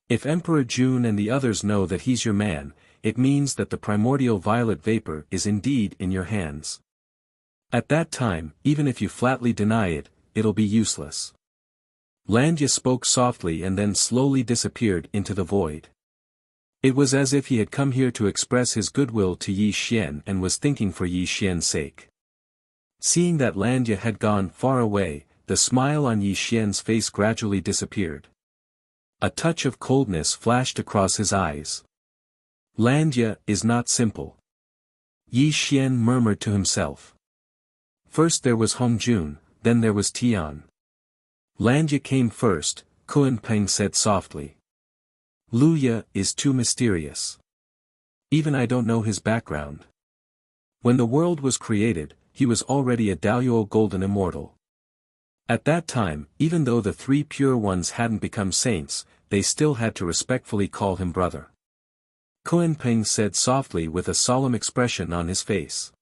If Emperor Jun and the others know that he's your man, it means that the primordial violet vapor is indeed in your hands. At that time, even if you flatly deny it, it'll be useless." Landya spoke softly and then slowly disappeared into the void. It was as if he had come here to express his goodwill to Yi Xian and was thinking for Yi Xian's sake. Seeing that Landya had gone far away, the smile on Yi Xian's face gradually disappeared. A touch of coldness flashed across his eyes. "Landya is not simple," Yi Xian murmured to himself. "First there was Hong Jun, then there was Tian. Landya came first," Kuan Peng said softly. "Luya is too mysterious. Even I don't know his background. When the world was created, he was already a Daoyuo golden immortal. At that time, even though the three pure ones hadn't become saints, they still had to respectfully call him brother." Kuan Peng said softly with a solemn expression on his face.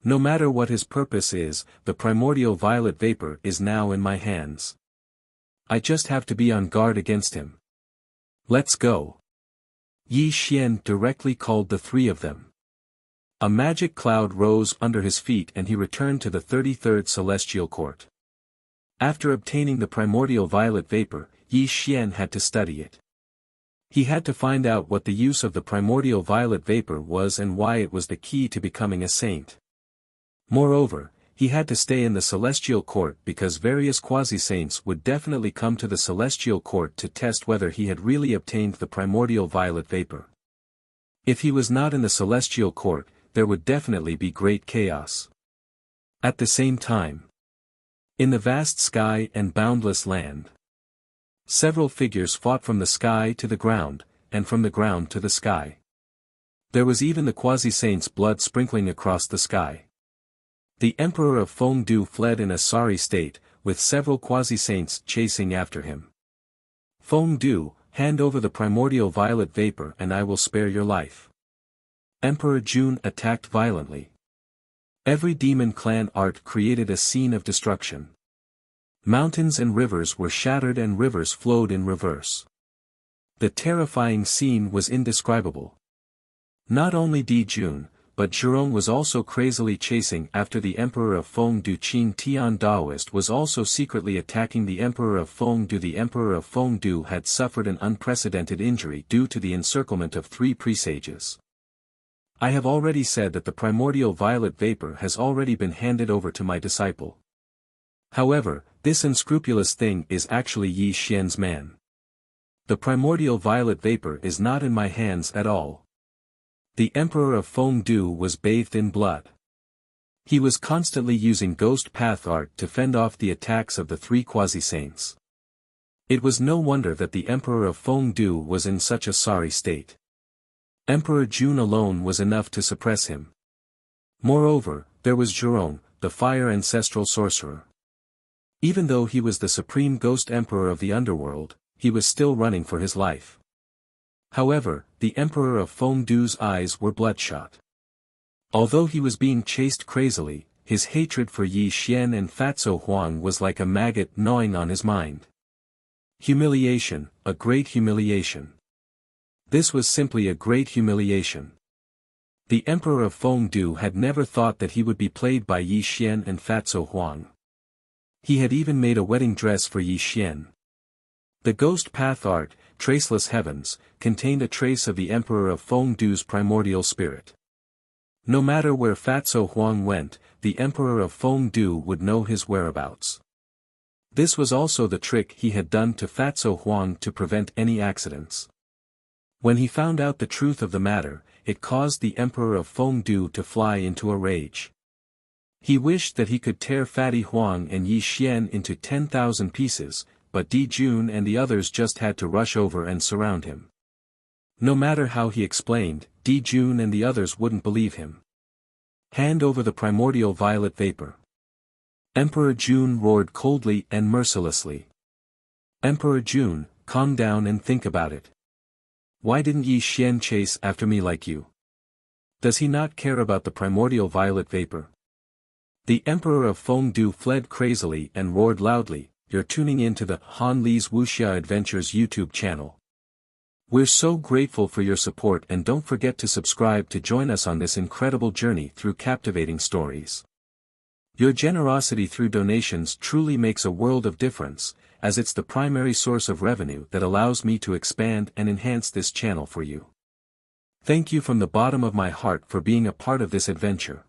"No matter what his purpose is, the primordial violet vapor is now in my hands. I just have to be on guard against him. Let's go." Yi Xian directly called the three of them. A magic cloud rose under his feet and he returned to the 33rd Celestial Court. After obtaining the primordial violet vapor, Yi Xian had to study it. He had to find out what the use of the primordial violet vapor was and why it was the key to becoming a saint. Moreover, he had to stay in the Celestial Court because various quasi-saints would definitely come to the Celestial Court to test whether he had really obtained the primordial violet vapor. If he was not in the Celestial Court, there would definitely be great chaos. At the same time, in the vast sky and boundless land, several figures fought from the sky to the ground, and from the ground to the sky. There was even the quasi-saint's blood sprinkling across the sky. The Emperor of Fengdu fled in a sorry state, with several quasi-saints chasing after him. Feng Du, hand over the primordial violet vapor and I will spare your life. Emperor Jun attacked violently. Every demon clan art created a scene of destruction. Mountains and rivers were shattered and rivers flowed in reverse. The terrifying scene was indescribable. Not only Di Jun, but Zhurong was also crazily chasing after the Emperor of Feng Du. Qin Tian Daoist was also secretly attacking the Emperor of Feng Du. The Emperor of Feng Du had suffered an unprecedented injury due to the encirclement of 3 presages. I have already said that the primordial violet vapor has already been handed over to my disciple. However, this unscrupulous thing is actually Yi Xian's man. The primordial violet vapor is not in my hands at all. The Emperor of Feng Du was bathed in blood. He was constantly using ghost path art to fend off the attacks of the 3 quasi-saints. It was no wonder that the Emperor of Feng Du was in such a sorry state. Emperor Jun alone was enough to suppress him. Moreover, there was Zhurong, the fire ancestral sorcerer. Even though he was the supreme ghost emperor of the underworld, he was still running for his life. However, the Emperor of Feng Du's eyes were bloodshot. Although he was being chased crazily, his hatred for Yi Xian and Fatso Huang was like a maggot gnawing on his mind. Humiliation, a great humiliation. This was simply a great humiliation. The Emperor of Feng Du had never thought that he would be played by Yi Xian and Fatso Huang. He had even made a wedding dress for Yi Xian. The ghost path art, Traceless Heavens, contained a trace of the Emperor of Feng Du's primordial spirit. No matter where Fatso Huang went, the Emperor of Feng Du would know his whereabouts. This was also the trick he had done to Fatso Huang to prevent any accidents. When he found out the truth of the matter, it caused the Emperor of Feng Du to fly into a rage. He wished that he could tear Fatty Huang and Yi Xian into 10,000 pieces, but Di Jun and the others just had to rush over and surround him. No matter how he explained, Di Jun and the others wouldn't believe him. Hand over the primordial violet vapor. Emperor Jun roared coldly and mercilessly. Emperor Jun, calm down and think about it. Why didn't Yi Xian chase after me like you? Does he not care about the primordial violet vapor? The Emperor of Feng Du fled crazily and roared loudly, "You're tuning in to the Han Li's Wuxia Adventures YouTube channel. We're so grateful for your support and don't forget to subscribe to join us on this incredible journey through captivating stories. Your generosity through donations truly makes a world of difference, as it's the primary source of revenue that allows me to expand and enhance this channel for you. Thank you from the bottom of my heart for being a part of this adventure.